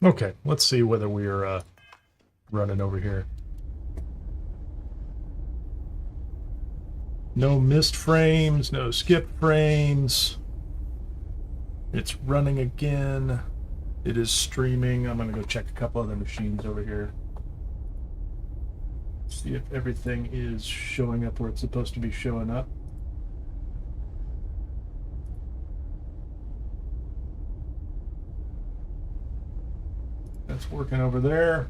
Okay, let's see whether we're running over here. No missed frames, no skip frames. It's running again. It is streaming. I'm going to go check a couple other machines over here. See if everything is showing up where it's supposed to be showing up. That's working over there.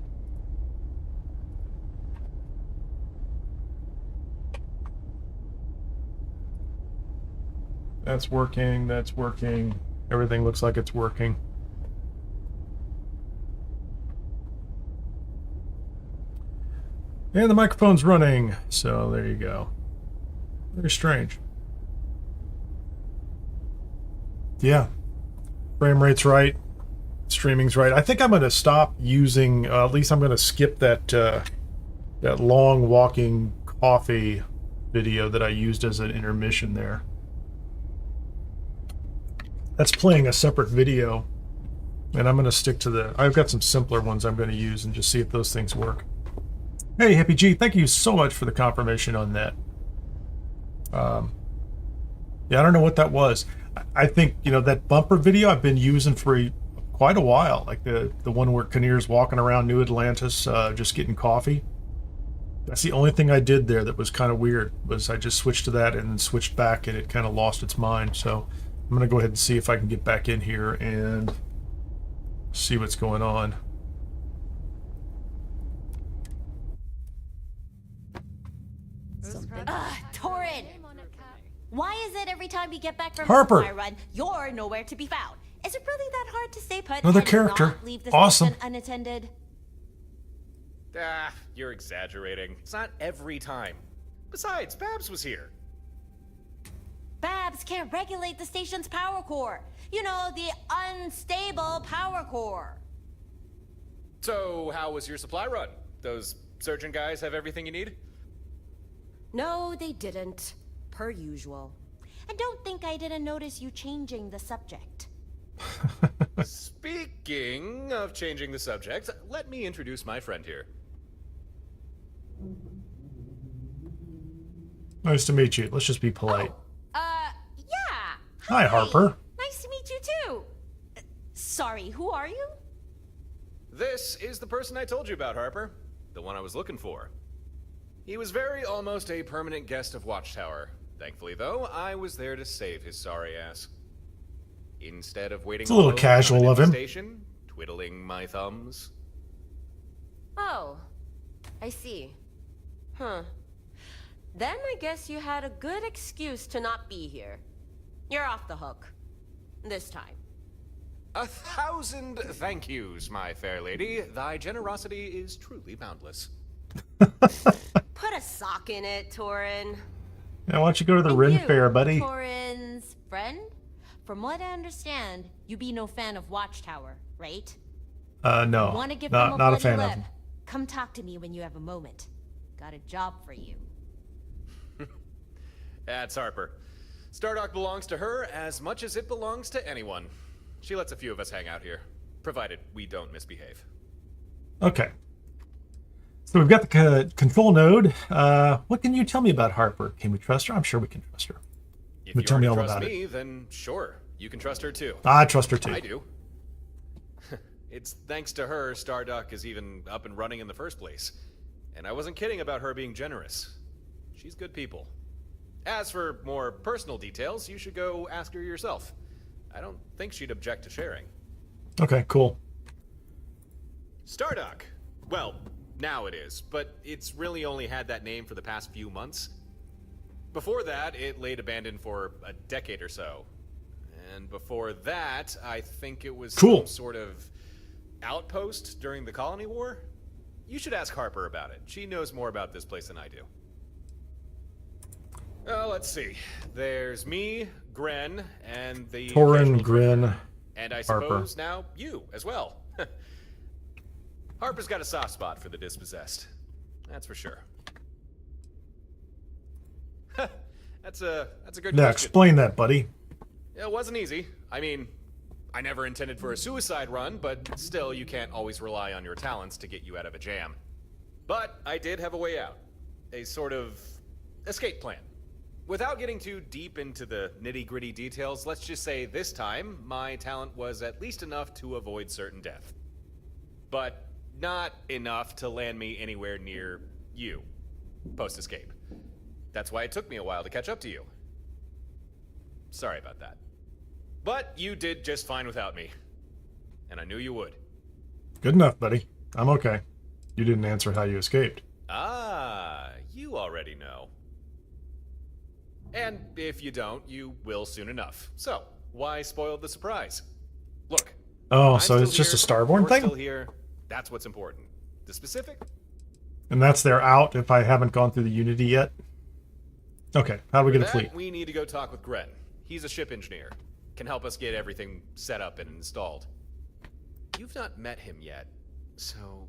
That's working, that's working. Everything looks like it's working. And the microphone's running, so there you go. Very strange. Yeah. Frame rate's right. Streaming's right. I think I'm going to stop using, at least I'm going to skip that that long walking coffee video that I used as an intermission there. That's playing a separate video, and I'm going to stick to the... I've got some simpler ones I'm going to use and just see if those things work. Hey, Hippie G, thank you so much for the confirmation on that. Yeah, I don't know what that was. I think, you know, that bumper video I've been using for quite a while, like the one where Kineer's walking around New Atlantis just getting coffee. That's the only thing I did there that was kind of weird, was I just switched to that and then switched back, and it kind of lost its mind. So I'm going to go ahead and see if I can get back in here and see what's going on. Torrin! Why is it every time we get back from Harper. supply run, you're nowhere to be found? Is it really that hard to stay put Another and character. not leave the Awesome. station unattended? Ah, you're exaggerating. It's not every time. Besides, Babs was here. Babs can't regulate the station's power core. You know, the unstable power core. So, how was your supply run? Those surgeon guys have everything you need? No, they didn't. Per usual. And don't think I didn't notice you changing the subject. Speaking of changing the subject, let me introduce my friend here. Nice to meet you. Let's just be polite. Yeah. Hi, Harper. Nice to meet you too. Sorry, who are you? This is the person I told you about, Harper. The one I was looking for. He was almost a permanent guest of Watchtower. Thankfully, though, I was there to save his sorry ass. Instead of waiting It's a little alone casual out of in him. the station, twiddling my thumbs. Oh, I see. Huh. Then I guess you had a good excuse to not be here. You're off the hook. This time. 1,000 thank yous, my fair lady. Thy generosity is truly boundless. Put a sock in it, Torrin. Now, why don't you go to the And Ren you, Fair, buddy? Torrin's friend? From what I understand, you be no fan of Watchtower, right? No, Want to give them not a bloody fan lip? of him. Come talk to me when you have a moment. Got a job for you. That's Harper. Stardock belongs to her as much as it belongs to anyone. She lets a few of us hang out here, provided we don't misbehave. Okay. So we've got the control node. What can you tell me about Harper? Can we trust her? I'm sure we can trust her. If But you tell me already all trust about me, then sure, you can trust her too. I trust her too. I do. It's thanks to her Starduck is even up and running in the first place. And I wasn't kidding about her being generous. She's good people. As for more personal details, you should go ask her yourself. I don't think she'd object to sharing. Okay, cool. Starduck. Well, now it is, but it's really only had that name for the past few months. Before that, it laid abandoned for a decade or so. And before that, I think it was Cool. some sort of outpost during the Colony War. You should ask Harper about it. She knows more about this place than I do. Let's see. There's me, Gren, and the... Torrin, occasional Grin, Gren. And I Harper. suppose now you as well. Harper's got a soft spot for the dispossessed. That's for sure. that's a good Now, question. explain that, buddy. It wasn't easy. I mean, I never intended for a suicide run, but still, you can't always rely on your talents to get you out of a jam. But I did have a way out. A sort of escape plan. Without getting too deep into the nitty-gritty details, let's just say this time, my talent was at least enough to avoid certain death. But not enough to land me anywhere near you, post-escape. That's why it took me a while to catch up to you. Sorry about that. But you did just fine without me. And I knew you would. Good enough, buddy. I'm okay. You didn't answer how you escaped. Ah, you already know. And if you don't, you will soon enough. So, why spoil the surprise? Look. Oh, I'm so it's still just a here, Starborn you're thing? still here. That's what's important. The specific? And that's their out if I haven't gone through the Unity yet? Okay, how do we get a fleet? We need to go talk with Gren. He's a ship engineer. Can help us get everything set up and installed. You've not met him yet, so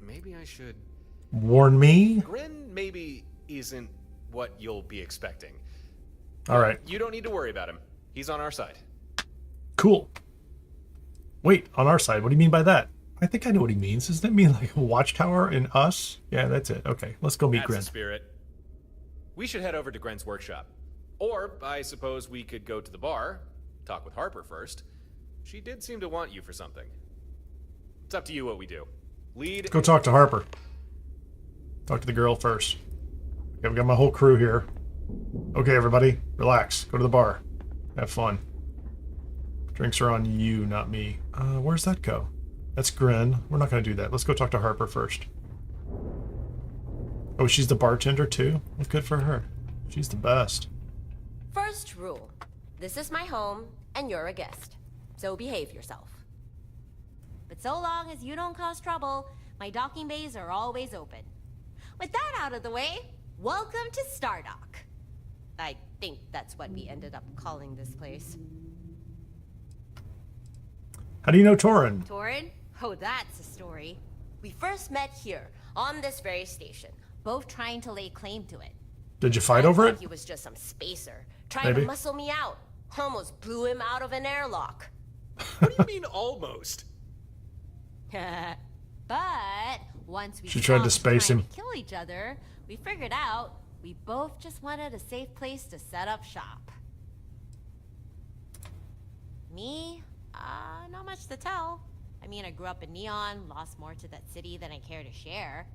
maybe I should... Warn me? Gren maybe isn't what you'll be expecting. Alright. You don't need to worry about him. He's on our side. Cool. Wait, on our side? What do you mean by that? I think I know what he means. Doesn't that mean like a Watchtower and us? Yeah, that's it. Okay, let's go meet That's Gren. the spirit. We should head over to Gren's workshop. Or, I suppose we could go to the bar, talk with Harper first. She did seem to want you for something. It's up to you what we do. Lead... Go talk to Harper. Talk to the girl first. Okay, we got my whole crew here. Okay, everybody, relax. Go to the bar. Have fun. Drinks are on you, not me. Where's that go? That's Gren. We're not going to do that. Let's go talk to Harper first. Oh, she's the bartender too? Well, good for her. She's the best. First rule. This is my home, and you're a guest. So behave yourself. But so long as you don't cause trouble, my docking bays are always open. With that out of the way, welcome to Stardock. I think that's what we ended up calling this place. How do you know Torin? Torin? Oh, that's a story. We first met here, on this very station, both trying to lay claim to it. Did you fight I over thought it? he was just some spacer, trying Maybe. to muscle me out. Almost blew him out of an airlock. What do you mean, almost? But once we She tried to stopped space trying him. to kill each other, we figured out we both just wanted a safe place to set up shop. Me? Not much to tell. I mean, I grew up in Neon, lost more to that city than I care to share.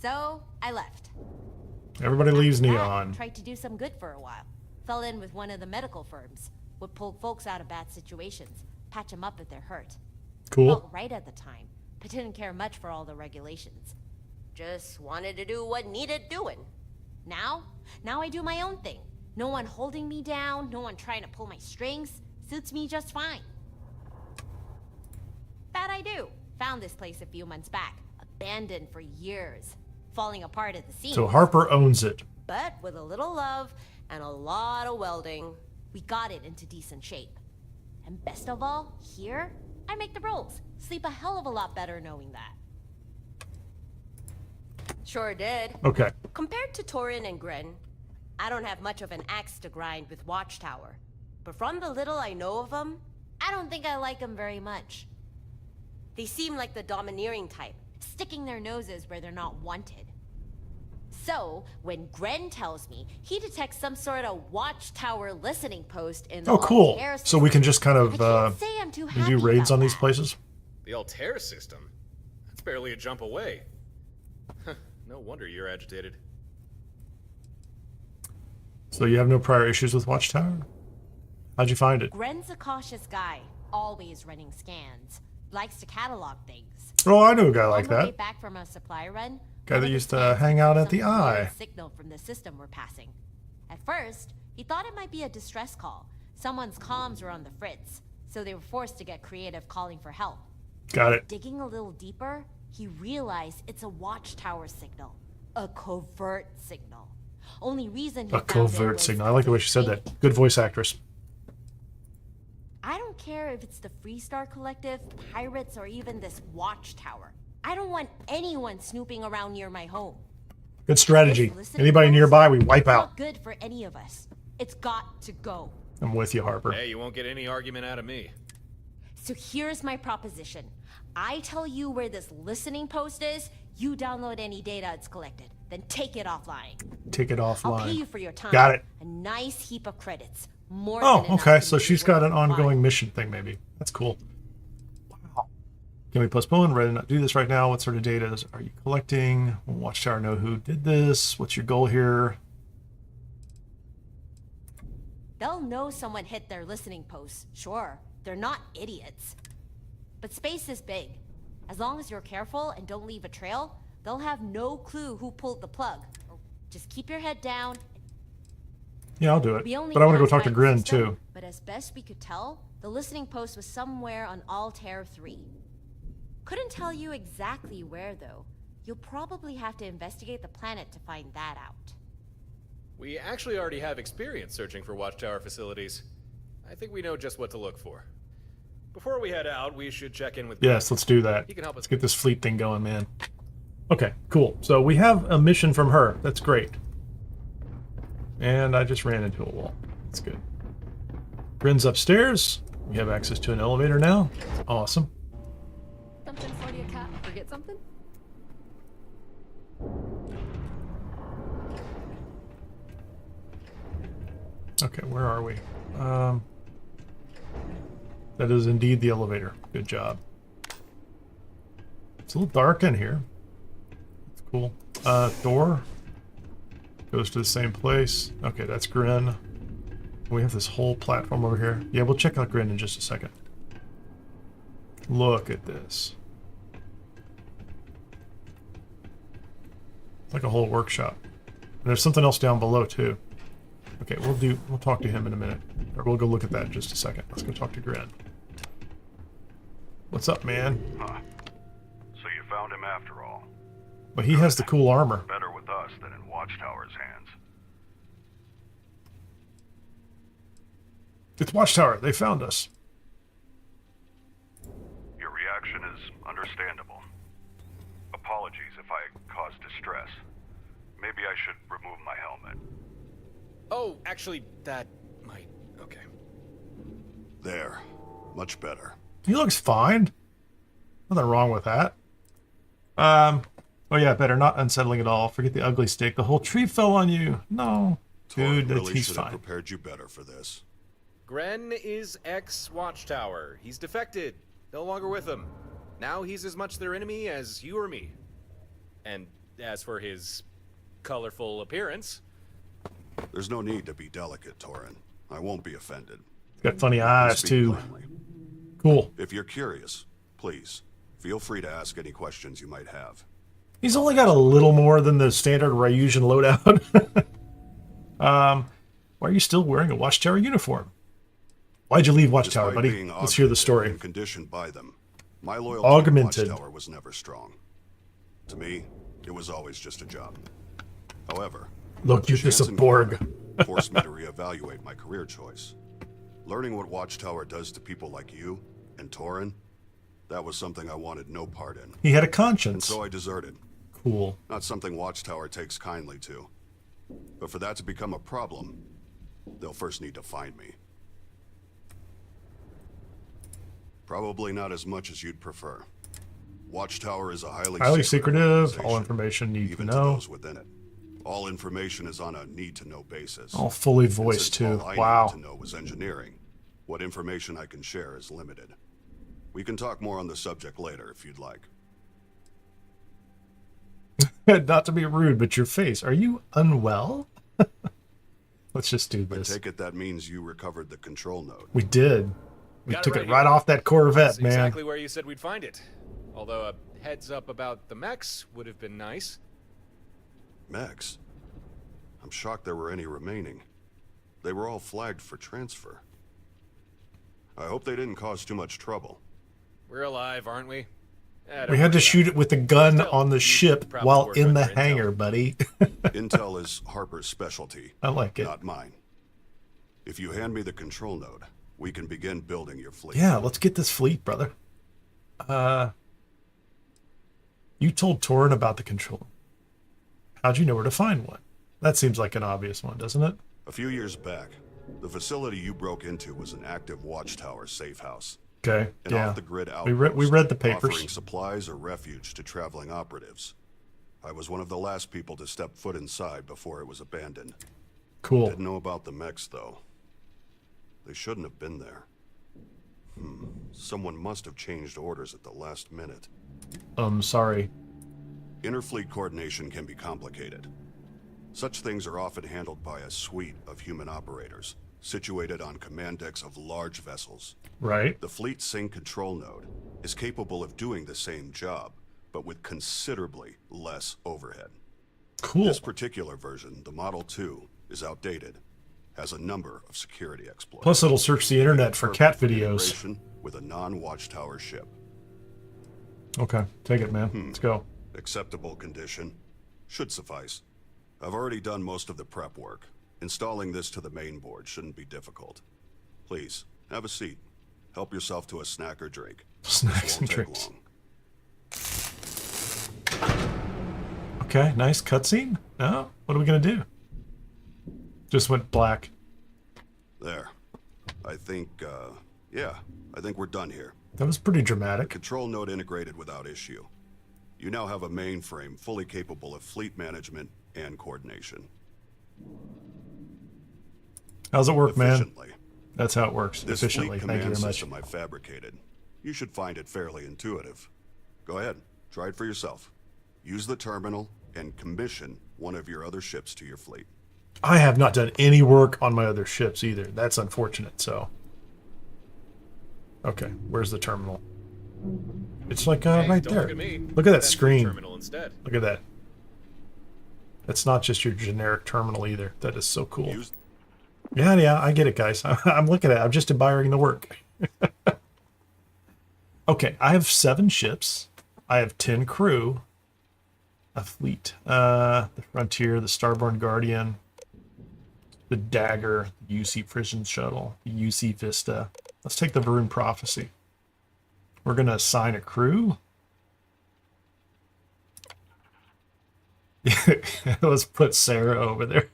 So, I left. Everybody leaves After that, Neon. tried to do some good for a while. Fell in with one of the medical firms. Would pull folks out of bad situations, patch them up if they're hurt. Cool. Felt right at the time, but didn't care much for all the regulations. Just wanted to do what needed doing. Now I do my own thing. No one holding me down, no one trying to pull my strings. Suits me just fine. That I do. Found this place a few months back, abandoned for years, falling apart at the seams. So Harper owns it. But with a little love and a lot of welding, we got it into decent shape. And best of all, here, I make the rolls. Sleep a hell of a lot better knowing that. Sure did. Okay. Compared to Torin and Gren, I don't have much of an axe to grind with Watchtower. But from the little I know of them, I don't think I like them very much. They seem like the domineering type, sticking their noses where they're not wanted. So, when Gren tells me he detects some sort of Watchtower listening post in the Oh, cool. Altair So we can just kind I of can't say I'm too happy do raids about on these that. places. The Altair system? That's barely a jump away. No wonder you're agitated. So you have no prior issues with Watchtower? How'd you find it? Gren's a cautious guy, always running scans. Likes to catalog things. Oh, I knew a guy like On the way that. back from a supply run, Guy one that of his used to scans hang out at picked the up some weird Eye. signal from the system we're passing. At first, he thought it might be a distress call. Someone's comms were on the fritz, so they were forced to get creative calling for help. Got it. Digging a little deeper, he realized it's a Watchtower signal. A covert signal. Only reason he A found it covert was signal. I like the way she said fake. that. Good voice actress. I don't care if it's the Freestar Collective, pirates, or even this Watchtower. I don't want anyone snooping around near my home. Good strategy. This listening Anybody post, nearby, we wipe it's out. not good for any of us. It's got to go. I'm with you, Harper. Hey, you won't get any argument out of me. So here's my proposition. I tell you where this listening post is, you download any data it's collected, then take it offline. Take it offline. I'll pay you for your time. Got it. A nice heap of credits. More Oh, than enough okay. to So make she's it got an worth your ongoing while. mission thing, maybe. That's cool. Wow. Can we postpone? Ready to not do this right now? What sort of data are you collecting? Will Watchtower know who did this? What's your goal here? They'll know someone hit their listening post, sure. They're not idiots. But space is big. As long as you're careful and don't leave a trail, they'll have no clue who pulled the plug. Just keep your head down. Yeah, I'll do it. We only But I want to go passed talk to by the Grin, system, too. But as best we could tell, the listening post was somewhere on Altair 3. Couldn't tell you exactly where, though. You'll probably have to investigate the planet to find that out. We actually already have experience searching for Watchtower facilities. I think we know just what to look for. Before we head out, we should check in with... Yes, let's do that. He can help us. Let's get this fleet thing going, man. Okay, cool. So we have a mission from her. That's great. And I just ran into a wall. That's good. Grin's upstairs. We have access to an elevator now. Awesome. Something for you, cat. Forget something? Okay, where are we? That is indeed the elevator. Good job. It's a little dark in here. That's cool. Door goes to the same place. Okay, that's Grin. We have this whole platform over here. Yeah, we'll check out Grin in just a second. Look at this. It's like a whole workshop. And there's something else down below too. Okay, we'll talk to him in a minute. Or we'll go look at that in just a second. Let's go talk to Grin. What's up, man? Huh. So you found him after all. But he has the cool armor. Better with us than in Watchtower's hands. It's Watchtower. They found us. Your reaction is understandable. Apologies if I caused distress. Maybe I should remove my helmet. Oh, actually, that might... Okay. There. Much better. He looks fine. Nothing wrong with that. Oh yeah, better. Not unsettling at all. Forget the ugly stick. The whole tree fell on you. No. Dude, really he's should have fine. prepared you better for this. Gren is ex-Watchtower. He's defected. No longer with them. Now he's as much their enemy as you or me. And as for his colorful appearance... There's no need to be delicate, Torin. I won't be offended. He's got funny eyes Speak too. plainly. Cool. If you're curious, please, feel free to ask any questions you might have. He's only got a little more than the standard Ryusian loadout. Why are you still wearing a Watchtower uniform? Why'd you leave Watchtower, Despite buddy? being Let's hear the augmented story. and conditioned by them, my loyalty Augmented. to Watchtower was never strong. To me, it was always just a job. However, Look, you're just a Borg. forced me to reevaluate my career choice. Learning what Watchtower does to people like you and Torin, that was something I wanted no part in. He had a And conscience. so I deserted. Cool. Not something Watchtower takes kindly to. But for that to become a problem, they'll first need to find me. Probably not as much as you'd prefer. Watchtower is a highly secretive. All organization, information need to even to know. those within it. All information is on a need-to-know basis. All fully And voiced since too. all I Wow. needed to know was engineering. What information I can share is limited. We can talk more on the subject later if you'd like. Not to be rude, but your face. Are you unwell? Let's just do I this. take it that means you recovered the control node. We did. We Got it took right it right here. off that Corvette, That's man. exactly where you said we'd find it. Although a heads up about the mechs would have been nice. Mechs? I'm shocked there were any remaining. They were all flagged for transfer. I hope they didn't cause too much trouble. We're alive, aren't we? We had to shoot it with the gun Still, on the you ship should probably while work in on the your intel. hangar, buddy. Intel is Harper's specialty, I like it. not mine. If you hand me the control node, we can begin building your fleet. Yeah, let's get this fleet, brother. You told Torin about the control. How'd you know where to find one? That seems like an obvious one, doesn't it? A few years back, the facility you broke into was an active Watchtower safe house. Okay. An Yeah. off-the-grid We outpost read the papers. offering supplies or refuge to traveling operatives. I was one of the last people to step foot inside before it was abandoned. Cool. Didn't know about the mechs, though. They shouldn't have been there. Someone must have changed orders at the last minute. Sorry. Interfleet coordination can be complicated. Such things are often handled by a suite of human operators, situated on command decks of large vessels. Right. The Fleet Sync control node is capable of doing the same job, but with considerably less overhead. Cool. This particular version, the Model 2, is outdated, has a number of security exploits. Plus, it'll search the internet for cat Perfect videos. integration with a non-Watchtower ship. Okay. Take it, man. Let's go. Acceptable condition. Should suffice. I've already done most of the prep work. Installing this to the main board shouldn't be difficult. Please, have a seat. Help yourself to a snack or drink. Snacks and Won't take drinks. long. Okay. Nice cutscene. No. What are we gonna do? Just went black. There. I think we're done here. That was pretty dramatic. Control node integrated without issue. You now have a mainframe fully capable of fleet management and coordination. How's it work, man? Efficiently. That's how it works. This Efficiently. fleet Thank you command very much. system I fabricated. You should find it fairly intuitive. Go ahead, try it for yourself. Use the terminal and commission one of your other ships to your fleet. I have not done any work on my other ships either. That's unfortunate. So. Okay. Where's the terminal? It's like Hey, right don't there. Look at me. Look at that That's the screen. Terminal instead. Look at that. That's not just your generic terminal either. That is so cool. Use Yeah, I get it, guys. I'm looking at it. I'm just admiring the work. Okay, I have 7 ships. I have 10 crew. A fleet. The Frontier, the Starborn Guardian, the Dagger, the UC Prison Shuttle, the UC Vista. Let's take the Varun Prophecy. We're going to assign a crew. Let's put Sarah over there.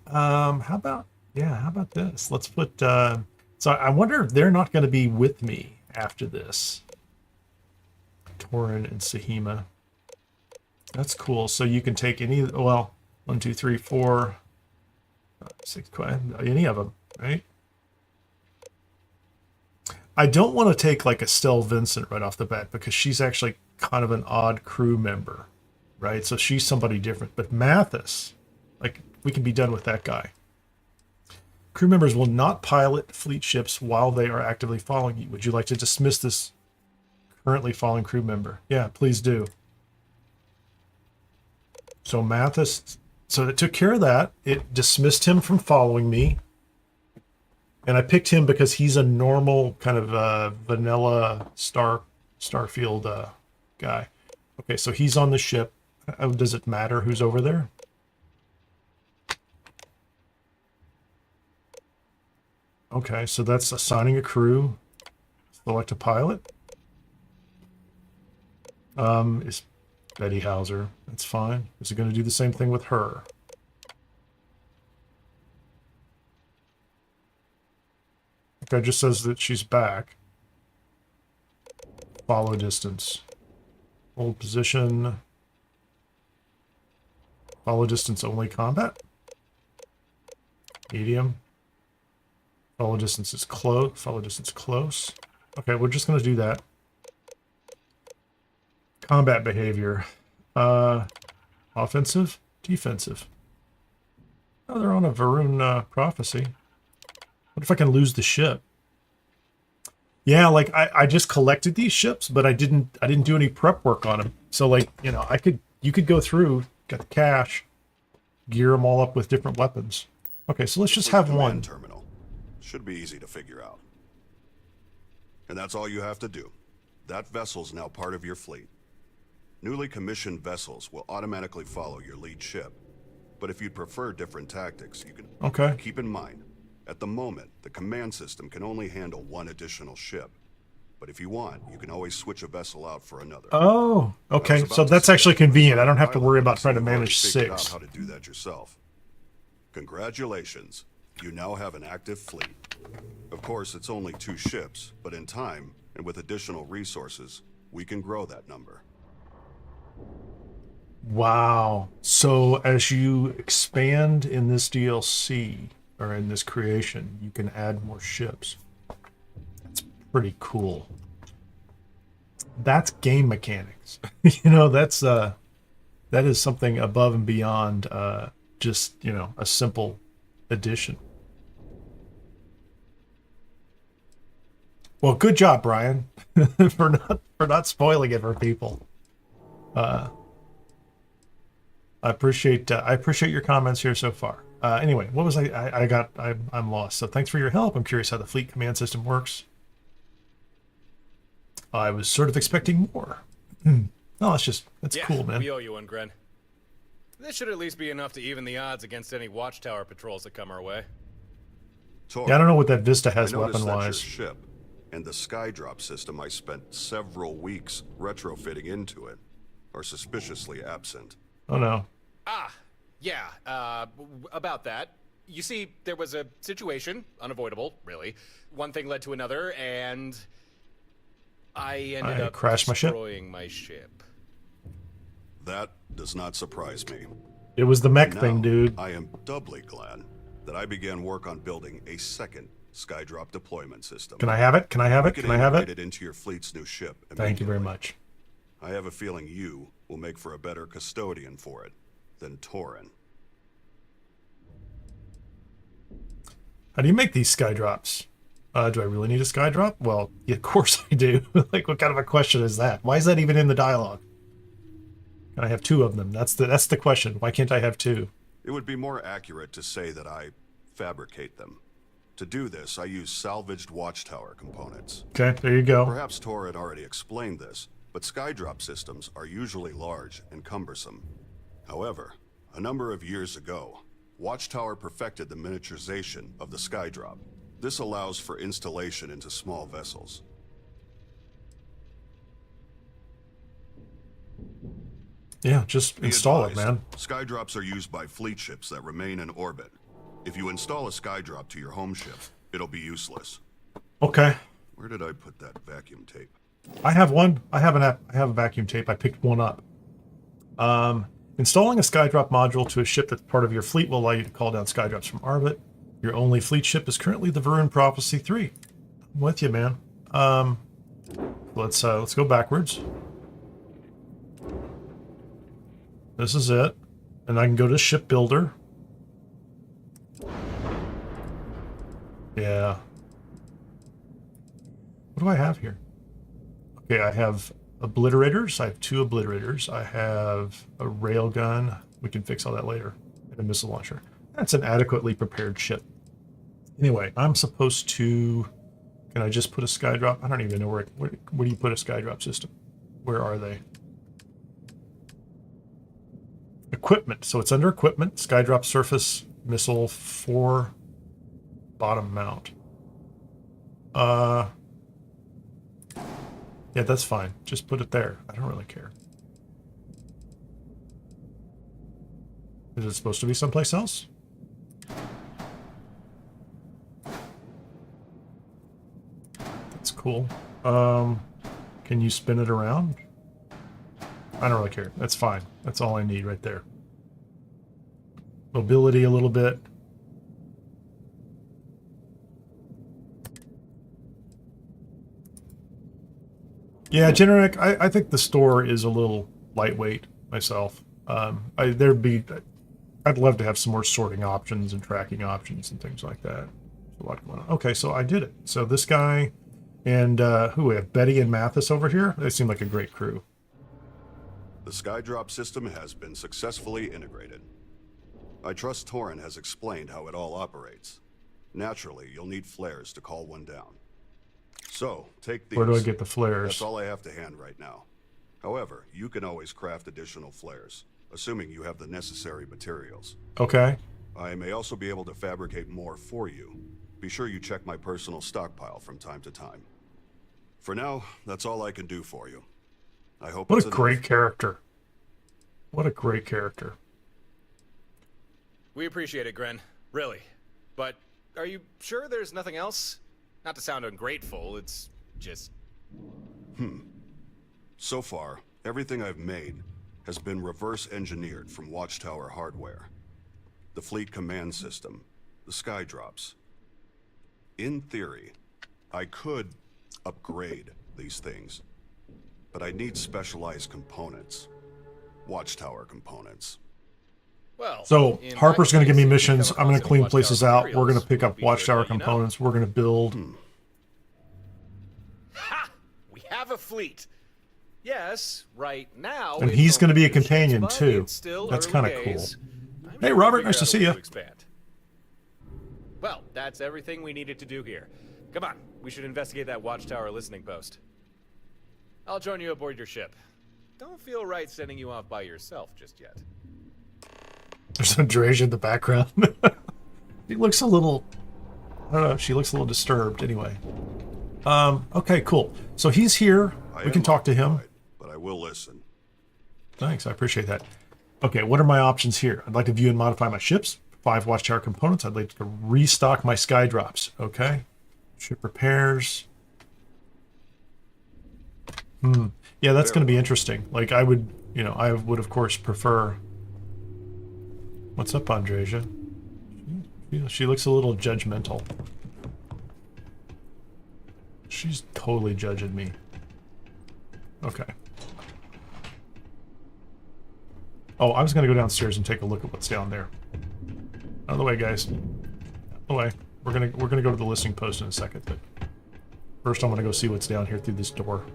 How about this? Let's put so I wonder if they're not going to be with me after this. Torin and Sahima. That's cool. So you can take any, well, 1, 2, 3, 4, 5, 6, any of them, right? I don't want to take like Estelle Vincent right off the bat because she's actually kind of an odd crew member, right? So she's somebody different. But Mathis, like, we can be done with that guy. Crew members will not pilot fleet ships while they are actively following you. Would you like to dismiss this currently following crew member? Yeah, please do. So Mathis, so it took care of that. It dismissed him from following me. And I picked him because he's a normal kind of vanilla Starfield guy. Okay, so he's on the ship. Does it matter who's over there? Okay, so that's assigning a crew. Select a pilot. Is Betty Hauser. That's fine. Is it going to do the same thing with her? Okay, it just says that she's back. Follow distance. Hold position. Follow distance only combat. Medium. Follow distance is close. Follow distance close. Okay, we're just going to do that. Combat behavior. Offensive, defensive. Oh, they're on a Varun prophecy. What if I can lose the ship? Yeah, like I just collected these ships, but I didn't do any prep work on them. So like, you know, you could go through, get the cash, gear them all up with different weapons. Okay, so let's just have one. Terminal. Should be easy to figure out. And that's all you have to do. That vessel's now part of your fleet. Newly commissioned vessels will automatically follow your lead ship. But if you'd prefer different tactics, you can... Okay. Keep in mind, at the moment, the command system can only handle one additional ship. But if you want, you can always switch a vessel out for another. Oh, okay. So that's actually convenient. I don't have to worry about trying to manage Figured out 6. how to do that yourself. Congratulations. you now have an active fleet. Of course, it's only 2 ships, but in time, and with additional resources, we can grow that number. Wow. So as you expand in this DLC, or in this creation, you can add more ships. That's pretty cool. That's game mechanics. You know, that is something above and beyond just, you know, a simple addition. Well, good job, Brian, for not spoiling it for people. I appreciate your comments here so far. Anyway, what was I'm lost. So thanks for your help. I'm curious how the fleet command system works. I was sort of expecting more. No, that's cool, man. We owe you one, Gren. This should at least be enough to even the odds against any Watchtower patrols that come our way. Tor, Yeah, I don't know what that Vista has I noticed that your weapon-wise. ship and the skydrop system I spent several weeks retrofitting into it are suspiciously absent. Oh no. Yeah, about that. You see, there was a situation, unavoidable, really. One thing led to another, and I ended up crashed my ship? destroying my ship. That does not surprise me. It was the mech Now, thing, dude. I am doubly glad that I began work on building a second skydrop deployment system. Can I have it? Can I have it? We Can I have integrate it? into your fleet's new ship. Thank you very immediately. much. I have a feeling you will make for a better custodian for it than Torin. How do you make these skydrops? Do I really need a skydrop? Well, yeah, of course I do. Like, what kind of a question is that? Why is that even in the dialogue? Can I have 2 of them? That's the question. Why can't I have 2? It would be more accurate to say that I fabricate them. To do this, I use salvaged Watchtower components. Okay, there you go. Perhaps Tor had already explained this, but skydrop systems are usually large and cumbersome. However, a number of years ago, Watchtower perfected the miniaturization of the skydrop. This allows for installation into small vessels. Yeah, just Be install it, advised, man. Skydrops are used by fleet ships that remain in orbit. If you install a skydrop to your home ship, it'll be useless. Okay. Where did I put that vacuum tape? I have one. I have a vacuum tape. I picked one up. Installing a skydrop module to a ship that's part of your fleet will allow you to call down skydrops from orbit. Your only fleet ship is currently the Varun Prophecy 3. I'm with you, man. Let's go backwards. This is it. And I can go to ship builder. Yeah. What do I have here? Okay, I have obliterators. I have 2 obliterators. I have a railgun. We can fix all that later. And a missile launcher. That's an adequately prepared ship. Anyway, I'm supposed to... Can I just put a skydrop? I don't even know where do you put a skydrop system? Where are they? Equipment. So it's under equipment. Skydrop surface missile 4 bottom mount. Yeah, that's fine. Just put it there. I don't really care. Is it supposed to be someplace else? That's cool. Can you spin it around? I don't really care. That's fine. That's all I need right there. Mobility a little bit. Yeah, generic. I think the store is a little lightweight myself. I'd love to have some more sorting options and tracking options and things like that. There's a lot going on. Okay, so I did it. So this guy and who we have Betty and Mathis over here. They seem like a great crew. The skydrop system has been successfully integrated. I trust Torin has explained how it all operates. Naturally, you'll need flares to call one down. So, take these. Where do I get the flares? That's all I have to hand right now. However, you can always craft additional flares, assuming you have the necessary materials. Okay. I may also be able to fabricate more for you. Be sure you check my personal stockpile from time to time. For now, that's all I can do for you. I hope What it's a enough. great character. What a great character. We appreciate it, Gren. Really. But are you sure there's nothing else? Not to sound ungrateful, it's just... So far, everything I've made has been reverse engineered from Watchtower hardware. The fleet command system, the sky drops. In theory, I could upgrade these things, but I need specialized components. Watchtower components. Well, So in Harper's that going to give me case, if you missions. come I'm going across to clean any places Watchtower out. We're going to materials, pick up be sure to Watchtower let you know. components. We're going to build. Ha! We have a fleet. Yes, right now. And it's he's gonna only be a 2 ships, companion, but too. it's still That's early kinda cool. days. I'm Hey, sure we'll Robert, figure nice to out a see way ya. expand. Well, that's everything we needed to do here. Come on, we should investigate that Watchtower listening post. I'll join you aboard your ship. Don't feel right sending you off by yourself just yet. There's Andreja in the background. She looks a little... I don't know. She looks a little disturbed. Anyway. Okay, cool. So he's here. We can talk to him. occupied, but I will listen. Thanks, I appreciate that. Okay, what are my options here? I'd like to view and modify my ships. 5 Watchtower components. I'd like to restock my sky drops. Okay. Ship repairs. Yeah, that's going to be interesting. Like, I would, I would, of course, prefer... What's up, Andreja? She looks a little judgmental. She's totally judging me. Okay. Oh, I was going to go downstairs and take a look at what's down there. Out of the way, guys. Out of the way. We're gonna go to the listening post in a second, but first I'm gonna go see what's down here through this door.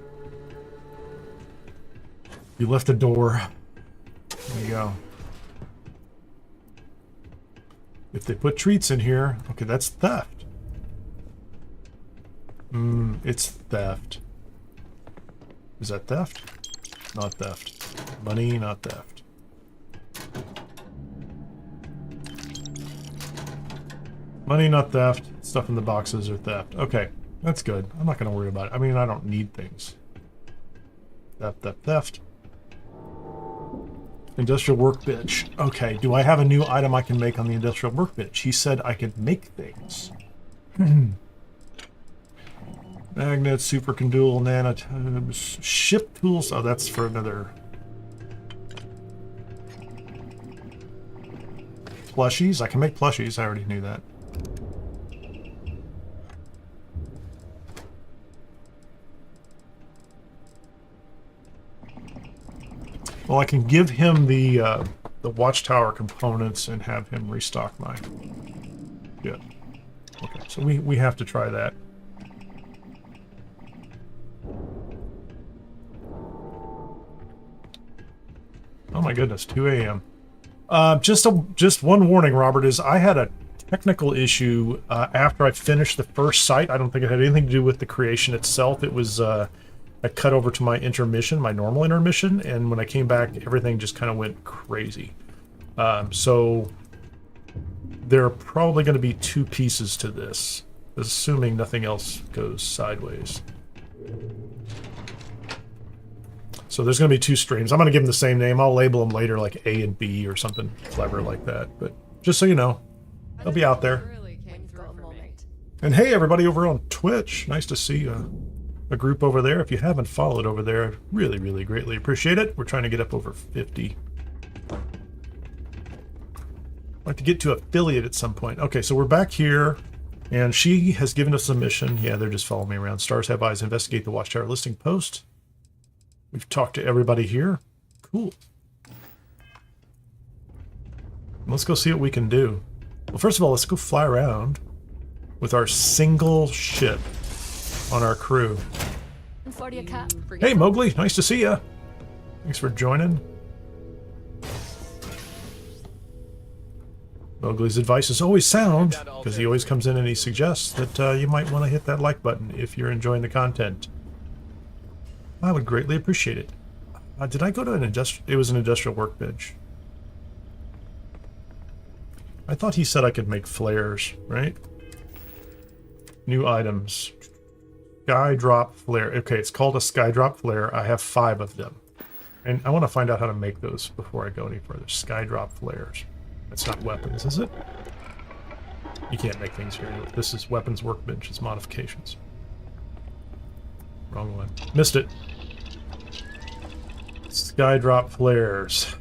You left the door. There you go. If they put treats in here, okay, that's theft. It's theft. Is that theft? Not theft. Money, not theft. Money, not theft. Stuff in the boxes are theft. Okay, that's good. I'm not going to worry about it. I mean, I don't need things. Theft, theft, theft. Industrial workbench. Okay, do I have a new item I can make on the industrial workbench? He said I could make things. Magnets, supercondual, nanotubes, ship tools. Oh, that's for another. Plushies. I can make plushies. I already knew that. Well, I can give him the Watchtower components and have him restock mine. Good. Okay, so we have to try that. Oh my goodness, 2 a.m. Just one warning, Robert, is I had a technical issue after I finished the first site. I don't think it had anything to do with the creation itself. It was I cut over to my intermission, my normal intermission, and when I came back, everything just kind of went crazy. So there are probably going to be 2 pieces to this, assuming nothing else goes sideways. So there's going to be 2 streams. I'm going to give them the same name. I'll label them later like A and B or something clever like that. But just so you know, they'll be out there. And hey, everybody over on Twitch. Nice to see a group over there. If you haven't followed over there, I really, really greatly appreciate it. We're trying to get up over 50. I'd like to get to affiliate at some point. Okay, so we're back here, and she has given us a mission. Yeah, they're just following me around. Stars Have Eyes. Investigate the Watchtower listing post. We've talked to everybody here. Cool. Let's go see what we can do. Well, first of all, let's go fly around with our single ship on our crew. Hey, Mowgli. Nice to see ya. Thanks for joining. Mowgli's advice is always sound, because he always comes in and he suggests that you might want to hit that like button if you're enjoying the content. I would greatly appreciate it. Did I go to an industrial... It was an industrial workbench. I thought he said I could make flares, right? New items. Sky drop flare. Okay, it's called a sky drop flare. I have 5 of them. And I want to find out how to make those before I go any further. Sky drop flares. That's not weapons, is it? You can't make things here. This is weapons workbenches modifications. Wrong one. Missed it. Sky drop flares.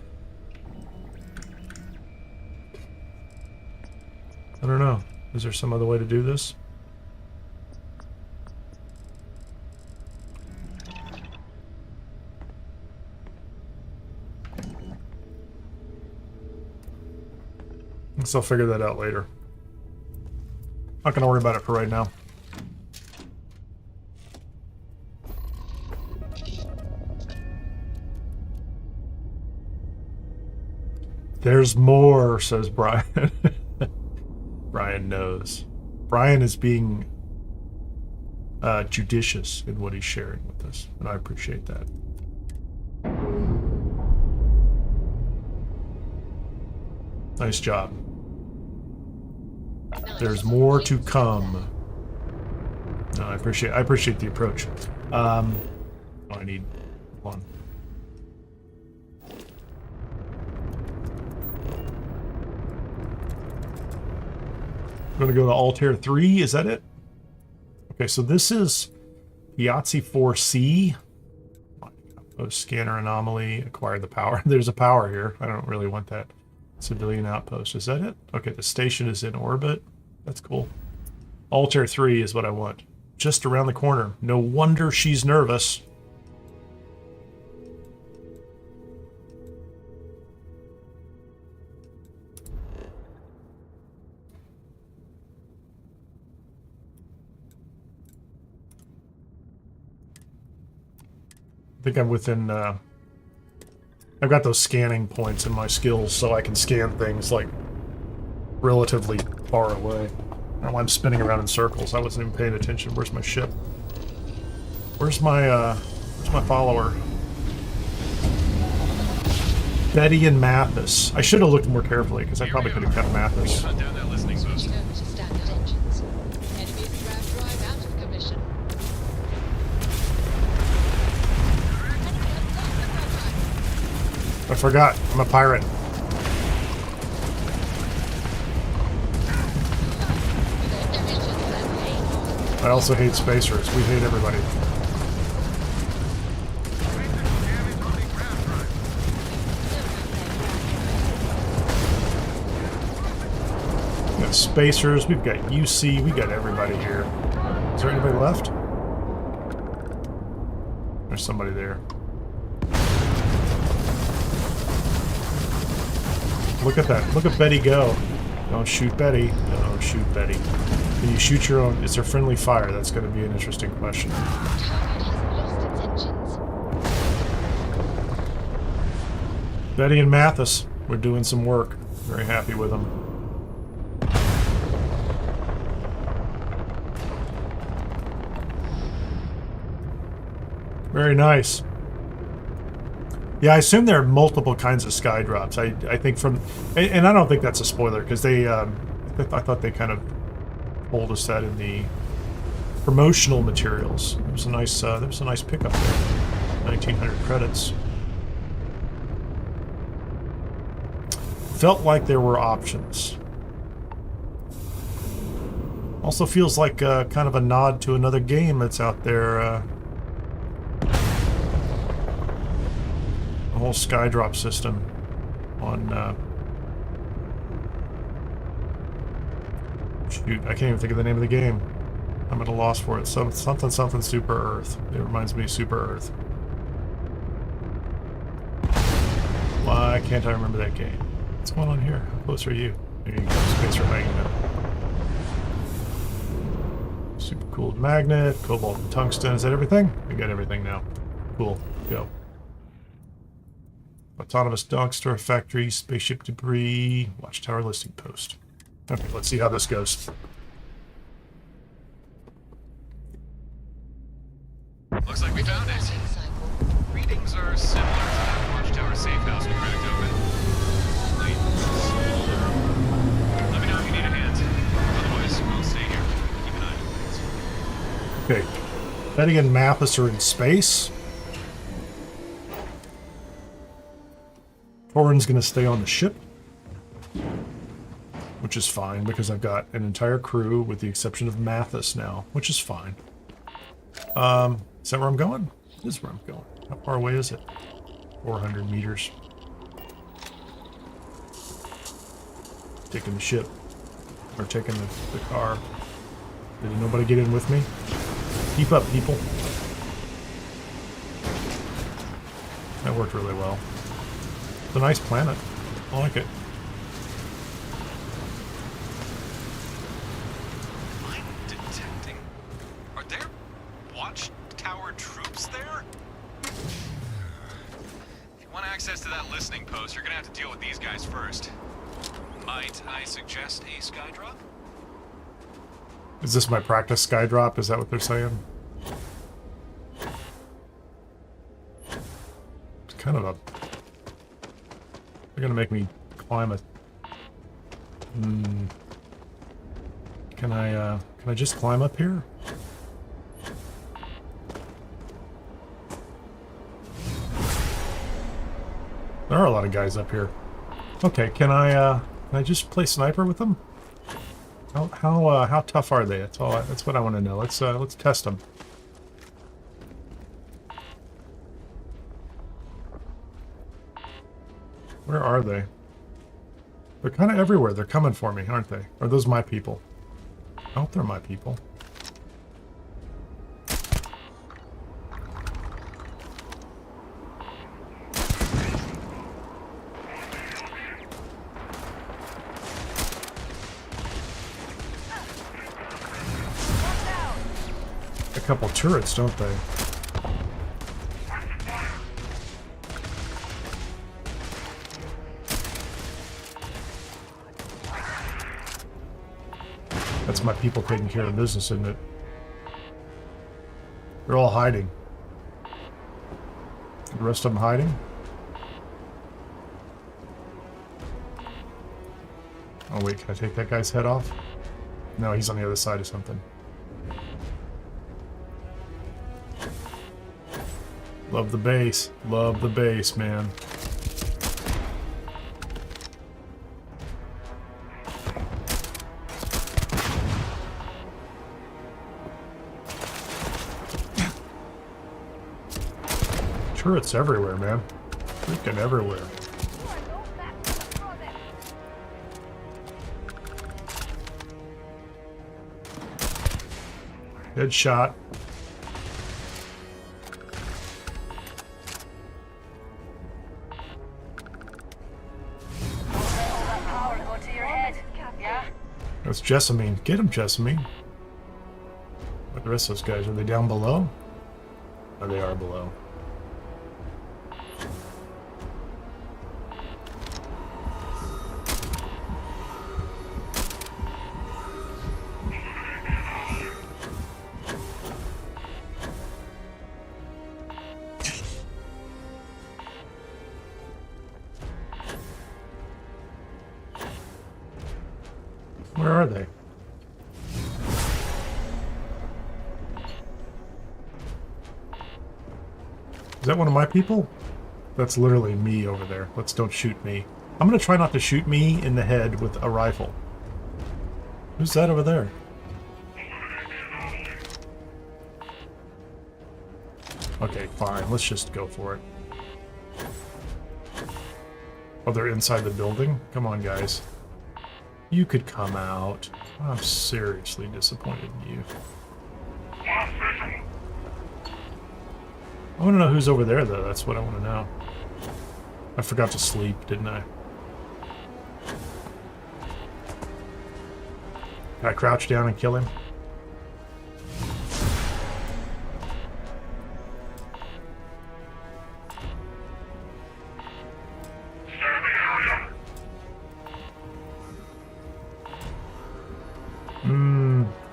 I don't know. Is there some other way to do this? Guess I'll figure that out later. Not gonna worry about it for right now. There's more, says Brian. Brian knows. Brian is being judicious in what he's sharing with us, and I appreciate that. Nice job. There's more to come. No, I appreciate the approach. I need one. I'm gonna go to Altair 3, is that it? Okay, so this is Piazzi 4C. Outpost scanner anomaly, acquired the power. There's a power here. I don't really want that. Civilian outpost, is that it? Okay, the station is in orbit. That's cool. Altair 3 is what I want. Just around the corner. No wonder she's nervous. I think I'm within, I've got those scanning points in my skills so I can scan things, like, relatively far away. I don't know why I'm spinning around in circles. I wasn't even paying attention. Where's my ship? Where's my follower? Betty and Mathis. I should have looked more carefully, because I probably could have kept Mathis. Hunt down that listening post. Return to standard engines. Enemy grav drive out of commission. I forgot. I'm a pirate. I also hate spacers. We hate everybody. We got spacers. We've got UC. We got everybody here. Is there anybody left? There's somebody there. Look at that. Look at Betty go. Don't shoot Betty. Don't shoot Betty. Can you shoot your own? Is there friendly fire? That's going to be an interesting question. Target has lost its engines. Betty and Mathis. We're doing some work. Very happy with them. Very nice. Yeah, I assume there are multiple kinds of sky drops. I think from, and I don't think that's a spoiler because they, I thought they kind of told us that in the promotional materials. There was a nice pickup there. 1,900 credits. Felt like there were options. Also feels like kind of a nod to another game that's out there. The whole skydrop system on shoot, I can't even think of the name of the game. I'm at a loss for it. Something Super Earth. It reminds me of Super Earth. Why can't I remember that game? What's going on here? How close are you? There you go, spacer magnet. Super cooled magnet, cobalt and tungsten. Is that everything? We got everything now. Cool, go. Autonomous dog store factory, spaceship debris, watchtower listing post. Okay, let's see how this goes. Looks like we found it. Readings are similar to that Watchtower safe house we cracked open. Let me know if you need a hand. Otherwise, we'll stay here. Keep an eye on things. Okay. Betty and Mathis are in space. Torin's gonna stay on the ship. which is fine because I've got an entire crew with the exception of Mathis now, which is fine. Is that where I'm going? This is where I'm going. How far away is it? 400 meters. Taking the ship. Or taking the car. Did nobody get in with me? Keep up, people. That worked really well. It's a nice planet. I like it. I'm detecting. Are there Watchtower troops there? If you want access to that listening post, you're gonna have to deal with these guys first. Might I suggest a skydrop? Is this my practice sky drop? Is that what they're saying? It's kind of a... They're gonna make me climb a... Can I just climb up here? There are a lot of guys up here. Okay, can I just play sniper with them? How tough are they? That's all. That's what I want to know. Let's test them. Where are they? They're kind of everywhere. They're coming for me, aren't they? Are those my people? I hope they're my people. A couple turrets, don't they? That's my people taking care of business, isn't it? They're all hiding. The rest of them hiding? Oh wait, can I take that guy's head off? No, he's on the other side of something. Love the base. Love the base, man. Turrets everywhere, man. Freaking everywhere. Headshot. That's Jessamine. Get him, Jessamine. What the rest of those guys? Are they down below? Oh, they are below. Where are they? Is that one of my people? That's literally me over there. Don't shoot me. I'm gonna try not to shoot me in the head with a rifle. Who's that over there? Okay, fine. Let's just go for it. Oh, they're inside the building? Come on, guys. You could come out. I'm seriously disappointed in you. I want to know who's over there, though. That's what I want to know. I forgot to sleep, didn't I? Can I crouch down and kill him?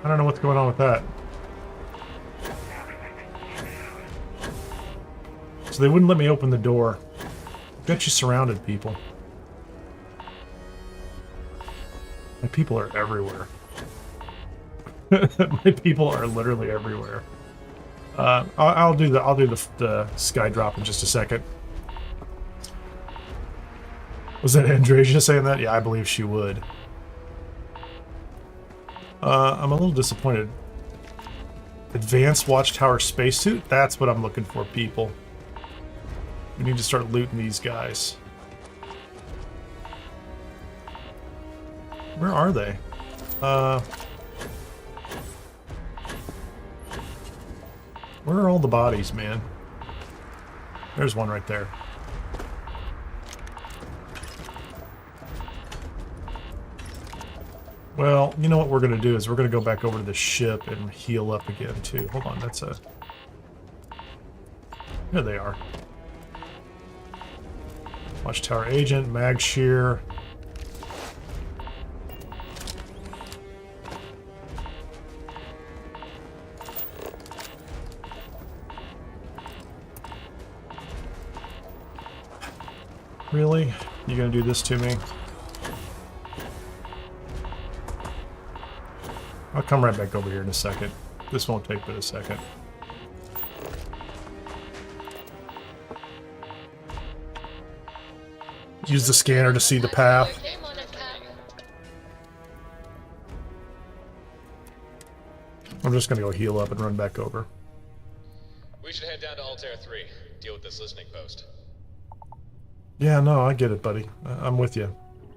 I don't know what's going on with that. So they wouldn't let me open the door. Got you surrounded, people. My people are everywhere. My people are literally everywhere. I'll do the sky drop in just a second. Was that Andresia saying that? Yeah, I believe she would. I'm a little disappointed. Advanced Watchtower spacesuit? That's what I'm looking for, people. We need to start looting these guys. Where are they? Where are all the bodies, man? There's one right there. Well, you know what we're going to do is we're going to go back over to the ship and heal up again, too. Hold on, that's a... Here they are. Watchtower Agent, Mag Shear. Really? You gonna do this to me? I'll come right back over here in a second. This won't take but a second. Use the scanner to see the path. I'm just gonna go heal up and run back over. We should head down to Altair 3, deal with this listening post. Yeah, no, I get it, buddy. I'm with you.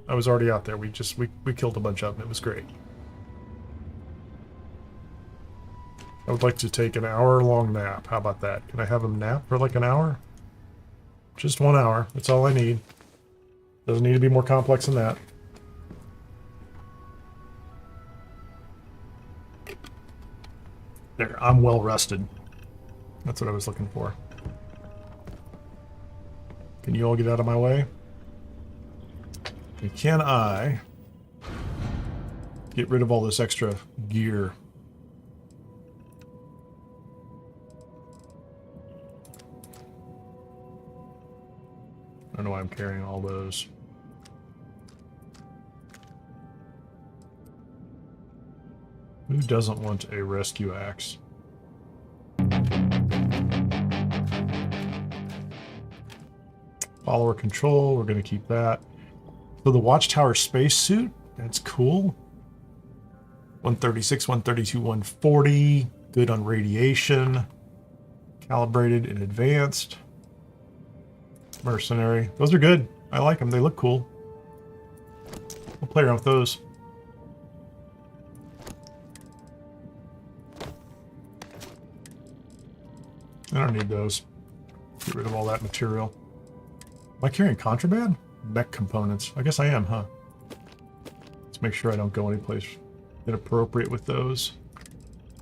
I was already out there. We killed a bunch of them. It was great. I would like to take an hour-long nap. How about that? Can I have him nap for like an hour? Just 1 hour. That's all I need. Doesn't need to be more complex than that. There, I'm well rested. That's what I was looking for. Can you all get out of my way? And can I get rid of all this extra gear? I don't know why I'm carrying all those. Who doesn't want a rescue axe? Follower control, we're going to keep that. So the Watchtower spacesuit, that's cool. 136, 132, 140. Good on radiation. Calibrated and advanced. Mercenary. Those are good. I like them. They look cool. We'll play around with those. I don't need those. Get rid of all that material. Am I carrying contraband? Mech components. I guess I am, huh? Let's make sure I don't go anyplace inappropriate with those.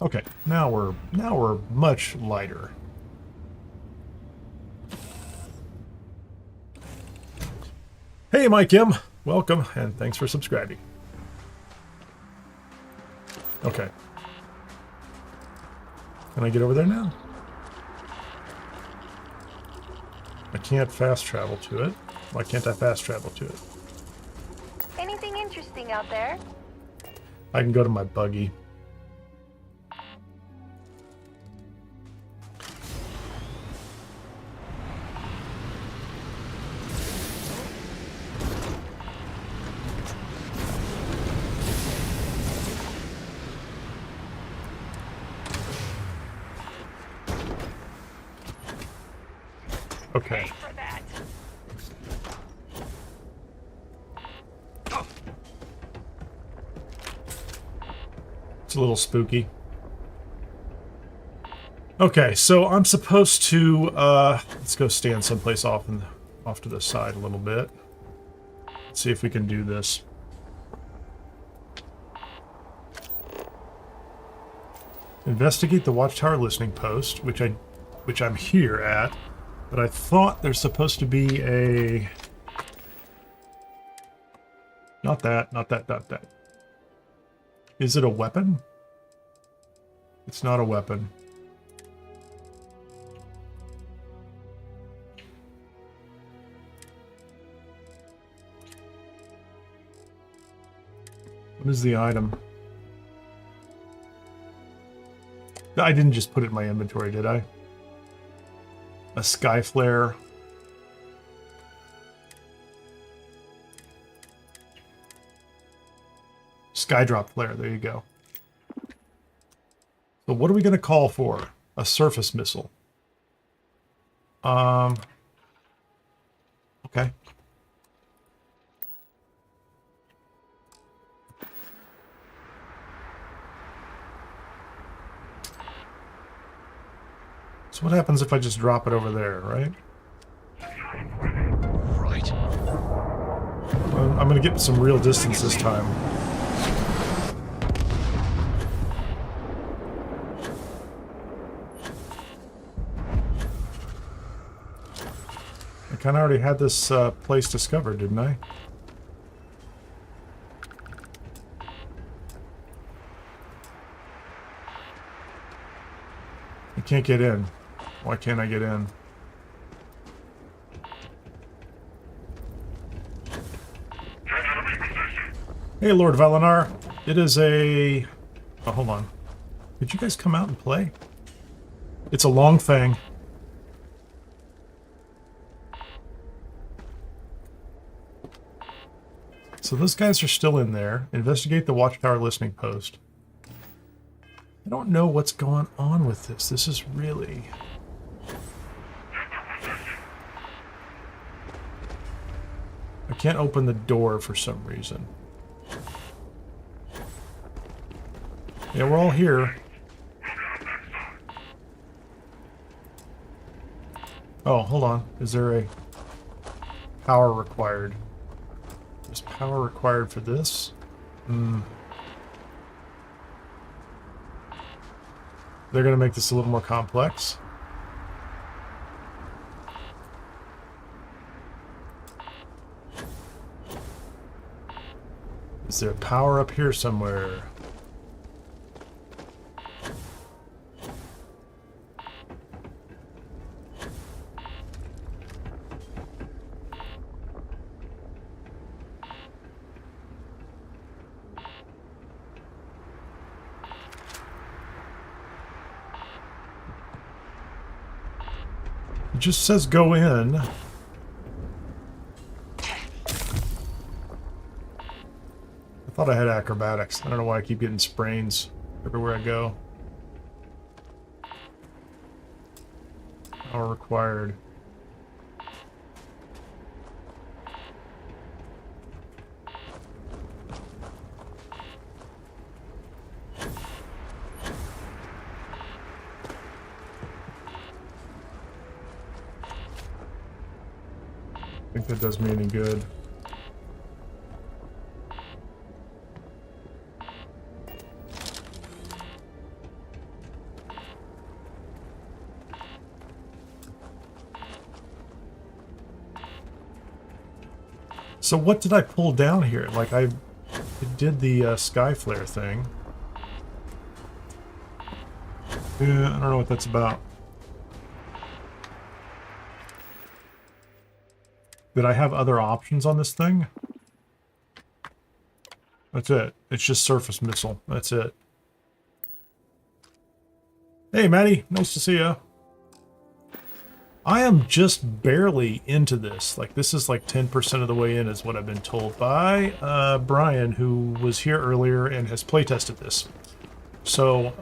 Okay, now we're much lighter. Hey, Mike M. Welcome, and thanks for subscribing. Okay. Can I get over there now? I can't fast travel to it. Why can't I fast travel to it? Anything interesting out there? I can go to my buggy. Okay. It's a little spooky. Okay, so I'm supposed to let's go stand someplace off to the side a little bit. Let's see if we can do this. Investigate the Watchtower listening post, which I'm here at. But I thought there's supposed to be a... Not that. Is it a weapon? It's not a weapon. What is the item? I didn't just put it in my inventory, did I? A sky flare. Sky drop flare, there you go. what are we going to call for? A surface missile. Okay. So what happens if I just drop it over there, right? Right. Well, I'm going to get some real distance this time. I kind of already had this place discovered, didn't I? I can't get in. Why can't I get in? Hey, Lord Valinar. It is a... Oh, hold on. Did you guys come out and play? It's a long thing. So those guys are still in there. Investigate the Watchtower listening post. I don't know what's going on with this. This is really... I can't open the door for some reason. Yeah, we're all here. Oh, hold on. Is there a power required? There's power required for this? They're going to make this a little more complex. Is there power up here somewhere? It just says go in. I thought I had acrobatics. I don't know why I keep getting sprains everywhere I go. Power required. I think that does me any good. So what did I pull down here? Like I did the sky flare thing. Yeah, I don't know what that's about. Did I have other options on this thing? That's it. It's just surface missile. That's it. Hey, Maddie. Nice to see ya. I am just barely into this. Like, this is like 10% of the way in is what I've been told by Brian, who was here earlier and has playtested this. So,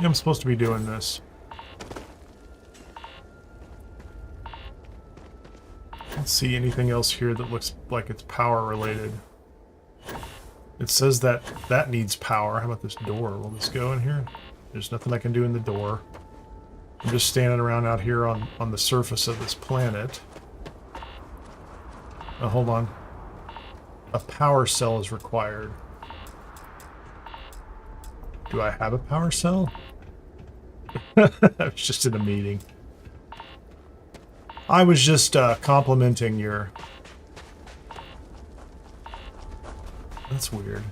I'm supposed to be doing this. I don't see anything else here that looks like it's power related. It says that that needs power. How about this door? Will this go in here? There's nothing I can do in the door. I'm just standing around out here on the surface of this planet. Oh, hold on. A power cell is required. Do I have a power cell? I was just in a meeting. I was just complimenting your... That's weird.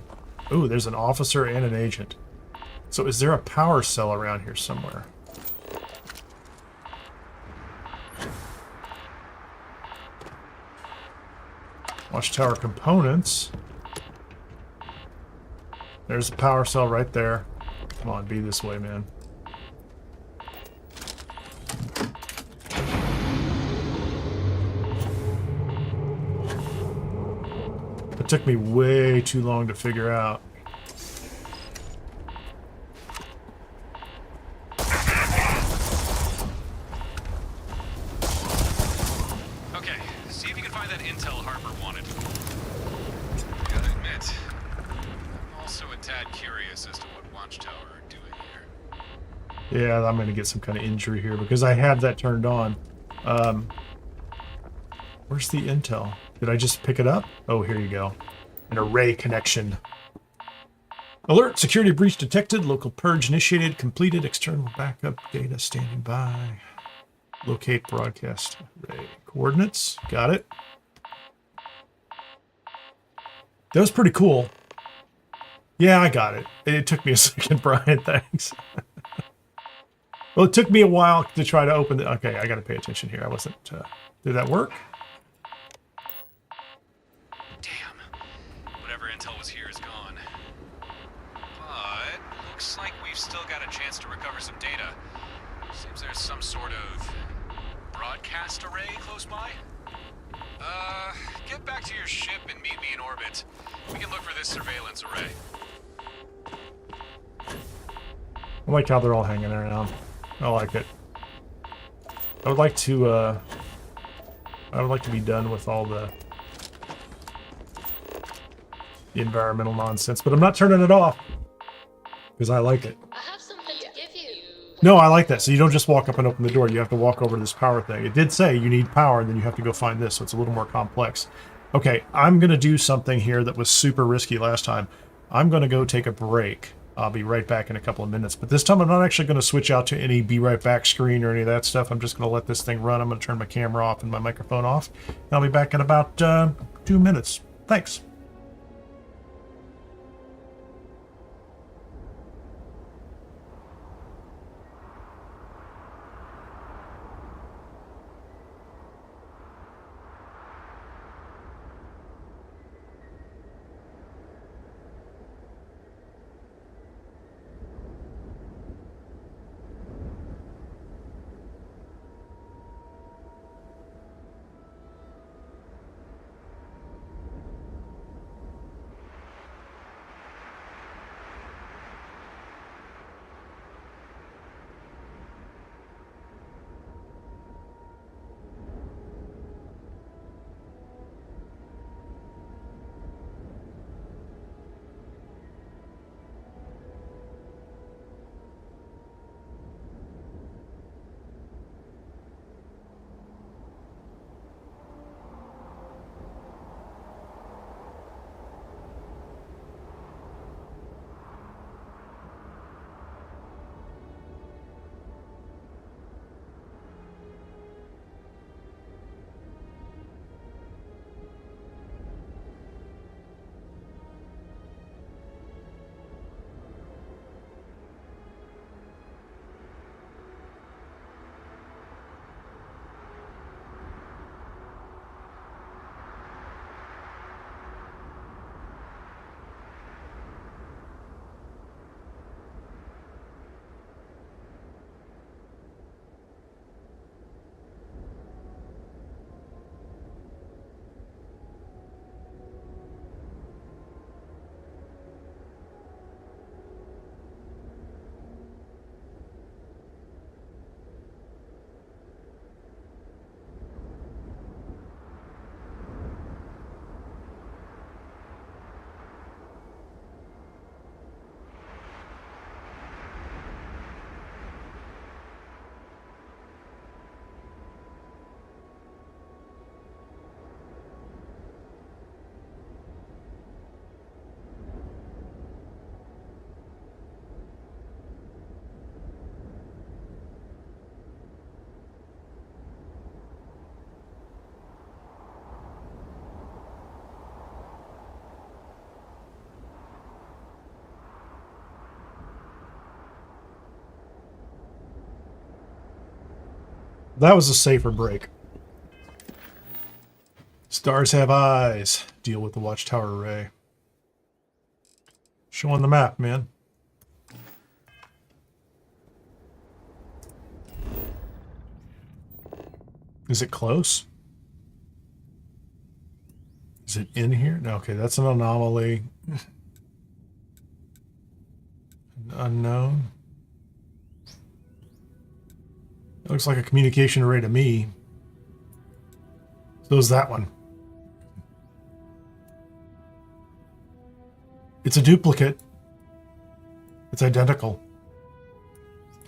Ooh, there's an officer and an agent. So is there a power cell around here somewhere? Watchtower components. There's a power cell right there. Come on, be this way, man. took me way too long to figure out. Okay, see if you can find that intel Harper wanted. Gotta admit, I'm also a tad curious as to what Watchtower are doing here. Yeah, I'm gonna get some kind of injury here because I had that turned on. Where's the intel? Did I just pick it up? Oh, here you go. An array connection. Alert! Security breach detected. Local purge initiated. Completed. External backup data standing by. Locate broadcast array. Coordinates. Got it. That was pretty cool. Yeah, I got it. It took me a second, Brian. Thanks. Well, it took me a while to try to open the... Okay, I gotta pay attention here. I wasn't... did that work? Damn. Whatever intel was here is gone. But looks like we've still got a chance to recover some data. Seems there's some sort of broadcast array close by. Get back to your ship and meet me in orbit. We can look for this surveillance array. I like how they're all hanging around. I like it. I would like to be done with all the environmental nonsense, but I'm not turning it off because I like it. I have something to give you. No, I like that. So you don't just walk up and open the door. You have to walk over to this power thing. It did say you need power, and then you have to go find this, so it's a little more complex. Okay, I'm going to do something here that was super risky last time. I'm going to go take a break. I'll be right back in a couple of minutes. But this time I'm not actually going to switch out to any be right back screen or any of that stuff. I'm just going to let this thing run. I'm going to turn my camera off and my microphone off. And I'll be back in about 2 minutes. Thanks. That was a safer break. Stars have eyes. Deal with the Watchtower array. Show on the map, man. Is it close? Is it in here? No, okay, that's an anomaly. An unknown. It looks like a communication array to me. So is that one. It's a duplicate. It's identical.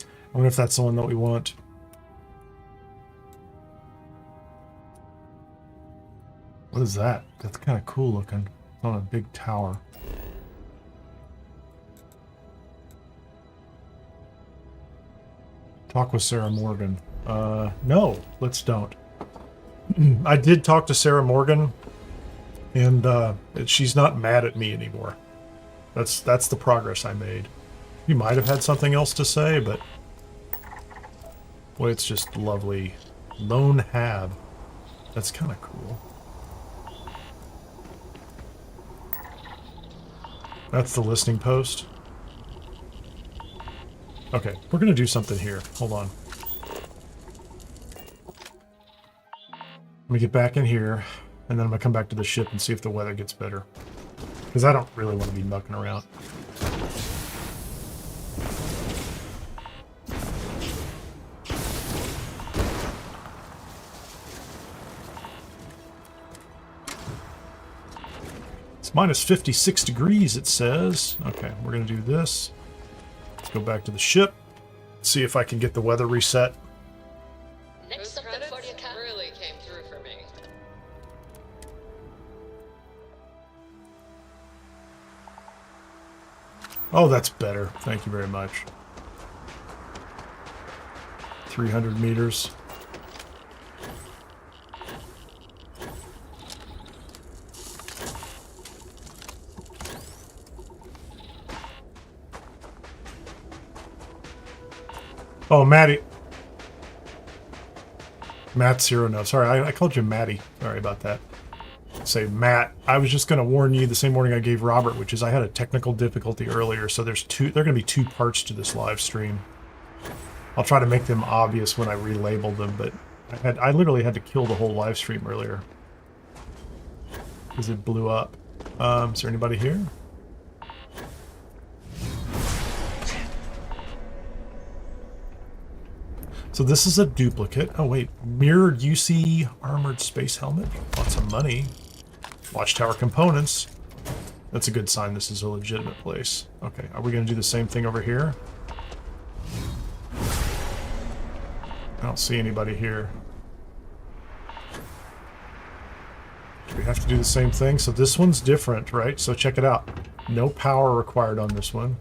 I wonder if that's the one that we want. What is that? That's kind of cool looking. It's on a big tower. Talk with Sarah Morgan. No, let's don't. I did talk to Sarah Morgan, and she's not mad at me anymore. That's the progress I made. You might have had something else to say, but boy, it's just lovely. Lone Hab. That's kind of cool. That's the listening post. Okay, we're gonna do something here. Hold on. Let me get back in here, and then I'm gonna come back to the ship and see if the weather gets better. Because I don't really want to be mucking around. It's minus 56 degrees, it says. Okay, we're going to do this. Let's go back to the ship. See if I can get the weather reset. Next something for you, Cap. Really came through for me. Oh, that's better. Thank you very much. 300 meters. Oh, Maddie. Matt's here enough. Sorry, I called you Maddie. Sorry about that. Say Matt. I was just going to warn you the same warning I gave Robert, which is I had a technical difficulty earlier, so there are going to be two parts to this live stream. I'll try to make them obvious when I relabel them, but I literally had to kill the whole live stream earlier because it blew up. Is there anybody here? So this is a duplicate. Oh wait, mirrored UC armored space helmet. Lots of money. Watchtower components. That's a good sign this is a legitimate place. Okay, are we going to do the same thing over here? I don't see anybody here. Do we have to do the same thing? So this one's different, right? So check it out. No power required on this one.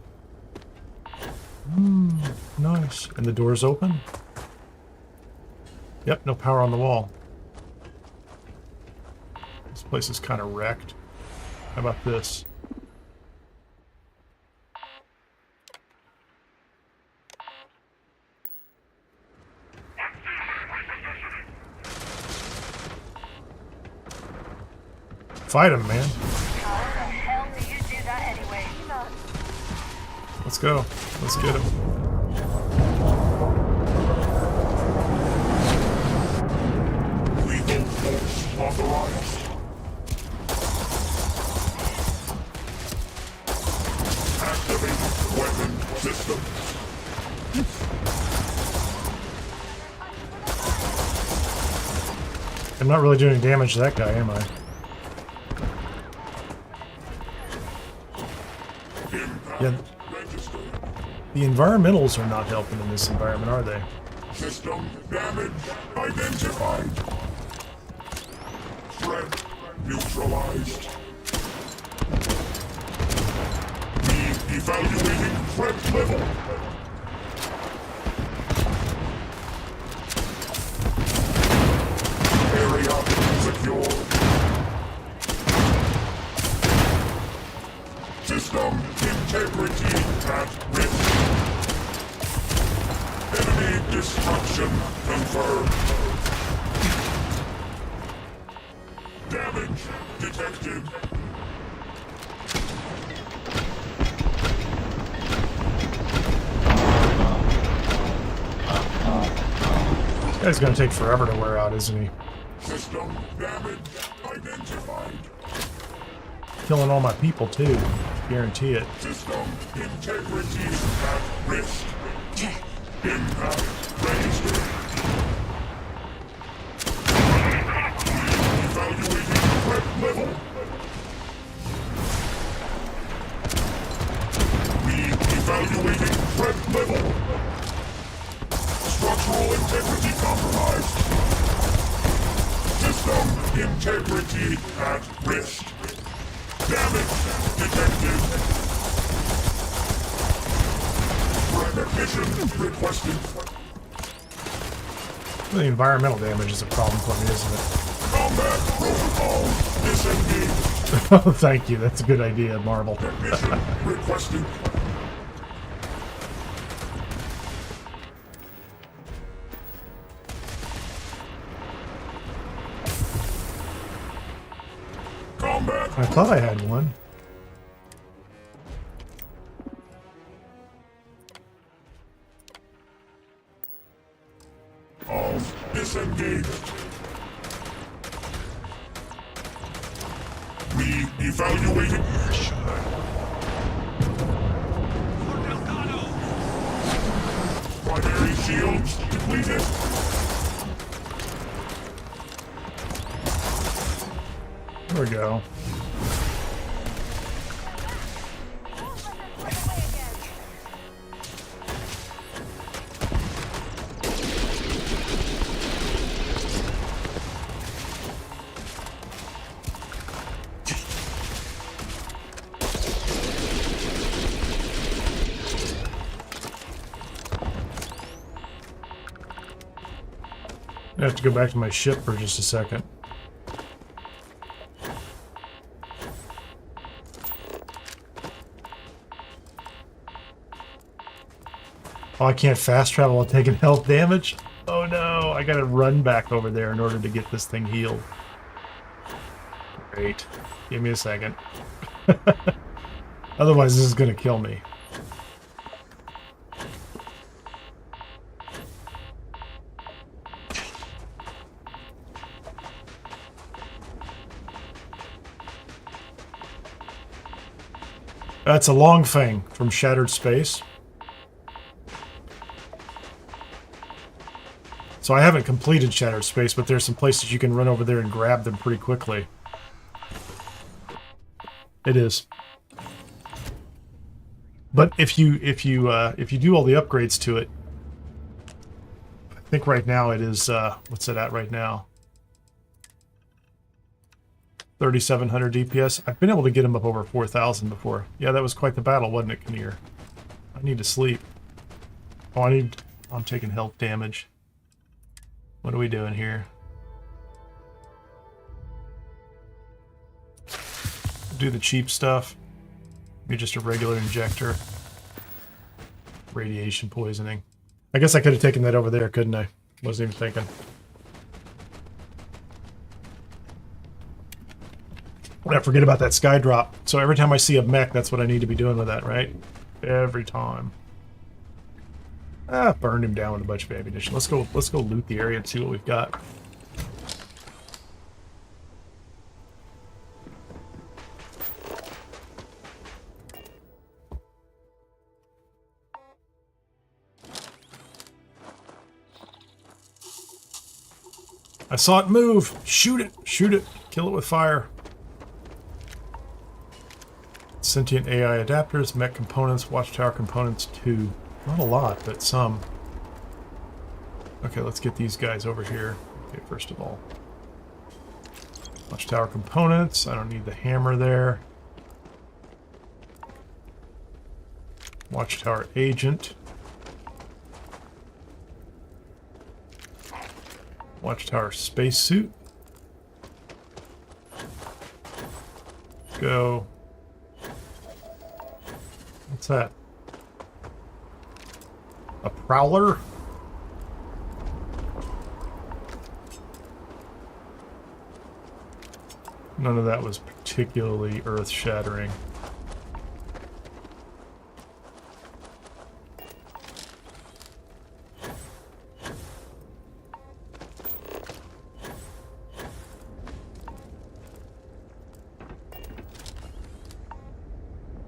Nice. And the door's open? Yep, no power on the wall. This place is kind of wrecked. How about this? Fight him, man. How the hell do you do that anyway? Let's go. Let's get him. Lethal force authorized. Activate weapon system. I'm not really doing damage to that guy, am I? Yeah. The environmentals are not helping in this environment, are they? System damage identified. Threat neutralized. Evaluating threat level. Area secure. System integrity at risk. Enemy destruction confirmed. Damage detected. This guy's gonna take forever to wear out, isn't he? System damage identified. killing all my people too. Guarantee it. System integrity at risk. Impact registered. Evaluating threat level. Evaluating threat level. Structural integrity compromised. System integrity at risk. Damage detected. Recognition requested. The environmental damage is a problem for me, isn't it? Combat protocol disengaged. Oh, thank you. That's a good idea, Marvel. Recognition requested. Combat. I thought I had one. All disengaged. Re-evaluating. Primary shields depleted. There we go. I have to go back to my ship for just a second. Oh, I can't fast travel while taking health damage? Oh no, I gotta run back over there in order to get this thing healed. Great. Give me a second. Otherwise, this is gonna kill me. That's a long thing from Shattered Space. So I haven't completed Shattered Space, but there's some places you can run over there and grab them pretty quickly. It is. But if you do all the upgrades to it, I think right now it is what's it at right now? 3,700 DPS. I've been able to get him up over 4,000 before. Yeah, that was quite the battle, wasn't it, Kineer? I need to sleep. Oh, I'm taking health damage. What are we doing here? Do the cheap stuff. Maybe just a regular injector. Radiation poisoning. I guess I could have taken that over there, couldn't I? Wasn't even thinking. I forget about that sky drop. So every time I see a mech, that's what I need to be doing with that, right? Every time. Ah, burned him down with a bunch of ammunition. Let's go loot the area and see what we've got. I saw it move. Shoot it. Shoot it. Kill it with fire. Sentient AI adapters, mech components, Watchtower components 2. Not a lot, but some. Okay, let's get these guys over here. Okay, first of all. Watchtower components. I don't need the hammer there. Watchtower agent. Watchtower spacesuit. Go. What's that? A prowler? None of that was particularly earth-shattering.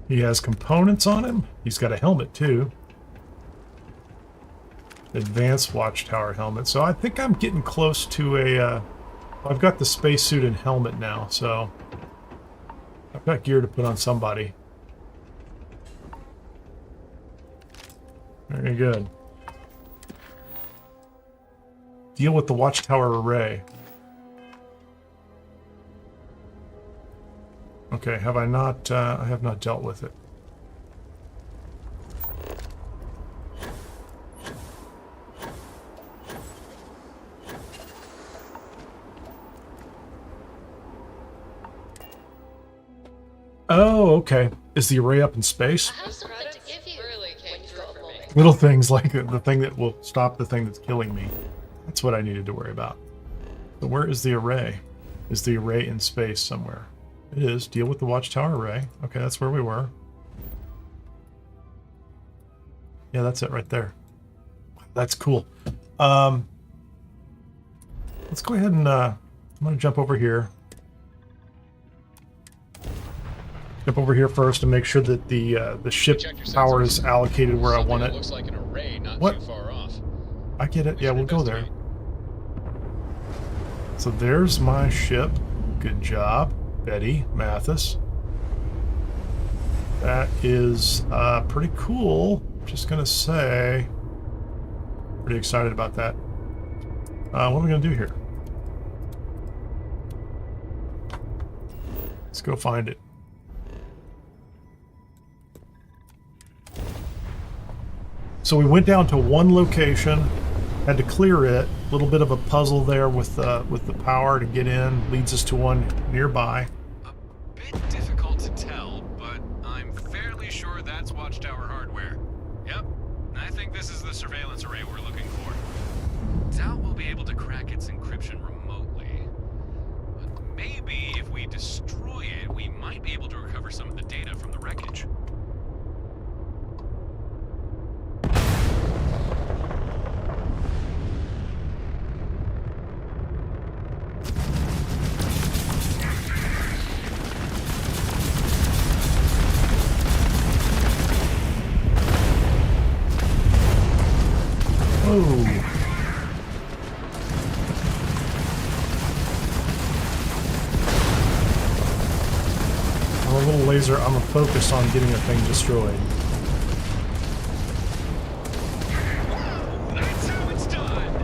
He has components on him. He's got a helmet too. Advanced Watchtower helmet. So I think I'm getting close to a... I've got the spacesuit and helmet now, so... I've got gear to put on somebody. Very good. Deal with the Watchtower array. Okay, have I not... I have not dealt with it. Oh, okay. Is the array up in space? I have something to give you. Really came through for me. Little things like the thing that will stop the thing that's killing me. That's what I needed to worry about. So where is the array? Is the array in space somewhere? It is. Deal with the Watchtower array. Okay, that's where we were. Yeah, that's it right there. That's cool. Let's go ahead and I'm going to jump over here. Jump over here first and make sure that the ship power is allocated where I want it. Looks like an array not What? too far off. I get it. Yeah, we'll go there. Investigate. So there's my ship. Good job, Betty Mathis. That is pretty cool. Just gonna say, pretty excited about that. What are we gonna do here? Let's go find it. So we went down to one location, had to clear it. A little bit of a puzzle there with the power to get in. Leads us to one nearby. A bit difficult to tell, but I'm fairly sure that's Watchtower hardware. Yep, I think this is the surveillance array we're looking for. Doubt we'll be able to crack its encryption remotely. But maybe if we destroy it, we might be able to recover some of the data from the wreckage. I'm a little laser. I'm focused on getting a thing destroyed. That's how it's done!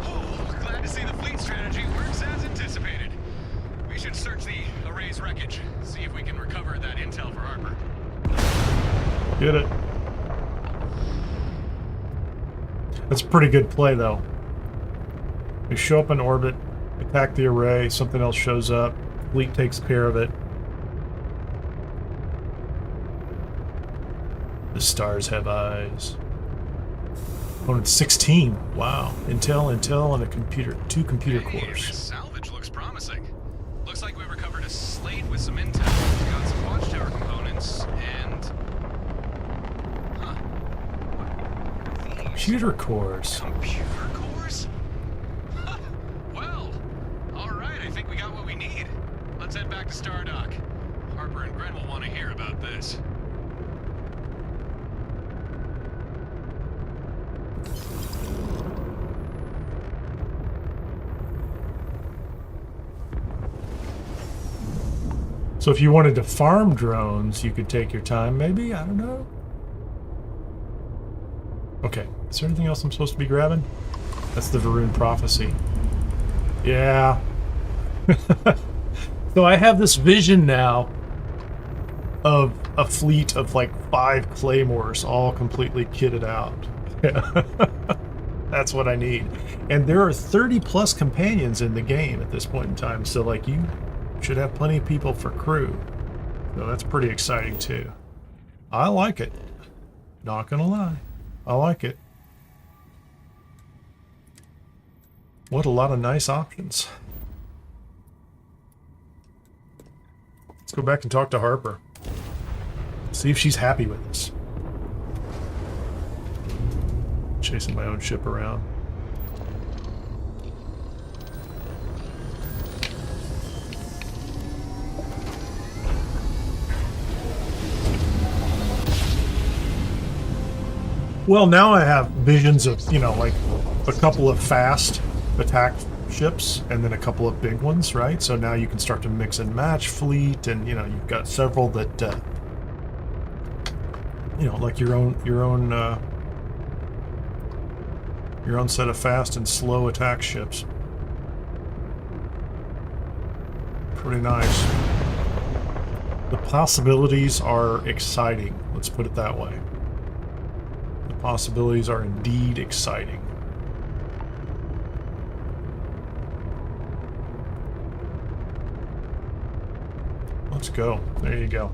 Oh, glad to see the fleet strategy works as anticipated. We should search the array's wreckage, see if we can recover that intel for Harper. Get it. That's a pretty good play, though. We show up in orbit, attack the array, something else shows up, fleet takes care of it. The stars have eyes. Oh, it's 16. Wow. Intel, and a computer. 2 computer Hey, cores. this salvage looks promising. Looks like we recovered a slate with some intel, got some Watchtower components, and... Huh. What are these? Computer cores. Computer cores? Well, alright, I think we got what we need. Let's head back to Stardock. Harper and Gren will want to hear about this. So if you wanted to farm drones, you could take your time, maybe? I don't know. Okay, is there anything else I'm supposed to be grabbing? That's the Varun Prophecy. Yeah. So I have this vision now of a fleet of like 5 claymores all completely kitted out. That's what I need. And there are 30 plus companions in the game at this point in time, so like you should have plenty of people for crew. So that's pretty exciting too. I like it. Not gonna lie. I like it. What a lot of nice options. Let's go back and talk to Harper. See if she's happy with us. Chasing my own ship around. Well, now I have visions of, you know, like a couple of fast attack ships and then a couple of big ones, right? So now you can start to mix and match fleet, and you know, you've got several that you know, like your own set of fast and slow attack ships. Pretty nice. The possibilities are exciting, let's put it that way. The possibilities are indeed exciting. Let's go. There you go.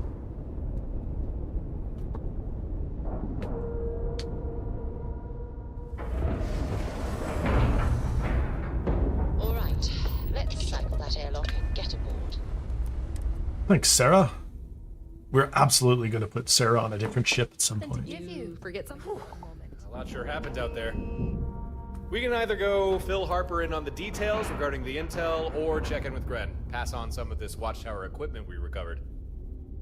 All right, let's cycle that airlock and get aboard. Thanks, Sarah. We're absolutely going to put Sarah on a different ship at some Did point. you forget something? A moment. A lot sure happened out there. We can either go fill Harper in on the details regarding the intel, or check in with Gren, pass on some of this Watchtower equipment we recovered.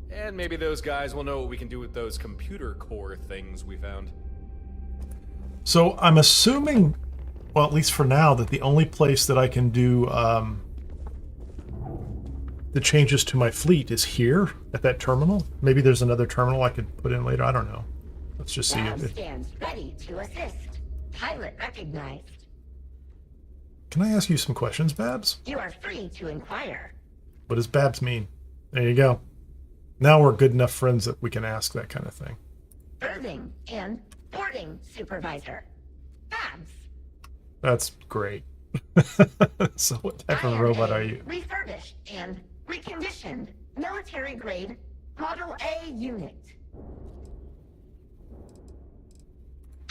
And maybe those guys will know what we can do with those computer core things we found. So I'm assuming, well, at least for now, that the only place that I can do the changes to my fleet is here at that terminal. Maybe there's another terminal I could put in later. I don't know. Let's just see if it... stands ready to assist. Pilot recognized. Can I ask you some questions, Babs? You are free to inquire. What does Babs mean? There you go. Now we're good enough friends that we can ask that kind of thing. Berthing and boarding supervisor. Babs. That's great. So what type of robot are you? Refurbished and reconditioned military grade Model A unit.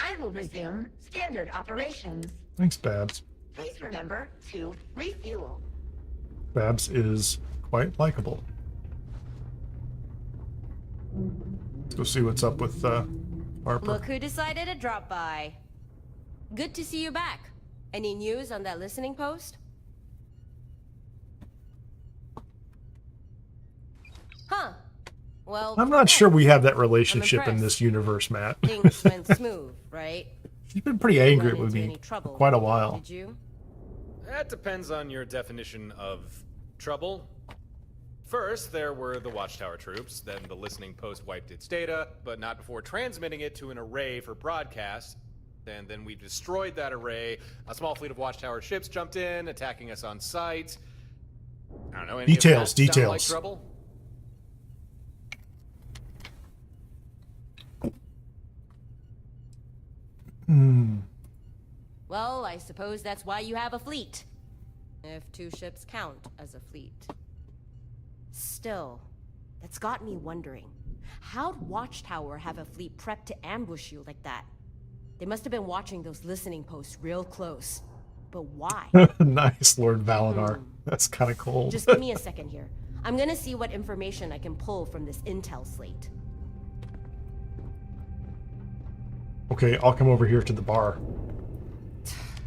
I will resume standard operations. Thanks, Babs. Please remember to refuel. Babs is quite likable. Let's go see what's up with Harper. Look who decided to drop by. Good to see you back. Any news on that listening post? Huh. Well, I'm not sure we have that I'm relationship in impressed. this universe, Matt. Things went smooth, right? She's been pretty angry Run with into me any trouble, for quite a while. Did you? That depends on your definition of trouble. First, there were the Watchtower troops, then the listening post wiped its data, but not before transmitting it to an array for broadcast. And then we destroyed that array. A small fleet of Watchtower ships jumped in, attacking us on sight. I don't know, any of that sound Details. like trouble? Well, I suppose that's why you have a fleet. If 2 ships count as a fleet. Still, that's got me wondering. How'd Watchtower have a fleet prepped to ambush you like that? They must have been watching those listening posts real close. But why? Nice, Lord Valinor. That's kind of cold. Just give me a second here. I'm gonna see what information I can pull from this intel slate. Okay, I'll come over here to the bar.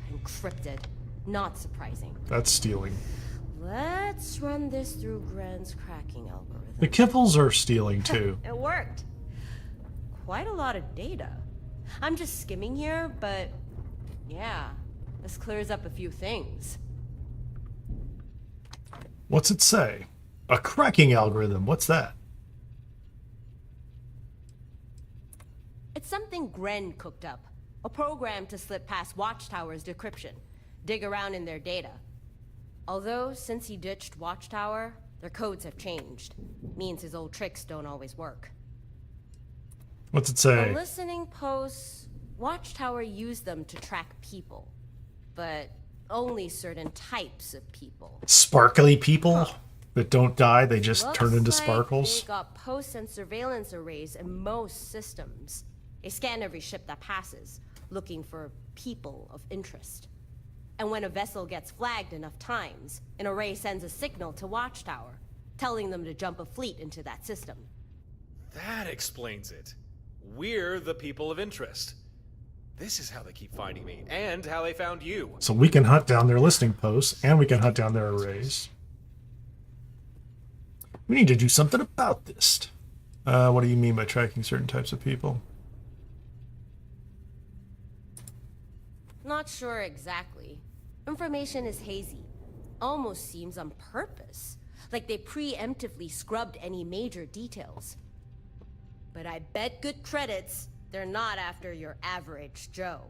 Encrypted. Not surprising. That's stealing. Let's run this through Gren's cracking algorithm. The Kiffles are stealing too. It worked. Quite a lot of data. I'm just skimming here, but yeah, this clears up a few things. What's it say? A cracking algorithm. What's that? It's something Gren cooked up. A program to slip past Watchtower's decryption. Dig around in their data. Although, since he ditched Watchtower, their codes have changed. Means his old tricks don't always work. What's it The say? listening posts, Watchtower used them to track people. But only certain types of people. Sparkly people that don't die, they just Looks turn into like sparkles. They got posts and surveillance arrays in most systems. They scan every ship that passes, looking for people of interest. And when a vessel gets flagged enough times, an array sends a signal to Watchtower, telling them to jump a fleet into that system. That explains it. We're the people of interest. This is how they keep finding me, and how they found you. So we can hunt down their listening posts, and we can hunt down their arrays. We need to do something about this. What do you mean by tracking certain types of people? Not sure exactly. Information is hazy. Almost seems on purpose. Like they preemptively scrubbed any major details. But I bet good credits they're not after your average Joe.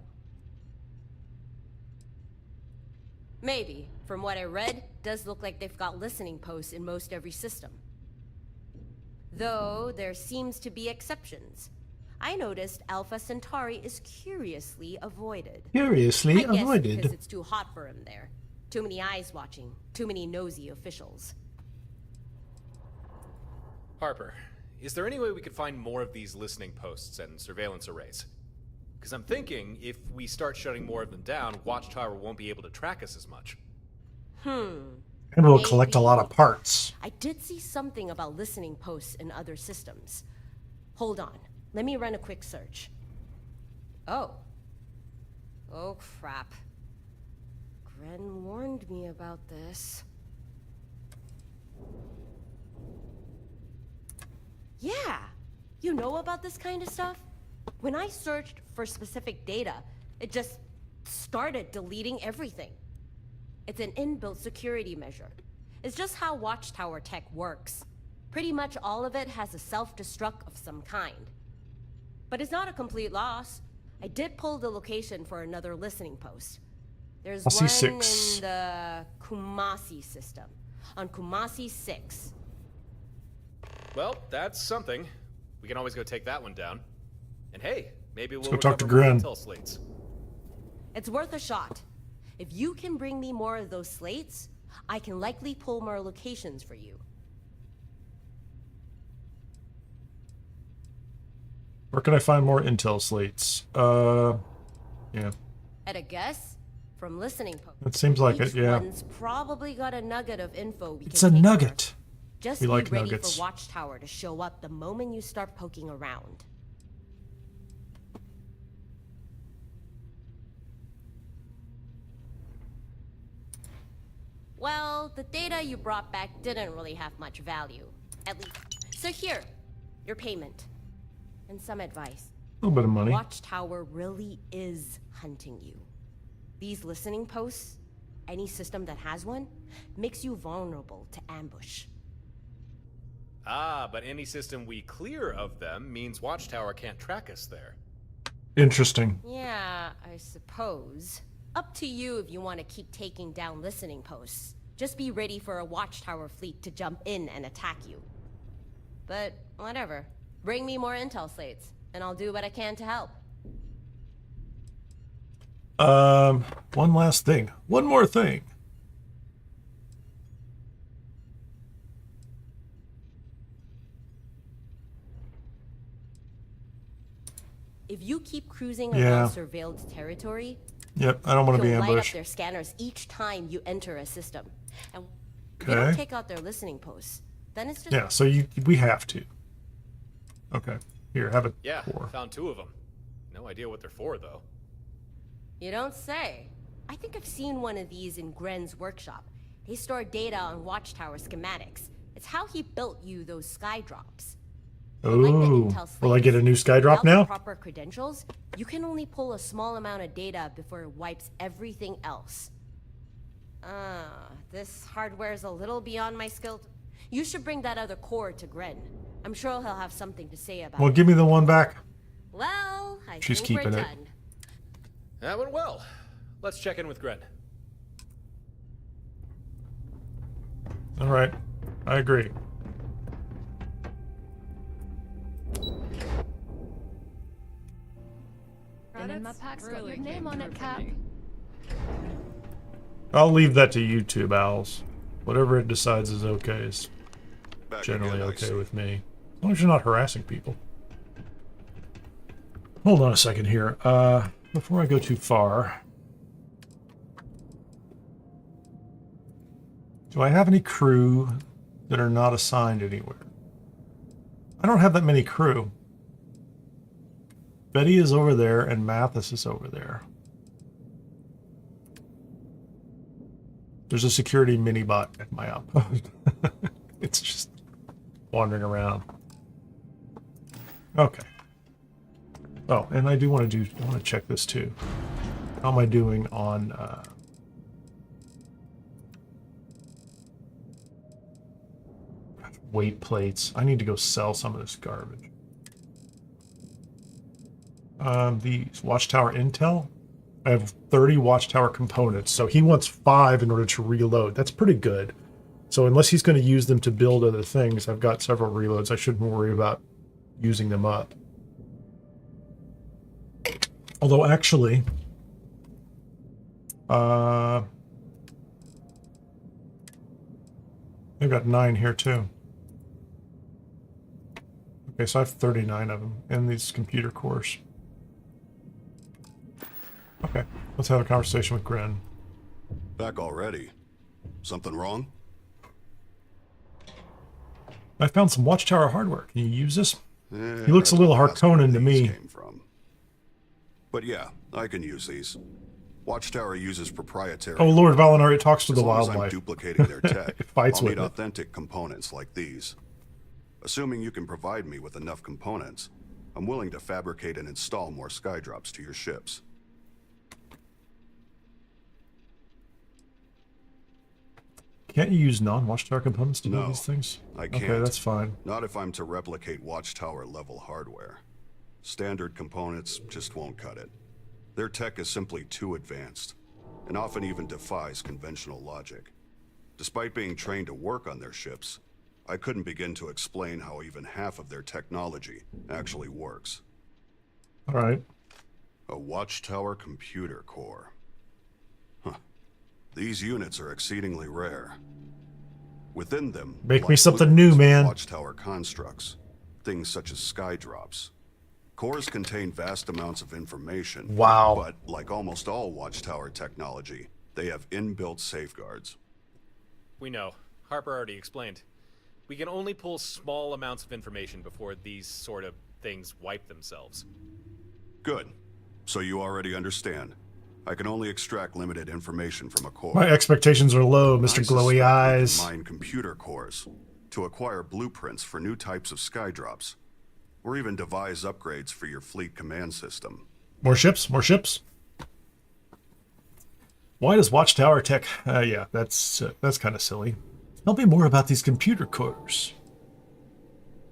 Maybe. From what I read, does look like they've got listening posts in most every system. Though there seems to be exceptions. I noticed Alpha Centauri is curiously avoided. Curiously I guess avoided. because it's too hot for him there. Too many eyes watching. Too many nosy officials. Harper, is there any way we could find more of these listening posts and surveillance arrays? Because I'm thinking if we start shutting more of them down, Watchtower won't be able to track us as much. And we'll collect a lot of parts. I did see something about listening posts in other systems. Hold on. Let me run a quick search. Oh. Oh, crap. Gren warned me about this. Yeah! You know about this kind of stuff? When I searched for specific data, it just started deleting everything. It's an inbuilt security measure. It's just how Watchtower tech works. Pretty much all of it has a self-destruct of some kind. But it's not a complete loss. I did pull the location for another listening post. There's one in the Kumasi system, on Kumasi 6. Well, that's something. We can always go take that one down. And hey, maybe we'll go talk to recover more Gren. intel slates. It's worth a shot. If you can bring me more of those slates, I can likely pull more locations for you. Where can I find more intel slates? Yeah. At a guess? From listening posts. It seems like it, yeah. Each one's probably got a nugget of info we It's can a take nugget. for. Just We be like ready nuggets. for Watchtower to show up the moment you start poking around. Well, the data you brought back didn't really have much value. At least. So here, your payment. And some advice. A little bit of money. Watchtower really is hunting you. These listening posts, any system that has one, makes you vulnerable to ambush. Ah, but any system we clear of them means Watchtower can't track us there. Interesting. Yeah, I suppose. Up to you if you want to keep taking down listening posts. Just be ready for a Watchtower fleet to jump in and attack you. But whatever. Bring me more intel slates, and I'll do what I can to help. One last thing. One more thing. If you keep cruising Yeah. around surveilled territory, Yep, I don't want to be you'll light up ambushed. their scanners each time you enter a system. And if Okay. you don't take out their listening posts, then it's just... Yeah, so we have to. Okay. Here, have it. Yeah, Four. found 2 of them. No idea what they're for, though. You don't say. I think I've seen one of these in Gren's workshop. They store data on Watchtower schematics. It's how he built you those sky drops. Oh, Like the intel will I get a new sky drop Without the now? proper credentials, you can only pull a small amount of data before it wipes everything else. This hardware's a little beyond my skill. You should bring that other core to Gren. I'm sure he'll have something to say about Well, it. give me the one back. Well, I She's think we're keeping it. done. That went well. Let's check in with Gren. All right. I agree. And in my pack's got your name on it, Cap. I'll leave that to YouTube, Owls. Whatever it decides is okay is Back generally again, I okay see. with me. As long as you're not harassing people. Hold on a second here. Before I go too far. Do I have any crew that are not assigned anywhere? I don't have that many crew. Betty is over there and Mathis is over there. There's a security mini-bot at my outpost. It's just wandering around. Okay. Oh, and I want to check this too. How am I doing on weight plates? I need to go sell some of this garbage. The Watchtower intel. I have 30 Watchtower components, so he wants 5 in order to reload. That's pretty good. So unless he's going to use them to build other things, I've got several reloads. I shouldn't worry about using them up. Although actually, I've got 9 here too. Okay, so I have 39 of them in these computer cores. Okay, let's have a conversation with Gren. Back already? Something wrong? I found some Watchtower hardware. Can you use this? He looks a little Harkonnen to me. But yeah, I can use these. Watchtower uses proprietary... Oh, Lord Valinor, it talks to the as long wildlife. As I'm duplicating their tech, It fights I'll with need it. authentic components like these. Assuming you can provide me with enough components, I'm willing to fabricate and install more skydrops to your ships. Can't you use non-Watchtower components to build No, these things? I can't. Okay, that's fine. Not if I'm to replicate Watchtower level hardware. Standard components just won't cut it. Their tech is simply too advanced, and often even defies conventional logic. Despite being trained to work on their ships, I couldn't begin to explain how even half of their technology actually works. All right. A Watchtower computer core. Huh. These units are exceedingly rare. Within them, Make lie me something blueprints new, for man. Watchtower constructs, things such as skydrops. Cores contain vast amounts of information. Wow. But like almost all Watchtower technology, they have inbuilt safeguards. We know. Harper already explained. We can only pull small amounts of information before these sort of things wipe themselves. Good. So you already understand. I can only extract limited information from a core. My expectations are low, Mr. I Glowy suspect we Eyes. can mine computer cores to acquire blueprints for new types of skydrops, or even devise upgrades for your fleet command system. More ships? More ships? Why does Watchtower tech... yeah, that's kind of silly. Tell me more about these computer cores.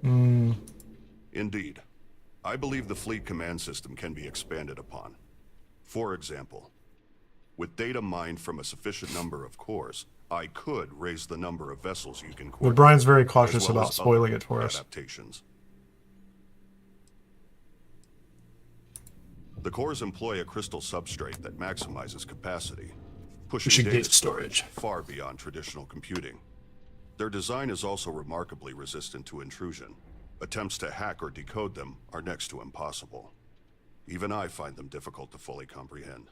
Indeed. I believe the fleet command system can be expanded upon. For example, with data mined from a sufficient number of cores, I could raise the number of vessels you can But coordinate, Brian's very cautious as well about as spoiling other it for us. adaptations. The cores employ a crystal substrate that maximizes capacity, pushing Pushing data data storage. far beyond traditional computing. Their design is also remarkably resistant to intrusion. Attempts to hack or decode them are next to impossible. Even I find them difficult to fully comprehend.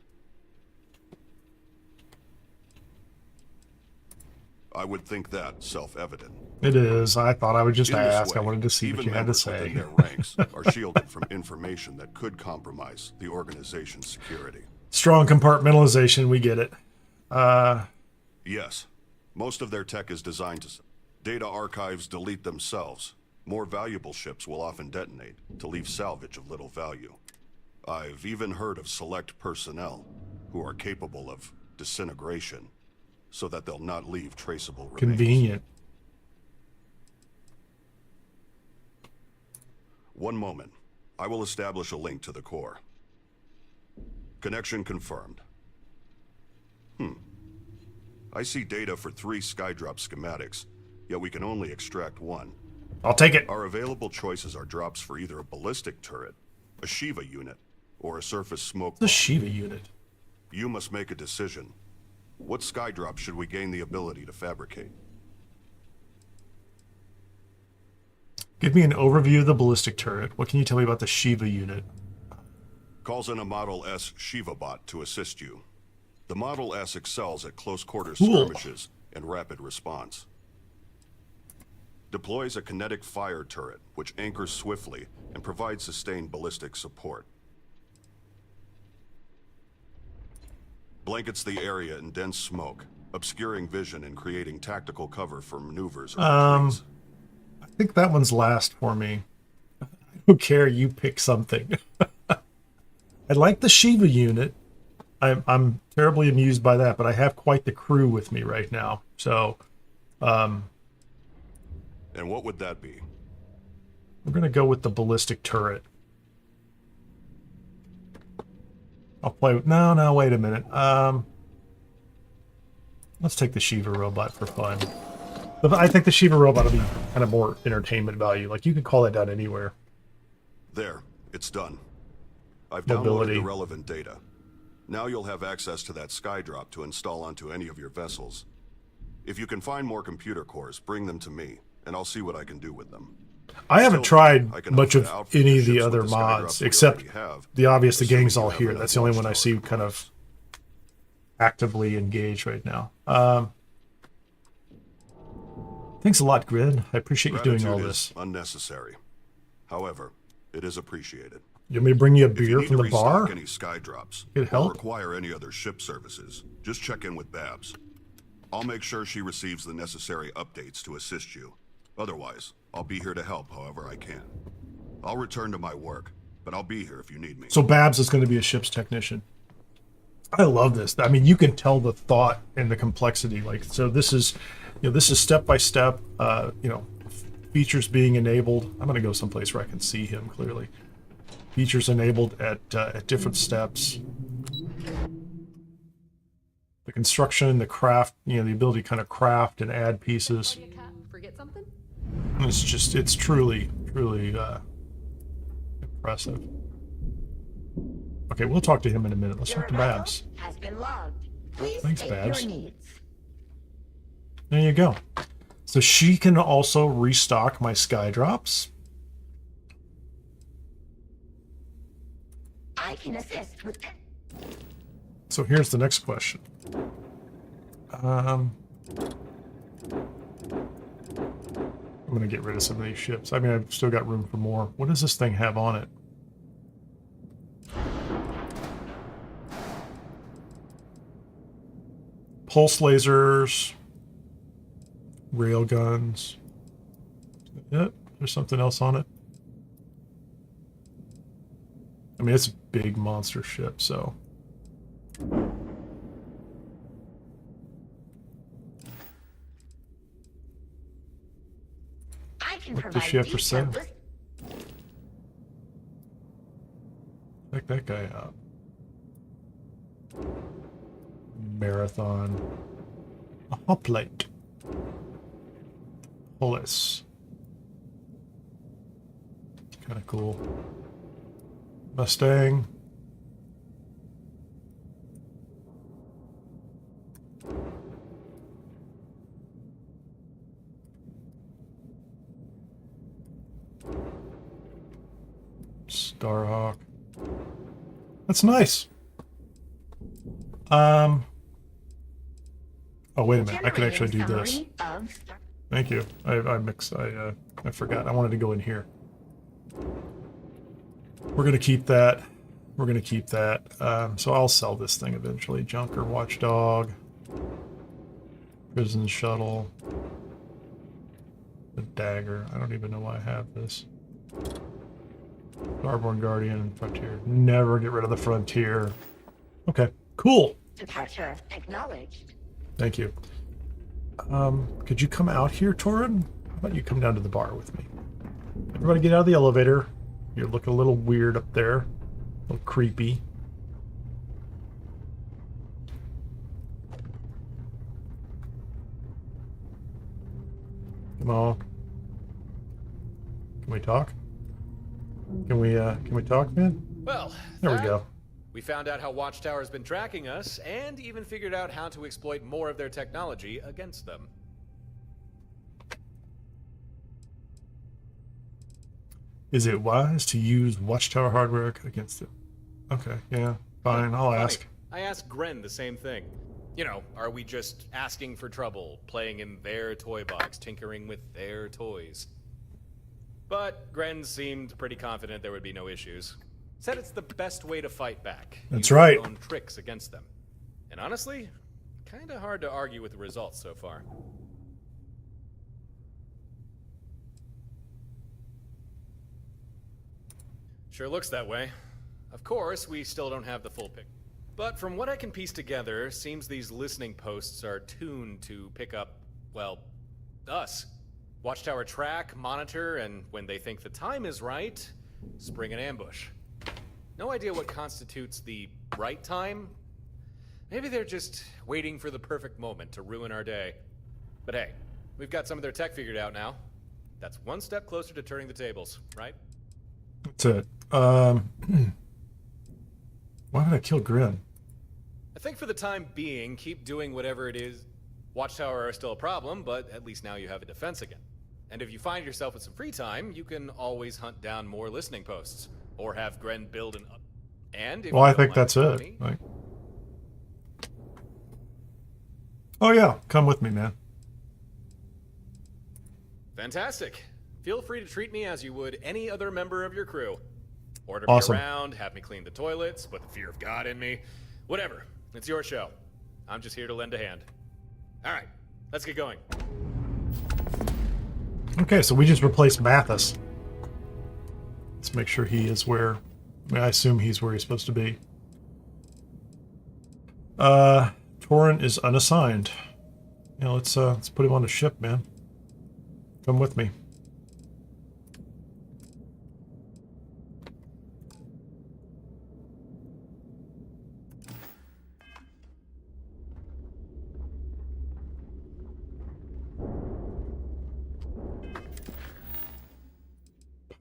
I would think that self-evident. It is. I thought I would just In this ask. I way, wanted to see what even you had to members say. within their ranks are shielded from information that could compromise the organization's security. Strong compartmentalization. We get it. Yes, most of their tech is designed to... Data archives delete themselves. More valuable ships will often detonate to leave salvage of little value. I've even heard of select personnel who are capable of disintegration so that they'll not leave traceable remains. Convenient. One moment. I will establish a link to the core. Connection confirmed. I see data for 3 skydrop schematics, yet we can only extract 1. I'll take it. Our available choices are drops for either a ballistic turret, a Shiva unit, or a surface smoke The bomb. Shiva unit. You must make a decision. What skydrop should we gain the ability to fabricate? Give me an overview of the ballistic turret. What can you tell me about the Shiva unit? Calls in a Model S Shiva bot to assist you. The Model S excels at close quarters Cool. skirmishes and rapid response. Deploys a kinetic fire turret, which anchors swiftly and provides sustained ballistic support. Blankets the area in dense smoke, obscuring vision and creating tactical cover for maneuvers or retreats. I think that one's last for me. I don't care. You pick something. I like the Shiva unit. I'm terribly amused by that, but I have quite the crew with me right now. So, And what would that be? we're gonna go with the ballistic turret. I'll play with, no, wait a minute. Let's take the Shiva robot for fun. But I think the Shiva robot will be kind of more entertainment value. Like, you could call it down anywhere. There, it's done. I've Mobility. downloaded the relevant data. Now you'll have access to that skydrop to install onto any of your vessels. If you can find more computer cores, bring them to me, and I'll see what I can do with them. I haven't Still, tried I can much help of to outfit any your of the ships other with the skydrops mods, we except already have, the obvious, the assuming gang's all you have here. enough That's the only one I Watchtower see kind cores. of actively engaged right now. Thanks a lot, Grid. I appreciate you doing all Gratitude this. is unnecessary. However, it is appreciated. You want me to bring you a If you beer need from to the bar? restock any skydrops Could or help. require any other ship services, just check in with Babs. I'll make sure she receives the necessary updates to assist you. Otherwise, I'll be here to help however I can. I'll return to my work, but I'll be here if you need me. So Babs is going to be a ship's technician. I love this. I mean, you can tell the thought and the complexity. Like, so this is, this is step by step. Features being enabled. I'm going to go someplace where I can see him clearly. Features enabled at different steps. The construction, the craft, the ability to kind of craft and add pieces. Forget something? It's truly impressive. Okay, we'll talk to him in a minute. Let's Your talk to arrival Babs. has been logged. Please Thanks, state Babs. your needs. There you go. So she can also restock my skydrops. I can assist with that. So here's the next question. I'm going to get rid of some of these ships. I mean, I've still got room for more. What does this thing have on it? Pulse lasers, rail guns. Yep, there's something else on it. I mean, it's a big monster ship, so. I can What does provide she have for sale? detailed list- Check that guy out. Marathon. A hoplite. Polis. Kind of cool. Mustang. Starhawk. That's nice. Oh, wait a minute. I can actually do this. Generating summary of Star- Thank you. I forgot. I wanted to go in here. We're going to keep that. We're going to keep that. So I'll sell this thing eventually. Junker, Watchdog, Prison Shuttle, the Dagger. I don't even know why I have this. Starborn Guardian, Frontier. Never get rid of the Frontier. Okay, cool. Departure acknowledged. Thank you. Could you come out here, Torin? How about you come down to the bar with me? Everybody get out of the elevator. You look a little weird up there. A little creepy. Come on. Can we talk? Can we talk, man? Well, There we that- go. We found out how Watchtower's been tracking us, and even figured out how to exploit more of their technology against them. Is it wise to use Watchtower hardware against it? Okay, yeah, fine, I'll Funny, ask. I asked Gren the same thing. Are we just asking for trouble, playing in their toy box, tinkering with their toys? But Gren seemed pretty confident there would be no issues. Said it's the best way to fight back. That's Use our right. own tricks against them. And honestly, kinda hard to argue with the results so far. Sure looks that way. Of course, we still don't have the full picture. But from what I can piece together, seems these listening posts are tuned to pick up, well, us. Watchtower track, monitor, and when they think the time is right, spring an ambush. No idea what constitutes the right time. Maybe they're just waiting for the perfect moment to ruin our day. But hey, we've got some of their tech figured out now. That's one step closer to turning the tables, right? That's it. Why did I kill Grin? I think for the time being, keep doing whatever it is. Watchtower are still a problem, but at least now you have a defense again. And if you find yourself with some free time, you can always hunt down more listening posts, or have Gren build an... And if Well, you I don't think like that's the it. company- Like... Oh yeah, come with me, man. Fantastic. Feel free to treat me as you would any other member of your crew. Order Awesome. me around, have me clean the toilets, put the fear of God in me. Whatever. It's your show. I'm just here to lend a hand. All right, let's get going. Okay, so we just replaced Mathis. Let's make sure he is where... I mean, I assume he's where he's supposed to be. Torrent is unassigned. You know, let's put him on the ship, man. Come with me.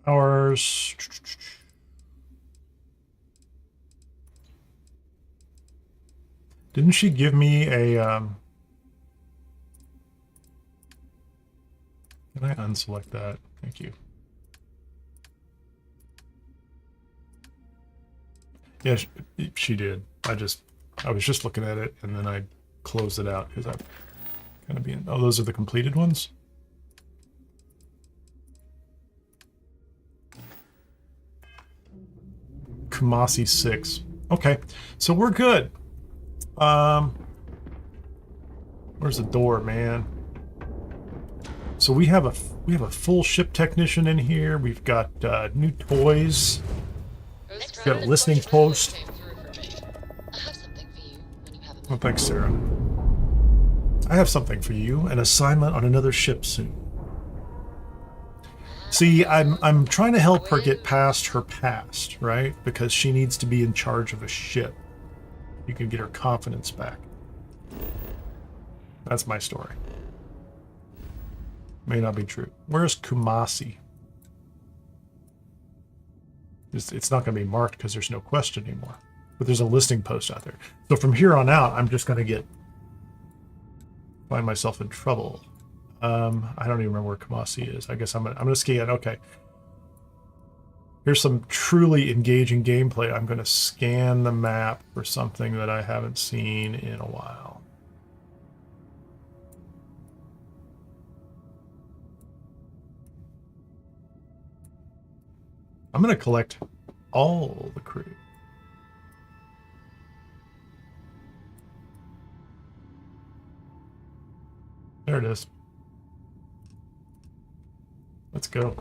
Powers. Didn't she give me a Can I unselect that? Thank you. Yeah, she did. I was just looking at it and then I closed it out because I'm kind of being... Oh, those are the completed ones? Kumasi 6. Okay, so we're good. Where's the door, man? So we have a full ship technician in here. We've got new toys. We've got a listening post. Oh, thanks, Sarah. I have something for you. An assignment on another ship soon. See, I'm trying to help her get past her past, right? Because she needs to be in charge of a ship. You can get her confidence back. That's my story. May not be true. Where's Kumasi? It's not going to be marked because there's no question anymore. But there's a listing post out there. So from here on out, I'm just going to find myself in trouble. I don't even remember where Kumasi is. I guess I'm gonna ski it. Okay. Here's some truly engaging gameplay. I'm going to scan the map for something that I haven't seen in a while. I'm going to collect all the crew. There it is. Let's go.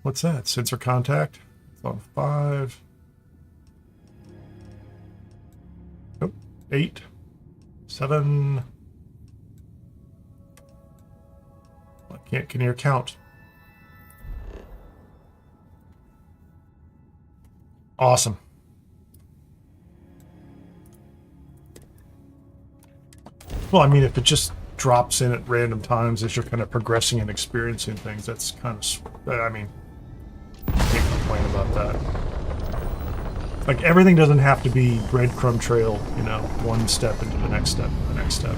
What's that? Sensor contact. It's on 5. Oh, 8. 7. I can't Kineer count. Awesome. Well, I mean, if it just drops in at random times as you're kind of progressing and experiencing things, that's kind of, I mean, can't complain about that. Like, everything doesn't have to be breadcrumb trail, you know, one step into the next step, the next step.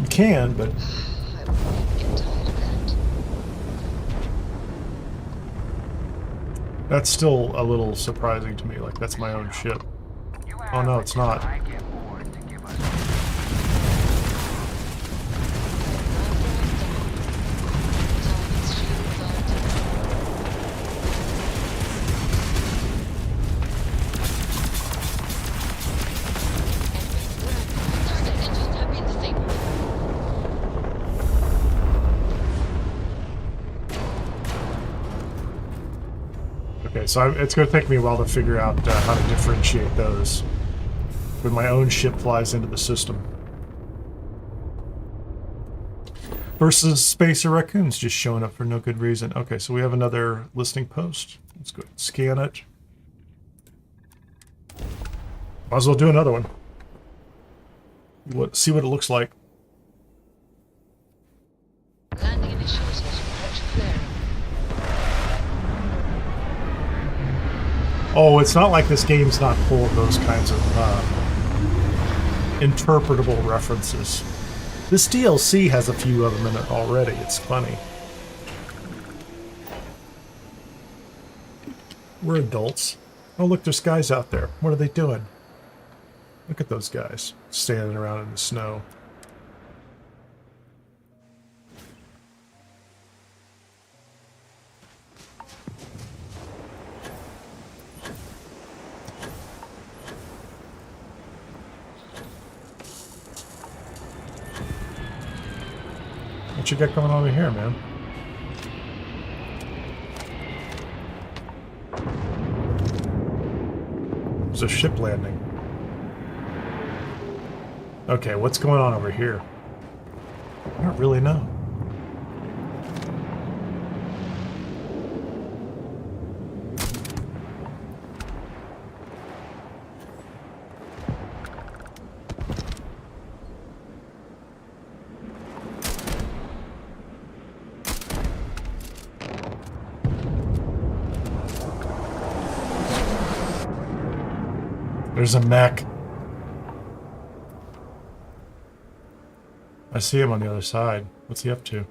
You can, but... That's still a little surprising to me, like, that's my own ship. Oh no, it's not. Okay, so it's going to take me a while to figure out how to differentiate those when my own ship flies into the system. Versus spacer raccoons just showing up for no good reason. Okay, so we have another listening post. Let's go ahead and scan it. Might as well do another one. See what it looks like. Landing initiated. Approach clearing. Oh, it's not like this game's not full of those kinds of interpretable references. This DLC has a few of them in it already. It's funny. We're adults. Oh, look, there's guys out there. What are they doing? Look at those guys standing around in the snow. What you got going on over here, man? There's a ship landing. Okay, what's going on over here? I don't really know. There's a mech. I see him on the other side. What's he up to?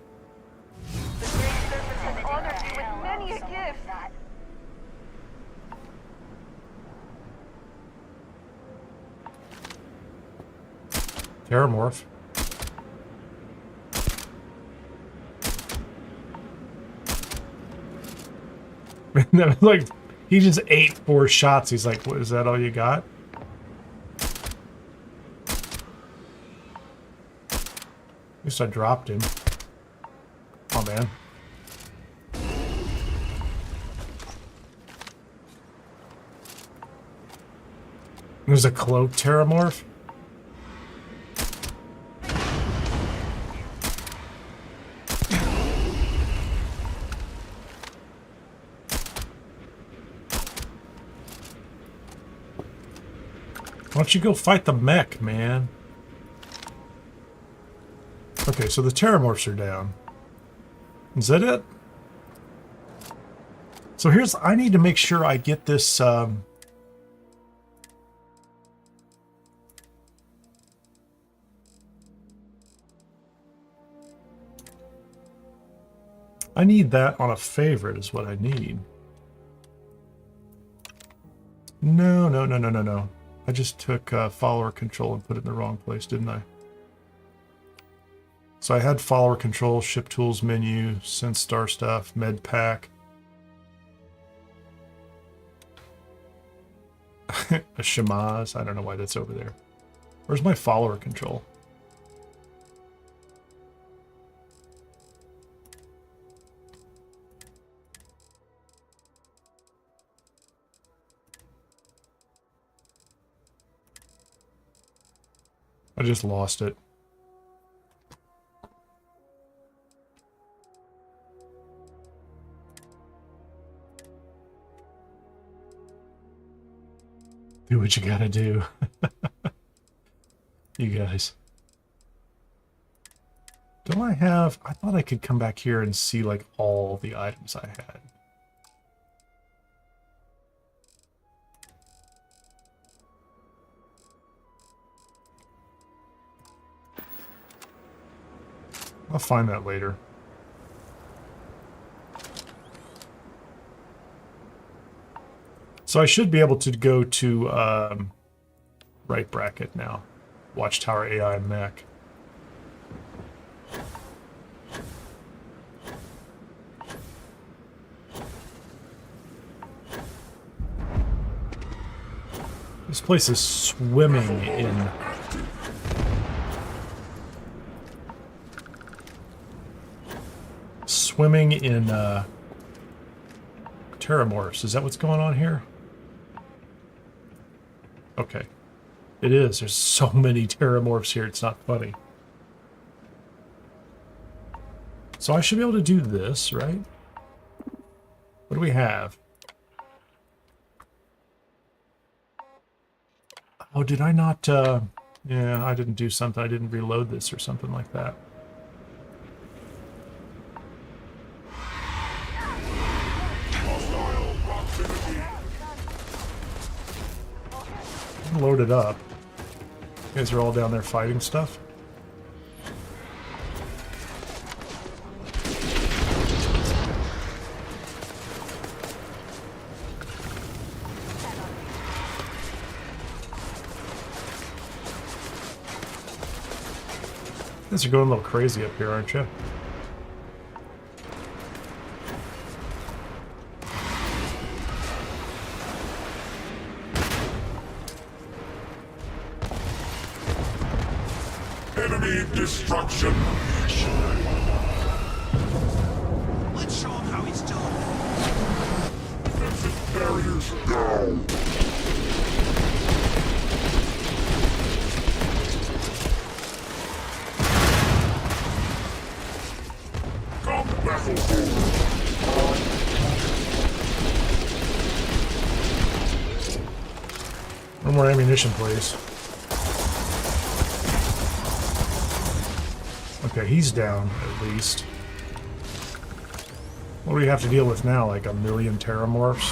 Terramorph. Like, he just ate 4 shots. He's like, what, is that all you got? At least I dropped him. Oh, man. There's a cloaked Terramorph? Why don't you go fight the mech, man? Okay, so the Terramorphs are down. Is that it? So here's... I need to make sure I get this... I need that on a favorite is what I need. No, no, no, no, no, no. I just took follower control and put it in the wrong place, didn't I? So I had follower control, ship tools menu, sense star stuff, med pack. A Shamaz. I don't know why that's over there. Where's my follower control? I just lost it. Do what you gotta do. You guys. Don't I have... I thought I could come back here and see, like, all the items I had. I'll find that later. So I should be able to go to right bracket now. Watchtower AI mech. This place is swimming in... Terramorphs. Is that what's going on here? Okay. It is. There's so many Terramorphs here, it's not funny. So I should be able to do this, right? What do we have? Oh, did I not, yeah, I didn't do something. I didn't reload this or something like that. Load it up. You guys are all down there fighting stuff. You guys are going a little crazy up here, aren't you? Enemy destruction. Let's show him how it's done. Defensive barriers down. Come battle forward. One more ammunition, please. Okay, he's down, at least. What do we have to deal with now? Like a million Terramorphs?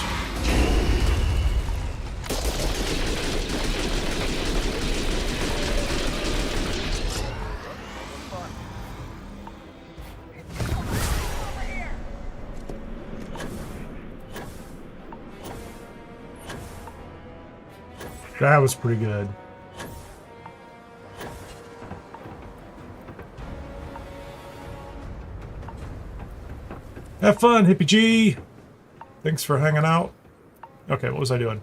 That was pretty good. Have fun, Hippie G! Thanks for hanging out. Okay, what was I doing?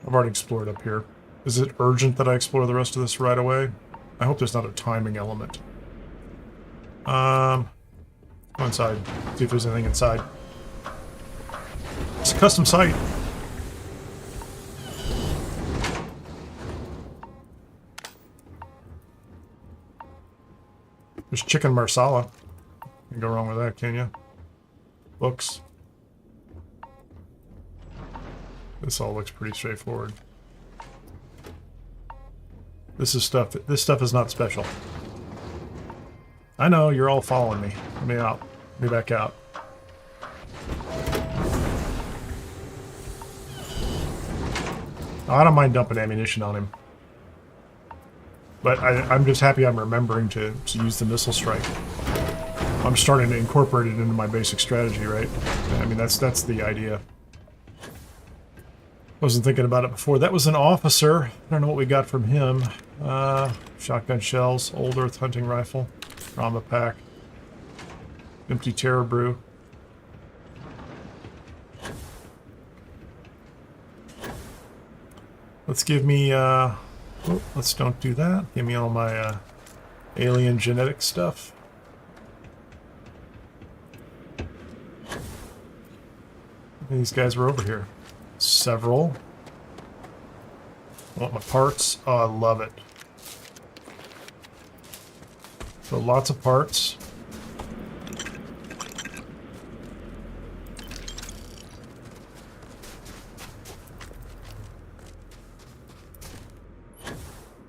I've already explored up here. Is it urgent that I explore the rest of this right away? I hope there's not a timing element. Go inside. See if there's anything inside. It's a custom site. There's chicken marsala. You can go wrong with that, can you? Books. This all looks pretty straightforward. This is stuff. This stuff is not special. I know you're all following me. Let me out. Let me back out. I don't mind dumping ammunition on him. But I'm just happy I'm remembering to use the missile strike. I'm starting to incorporate it into my basic strategy, right? I mean, that's the idea. Wasn't thinking about it before. That was an officer. I don't know what we got from him. Shotgun shells, old earth hunting rifle, trauma pack, empty terror brew. Let's give me, oh, let's don't do that. Give me all my alien genetic stuff. These guys were over here. Several. I want my parts. Oh, I love it. So lots of parts.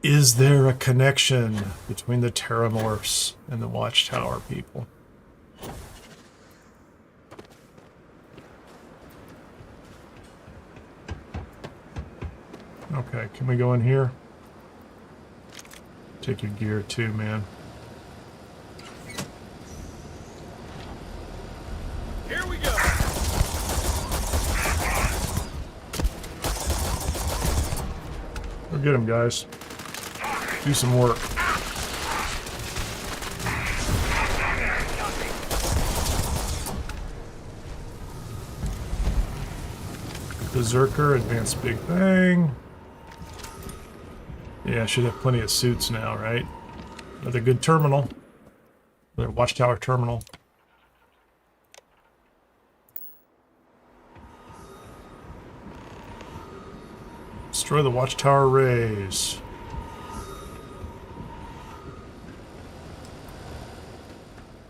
Is there a connection between the Terramorphs and the Watchtower people? Okay, can we go in here? Take your gear too, man. Here we go. Go get him, guys. Do some work. Berserker, Advanced Big Bang. Yeah, I should have plenty of suits now, right? Another good terminal. The Watchtower terminal. Destroy the Watchtower arrays.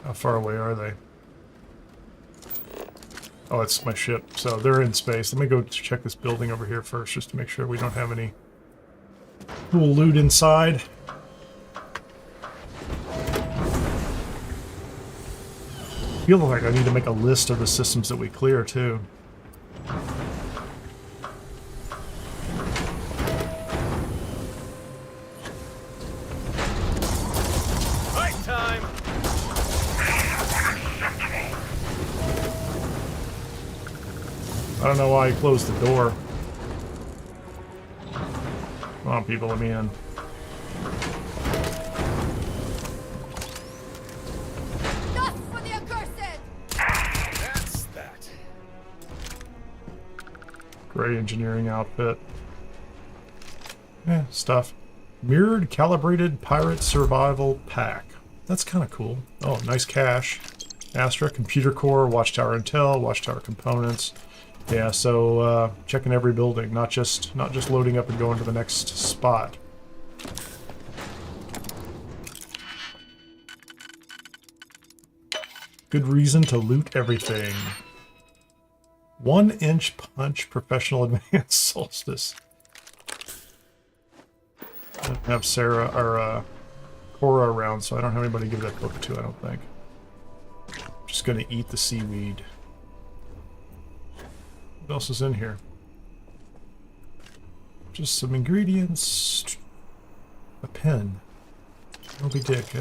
How far away are they? Oh, it's my ship. So they're in space. Let me go check this building over here first, just to make sure we don't have any cool loot inside. I feel like I need to make a list of the systems that we clear, too. Fight time! I don't know why he closed the door. Come on, people, let me in. That's that. Great engineering outfit. Yeah, stuff. Mirrored Calibrated Pirate Survival Pack. That's kind of cool. Oh, nice cache. Astra, Computer Core, Watchtower Intel, Watchtower Components. Yeah, so checking every building, not just loading up and going to the next spot. Good reason to loot everything. 1-inch punch professional advanced solstice. I don't have Sarah or Cora around, so I don't have anybody to give that book to, I don't think. Just gonna eat the seaweed. What else is in here? Just some ingredients. A pen. Moby Dick.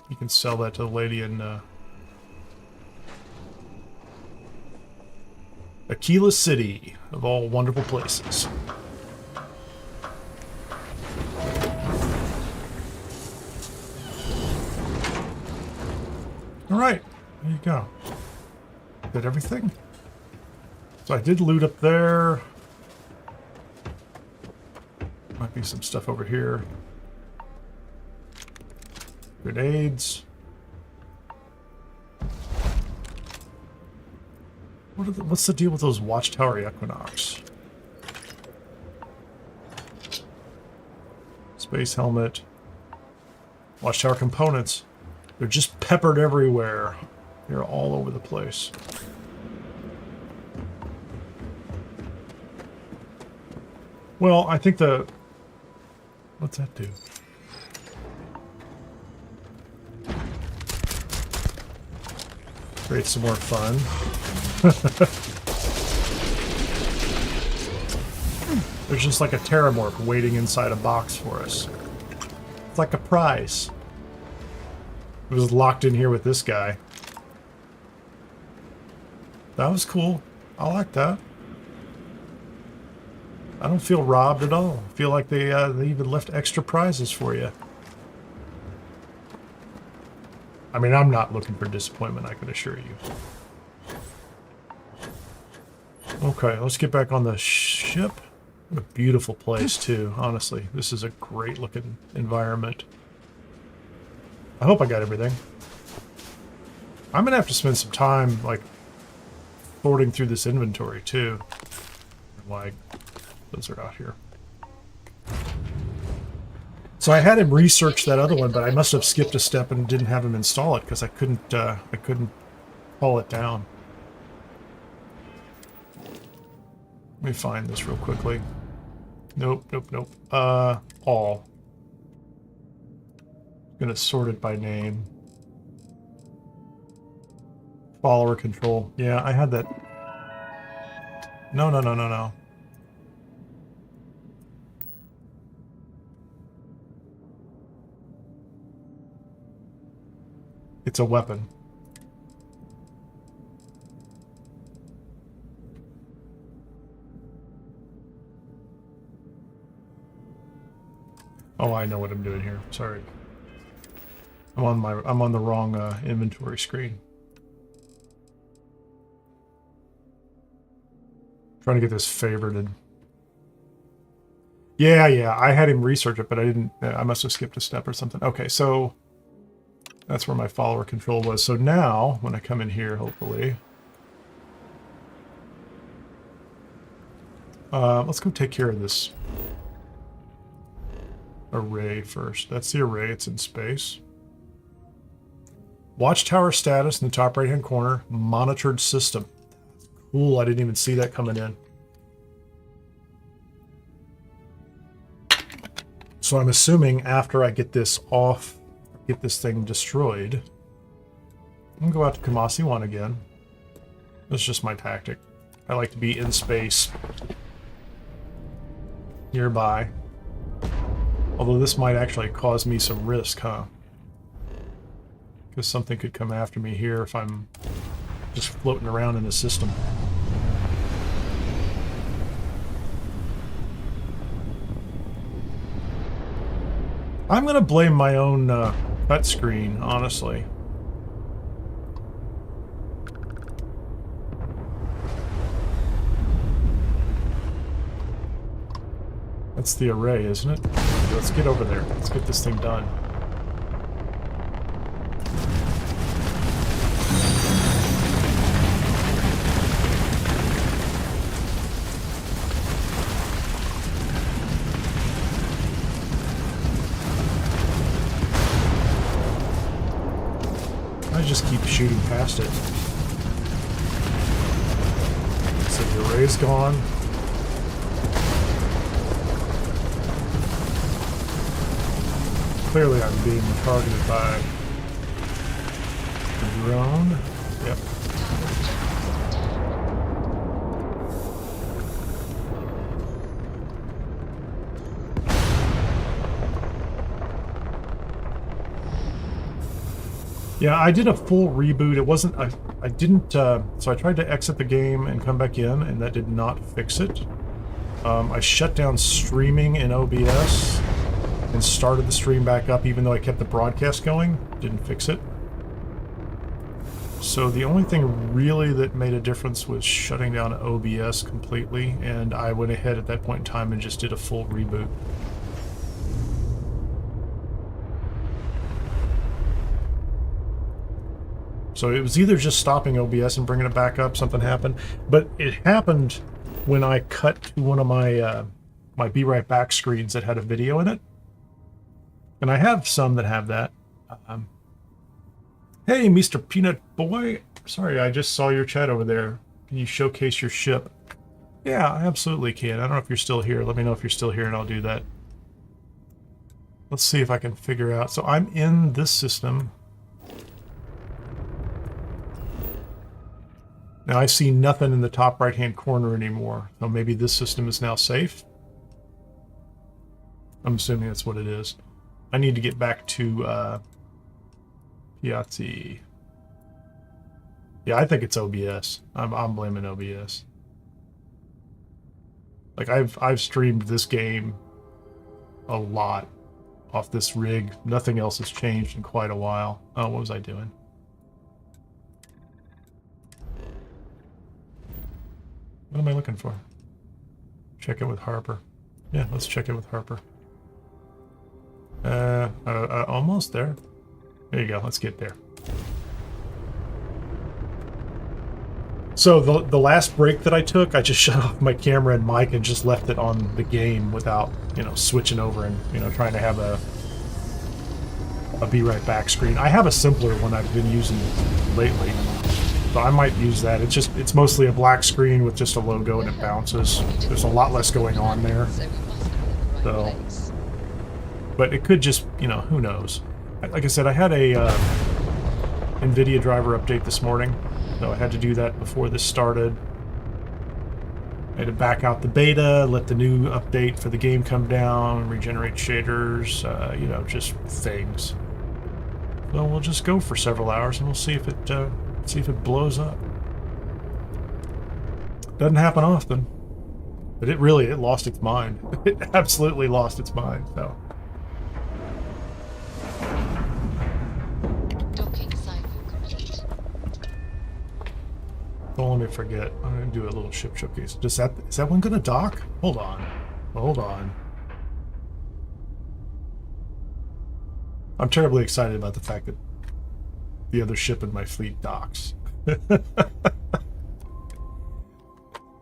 You can sell that to the lady in Aquila City, of all wonderful places. Alright, there you go. Did everything? So I did loot up there. Might be some stuff over here. Grenades. What's the deal with those Watchtower Equinox? Space helmet. Watchtower components. They're just peppered everywhere. They're all over the place. Well, I think the... What's that do? Create some more fun. There's just like a Terramorph waiting inside a box for us. It's like a prize. It was locked in here with this guy. That was cool. I like that. I don't feel robbed at all. I feel like they even left extra prizes for you. I mean, I'm not looking for disappointment, I can assure you. Okay, let's get back on the ship. What a beautiful place, too, honestly. This is a great looking environment. I hope I got everything. I'm gonna have to spend some time, like, sorting through this inventory, too. Like, those are out here. So I had him research that other one, but I must have skipped a step and didn't have him install it because I couldn't pull it down. Let me find this real quickly. Nope, nope, nope. All. Gonna sort it by name. Follower control. Yeah, I had that. No, no, no, no, no. It's a weapon. Oh, I know what I'm doing here. Sorry. I'm on the wrong inventory screen. Trying to get this favorited. Yeah, I had him research it, but I didn't. I must have skipped a step or something. Okay, so That's where my follower control was. So now, when I come in here, hopefully... let's go take care of this array first. That's the array. It's in space. Watchtower status in the top right-hand corner. Monitored system. Cool. I didn't even see that coming in. So I'm assuming after I get this off, get this thing destroyed, I'm going to go out to Kamasi 1 again. That's just my tactic. I like to be in space. Nearby. Although this might actually cause me some risk, huh? Because something could come after me here if I'm just floating around in the system. I'm going to blame my own cut screen, honestly. That's the array, isn't it? Let's get over there. Let's get this thing done. I just keep shooting past it. So the array's gone. Clearly I'm being targeted by the drone. Yep. Yeah, I did a full reboot. It wasn't, I didn't, so I tried to exit the game and come back in, and that did not fix it. I shut down streaming in OBS and started the stream back up even though I kept the broadcast going. Didn't fix it. So the only thing really that made a difference was shutting down OBS completely, and I went ahead at that point in time and just did a full reboot. So it was either just stopping OBS and bringing it back up, something happened, but it happened when I cut to one of my my Be Right Back screens that had a video in it. And I have some that have that. Hey, Mr. Peanut Boy. Sorry, I just saw your chat over there. Can you showcase your ship? Yeah, I absolutely can. I don't know if you're still here. Let me know if you're still here and I'll do that. Let's see if I can figure out. So I'm in this system. Now I see nothing in the top right-hand corner anymore. So maybe this system is now safe. I'm assuming that's what it is. I need to get back to Piazzi. Yeah, I think it's OBS. I'm blaming OBS. Like I've streamed this game a lot off this rig. Nothing else has changed in quite a while. Oh, what was I doing? What am I looking for? Check it with Harper. Yeah, let's check it with Harper. Almost there. There you go. Let's get there. So the last break that I took, I just shut off my camera and mic and just left it on the game without, you know, switching over and, you know, trying to have a Be Right Back screen. I have a simpler one I've been using lately, so I might use that. It's mostly a black screen with just a logo and it bounces. There's a lot less going on there. So, but it could just, you know, who knows. Like I said, I had a NVIDIA driver update this morning, so I had to do that before this started. I had to back out the beta, let the new update for the game come down, regenerate shaders, you know, just things. So we'll just go for several hours and we'll see if it blows up. Doesn't happen often, but it lost its mind. It absolutely lost its mind. So. Don't let me forget. I'm gonna do a little ship showcase. Is that one gonna dock? Hold on. Hold on. I'm terribly excited about the fact that the other ship in my fleet docks.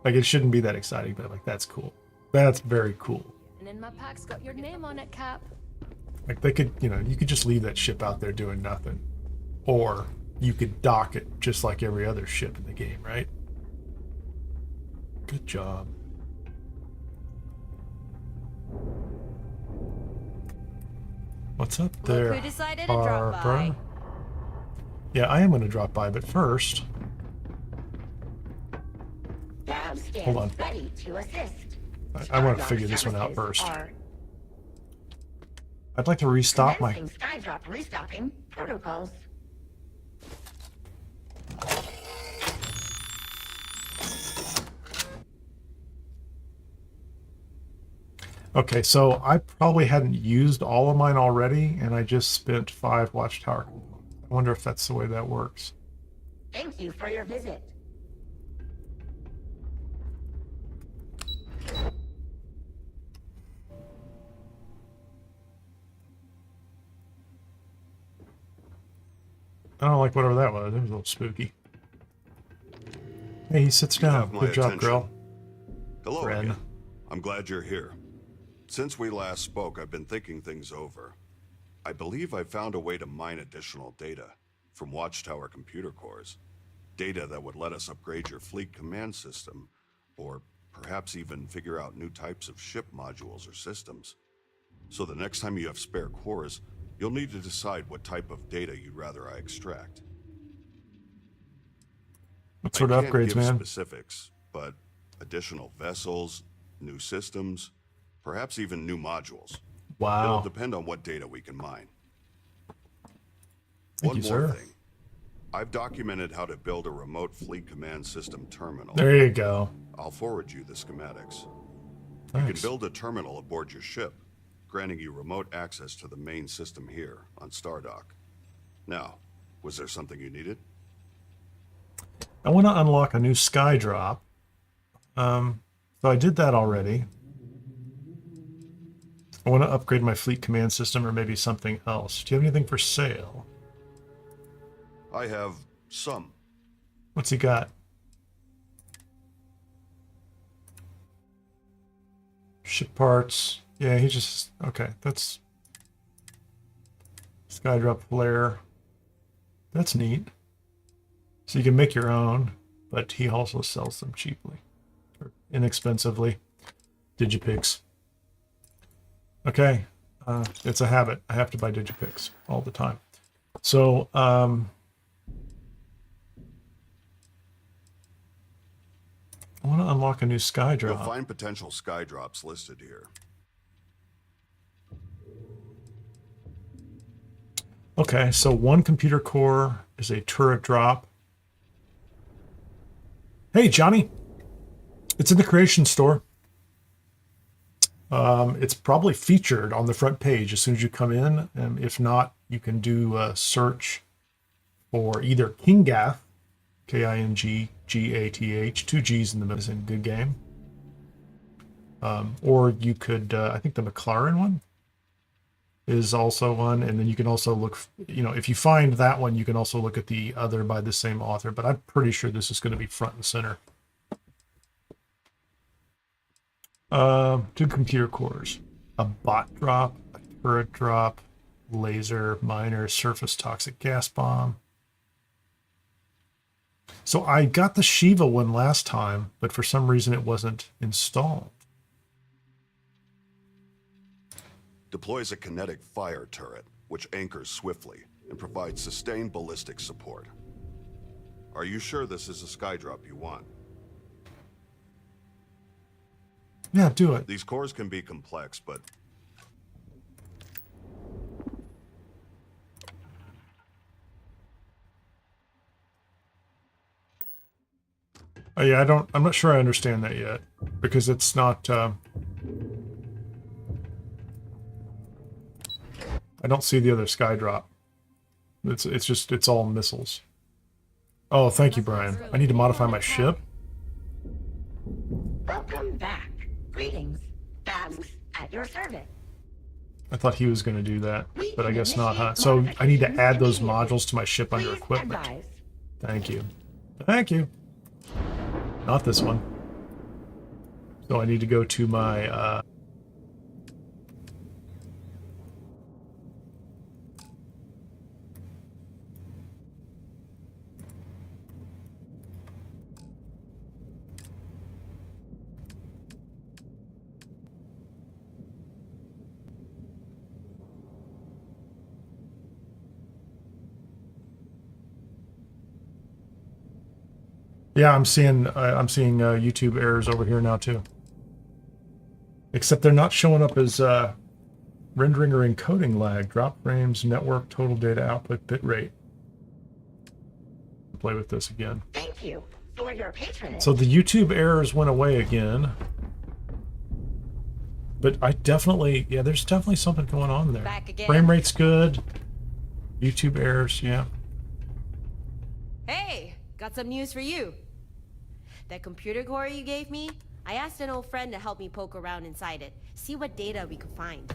Like, it shouldn't be that exciting, but like, that's cool. That's very cool. And in my pack's got your name on it, Cap. Like, they could, you know, you could just leave that ship out there doing nothing. Or you could dock it just like every other ship in the game, right? Good job. What's up there, Look who decided to drop by. Harper? Yeah, I am going to drop by, but first... Hold on. Ready to assist. I want to figure this one out first. I'd like to restock my... Skydrop restocking protocols. Okay, so I probably hadn't used all of mine already, and I just spent 5 Watchtower. I wonder if that's the way that works. Thank you for your visit. I don't like whatever that was. It was a little spooky. Hey, he sits down. Good job, girl. Hello Ren. again. I'm glad you're here. Since we last spoke, I've been thinking things over. I believe I found a way to mine additional data from Watchtower computer cores. Data that would let us upgrade your fleet command system, or perhaps even figure out new types of ship modules or systems. So the next time you have spare cores, you'll need to decide what type of data you'd rather I extract. What sort of I upgrades, can't give man? specifics, but additional vessels, new systems, perhaps even new modules. Wow. It'll depend on what data we can mine. Thank One you, more sir. thing. I've documented how to build a remote fleet command system terminal. There you go. I'll forward you the schematics. You Thanks. can build a terminal aboard your ship, granting you remote access to the main system here on Stardock. Now, was there something you needed? I want to unlock a new sky drop. So I did that already. I want to upgrade my fleet command system or maybe something else. Do you have anything for sale? I have some. What's he got? Ship parts. Yeah, he just... Okay, that's... Skydrop flare. That's neat. So you can make your own, but he also sells them cheaply. Or inexpensively. Digipix. Okay. It's a habit. I have to buy Digipix all the time. So, I want to unlock a new sky You'll drop. find potential sky drops listed here. Okay, so 1 computer core is a turret drop. Hey, Johnny. It's in the creation store. It's probably featured on the front page as soon as you come in. If not, you can do a search for either Kinggath, Kinggath, 2 G's in the middle, is in good game. Or you could, I think the McLaren one is also one, and then you can also look, you know, if you find that one, you can also look at the other by the same author, but I'm pretty sure this is going to be front and center. 2 computer cores, a bot drop, a turret drop, laser, miner, surface toxic gas bomb. So I got the Shiva one last time, but for some reason it wasn't installed. Deploys a kinetic fire turret, which anchors swiftly and provides sustained ballistic support. Are you sure this is a skydrop you want? Yeah, do it. These cores can be complex, but Oh, yeah, I'm not sure I understand that yet, because it's not, I don't see the other sky drop. It's all missiles. Oh, thank you, Brian. I need to modify my ship. Welcome back. Greetings. Babs at your service. I thought he was going to do that, but I guess not, huh? So I need to add those modules to my ship under equipment. Thank you. Thank you. Not this one. So I need to go to my... Yeah, I'm seeing YouTube errors over here now too. Except they're not showing up as rendering or encoding lag. Drop frames, network, total data output, bitrate. Play with this again. Thank you for your patronage. So the YouTube errors went away again. But I definitely, yeah, there's definitely something going on there. Back again. Frame rate's good. YouTube errors, yeah. Hey, got some news for you. That computer core you gave me, I asked an old friend to help me poke around inside it, see what data we could find.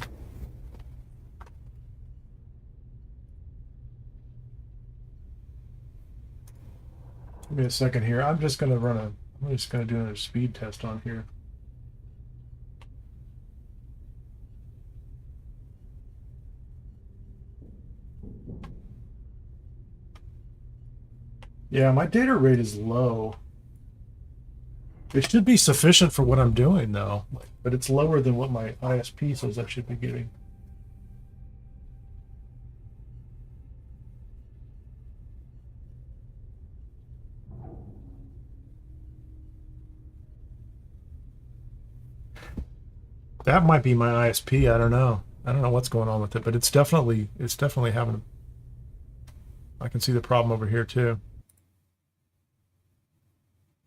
Give me a second here. I'm just gonna do another speed test on here. Yeah, my data rate is low. It should be sufficient for what I'm doing, though, but it's lower than what my ISP says I should be getting. That might be my ISP. I don't know. I don't know what's going on with it, but it's definitely having. I can see the problem over here too.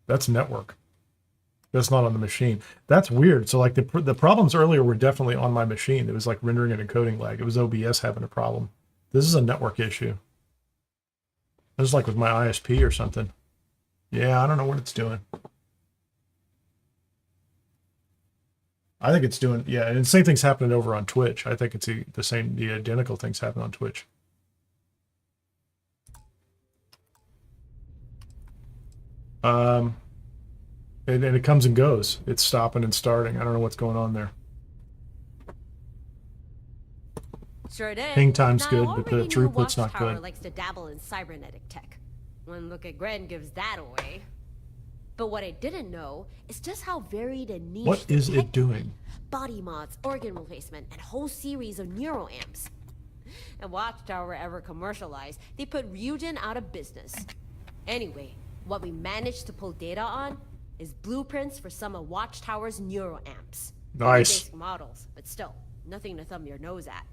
That's network. That's not on the machine. That's weird. So like the problems earlier were definitely on my machine. It was like rendering and encoding lag. It was OBS having a problem. This is a network issue. This is like with my ISP or something. Yeah, I don't know what it's doing. I think it's doing, yeah, and the same thing's happening over on Twitch. I think it's the identical things happen on Twitch. And it comes and goes. It's stopping and starting. I don't know what's going on there. Sure did. Ping time's Now, good, I but the already knew throughput's not Watchtower good. likes to dabble in cybernetic tech. One look at Gren gives that away. But what I didn't know is just how varied and niche. What the is tech it doing? Body mods, organ replacement, and a whole series of neuroamps. And Watchtower ever commercialized, they put Ryujin out of business. Anyway, what we managed to pull data on is blueprints for some of Watchtower's neuroamps. Nice. Basic models, but still, nothing to thumb your nose at.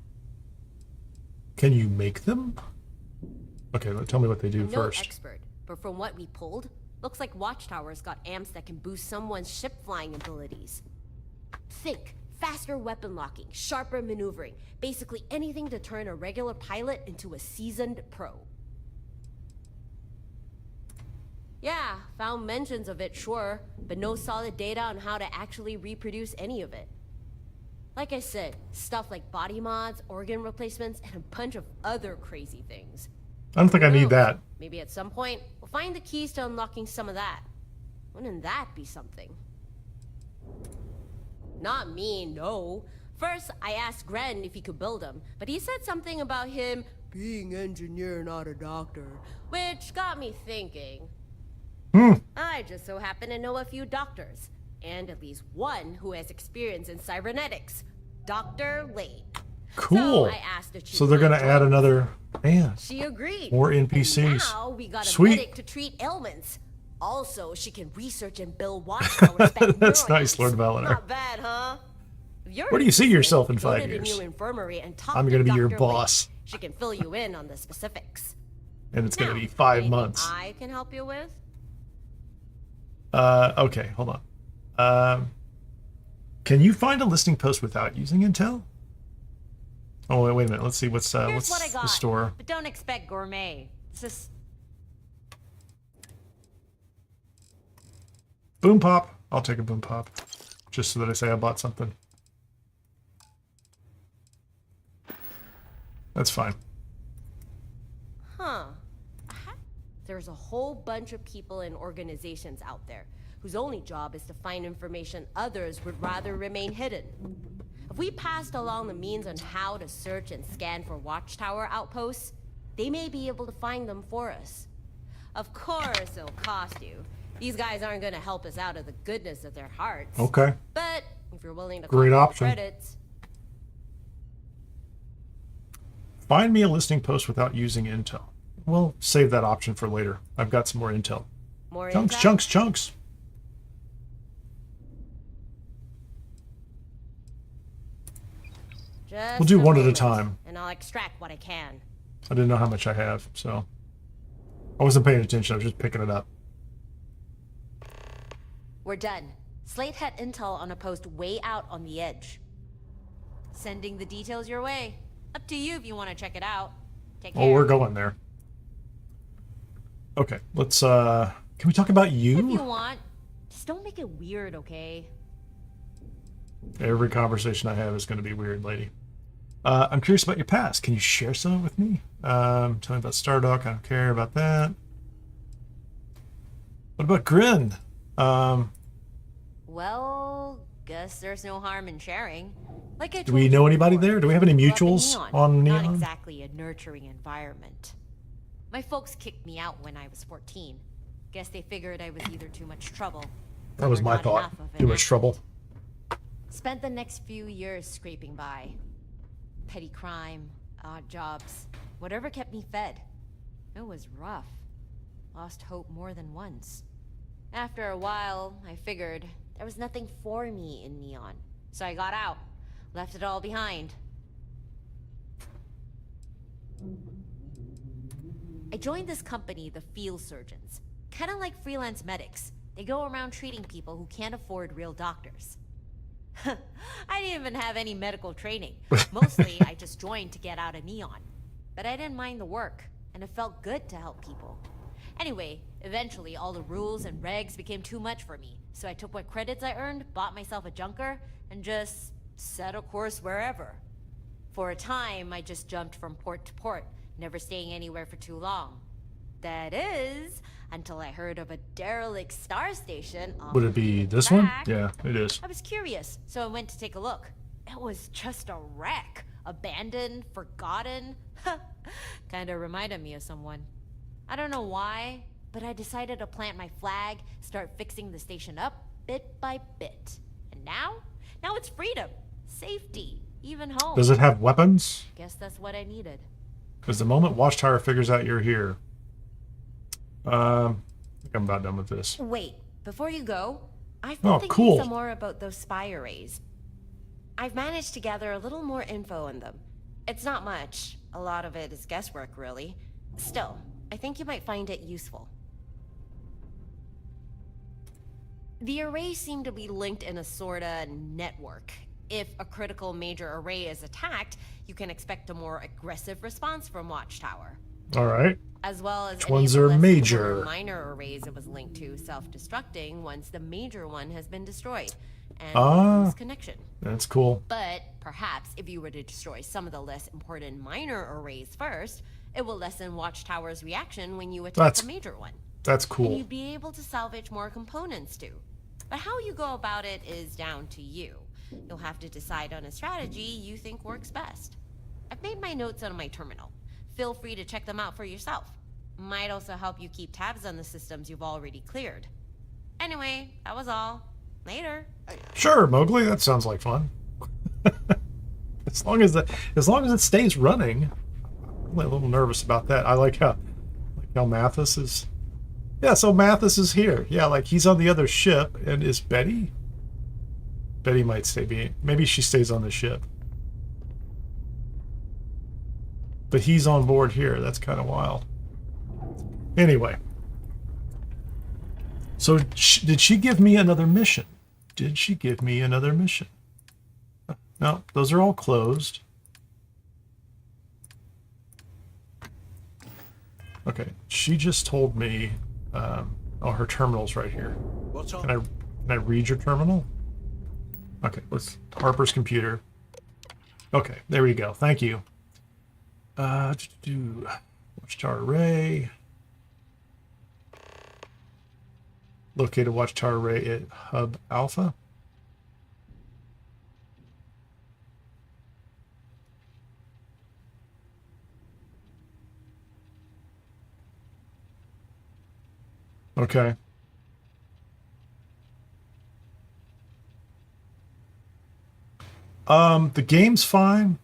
Can you make them? Okay, tell me what they do I'm first. no expert, but from what we pulled, looks like Watchtower's got amps that can boost someone's ship flying abilities. Think, faster weapon locking, sharper maneuvering, basically anything to turn a regular pilot into a seasoned pro. Yeah, found mentions of it, sure, but no solid data on how to actually reproduce any of it. Like I said, stuff like body mods, organ replacements, and a bunch of other crazy things. I don't think I need that. Maybe at some point, we'll find the keys to unlocking some of that. Wouldn't that be something? Not me, no. First, I asked Gren if he could build them, but he said something about him being engineer, not a doctor, which got me thinking. I just so happen to know a few doctors, and at least one who has experience in cybernetics, Dr. Lane. Cool. So I asked if she So they're going to add another, man. She agreed. More NPCs. And now we got a Sweet. medic to treat ailments. Also, she can research and build watchtowers. That's nice, Lord Valinor. Not bad, huh? If you're Where do you see interested, yourself in go 5 to the years? new infirmary and talk I'm to going to be your Dr. Lane. boss. She can fill you in on the specifics. And it's going to Now, be 5 anything months. I can help you with? Okay, hold on. Can you find a listing post without using Intel? Oh, wait a minute. Let's see what's Here's what I got, the store. but don't expect gourmet. It's just Boom pop. I'll take a boom pop. Just so that I say I bought something. That's fine. Huh. There's a whole bunch of people and organizations out there whose only job is to find information others would rather remain hidden. If we passed along the means on how to search and scan for Watchtower outposts, they may be able to find them for us. Of course, it'll cost you. These guys aren't going to help us out of the goodness of their hearts. Okay. But if you're willing to Great cough up option. credits, Find me a listening post without using intel. We'll save that option for later. I've got some more intel. more Chunks, intel? chunks, chunks. Just We'll do one at a moment, time. and I'll extract what I can. I didn't know how much I have, so I wasn't paying attention. I was just picking it up. We're done. Slate had intel on a post way out on the edge. Sending the details your way. Up to you if you want to check it out. Take care. Oh, we're going there. Okay, let's can we talk about If you? you want. Just don't make it weird, okay? Every conversation I have is going to be weird, lady. I'm curious about your past. Can you share some of it with me? Tell me about Stardock. I don't care about that. What about Grin? Well, guess there's no harm in sharing. Like I Do we told know you anybody before, there? Do we have any grew up in mutuals Neon. on Not Neon? exactly a nurturing environment. My folks kicked me out when I was 14. Guess they figured I was either too much trouble. That was or my not thought. enough of an Too much asshole. trouble. Spent the next few years scraping by. Petty crime, odd jobs, whatever kept me fed. It was rough. Lost hope more than once. After a while, I figured there was nothing for me in Neon. So I got out. Left it all behind. I joined this company, the Field Surgeons. Kind of like freelance medics. They go around treating people who can't afford real doctors. I didn't even have any medical training. Mostly, I just joined to get out of Neon. But I didn't mind the work, and it felt good to help people. Anyway, eventually all the rules and regs became too much for me, so I took what credits I earned, bought myself a junker, and just set a course wherever. For a time, I just jumped from port to port, never staying anywhere for too long. That is, until I heard of a derelict star station off Would it be this one? track. Yeah, it is. I was curious, so I went to take a look. It was just a wreck. Abandoned, forgotten. Kinda reminded me of someone. I don't know why, but I decided to plant my flag, start fixing the station up, bit by bit. And now it's freedom, safety, even home. Does it have weapons? Guess that's what I needed. Because the moment Watchtower figures out you're here, I think I'm about done with this. Wait, before you go, I've been Oh, thinking cool. some more about those spy arrays. I've managed to gather a little more info on them. It's not much. A lot of it is guesswork, really. Still, I think you might find it useful. The arrays seem to be linked in a sorta network. If a critical major array is attacked, you can expect a more aggressive response from Watchtower. All right. As well as Which any ones of the are less major? or minor arrays it was linked to self-destructing once the major one has been destroyed and lose connection. That's cool. But perhaps if you were to destroy some of the less important minor arrays first, it will lessen Watchtower's reaction when you attack the major one. That's And cool. you'd be able to salvage more components too. But how you go about it is down to you. You'll have to decide on a strategy you think works best. I've made my notes on my terminal. Feel free to check them out for yourself. Might also help you keep tabs on the systems you've already cleared. Anyway, that was all. Later. Sure, Mowgli. That sounds like fun. as long as it stays running. I'm a little nervous about that. I like how Mathis is. Yeah, so Mathis is here. Yeah, like he's on the other ship, and is Betty? Betty might stay. Maybe she stays on the ship. But he's on board here. That's kind of wild. Anyway. So did she give me another mission? Did she give me another mission? No, those are all closed. Okay, she just told me, oh, her terminal's right here. What's on? Can I read your terminal? Okay, let's Harper's computer. Okay, there we go. Thank you. Watchtower array. Located Watchtower array at Hub Alpha. Okay. The game's fine.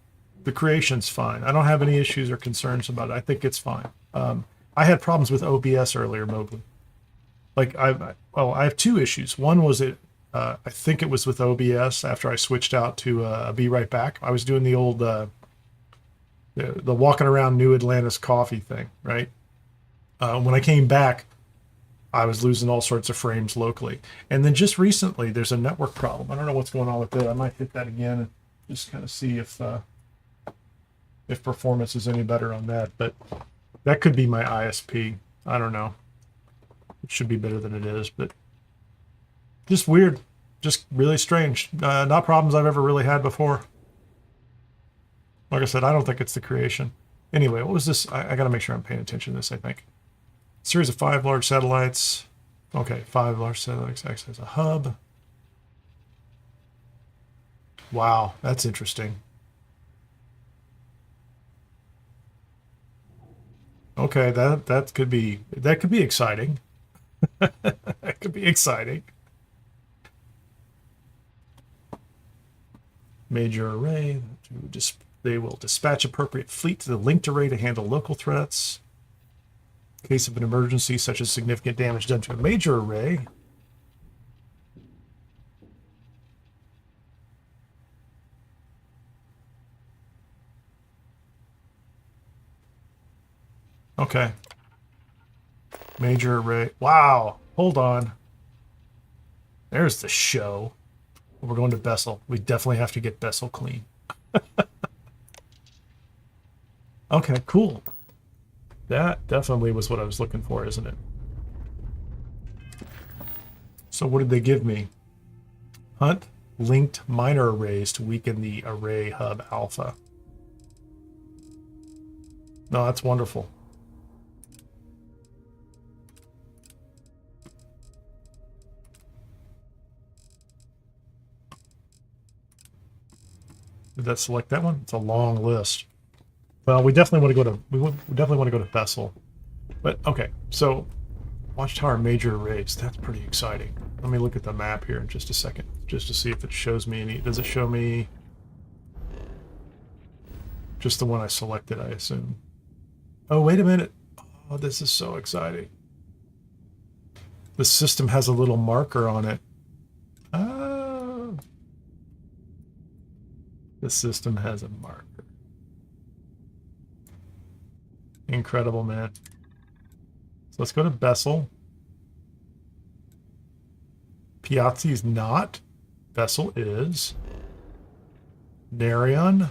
The creation's fine. I don't have any issues or concerns about it. I think it's fine. I had problems with OBS earlier, Mobley. Like I have two issues. One was I think it was with OBS after I switched out to Be Right Back. I was doing the old the walking around New Atlantis coffee thing, right? When I came back, I was losing all sorts of frames locally. And then just recently, there's a network problem. I don't know what's going on with it. I might hit that again and just kind of see if performance is any better on that. But that could be my ISP. I don't know. It should be better than it is, but just weird. Just really strange. Not problems I've ever really had before. Like I said, I don't think it's the creation. Anyway, what was this? I got to make sure I'm paying attention to this, I think. Series of 5 large satellites. Okay, 5 large satellites acts as a hub. Wow, that's interesting. Okay, that could be exciting. That could be exciting. Major array. They will dispatch appropriate fleet to the linked array to handle local threats. In case of an emergency, such as significant damage done to a major array. Okay. Major array. Wow. Hold on. There's the show. We're going to Bessel. We definitely have to get Bessel clean. Okay, cool. That definitely was what I was looking for, isn't it? So what did they give me? Hunt linked minor arrays to weaken the array hub alpha. No, that's wonderful. Did that select that one? It's a long list. Well, we definitely want to go to definitely want to go to Bessel. But okay, so Watchtower major arrays. That's pretty exciting. Let me look at the map here in just a second, just to see if it shows me any. Does it show me just the one I selected? I assume. Oh, wait a minute. Oh, this is so exciting. The system has a little marker on it. Oh. The system has a marker. Incredible, man. So let's go to Bessel. Piazzi is not. Bessel is. Narion.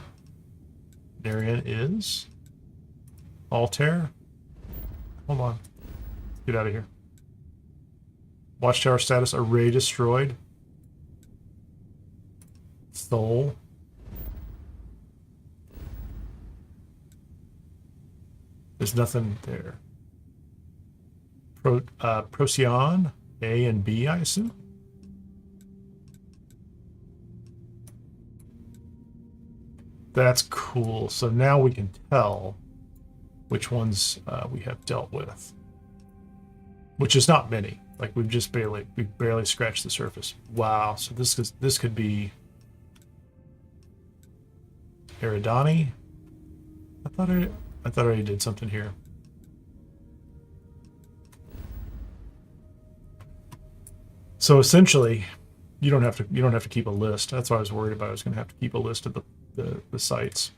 Narion is. Altair. Hold on. Get out of here. Watchtower status, array destroyed. Thol. There's nothing there. Procyon, A and B, I assume. That's cool. So now we can tell which ones we have dealt with, which is not many. Like we've barely scratched the surface. Wow. So this could be Eridani. I thought I already did something here. So essentially, you don't have to keep a list. That's what I was worried about. I was going to have to keep a list of the sites.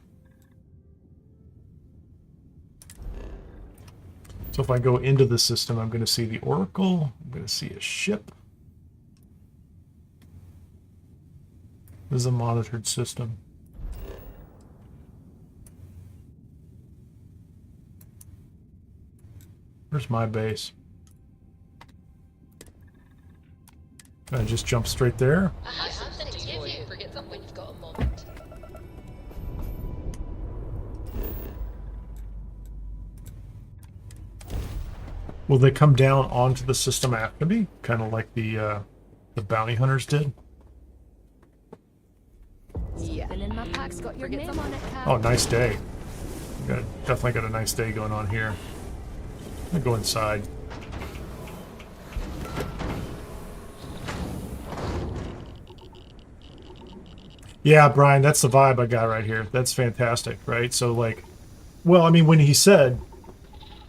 So if I go into the system, I'm going to see the Oracle. I'm going to see a ship. This is a monitored system. Where's my base? Can I just jump straight there? I have something to give you. Forget that when you've got a moment. Will they come down onto the system after me, kind of like the bounty hunters did? Yeah. And in my pack's got your name on it, Cap. Oh, nice day. Definitely got a nice day going on here. I'm gonna go inside. Yeah, Brian, that's the vibe I got right here. That's fantastic, right? So, like, well, I mean, when he said,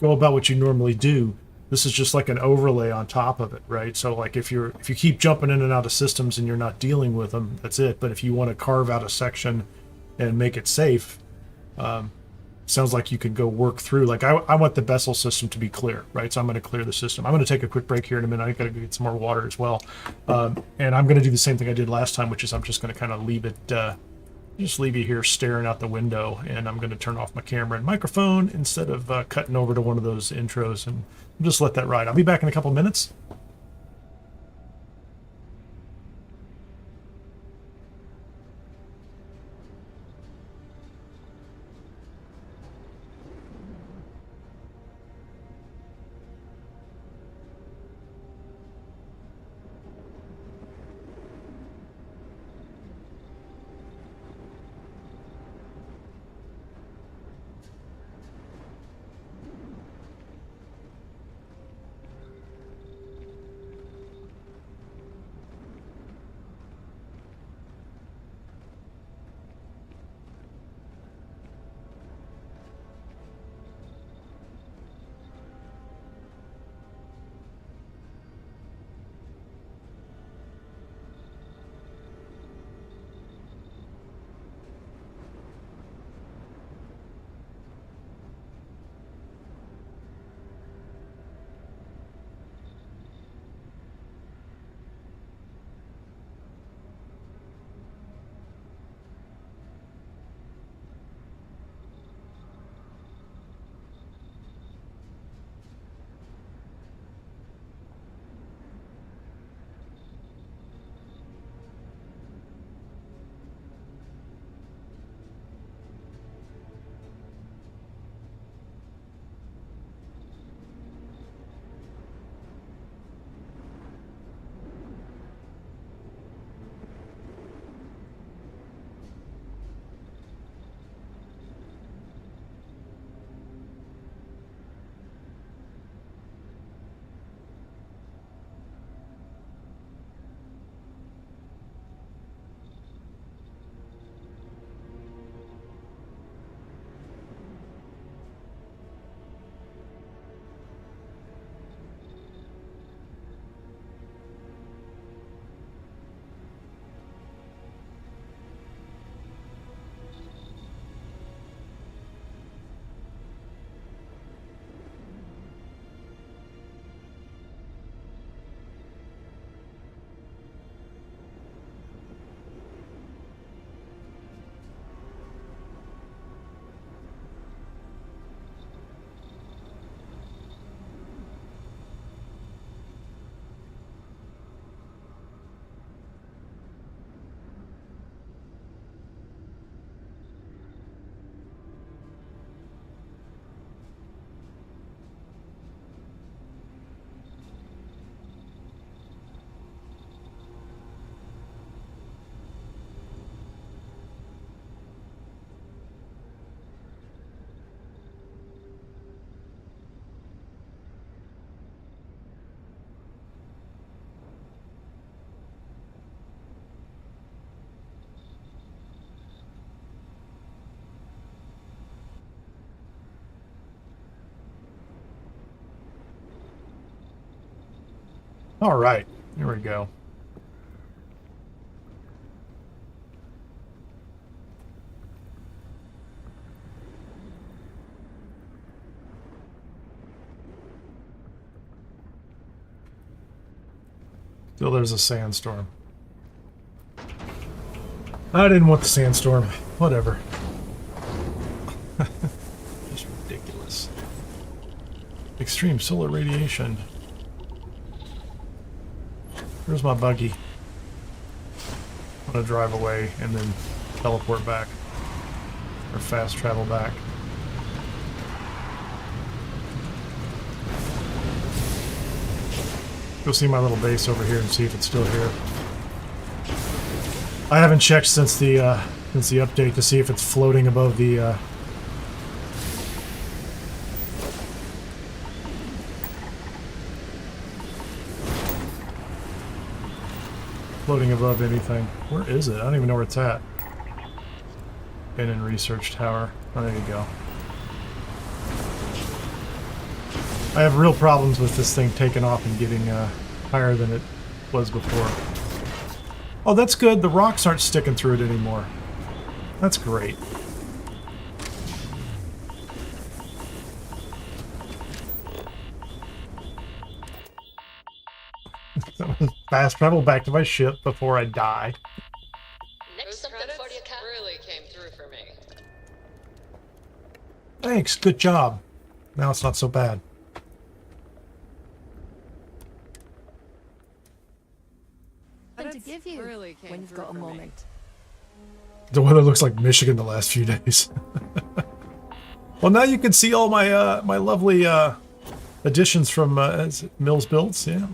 go about what you normally do, this is just like an overlay on top of it, right? So, like, if you keep jumping in and out of systems and you're not dealing with them, that's it. But if you want to carve out a section and make it safe, sounds like you could go work through. Like, I want the vessel system to be clear, right? So I'm going to clear the system. I'm going to take a quick break here in a minute. I got to go get some more water as well. And I'm going to do the same thing I did last time, which is I'm just going to kind of leave it, just leave you here staring out the window. And I'm going to turn off my camera and microphone instead of cutting over to one of those intros, and just let that ride. I'll be back in a couple minutes. All right, here we go. Still, there's a sandstorm. I didn't want the sandstorm. Whatever. Just ridiculous. Extreme solar radiation. Where's my buggy? I'm gonna drive away and then teleport back. Or fast travel back. Go see my little base over here and see if it's still here. I haven't checked since the update to see if it's floating above the floating above anything. Where is it? I don't even know where it's at. Been in research tower. Oh, there you go. I have real problems with this thing taking off and getting higher than it was before. Oh, that's good. The rocks aren't sticking through it anymore. That's great. Fast travel back to my ship before I die. Next something for you, Cat. Really came through for me. Thanks. Good job. Now it's not so bad. To give you when you've got a moment. The weather looks like Michigan the last few days. Well, now you can see all my my lovely additions from Mills Builds. Yeah.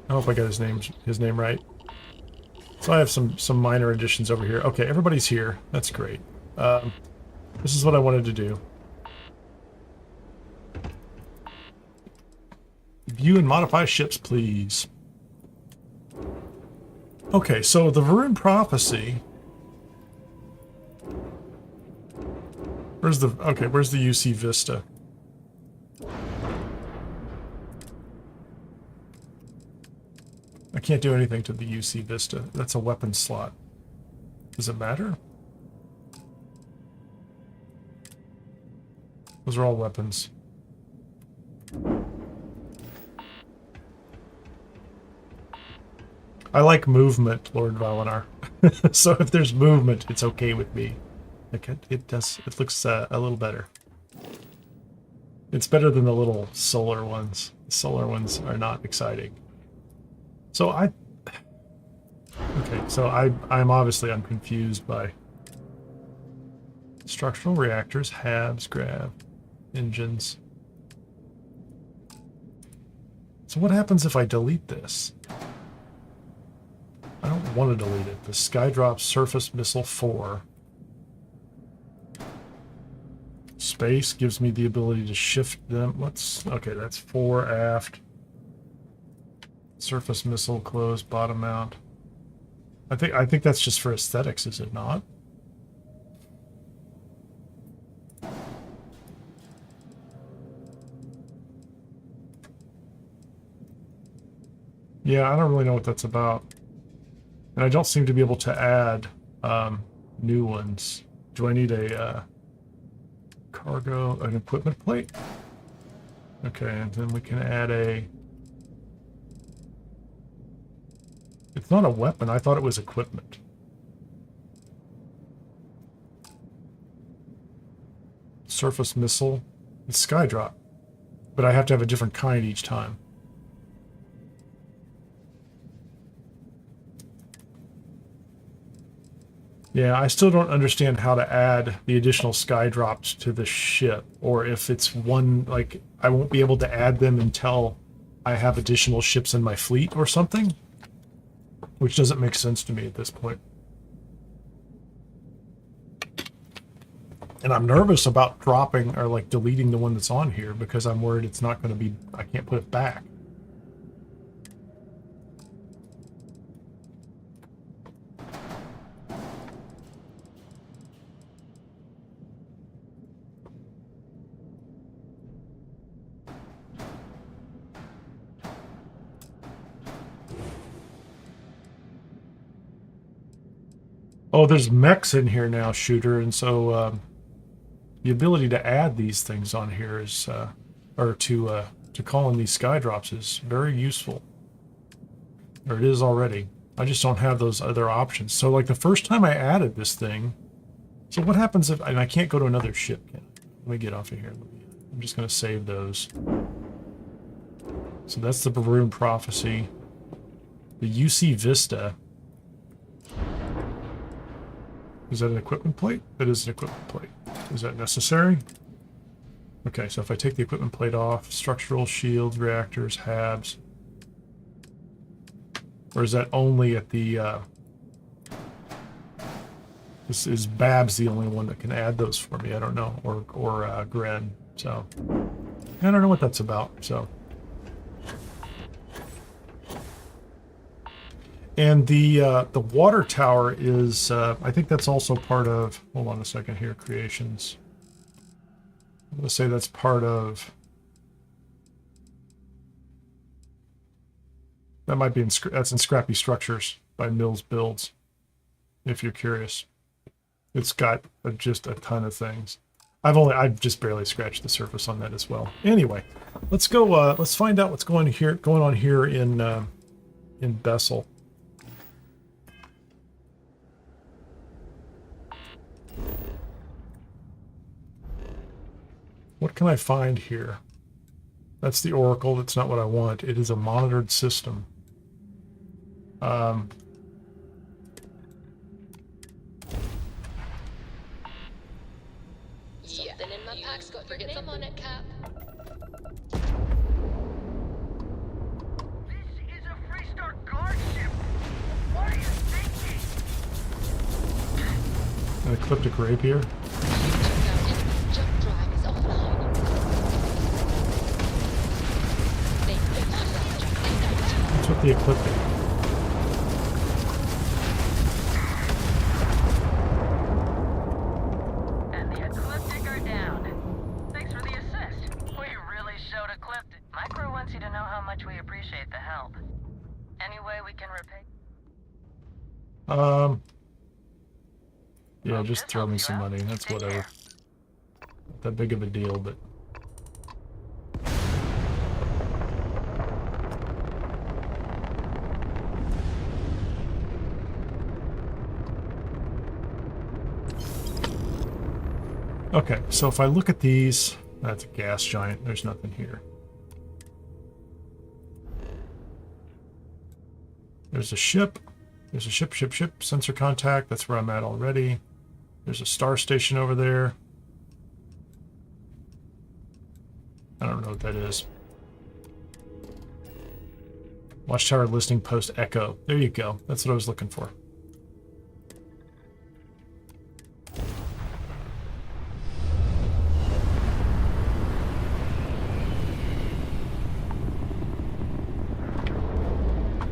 I hope I got his name right. So I have some minor additions over here. Okay, everybody's here. That's great. This is what I wanted to do. View and modify ships, please. Okay, so the Varun Prophecy. Where's the UC Vista? I can't do anything to the UC Vista. That's a weapon slot. Does it matter? Those are all weapons. I like movement, Lord Valinar. So if there's movement, it's okay with me. Like it looks a little better. It's better than the little solar ones. The solar ones are not exciting. So I'm confused by structural reactors, halves, grav, engines. So what happens if I delete this? I don't want to delete it. The Skydrop Surface Missile 4. Space gives me the ability to shift them. Okay, that's 4 aft. Surface missile close, bottom mount. I think that's just for aesthetics, is it not? Yeah, I don't really know what that's about. And I don't seem to be able to add new ones. Do I need a an equipment plate? Okay, and then we can add a... It's not a weapon. I thought it was equipment. Surface missile. It's Skydrop. But I have to have a different kind each time. Yeah, I still don't understand how to add the additional Skydrops to the ship. Or if it's one, like, I won't be able to add them until I have additional ships in my fleet or something. Which doesn't make sense to me at this point. And I'm nervous about dropping or like deleting the one that's on here because I'm worried it's not going to be, I can't put it back. Oh, there's mechs in here now, Shooter, and so the ability to add these things on here is, or to call in these Skydrops is very useful. Or it is already. I just don't have those other options. So, like, the first time I added this thing, so what happens if, and I can't go to another ship, can I? Let me get off of here. I'm just going to save those. So that's the Varun Prophecy. The UC Vista. Is that an equipment plate? That is an equipment plate. Is that necessary? Okay, so if I take the equipment plate off, structural shields, reactors, HABs. Or is that only at the... is Babs the only one that can add those for me? I don't know. Or Gren. So, I don't know what that's about, so... And the water tower is, I think that's also part of, hold on a second here, creations. I'm going to say that's part of, that might be in, that's in Scrappy Structures by Mills Builds, if you're curious. It's got just a ton of things. I've just barely scratched the surface on that as well. Anyway, let's go, let's find out what's going on here in Bessel. What can I find here? That's the Oracle. That's not what I want. It is a monitored system. Something in my pack's got your name on it, Cap. This is a Freestar guard ship. What are you thinking? An ecliptic rapier. Jump drive is offline. What's with the ecliptic? And the Ecliptic are down. Thanks for the assist. We really showed Ecliptic. Micro wants you to know how much we appreciate the help. Any way we can repay? Yeah, just throw me some money. That's whatever. Not that big of a deal, but... Okay, so if I look at these, that's a gas giant. There's nothing here. There's a ship. There's a ship. Sensor contact. That's where I'm at already. There's a star station over there. I don't know what that is. Watchtower listening post echo. There you go. That's what I was looking for.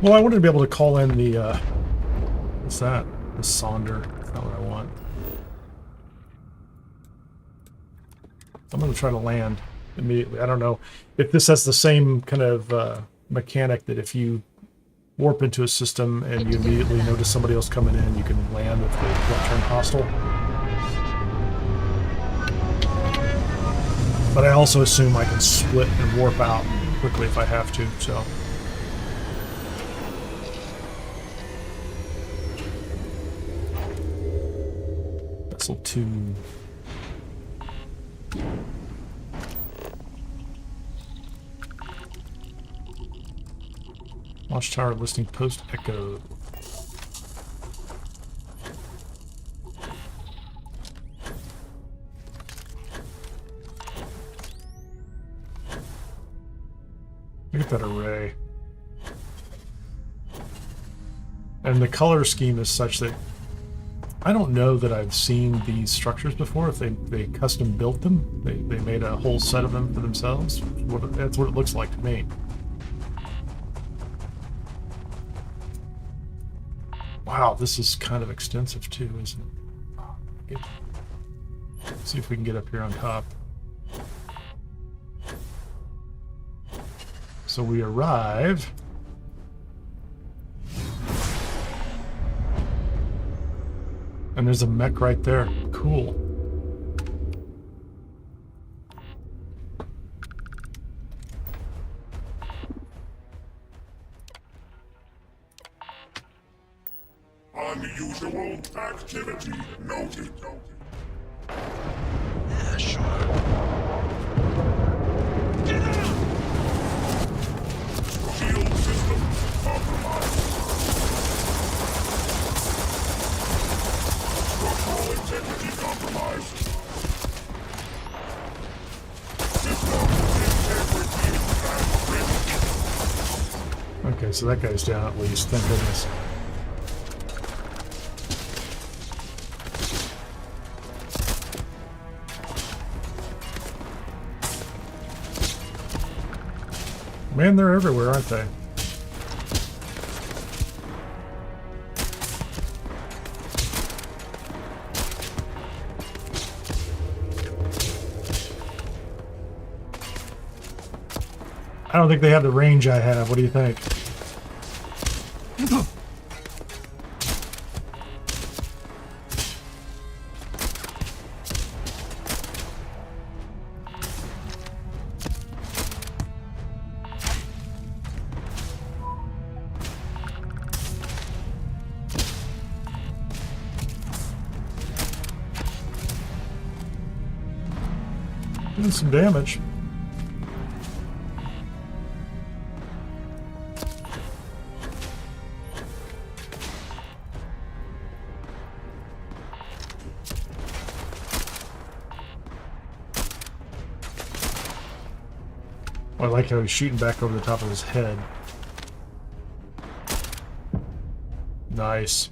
Well, I wanted to be able to call in the, what's that? The sonder. That's not what I want. I'm going to try to land immediately. I don't know if this has the same kind of mechanic that if you warp into a system and you immediately notice somebody else coming in, you can land if they don't turn hostile. But I also assume I can split and warp out quickly if I have to, so... Vessel 2. Watchtower listening post echo. Look at that array. And the color scheme is such that I don't know that I've seen these structures before. If they custom built them, they made a whole set of them for themselves. That's what it looks like to me. Wow, this is kind of extensive too, isn't it? Let's see if we can get up here on top. So we arrive. And there's a mech right there. Cool. Unusual activity noted. Yeah, sure. Get out! Shield system compromised. Structural integrity compromised. Okay, so that guy's down at least. Thank goodness. Man, they're everywhere, aren't they? I don't think they have the range I have. What do you think? Doing some damage. I like how he's shooting back over the top of his head. Nice.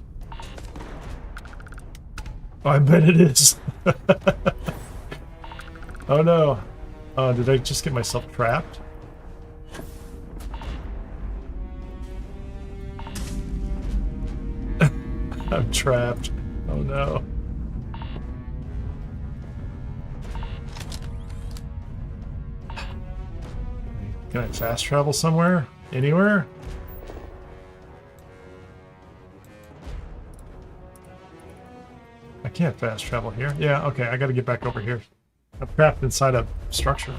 Oh, I bet it is. Oh no. Did I just get myself trapped? I'm trapped. Oh no. Can I fast travel somewhere? Anywhere? I can't fast travel here. Yeah, okay, I gotta get back over here. I'm trapped inside a structure.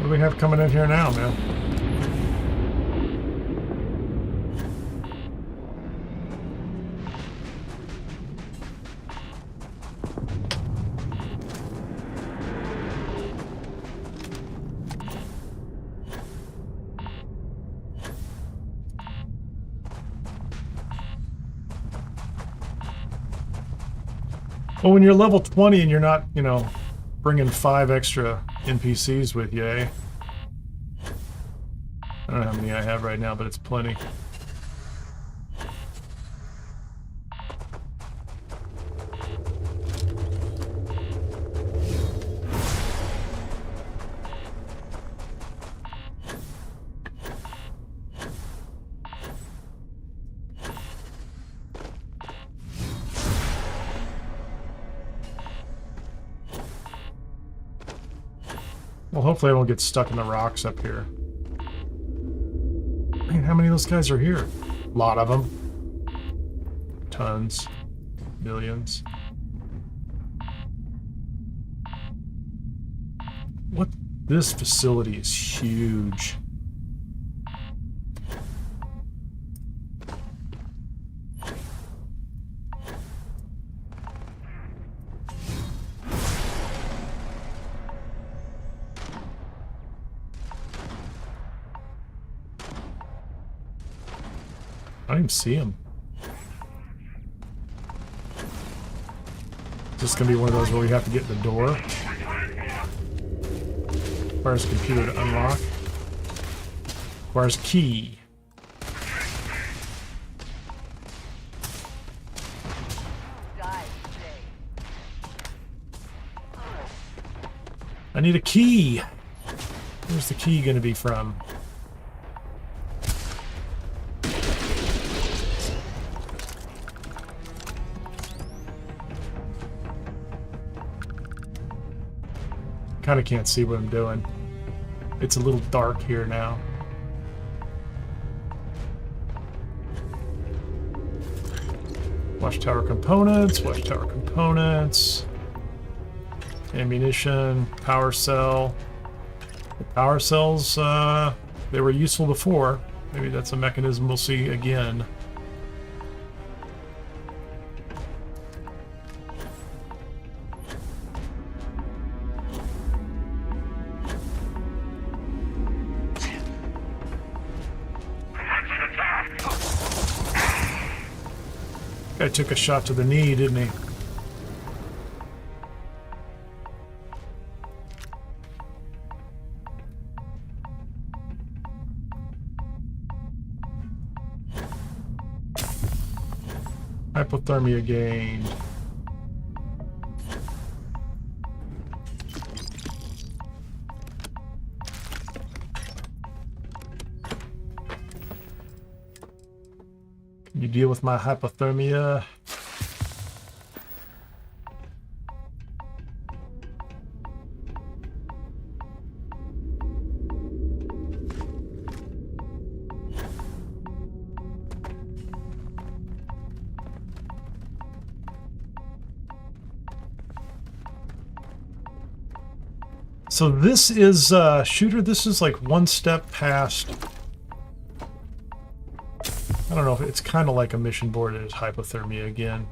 What do we have coming in here now, man? Well, when you're level 20 and you're not, you know, bringing 5 extra NPCs with you, eh? I don't know how many I have right now, but it's plenty. Well, hopefully I won't get stuck in the rocks up here. Man, how many of those guys are here? A lot of them. Tons. Millions. What? This facility is huge. I don't even see him. Is this gonna be one of those where we have to get in the door? Requires computer to unlock. Requires key. I need a key. Where's the key gonna be from? Kind of can't see what I'm doing. It's a little dark here now. Watchtower components, watchtower components. Ammunition, power cell. The power cells, they were useful before. Maybe that's a mechanism we'll see again. Guy took a shot to the knee, didn't he? Hypothermia gained. Can you deal with my hypothermia? So this is, Shooter, this is like one step past... I don't know if it's kind of like a mission board is hypothermia again.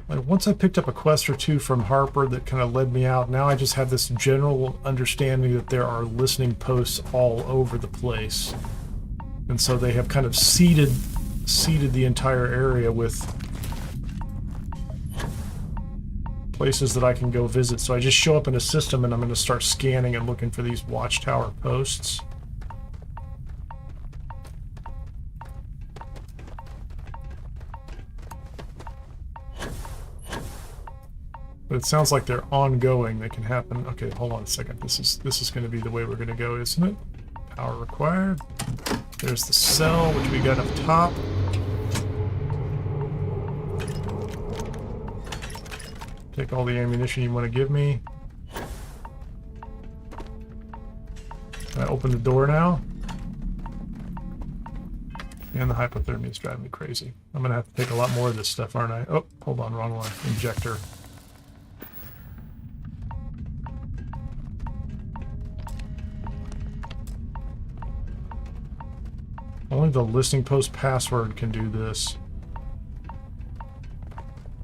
Like once I picked up a quest or two from Harper that kind of led me out, now I just have this general understanding that there are listening posts all over the place. And so they have kind of seeded the entire area with places that I can go visit. So I just show up in a system and I'm going to start scanning and looking for these Watchtower posts. But it sounds like they're ongoing. They can happen. Okay, hold on a second. This is going to be the way we're going to go, isn't it? Power required. There's the cell, which we got up top. Take all the ammunition you want to give me. Can I open the door now? And the hypothermia is driving me crazy. I'm going to have to take a lot more of this stuff, aren't I? Oh, hold on, wrong one. Injector. Only the listening post password can do this.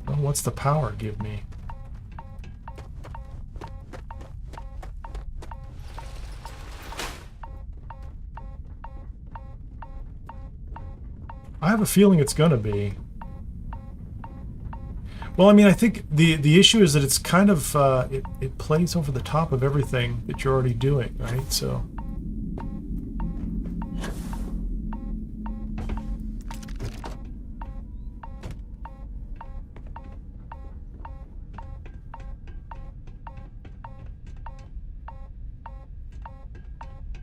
Well, what's the power give me? I have a feeling it's gonna be. Well, I mean, I think the issue is that it's kind of it plays over the top of everything that you're already doing, right? So.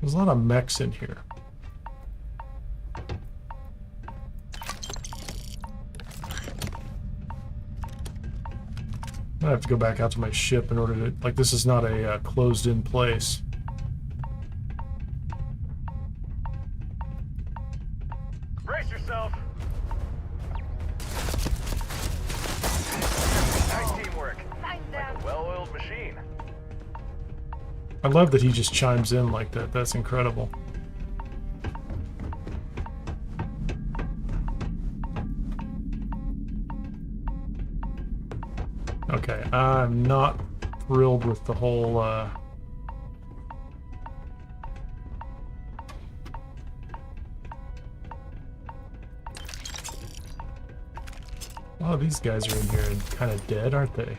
There's a lot of mechs in here. I have to go back out to my ship in order to... Like, this is not a closed-in place. Brace yourself! Nice teamwork. Like a well-oiled machine. I love that he just chimes in like that. That's incredible. Okay, I'm not thrilled with the whole, Oh, these guys are in here and kind of dead, aren't they?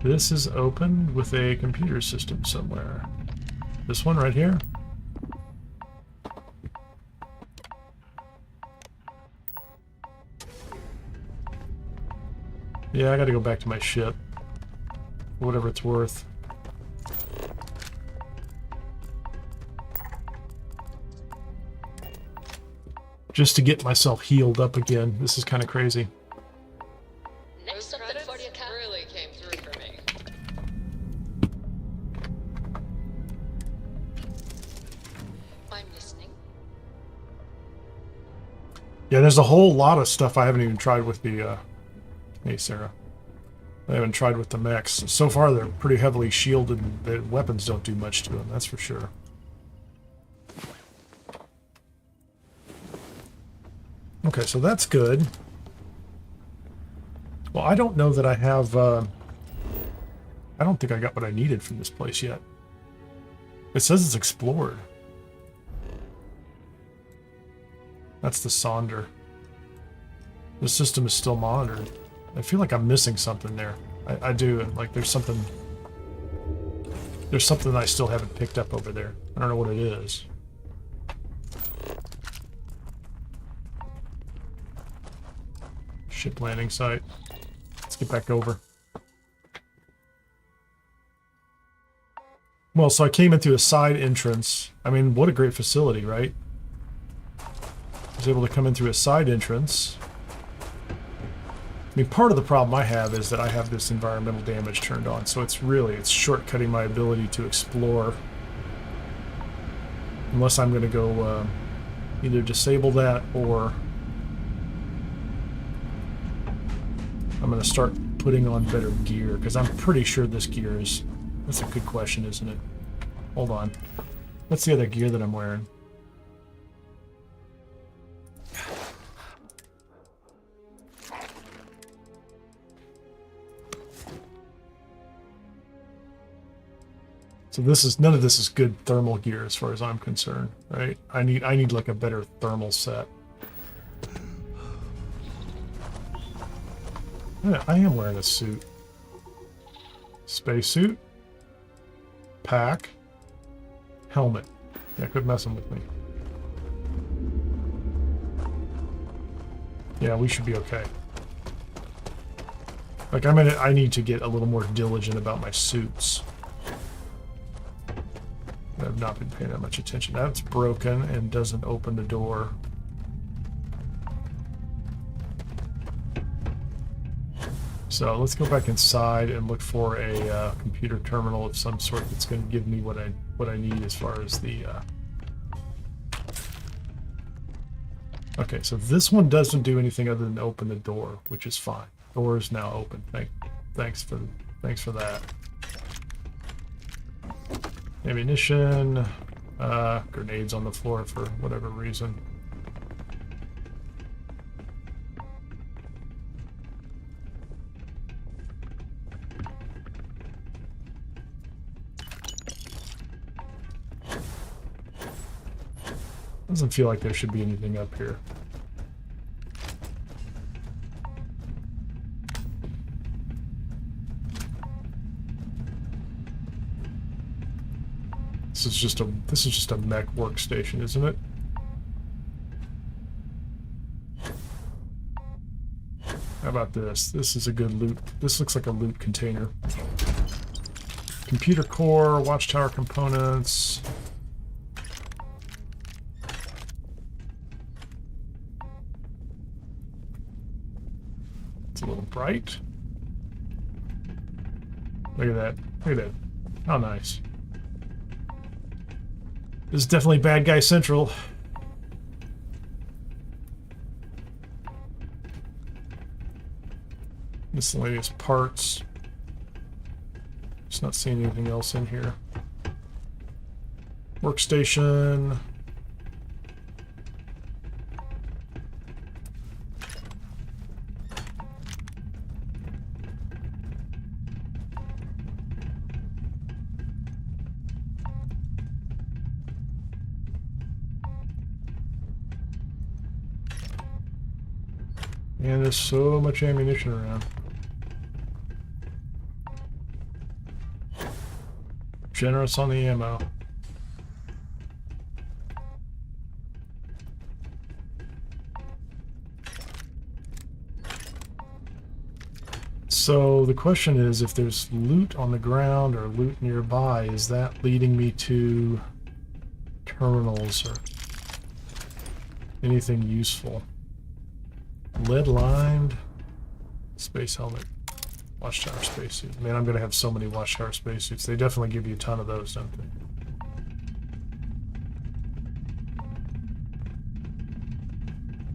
This is open with a computer system somewhere. This one right here? Yeah, I gotta go back to my ship. Whatever it's worth. Just to get myself healed up again. This is kind of crazy. Next something for you, Cat. Really came through for me. I'm listening. Yeah, there's a whole lot of stuff I haven't even tried with the, Hey, Sarah. I haven't tried with the mechs. So far, they're pretty heavily shielded, and the weapons don't do much to them, that's for sure. Okay, so that's good. Well, I don't know that I have, I don't think I got what I needed from this place yet. It says it's explored. That's the Sonder. The system is still monitored. I feel like I'm missing something there. I do. Like there's something I still haven't picked up over there. I don't know what it is. Ship landing site. Let's get back over. Well, so I came in through a side entrance. I mean, what a great facility, right? I was able to come in through a side entrance. I mean, part of the problem I have is that I have this environmental damage turned on, so it's shortcutting my ability to explore. Unless I'm going to go either disable that or I'm going to start putting on better gear, because I'm pretty sure this gear is... That's a good question, isn't it? Hold on. What's the other gear that I'm wearing? So this is, none of this is good thermal gear as far as I'm concerned, right? I need like a better thermal set. Yeah, I am wearing a suit. Spacesuit. Pack. Helmet. Yeah, quit messing with me. Yeah, we should be okay. Like, I need to get a little more diligent about my suits. I've not been paying that much attention. That's broken and doesn't open the door. So let's go back inside and look for a computer terminal of some sort that's going to give me what I need as far as the. Okay, so this one doesn't do anything other than open the door, which is fine. Door is now open. Thanks for that. Ammunition, grenades on the floor for whatever reason. Doesn't feel like there should be anything up here. This is just a mech workstation, isn't it? How about this? This is a good loot. This looks like a loot container. Computer core, Watchtower components. It's a little bright. Look at that. Look at that. How nice. This is definitely Bad Guy Central. Miscellaneous parts. Just not seeing anything else in here. Workstation. And there's so much ammunition around. Generous on the ammo. So the question is, if there's loot on the ground or loot nearby, is that leading me to terminals or anything useful? Lead lined space helmet, Watchtower spacesuit. Man, I'm gonna have so many Watchtower spacesuits. They definitely give you a ton of those, don't they?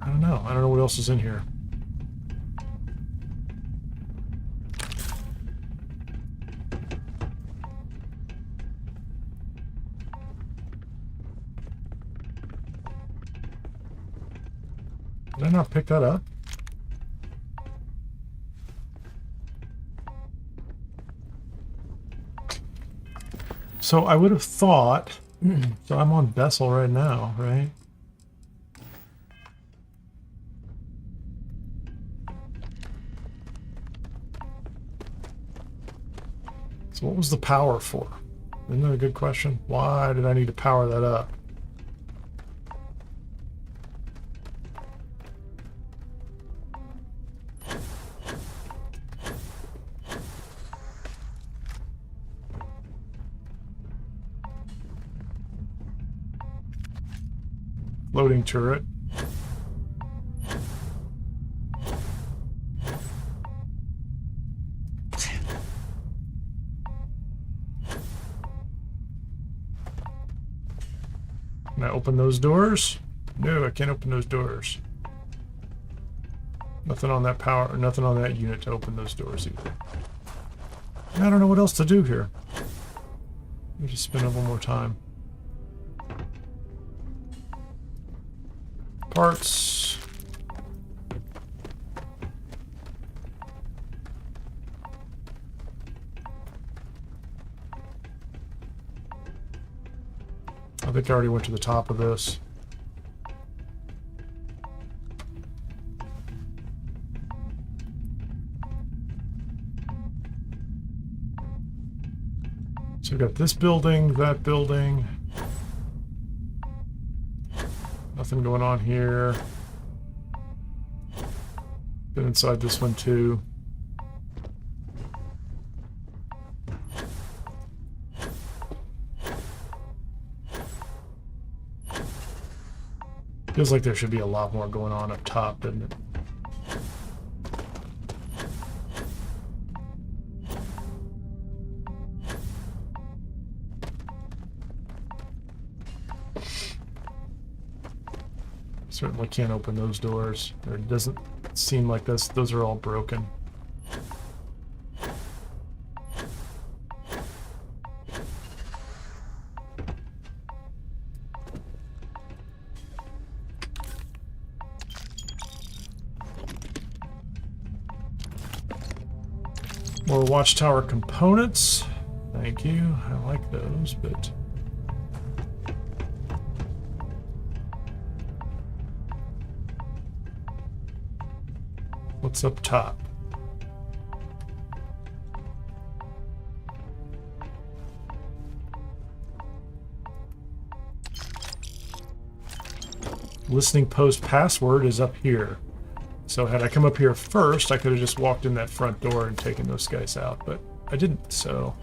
I don't know. I don't know what else is in here. Did I not pick that up? So I would have thought, so I'm on Vessel right now, right? So what was the power for? Isn't that a good question? Why did I need to power that up? Loading turret. Can I open those doors? No, I can't open those doors. Nothing on that power, or nothing on that unit to open those doors either. And I don't know what else to do here. Let me just spin it one more time. Parts. I think I already went to the top of this. So we've got this building, that building. Nothing going on here. Been inside this one too. Feels like there should be a lot more going on up top, doesn't it? Certainly can't open those doors. Or it doesn't seem like those are all broken. More Watchtower components. Thank you. I like those, but... what's up top? Listening post password is up here. So had I come up here first, I could have just walked in that front door and taken those guys out, but I didn't, so...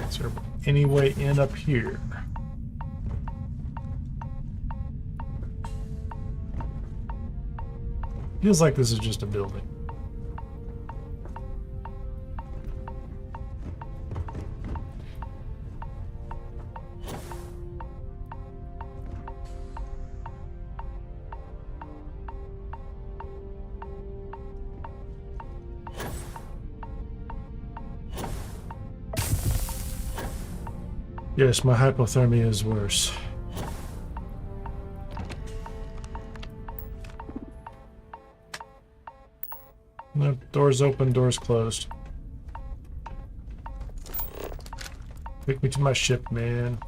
Is there any way in up here? Feels like this is just a building. Yes, my hypothermia is worse. No, doors open, doors closed. Take me to my ship, man.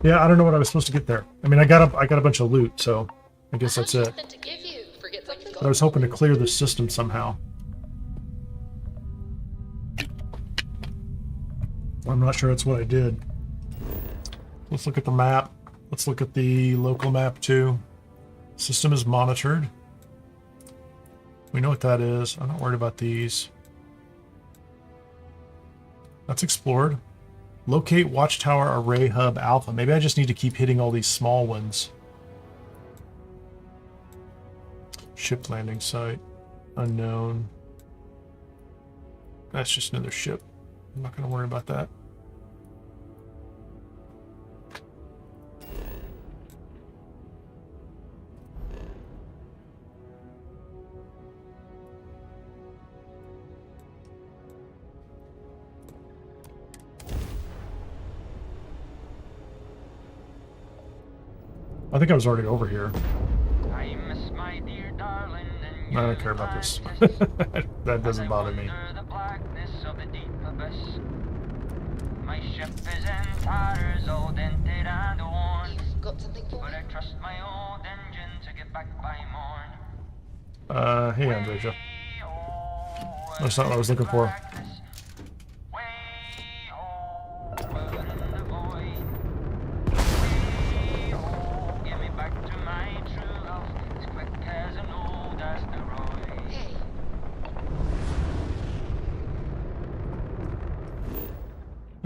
Yeah, I don't know what I was supposed to get there. I mean, I got a bunch of loot, so I guess that's it. But I was hoping to clear the system somehow. I'm not sure that's what I did. Let's look at the map. Let's look at the local map too. System is monitored. We know what that is. I'm not worried about these. That's explored. Locate Watchtower Array Hub Alpha. Maybe I just need to keep hitting all these small ones. Ship landing site. Unknown. That's just another ship. I'm not going to worry about that. I think I was already over here. I miss my dear darling, and I don't care about this. That doesn't bother me. the blackness of the deep abyss. My ship is in tatters, all dented and worn. You've got something for But me? I trust my old engine to get back by morn. Hey, Andreja. That's not what I was looking for.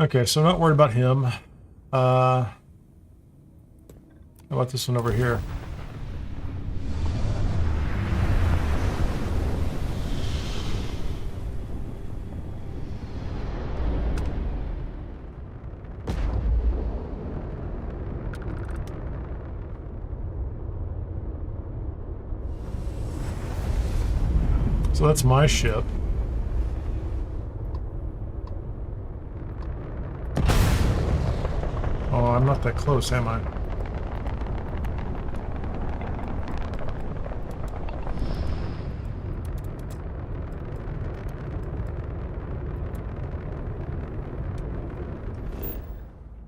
Okay, so I'm not worried about him. How about this one over here? So that's my ship. Oh, I'm not that close, am I?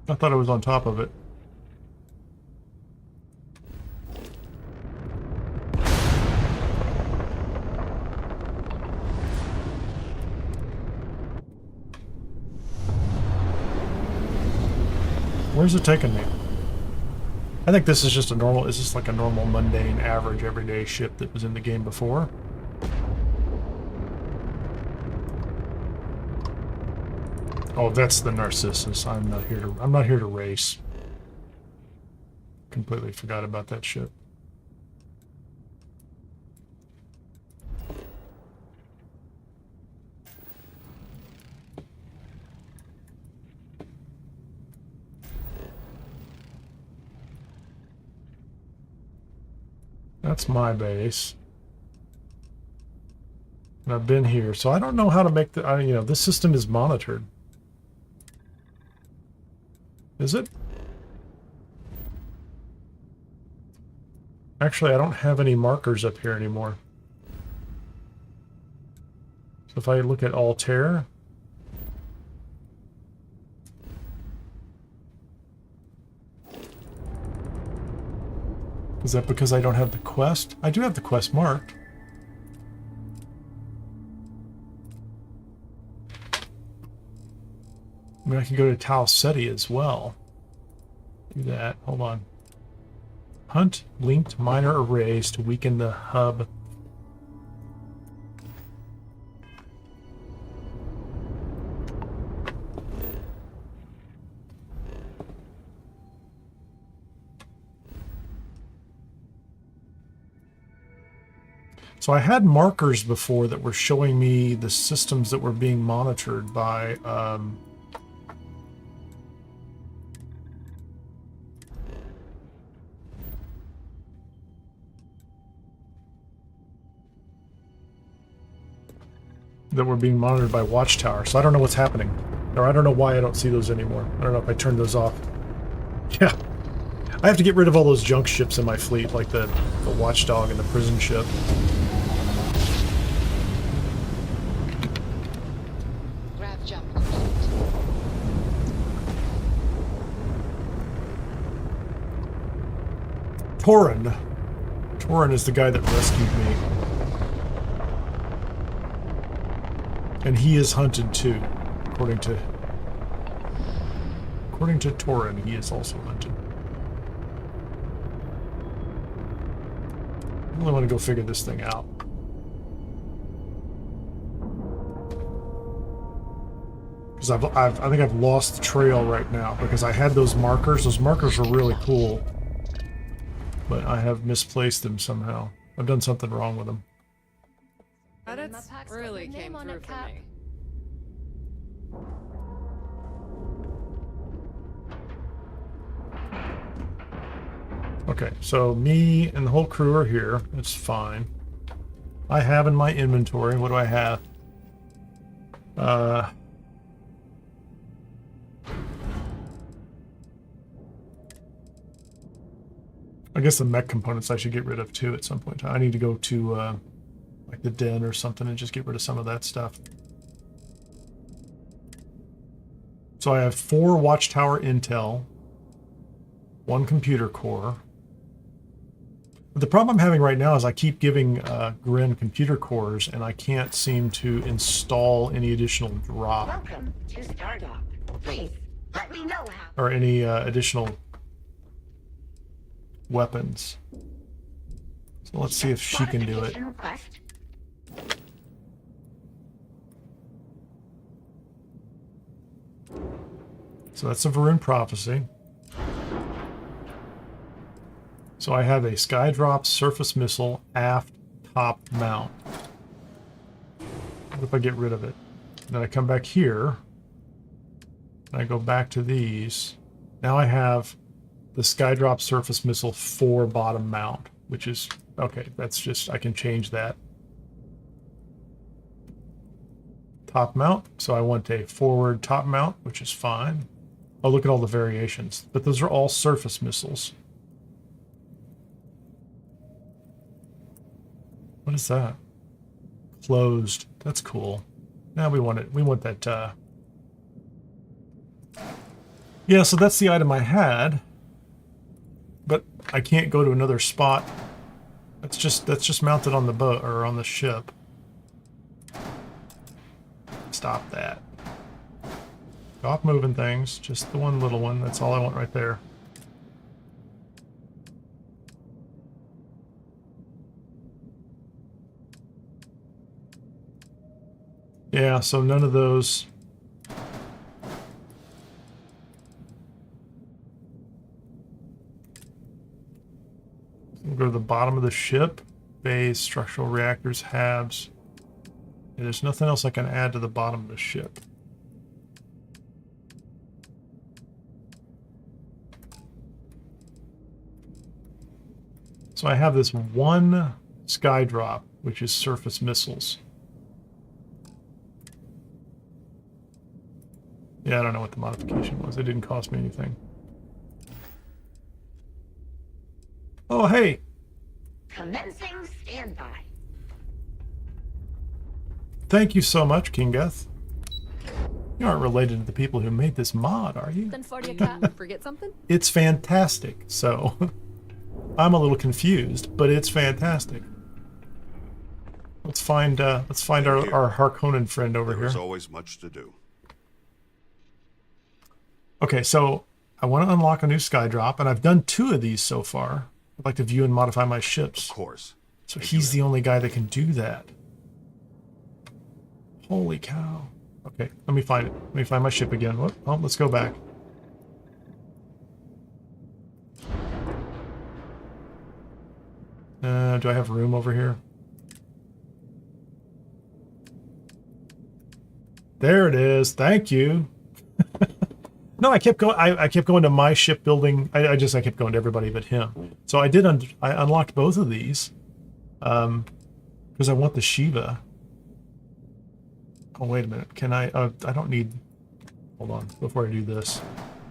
I thought I was on top of it. Where's it taking me? I think this is just a normal, is this like a normal, mundane, average, everyday ship that was in the game before? Oh, that's the Narcissus. I'm not here to race. Completely forgot about that ship. That's my base. And I've been here, so I don't know how to make the, you know, this system is monitored. Is it? Actually, I don't have any markers up here anymore. So if I look at Altair, is that because I don't have the quest? I do have the quest marked. I mean, I can go to Tau Ceti as well. Do that. Hold on. Hunt linked minor arrays to weaken the hub. So I had markers before that were showing me the systems that were being monitored by Watchtower. So I don't know what's happening. Or I don't know why I don't see those anymore. I don't know if I turned those off. Yeah. I have to get rid of all those junk ships in my fleet, like the Watchdog and the prison ship. Grav jump complete. Torin. Torin is the guy that rescued me. And he is hunted too, according to Torin, he is also hunted. I really want to go figure this thing out. Because I think I've lost the trail right now, because I had those markers. Those markers were really cool. But I have misplaced them somehow. I've done something wrong with them. That really came through for me. Okay, so me and the whole crew are here. It's fine. I have in my inventory, what do I have? I guess the mech components I should get rid of too at some point. I need to go to like the den or something and just get rid of some of that stuff. So I have 4 Watchtower Intel, 1 computer core. But the problem I'm having right now is I keep giving Grin computer cores and I can't seem to install any additional drop. Welcome to Stardock. Please, let me know how. Or any additional weapons. So let's see if she can do it. Request. So that's a Varun prophecy. So I have a Skydrop surface missile aft top mount. What if I get rid of it? Then I come back here. And I go back to these. Now I have the Skydrop surface missile 4 bottom mount, which is, okay, that's just, I can change that. Top mount, so I want a forward top mount, which is fine. Oh, look at all the variations. But those are all surface missiles. What is that? Closed. That's cool. Now we want it. We want that. Yeah, so that's the item I had. But I can't go to another spot. That's just mounted on the boat or on the ship. Stop that. Stop moving things. Just the one little one. That's all I want right there. Yeah, so none of those. We'll go to the bottom of the ship. Bays, structural reactors, HABs. And there's nothing else I can add to the bottom of the ship. So I have this one Skydrop, which is surface missiles. Yeah, I don't know what the modification was. It didn't cost me anything. Oh, hey! Commencing standby. Thank you so much, Kinggath. You aren't related to the people who made this mod, are you? Then for you, cat. Forget something? It's fantastic, so I'm a little confused, but it's fantastic. Let's find our Harkonnen friend over here. There's always much to do. Okay, so I want to unlock a new Skydrop, and I've done 2 of these so far. I'd like to view and modify my ships. Of course. So he's the only guy that can do that. Holy cow. Okay, let me find it. Let me find my ship again. Whoop. Oh, let's go back. Do I have room over here? There it is. Thank you. No, I kept going. I kept going to my shipbuilding. I kept going to everybody but him. So I did. I unlocked both of these, because I want the Shiva. Oh wait a minute. Can I? I don't need. Hold on. Before I do this,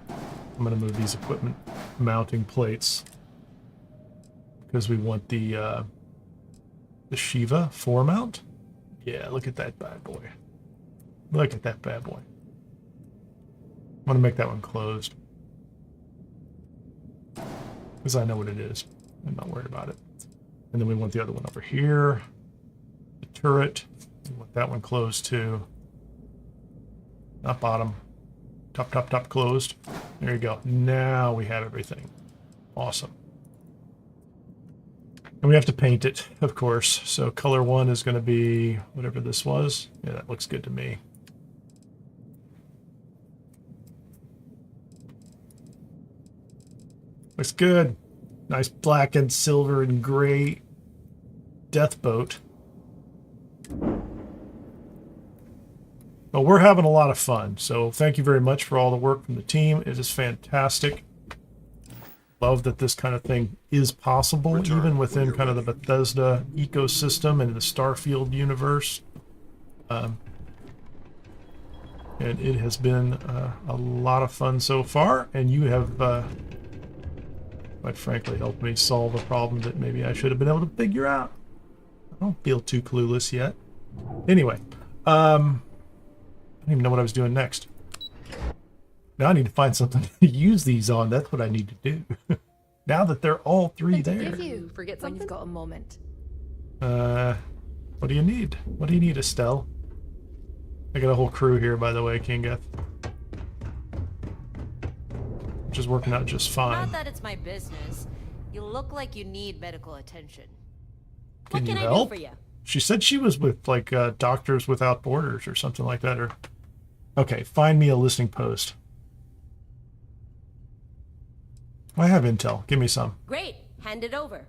I'm going to move these equipment mounting plates because we want the Shiva 4 mount. Yeah, look at that bad boy. Look at that bad boy. I'm going to make that one closed. Because I know what it is. I'm not worried about it. And then we want the other one over here. The turret. We want that one closed too. Not bottom. Top closed. There you go. Now we have everything. Awesome. And we have to paint it, of course. So color 1 is going to be whatever this was. Yeah, that looks good to me. Looks good. Nice black and silver and gray death boat. Well, we're having a lot of fun, so thank you very much for all the work from the team. It is fantastic. Love that this kind of thing is possible, even within kind of the Bethesda ecosystem and the Starfield universe. And it has been a lot of fun so far, and you have quite frankly, helped me solve a problem that maybe I should have been able to figure out. I don't feel too clueless yet. Anyway, I don't even know what I was doing next. Now I need to find something to use these on. That's what I need to do. Now that they're all three there. Give you forget when you've got a moment. What do you need? What do you need, Estelle? I got a whole crew here, by the way, Kinggath. Which is working out just fine. Not that it's my business. You look like you need medical attention. Can What you can I help? do for you? She said she was with, like, Doctors Without Borders or something like that. Or okay, find me a listening post. I have intel. Give me some. Great. Hand it over.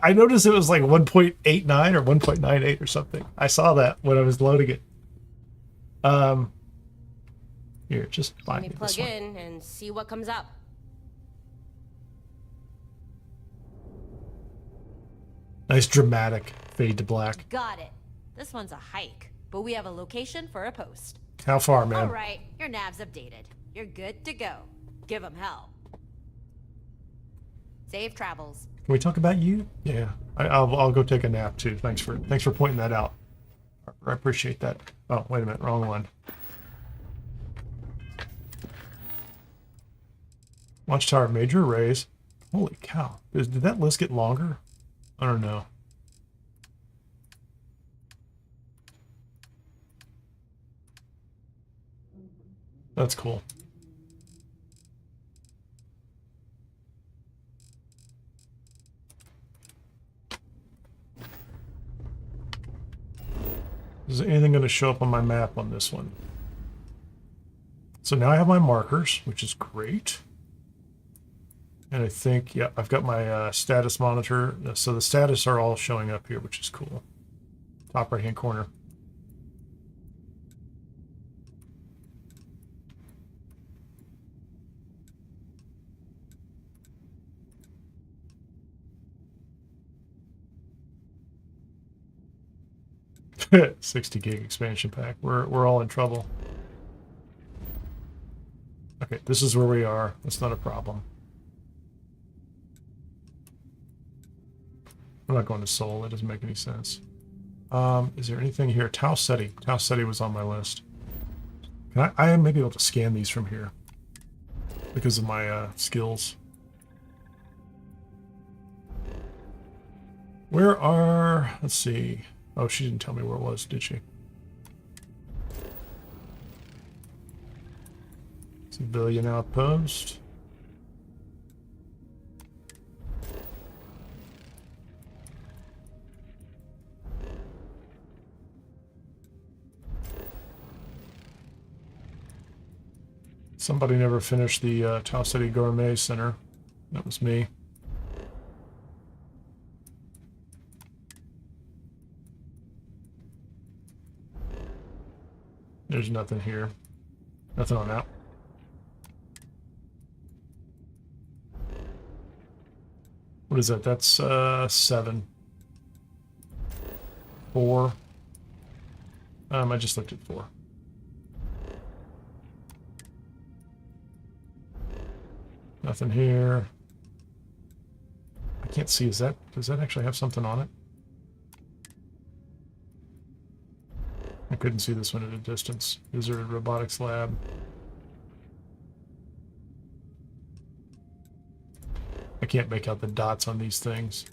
I noticed it was like 1.89 or 1.98 or something. I saw that when I was loading it. Here, just find Let me me this plug one. in and see what comes up. Nice dramatic fade to black. Got it. This one's a hike, but we have a location for a post. How far, man? All right, your nav's updated. You're good to go. Give them hell. Safe travels. Can we talk about you? Yeah, I'll go take a nap too. Thanks for pointing that out. I appreciate that. Oh, wait a minute, wrong one. Watchtower major arrays. Holy cow! Did that list get longer? I don't know. That's cool. Is anything going to show up on my map on this one? So now I have my markers, which is great. And I think, yeah, I've got my status monitor. So the status are all showing up here, which is cool. Top right-hand corner. $60 gig expansion pack. We're all in trouble. Okay, this is where we are. That's not a problem. I'm not going to Seoul. That doesn't make any sense. Is there anything here? Tau Ceti. Tau Ceti was on my list. Can I may be able to scan these from here because of my skills. Where are... Let's see. Oh, she didn't tell me where it was, did she? Civilian outpost. Somebody never finished the Tau Ceti Gourmet Center. That was me. There's nothing here. Nothing on that. What is that? That's 7. 4. I just looked at 4. Nothing here. I can't see. Does that actually have something on it? I couldn't see this one at a distance. Deserted Robotics Lab. I can't make out the dots on these things.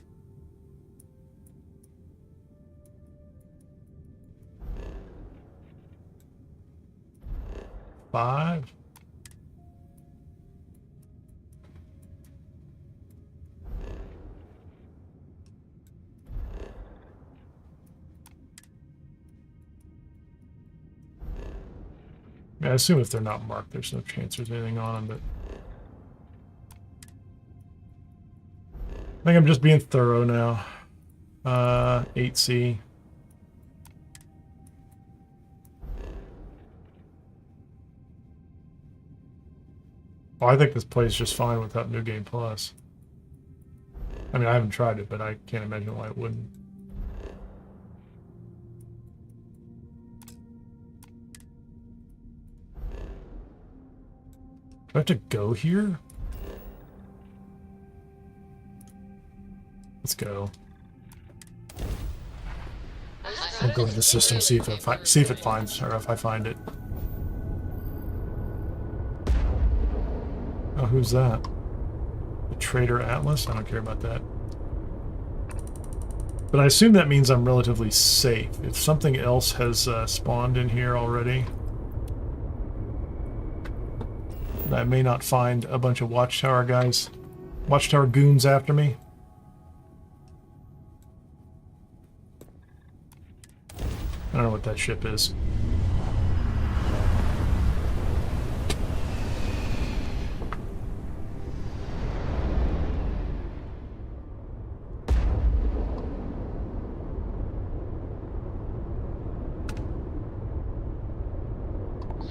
Five. I assume if they're not marked, there's no chance there's anything on them, but I think I'm just being thorough now. 8C. Well, I think this plays just fine without New Game Plus. I mean, I haven't tried it, but I can't imagine why it wouldn't. Do I have to go here? Let's go. I'll go to the system, see if it finds, or if I find it. Oh, who's that? The Trader Atlas? I don't care about that. But I assume that means I'm relatively safe. If something else has spawned in here already, I may not find a bunch of Watchtower guys. Watchtower goons after me. I don't know what that ship is.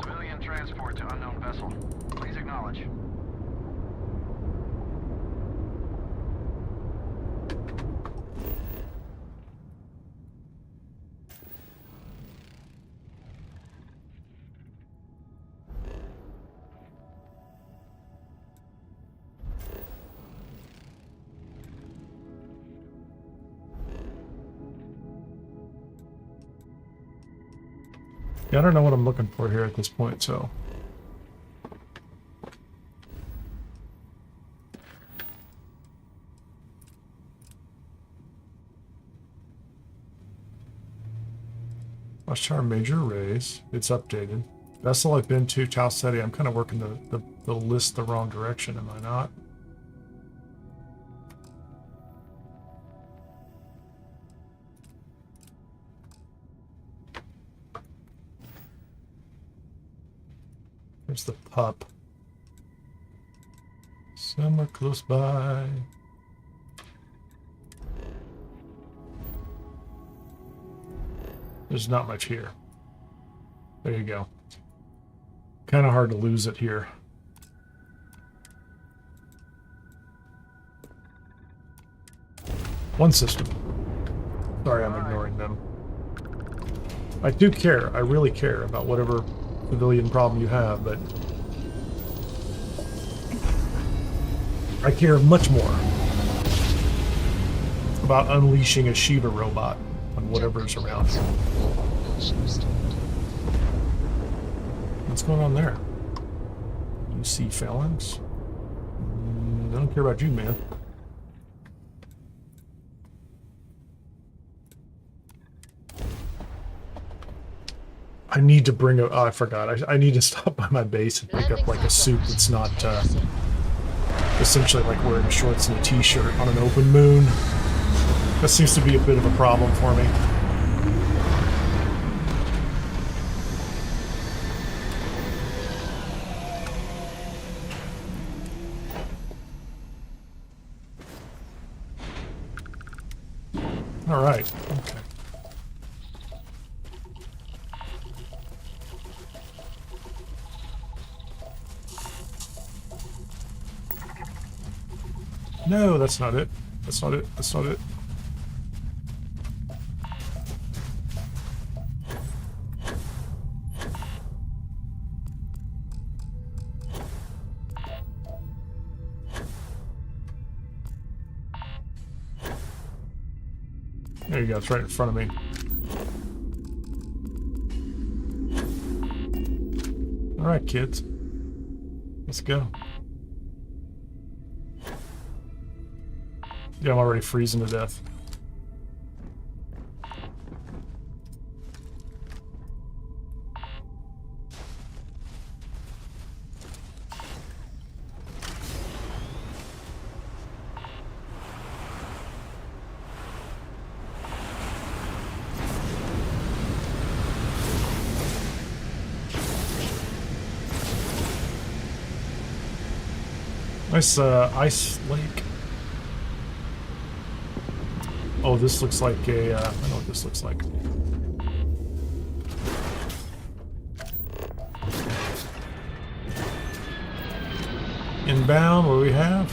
Civilian transport to unknown vessel. Please acknowledge. Yeah, I don't know what I'm looking for here at this point, so... Watchtower Major Arrays. It's updated. Vessel I've been to, Tau Ceti. I'm kind of working the list the wrong direction, am I not? There's the pup. Somewhere close by. There's not much here. There you go. Kind of hard to lose it here. One system. Sorry, I'm ignoring them. I do care. I really care about whatever civilian problem you have, but I care much more about unleashing a Shiva robot on whatever's around. What's going on there? You see felons? I don't care about you, man. I need to bring a... Oh, I forgot. I need to stop by my base and pick up like a suit that's not essentially like wearing shorts and a t-shirt on an open moon. That seems to be a bit of a problem for me. All right. Okay. No, that's not it. That's not it. That's not it. There you go. It's right in front of me. All right, kids. Let's go. Yeah, I'm already freezing to death. Nice ice lake. Oh, this looks like a, I know what this looks like. Inbound, what do we have?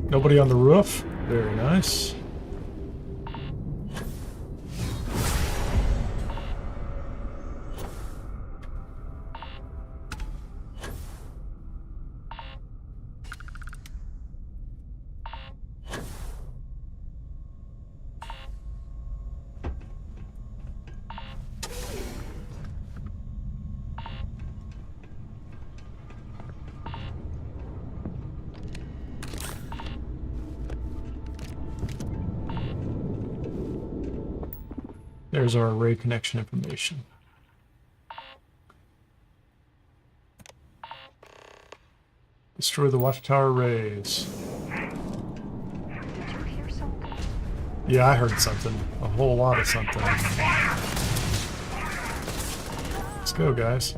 Nobody on the roof. Very nice. There's our array connection information. Destroy the Watchtower arrays. Did you hear something? Yeah, I heard something. A whole lot of something. Let's go, guys.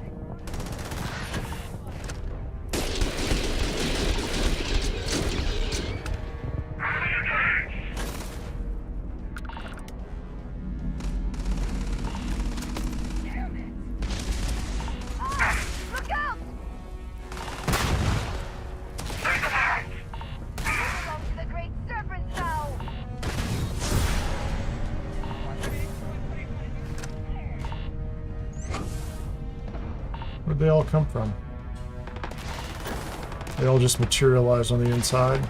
Where'd they all come from? They all just materialized on the inside.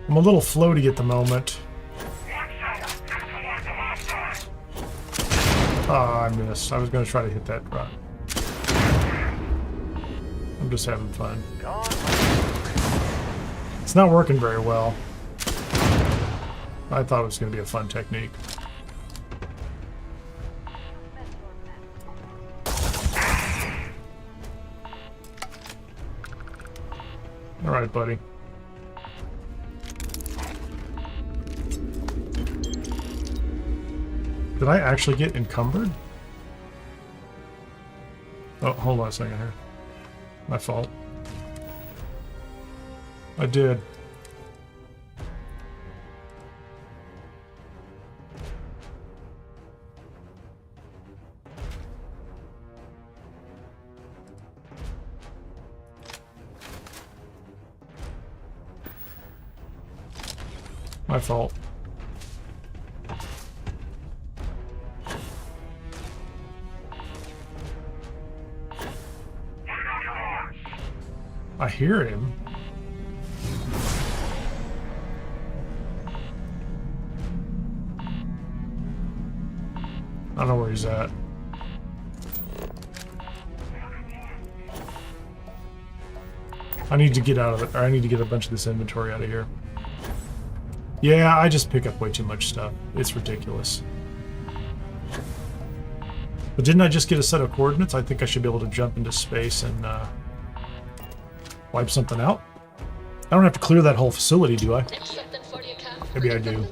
I'm a little floaty at the moment. Ah, I missed. I was going to try to hit that drop. I'm just having fun. It's not working very well. I thought it was going to be a fun technique. All right, buddy. Did I actually get encumbered? Oh, hold on a second here. My fault. I did. My fault. I hear him. I don't know where he's at. I need to get out of it, or I need to get a bunch of this inventory out of here. Yeah, I just pick up way too much stuff. It's ridiculous. But didn't I just get a set of coordinates? I think I should be able to jump into space and wipe something out. I don't have to clear that whole facility, do I? Maybe I do.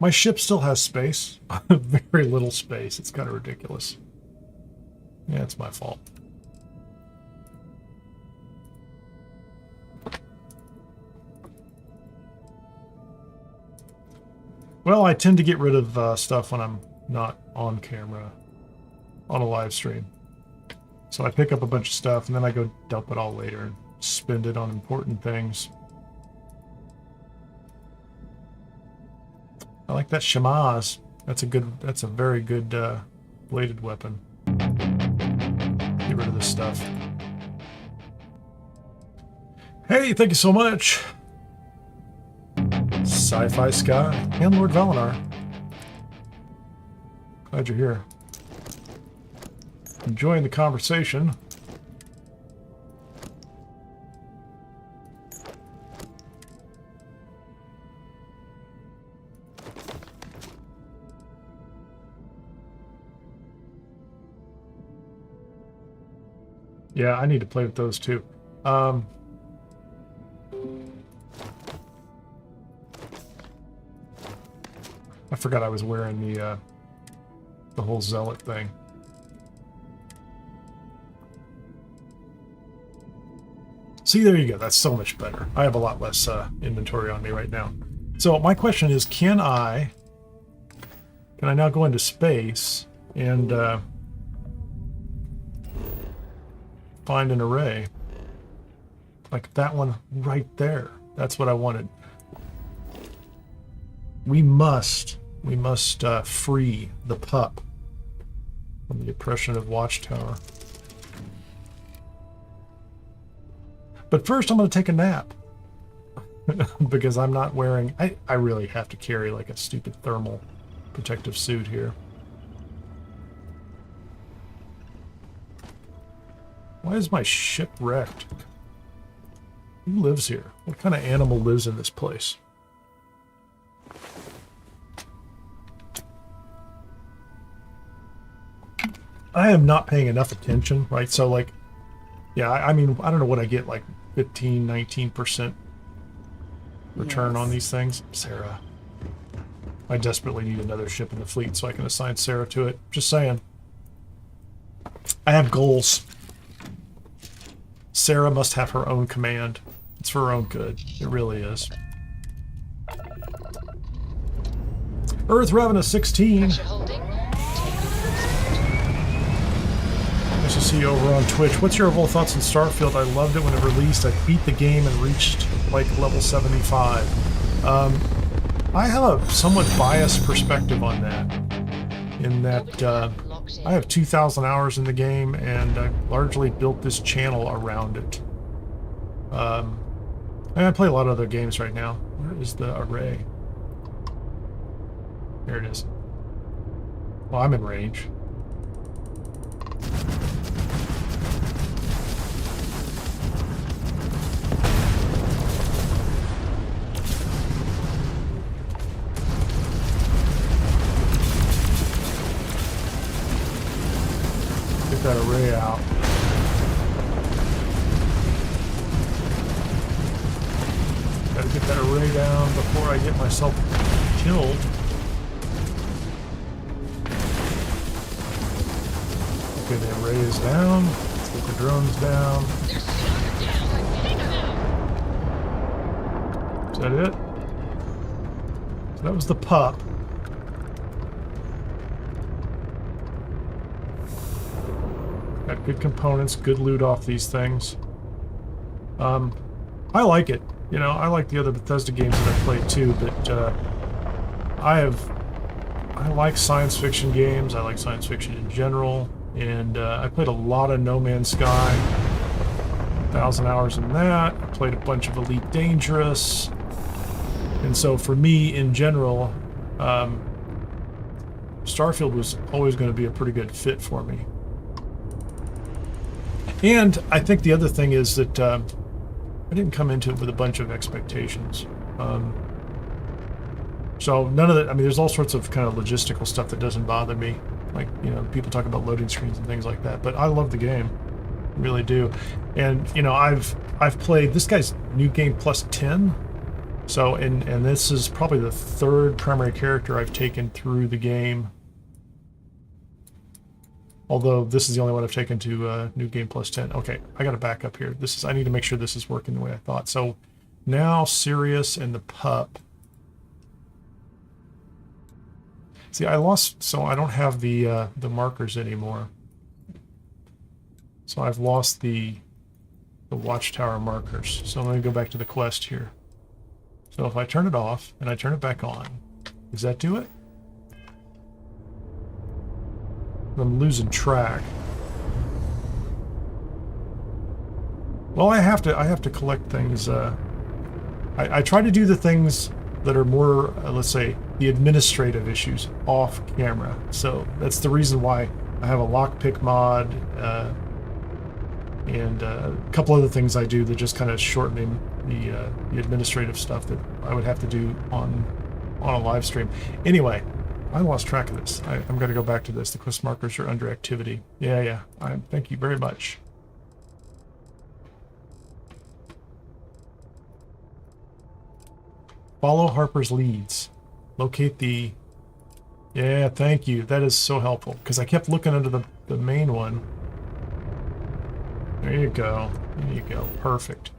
My ship still has space. Very little space. It's kind of ridiculous. Yeah, it's my fault. Well, I tend to get rid of stuff when I'm not on camera, on a live stream. So I pick up a bunch of stuff and then I go dump it all later and spend it on important things. I like that Shamaz. That's a very good bladed weapon. Get rid of this stuff. Hey, thank you so much. Sci-Fi Sky and Lord Valinar. Glad you're here. Enjoying the conversation. Yeah, I need to play with those too. I forgot I was wearing the whole zealot thing. See, there you go. That's so much better. I have a lot less inventory on me right now. So my question is, can I now go into space and find an array like that one right there? That's what I wanted. We must free the pup from the oppression of Watchtower. But first I'm going to take a nap. Because I'm not wearing... I really have to carry like a stupid thermal protective suit here. Why is my ship wrecked? Who lives here? What kind of animal lives in this place? I am not paying enough attention, right? So, like, yeah, I mean, I don't know what I get, like 15, 19% return on these things. Sarah. I desperately need another ship in the fleet so I can assign Sarah to it. Just saying. I have goals. Sarah must have her own command. It's for her own good. It really is. Earth Ravenous 16. Nice to see you over on Twitch. What's your overall thoughts on Starfield? I loved it when it released. I beat the game and reached like level 75. I have a somewhat biased perspective on that. In that I have 2,000 hours in the game and I've largely built this channel around it. And I play a lot of other games right now. Where is the array? There it is. Well, I'm in range. Get that array out. Gotta get that array down before I get myself killed. Okay, the array is down. Let's get the drones down. Is that it? So that was the pup. Got good components, good loot off these things. I like it. You know, I like the other Bethesda games that I've played too, but I like science fiction games. I like science fiction in general. And I played a lot of No Man's Sky, 1,000 hours in that. I played a bunch of Elite Dangerous. And so for me, in general, Starfield was always going to be a pretty good fit for me. And I think the other thing is that I didn't come into it with a bunch of expectations. So none of that, I mean, there's all sorts of kind of logistical stuff that doesn't bother me. Like, you know, people talk about loading screens and things like that, but I love the game. I really do. And, you know, I've played, this guy's new game plus 10. So, and this is probably the third primary character I've taken through the game. Although this is the only one I've taken to new game plus 10. Okay, I gotta back up here. I need to make sure this is working the way I thought. So now Sirius and the pup. See, I lost, so I don't have the markers anymore. So I've lost the Watchtower markers. So I'm gonna go back to the quest here. So if I turn it off and I turn it back on, does that do it? I'm losing track. Well, I have to collect things. I try to do the things that are more, let's say, the administrative issues off camera. So that's the reason why I have a lockpick mod and a couple other things I do that just kind of shorten the administrative stuff that I would have to do on a live stream. Anyway, I lost track of this. I'm going to go back to this. The quest markers are under activity. Yeah. Thank you very much. Follow Harper's leads. Locate the... Yeah, thank you. That is so helpful. Because I kept looking under the main one. There you go. There you go. Perfect.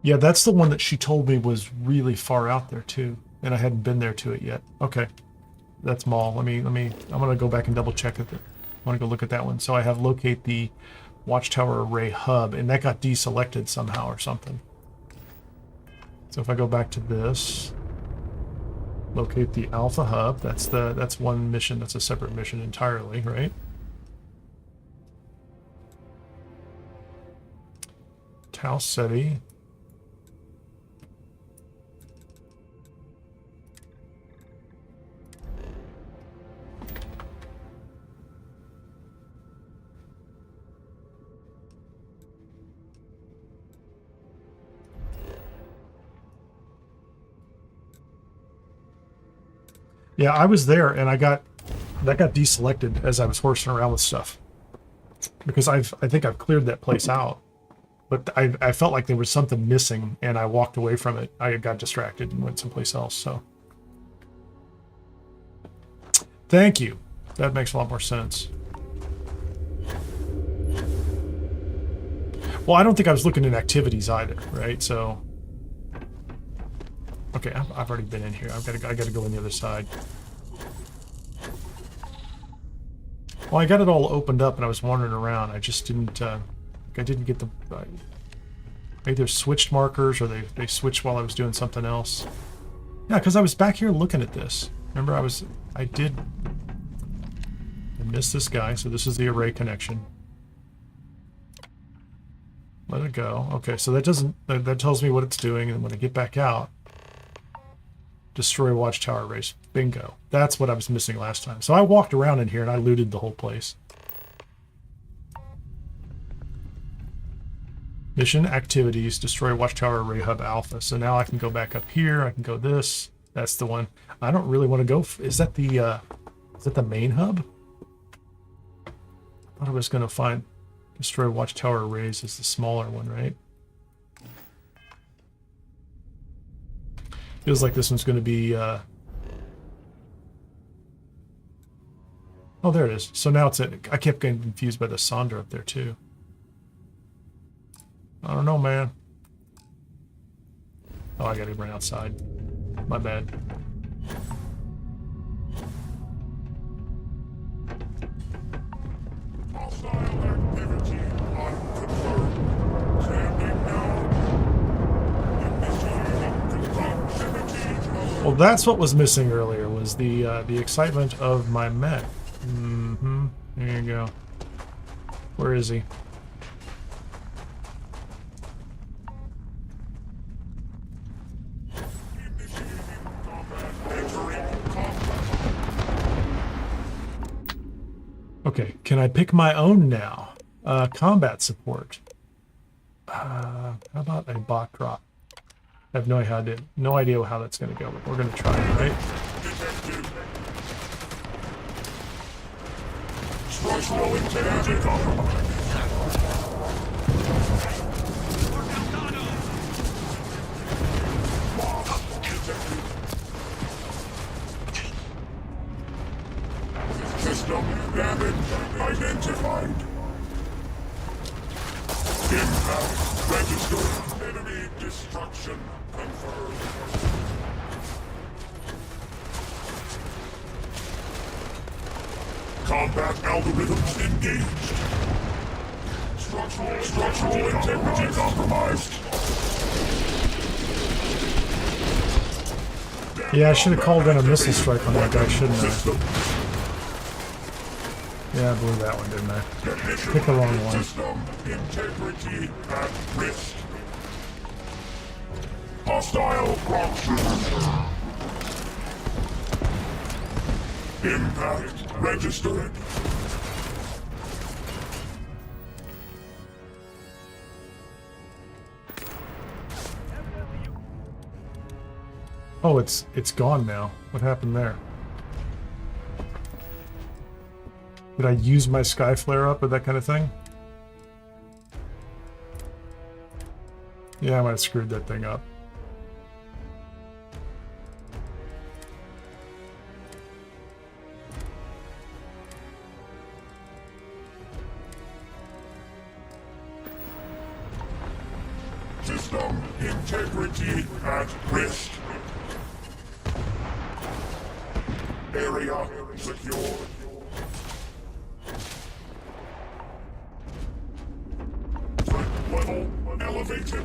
Yeah, that's the one that she told me was really far out there too. And I hadn't been there to it yet. Okay. That's Maul. I'm gonna go back and double check it. I want to go look at that one. So I have locate the Watchtower Array Hub, and that got deselected somehow or something. So if I go back to this, locate the Alpha Hub. That's one mission. That's a separate mission entirely, right? Tau Ceti. Yeah, I was there, and that got deselected as I was horsing around with stuff. Because I think I've cleared that place out. But I felt like there was something missing, and I walked away from it. I got distracted and went someplace else, so. Thank you. That makes a lot more sense. Well, I don't think I was looking at activities either, right? So, okay, I've already been in here. I gotta go on the other side. Well, I got it all opened up, and I was wandering around. I just didn't. I didn't get the. Maybe there's switched markers, or they switched while I was doing something else. Yeah, because I was back here looking at this. Remember, I missed this guy, so this is the array connection. Let it go. Okay, so that tells me what it's doing, and when I get back out, destroy Watchtower arrays. Bingo. That's what I was missing last time. So I walked around in here and I looted the whole place. Mission activities, destroy Watchtower array hub alpha. So now I can go back up here. I can go this. That's the one. I don't really want to go. Is that the main hub? I thought I was going to find destroy Watchtower arrays as the smaller one, right? Feels like this one's going to be. Oh, there it is. So now it's I kept getting confused by the Sonder up there too. I don't know, man. Oh, I gotta run outside. My bad. Well, that's what was missing earlier, was the excitement of my mech. Mm-hmm. There you go. Where is he? Okay, can I pick my own now? Combat support. How about a bot drop? I have no idea how that's going to go, but we're going to try it, right? System damage identified. Impact registered. Enemy destruction confirmed. Combat algorithms engaged. Structural integrity compromised. Yeah, I should have called in a missile strike on that guy, shouldn't I? Yeah, I blew that one, didn't I? Pick the wrong one. System integrity at risk. Hostile proximity. Impact registered. Oh, it's gone now. What happened there? Did I use my sky flare up or that kind of thing? Yeah, I might have screwed that thing up. System integrity at risk. Area secure. Threat level elevated.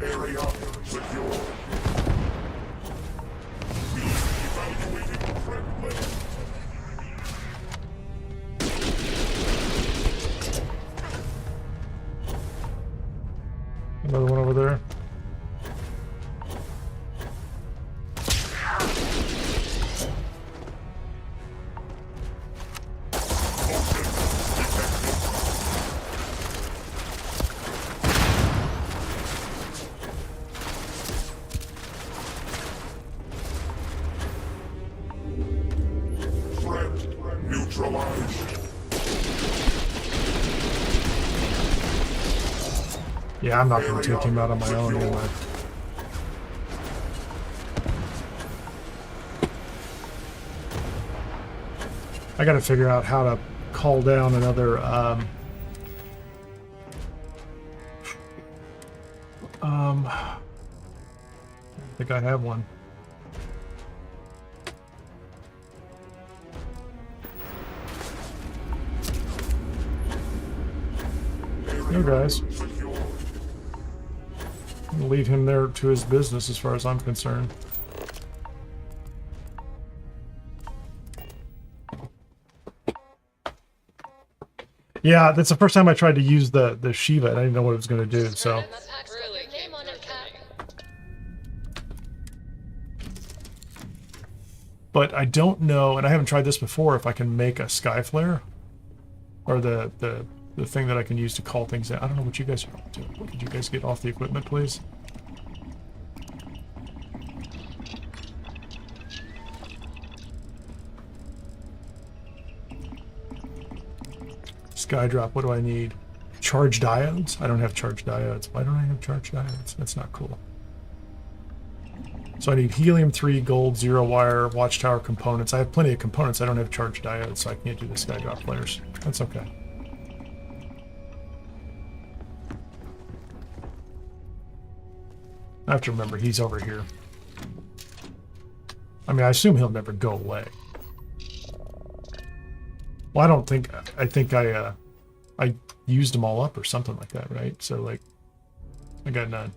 Area secure. Evaluating threat level. Another one over there. Yeah, I'm not going to take him out on my own anyway. I got to figure out how to call down another. I think I have one. Hey guys. I'm gonna leave him there to his business as far as I'm concerned. Yeah, that's the first time I tried to use the Shiva and I didn't know what it was going to do, so. But I don't know, and I haven't tried this before, if I can make a sky flare. Or the thing that I can use to call things out. I don't know what you guys are up to. Could you guys get off the equipment, please? Skydrop, what do I need? Charge diodes? I don't have charge diodes. Why don't I have charge diodes? That's not cool. So I need helium-3, gold, zero wire, Watchtower components. I have plenty of components. I don't have charge diodes, so I can't do the skydrop flares. That's okay. I have to remember he's over here. I mean, I assume he'll never go away. Well, I don't think... I think I used them all up or something like that, right? So, like, I got none.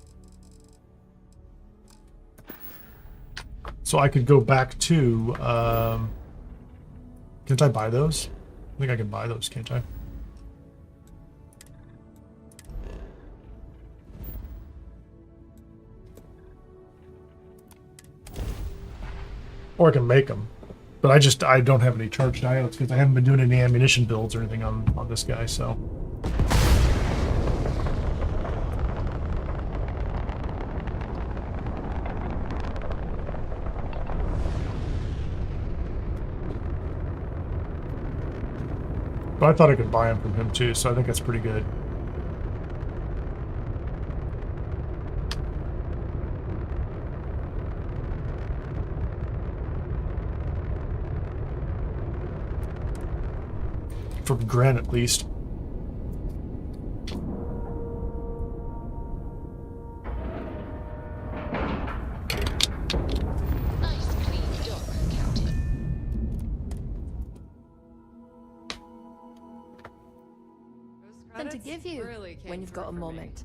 So I could go back to... can't I buy those? I think I can buy those, can't I? Or I can make them. But I don't have any charge diodes because I haven't been doing any ammunition builds or anything on this guy, so. But I thought I could buy them from him too, so I think that's pretty good. For Gren, at least. Nice clean dock, Captain. Something to give you when you've got a moment.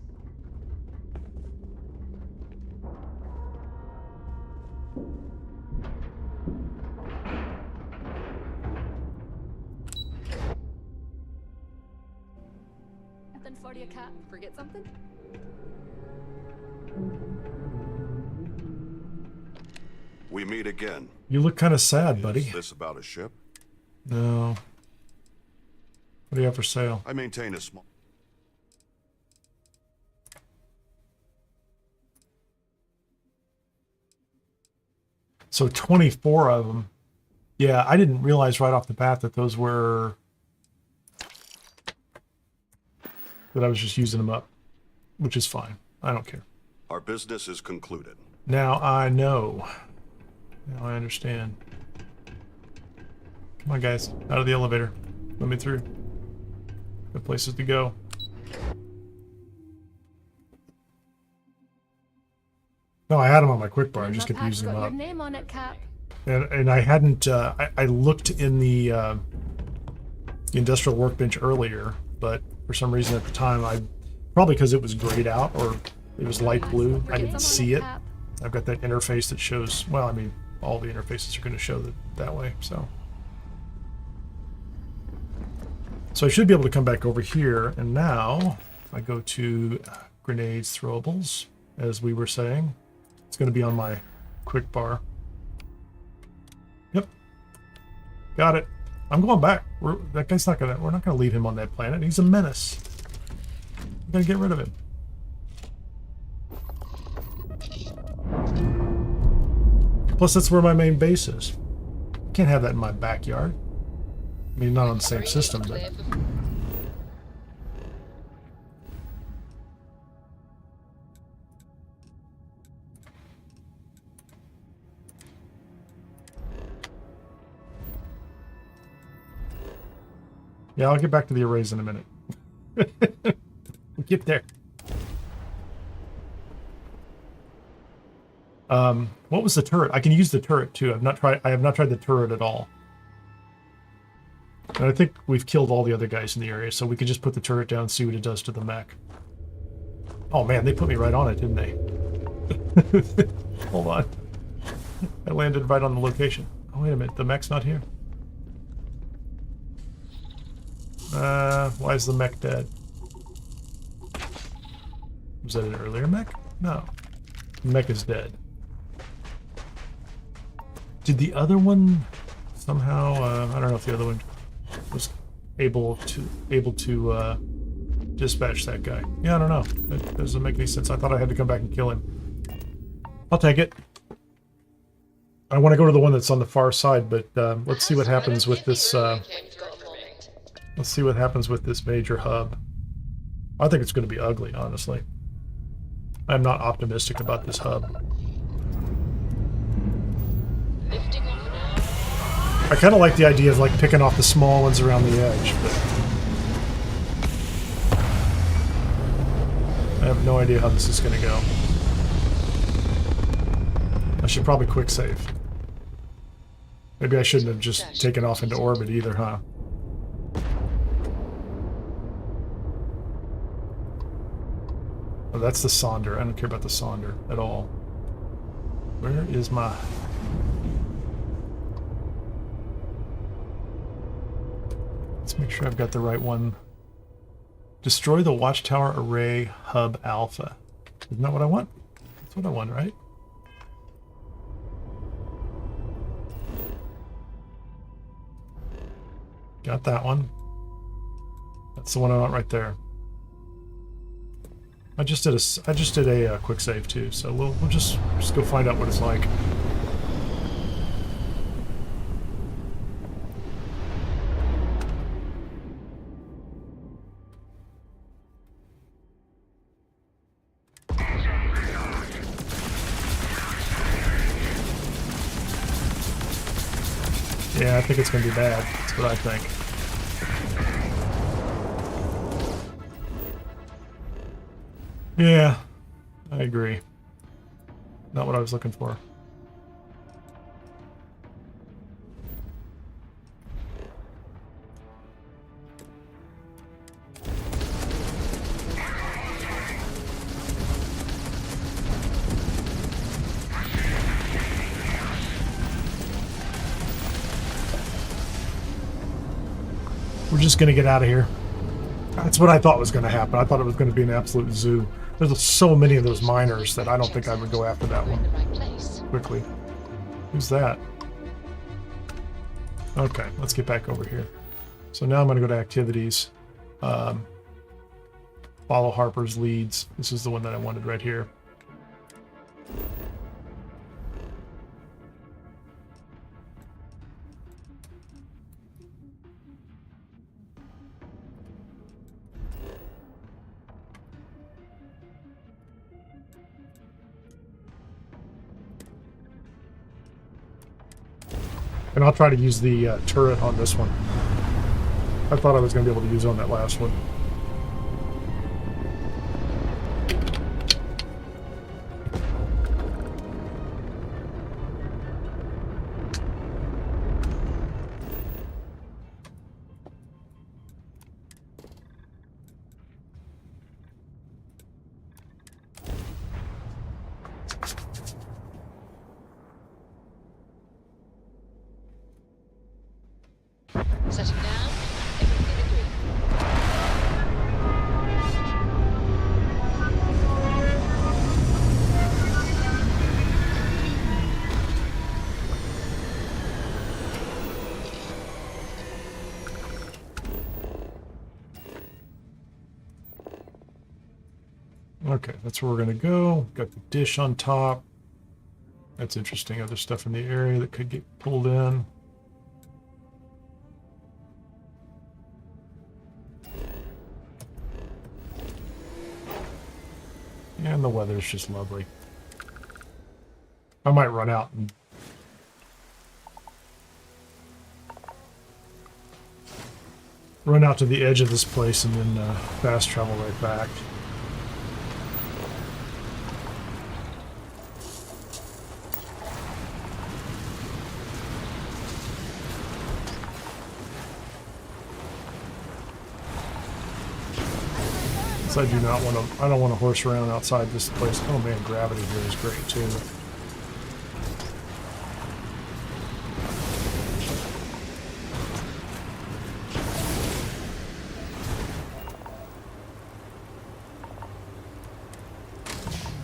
For your cat, forget something? We meet again. You look kind of sad, buddy. Is this about a ship? No. What do you have for sale? I maintain a small... So 24 of them. Yeah, I didn't realize right off the bat that those were... that I was just using them up, which is fine. I don't care. Our business is concluded. Now I know. Now I understand. Come on, guys. Out of the elevator. Let me through. Good places to go. No, I had them on my quick bar. I just kept using them up. Your name on it, Cap. And I hadn't... I looked in the industrial workbench earlier, but for some reason at the time, probably because it was grayed out or it was light blue, I didn't see it. I've got that interface that shows, well, I mean, all the interfaces are going to show that way, so. So I should be able to come back over here, and now I go to grenades, throwables, as we were saying. It's going to be on my quick bar. Yep. Got it. I'm going back. That guy's not gonna. We're not gonna leave him on that planet. He's a menace. We gotta get rid of him. Plus, that's where my main base is. Can't have that in my backyard. I mean, not on the same system, but. Yeah, I'll get back to the arrays in a minute. We'll get there. What was the turret? I can use the turret too. I have not tried the turret at all. And I think we've killed all the other guys in the area, so we could just put the turret down and see what it does to the mech. Oh man, they put me right on it, didn't they? Hold on. I landed right on the location. Oh, wait a minute. The mech's not here. Why is the mech dead? Was that an earlier mech? No. The mech is dead. Did the other one somehow, I don't know if the other one was able to dispatch that guy. Yeah, I don't know. That doesn't make any sense. I thought I had to come back and kill him. I'll take it. I want to go to the one that's on the far side, but let's see what happens with this. Let's see what happens with this major hub. I think it's going to be ugly, honestly. I'm not optimistic about this hub. I kind of like the idea of like picking off the small ones around the edge, but I have no idea how this is going to go. I should probably quick save. Maybe I shouldn't have just taken off into orbit either, huh? Oh, that's the Sonder. I don't care about the Sonder at all. Where is my... Let's make sure I've got the right one. Destroy the Watchtower Array Hub Alpha. Isn't that what I want? That's what I want, right? Got that one. That's the one I want right there. I just did a quick save too, so we'll just go find out what it's like. Yeah, I think it's going to be bad. That's what I think. Yeah, I agree. Not what I was looking for. We're just going to get out of here. That's what I thought was going to happen. I thought it was going to be an absolute zoo. There's so many of those miners that I don't think I would go after that one quickly. Who's that? Okay, let's get back over here. So now I'm going to go to activities. Follow Harper's leads. This is the one that I wanted right here. And I'll try to use the turret on this one. I thought I was going to be able to use it on that last one. Setting down. Everything agreed. Okay, that's where we're going to go. Got the dish on top. That's interesting. Other stuff in the area that could get pulled in. And the weather's just lovely. I might run out and... run out to the edge of this place and then fast travel right back. I do not want to. I don't want to horse around outside this place. Oh man, gravity here is great too.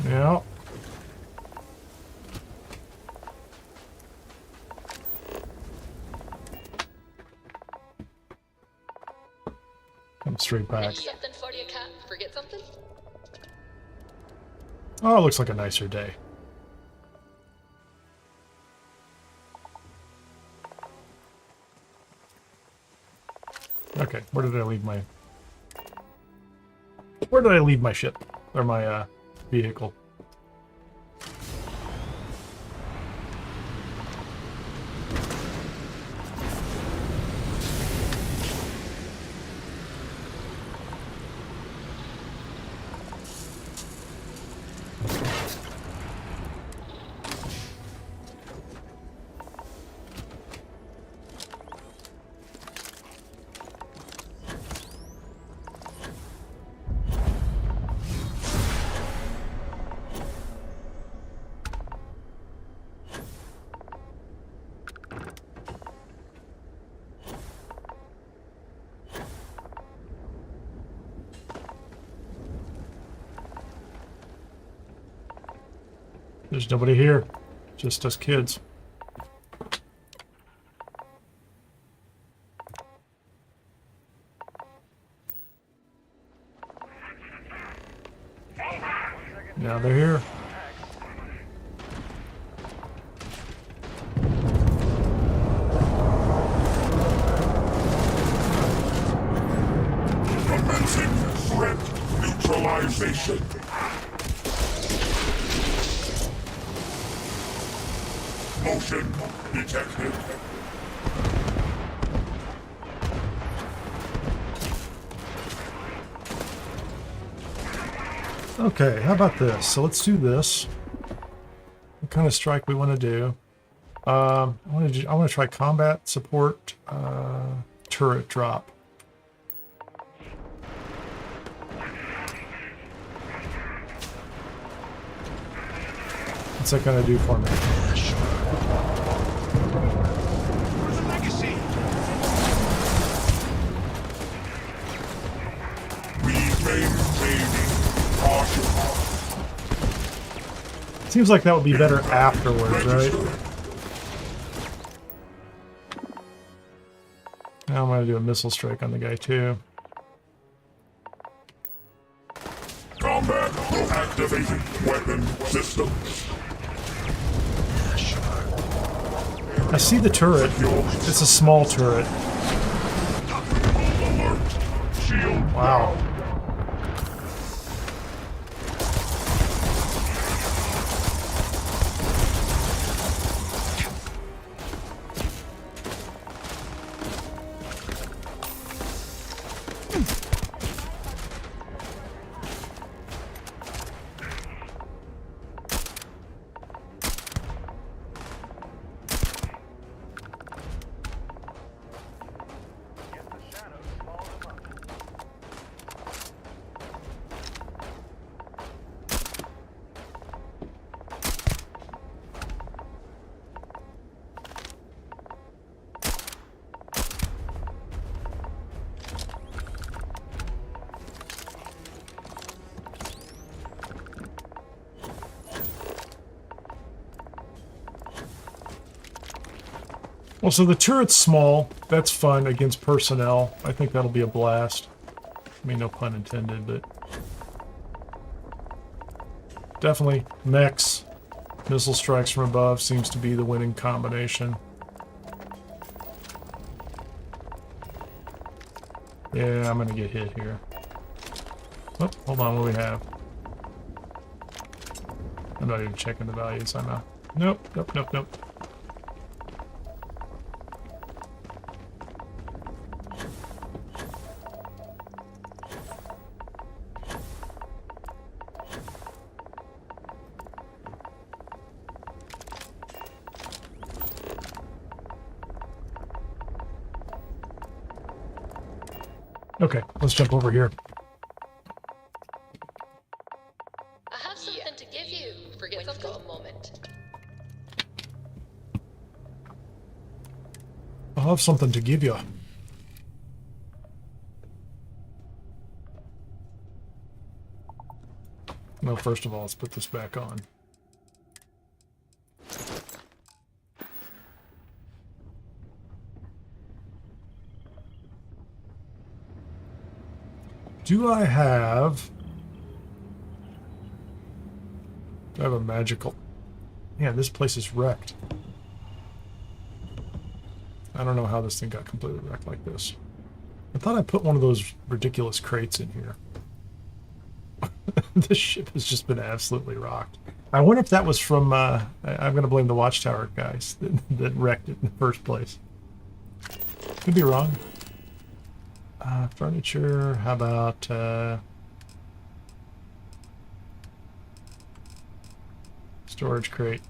Yeah. Come straight back. Something for you, cat? Forget something? Oh, it looks like a nicer day. Okay, where did I leave my... Where did I leave my ship? Or my, vehicle? There's nobody here. Just us kids. Now they're here. Commencing threat neutralization. Motion detected. Okay, how about this? So let's do this. What kind of strike we want to do? I want to try combat support turret drop. What's that gonna do for me? Seems like that would be better afterwards, right? Now I'm gonna do a missile strike on the guy too. Combat activating weapon systems. I see the turret. It's a small turret. Wow. Well, so the turret's small. That's fun against personnel. I think that'll be a blast. I mean, no pun intended, but... Definitely mechs. Missile strikes from above seems to be the winning combination. Yeah, I'm gonna get hit here. Oh, hold on, what do we have? I'm not even checking the values, I'm not. Nope, nope, nope, nope. Okay, let's jump over here. I have something to give you. Forget when you've got a moment. I'll have something to give you. Well, first of all, let's put this back on. Do I have a magical... Man, this place is wrecked. I don't know how this thing got completely wrecked like this. I thought I put one of those ridiculous crates in here. This ship has just been absolutely rocked. I wonder if that was from... I'm going to blame the Watchtower guys that wrecked it in the first place. Could be wrong. Furniture, how about... storage crate.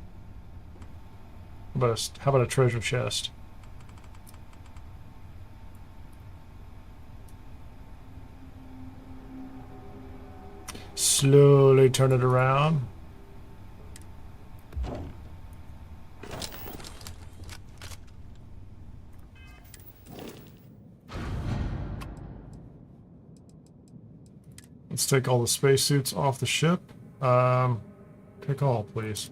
How about a treasure chest? Slowly turn it around. Let's take all the spacesuits off the ship. Take all, please.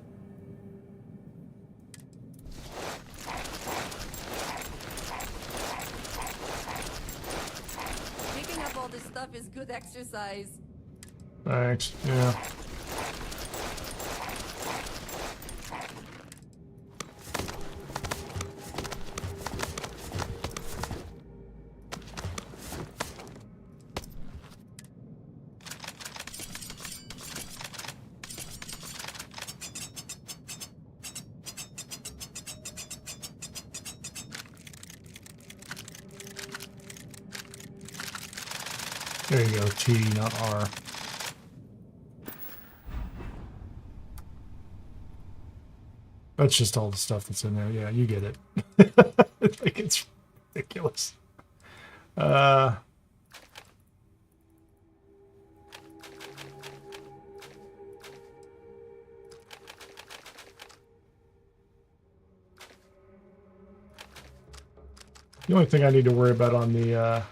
Picking up all this stuff is good exercise. Thanks, yeah. There you go, T, not R. That's just all the stuff that's in there. Yeah, you get it. Like, it's ridiculous. The only thing I need to worry about on the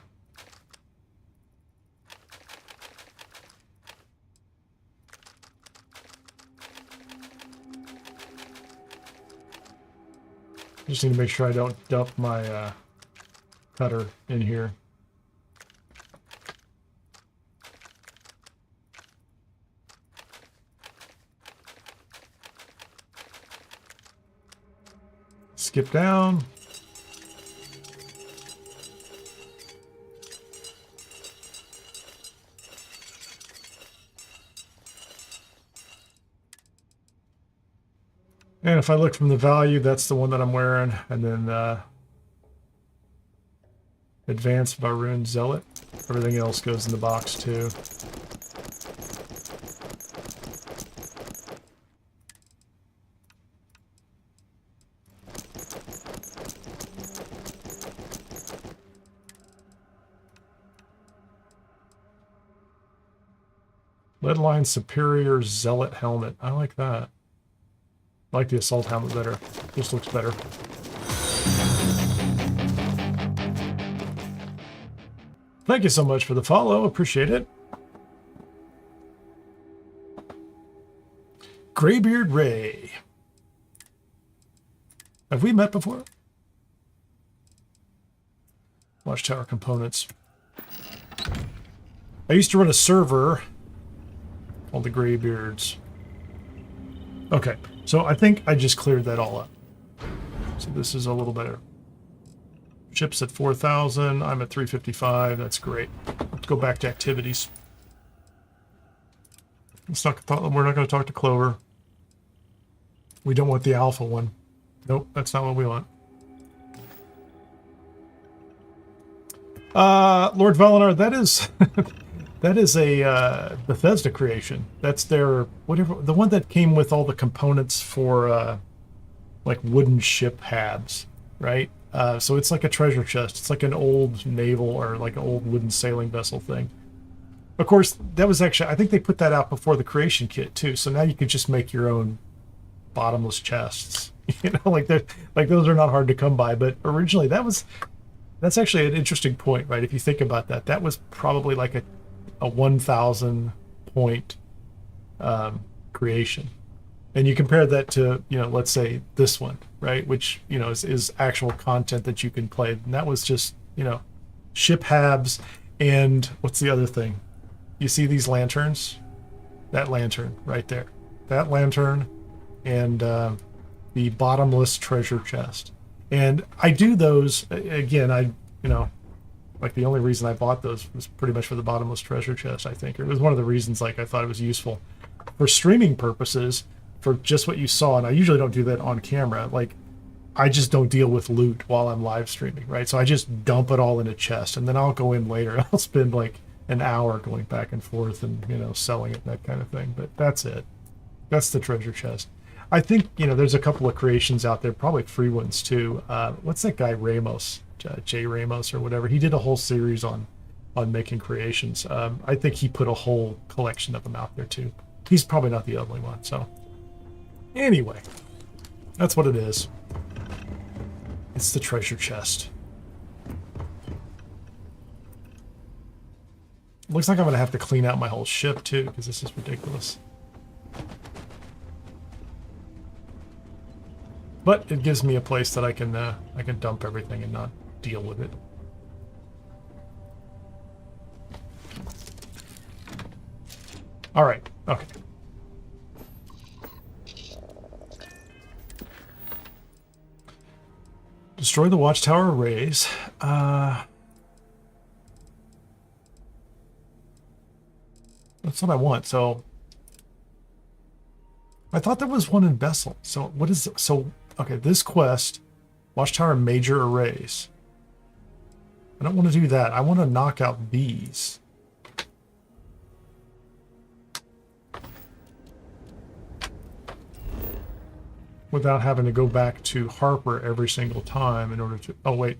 just need to make sure I don't dump my cutter in here. Skip down. And if I look from the value, that's the one that I'm wearing. And then Advanced by Rune Zealot. Everything else goes in the box too. Leadline Superior Zealot Helmet. I like that. I like the assault helmet better. Just looks better. Thank you so much for the follow. Appreciate it. Graybeard Ray. Have we met before? Watchtower components. I used to run a server called the Graybeards. Okay, so I think I just cleared that all up. So this is a little better. Ship's at 4,000. I'm at 355. That's great. Let's go back to activities. We're not going to talk to Clover. We don't want the alpha one. Nope, that's not what we want. Lord Valinar, that is that is a Bethesda creation. That's their whatever, the one that came with all the components for like wooden ship halves, right? So it's like a treasure chest. It's like an old naval or like an old wooden sailing vessel thing. Of course, that was actually, I think they put that out before the creation kit too. So now you can just make your own bottomless chests. You know, like those are not hard to come by. But originally, that's actually an interesting point, right? If you think about that, that was probably like a 1,000 point creation. And you compare that to, you know, let's say this one, right? Which, you know, is actual content that you can play. And that was just, you know, ship habs and what's the other thing? You see these lanterns? That lantern right there. That lantern and the bottomless treasure chest. And I do those, again, you know, like the only reason I bought those was pretty much for the bottomless treasure chest, I think. It was one of the reasons, like, I thought it was useful. For streaming purposes, for just what you saw, and I usually don't do that on camera, like, I just don't deal with loot while I'm live streaming, right? So I just dump it all in a chest, and then I'll go in later. I'll spend, like, an hour going back and forth and, you know, selling it, that kind of thing. But that's it. That's the treasure chest. I think, you know, there's a couple of creations out there, probably free ones too. What's that guy Ramos, Jay Ramos or whatever? He did a whole series on making creations. I think he put a whole collection of them out there too. He's probably not the only one. So anyway, that's what it is. It's the treasure chest. Looks like I'm gonna have to clean out my whole ship too, because this is ridiculous. But it gives me a place that I can dump everything and not deal with it. All right. Okay. Destroy the Watchtower arrays. That's what I want. So I thought there was one in Vessel. So what is so? Okay, this quest, Watchtower major arrays. I don't want to do that. I want to knock out these. Without having to go back to Harper every single time in order to... Oh, wait.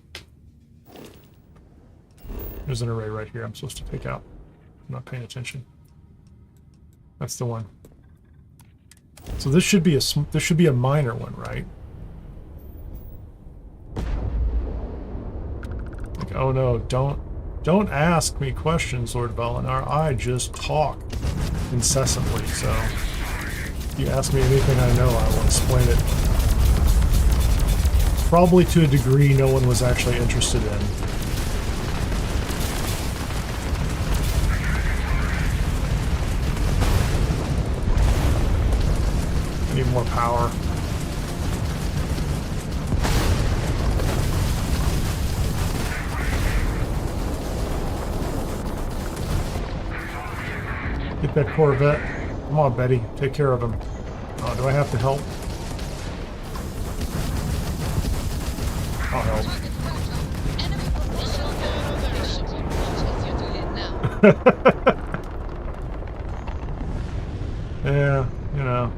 There's an array right here I'm supposed to take out. I'm not paying attention. That's the one. So this should be a minor one, right? Like, oh no, don't ask me questions, Lord Valinar. I just talk incessantly, so if you ask me anything I know, I will explain it. Probably to a degree no one was actually interested in. I need more power. Get that Corvette. Come on, Betty. Take care of him. Oh, do I have to help? I'll help. Yeah, you know,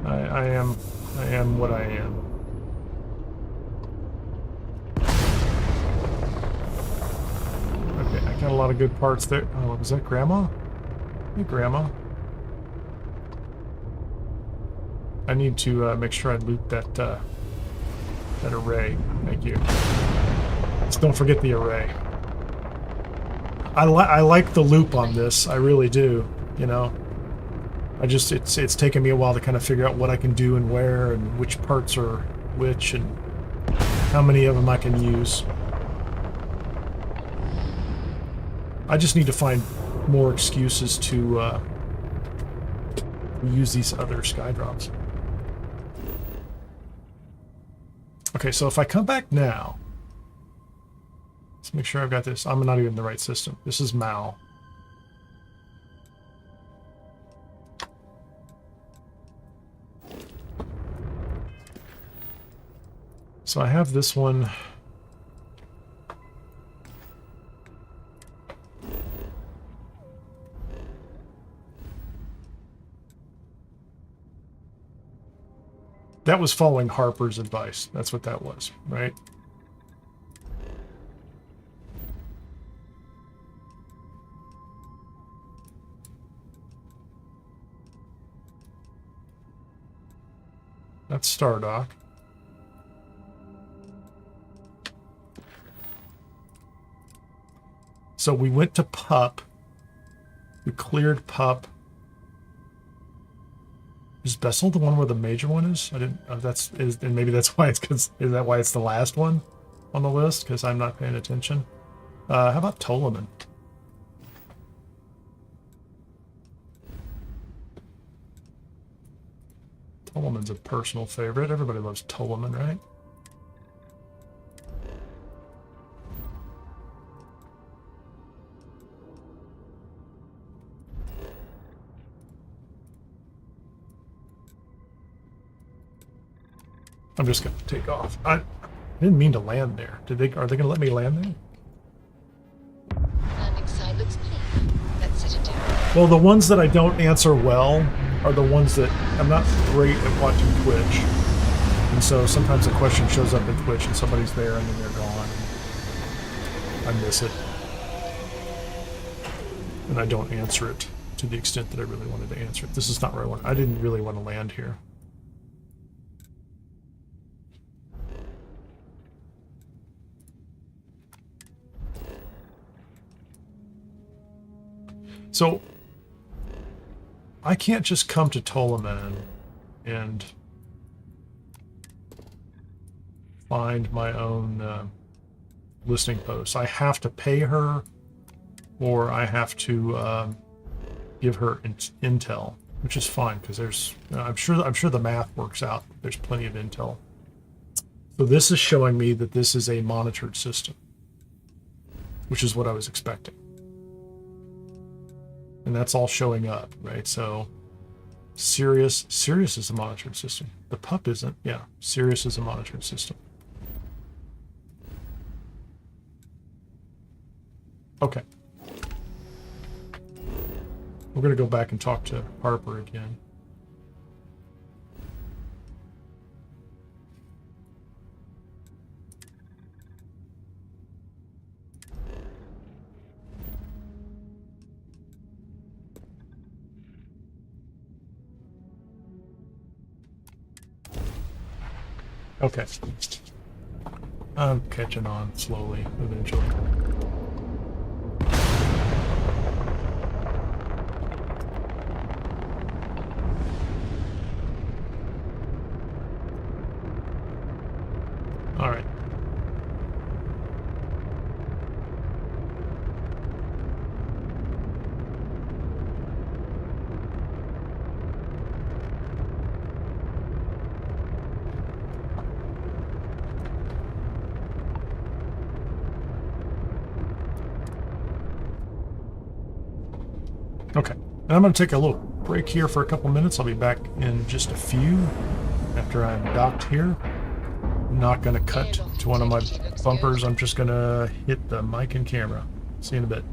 I am what I am. Okay, I got a lot of good parts there. Oh, was that Grandma? Hey, Grandma. I need to make sure I loot that that array. Thank you. Just don't forget the array. I like the loop on this. I really do. You know, it's taken me a while to kind of figure out what I can do and where and which parts are which and how many of them I can use. I just need to find more excuses to use these other sky drops. Okay, so if I come back now, let's make sure I've got this. I'm not even in the right system. This is Mal. So I have this one. That was following Harper's advice. That's what that was, right? That's Stardock. So we went to Pup. We cleared Pup. Is Bessel the one where the major one is? I didn't. And maybe that's why is that why it's the last one on the list? Because I'm not paying attention. How about Ptolemy? Ptolemy's a personal favorite. Everybody loves Ptolemy, right? I'm just gonna take off. I didn't mean to land there. Are they gonna let me land there? Landing side looks clean. Let's set it down. Well, the ones that I don't answer well are the ones that I'm not great at watching Twitch. And so sometimes a question shows up in Twitch and somebody's there and then they're gone. I miss it. And I don't answer it to the extent that I really wanted to answer it. This is not where I didn't really want to land here. So I can't just come to Ptolemy and find my own listening post. I have to pay her, or I have to give her intel, which is fine because there's. I'm sure the math works out. There's plenty of intel. So this is showing me that this is a monitored system, which is what I was expecting. And that's all showing up, right? So Sirius is a monitored system. The Pup isn't. Yeah, Sirius is a monitored system. Okay. We're going to go back and talk to Harper again. Okay. I'm catching on slowly, eventually. All right. Okay, and I'm going to take a little break here for a couple minutes. I'll be back in just a few after I'm docked here. I'm not going to cut to one of my bumpers. I'm just going to hit the mic and camera. See you in a bit.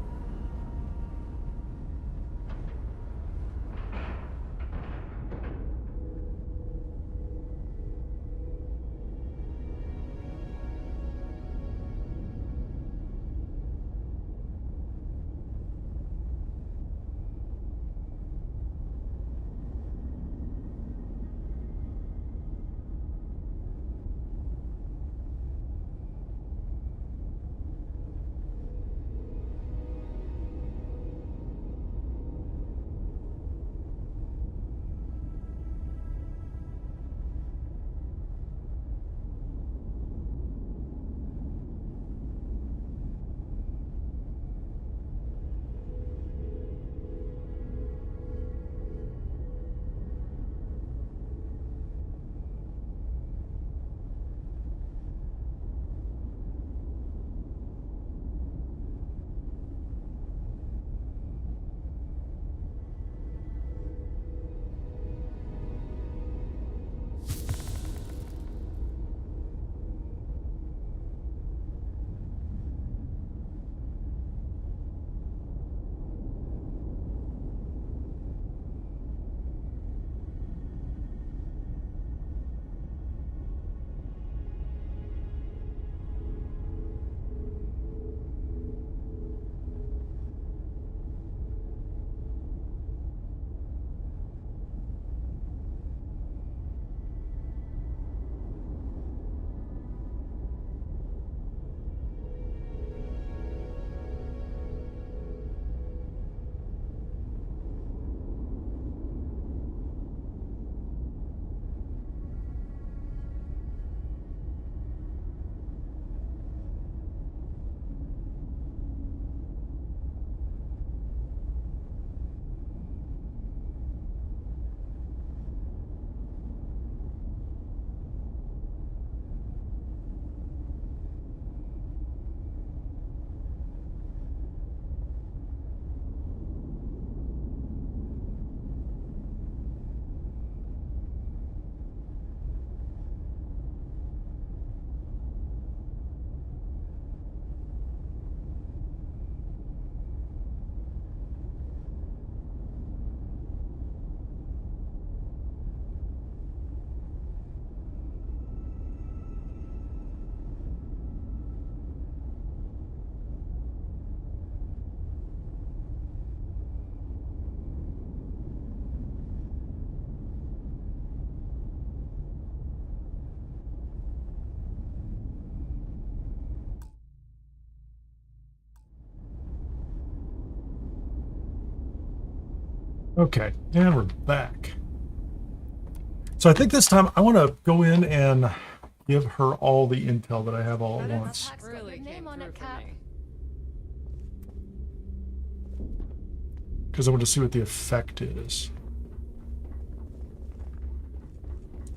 Okay, and we're back. So I think this time I want to go in and give her all the intel that I have all at once. Really name on it, Cap. Because I want to see what the effect is.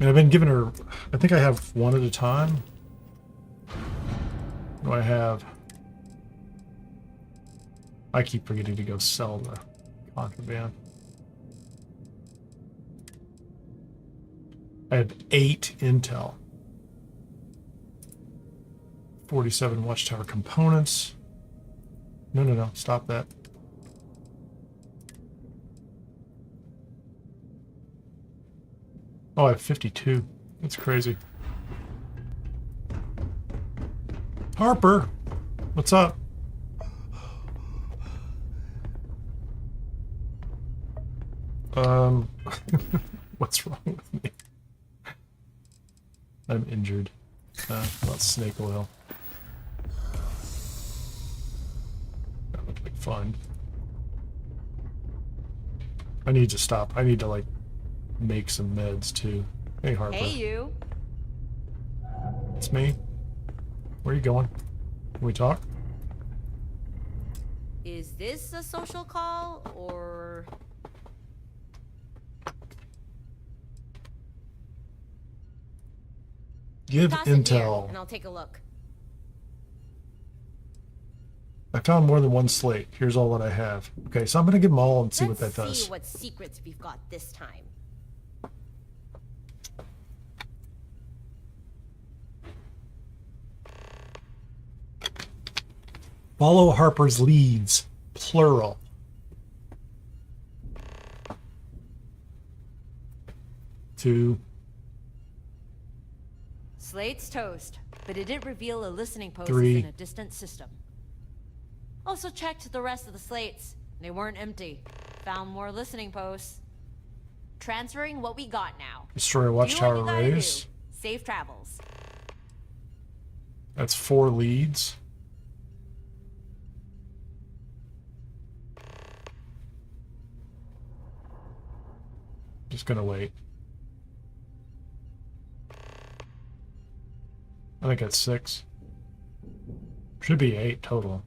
And I've been giving her, I think I have one at a time. What do I have? I keep forgetting to go sell the contraband. I have 8 intel. 47 Watchtower components. No, stop that. Oh, I have 52. That's crazy. Harper, what's up? What's wrong with me? I'm injured. About snake oil. That looked like fun. I need to stop. I need to, like, make some meds, too. Hey, Harper. Hey, you. It's me. Where are you going? Can we talk? Is this a social call, or... Give Toss it here, intel. and I'll take a look. I found more than one slate. Here's all that I have. Okay, so I'm going to give them all and see what that Let's does. see what secrets we've got this time. Follow Harper's leads. Plural. Two. Slate's toast, but it didn't reveal a listening post 3. in a distant system. Also checked the rest of the slates. They weren't empty. Found more listening posts. Transferring what we got now. Destroy Do Watchtower what you gotta arrays. do. Safe travels. That's 4 leads. Just gonna wait. I think that's 6. Should be 8 total.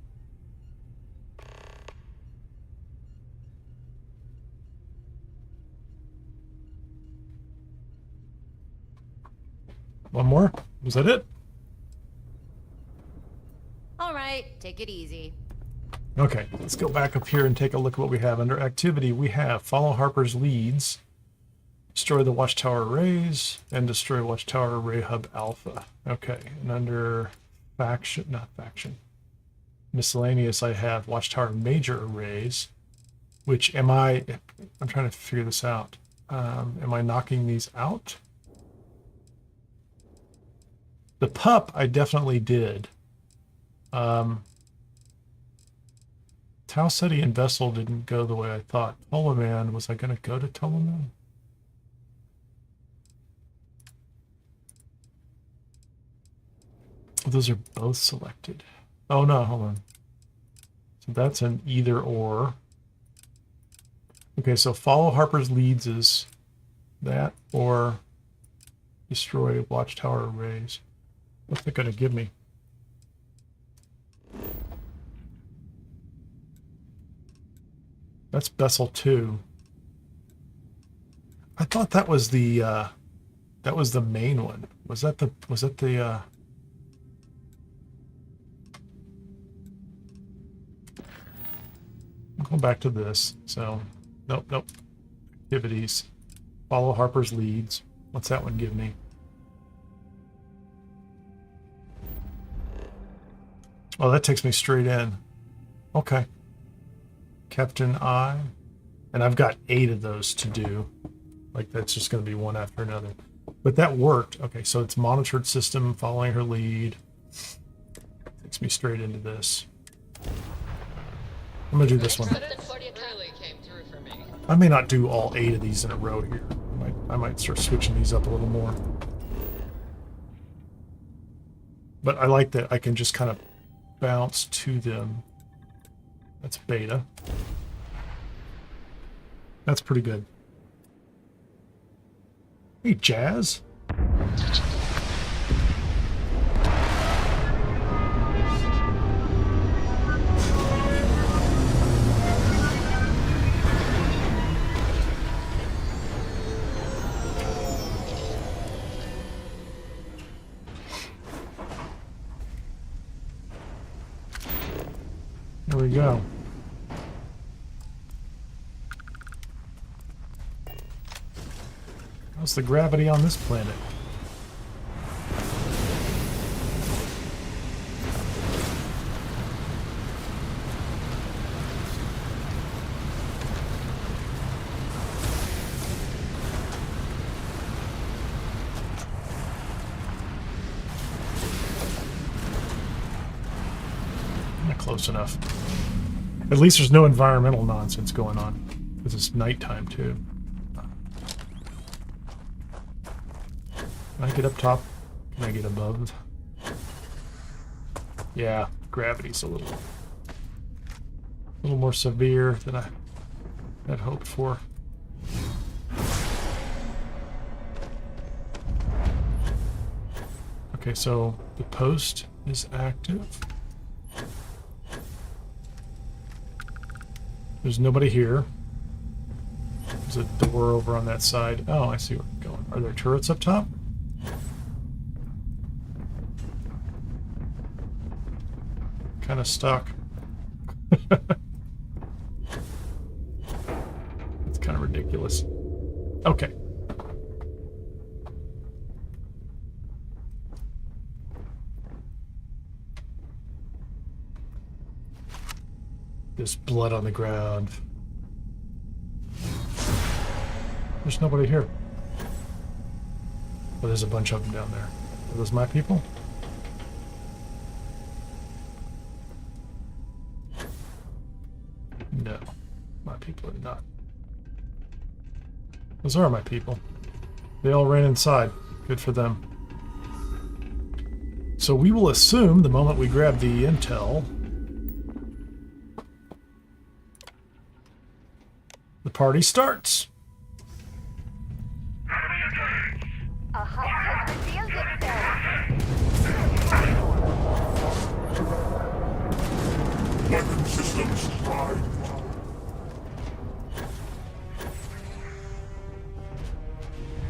One more? Was that it? All right, take it easy. Okay, let's go back up here and take a look at what we have. Under activity, we have follow Harper's leads, destroy the Watchtower arrays, and destroy Watchtower Array Hub Alpha. Okay, and under faction, not faction, miscellaneous, I have Watchtower Major Arrays, which I'm trying to figure this out. Am I knocking these out? The pup, I definitely did. Tau Ceti and Vessel didn't go the way I thought. Toloman, was I going to go to Toloman? Those are both selected. Oh no, hold on. So that's an either or. Okay, so follow Harper's leads is that, or destroy Watchtower arrays. What's it going to give me? That's Bessel 2. I thought that was the main one. Was that the I'm going back to this. So nope. Activities. Follow Harper's leads. What's that one give me? Oh, that takes me straight in. Okay. Captain I. And I've got 8 of those to do. Like, that's just going to be one after another. But that worked. Okay, so it's monitored system, following her lead. Takes me straight into this. I'm going to do this one. I may not do all 8 of these in a row here. I might start switching these up a little more. But I like that I can just kind of bounce to them. That's beta. That's pretty good. Hey, Jazz. There we go. How's the gravity on this planet? Not close enough. At least there's no environmental nonsense going on. Because it's nighttime too. Can I get up top? Can I get above? Yeah, gravity's a little more severe than I had hoped for. Okay, so the post is active. There's nobody here. There's a door over on that side. Oh, I see where I'm going. Are there turrets up top? Kind of stuck. It's kind of ridiculous. Okay. There's blood on the ground. There's nobody here. But there's a bunch of them down there. Are those my people? No. My people are not. Those are my people. They all ran inside. Good for them. So we will assume the moment we grab the intel, the party starts. A hut has revealed itself. Weapon systems prime.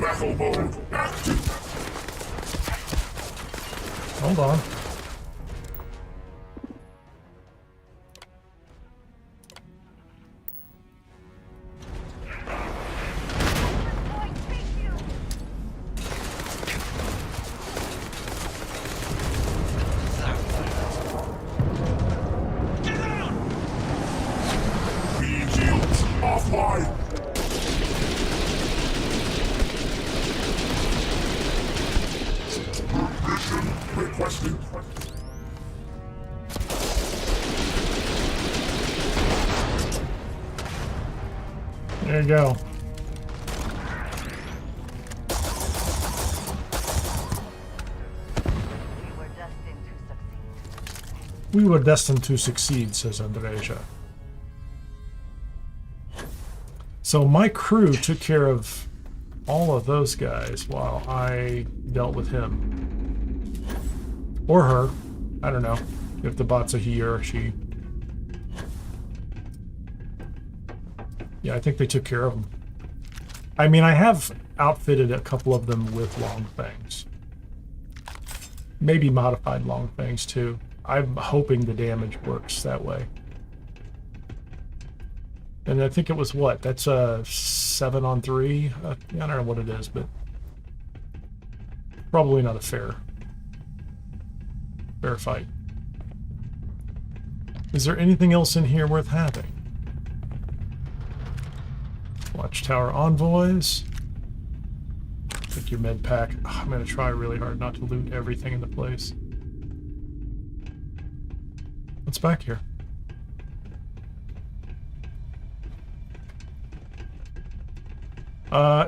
Battle mode active. Hold on. There you go. We were destined to succeed, says Andreja. So my crew took care of all of those guys while I dealt with him. Or her. I don't know if the bot's a he or a she. Yeah, I think they took care of them. I mean, I have outfitted a couple of them with long fangs. Maybe modified long fangs too. I'm hoping the damage works that way. And I think it was what? That's a 7-on-3? I don't know what it is, but probably not a fair fight. Is there anything else in here worth having? Watchtower envoys. Take your med pack. Oh, I'm going to try really hard not to loot everything in the place. What's back here?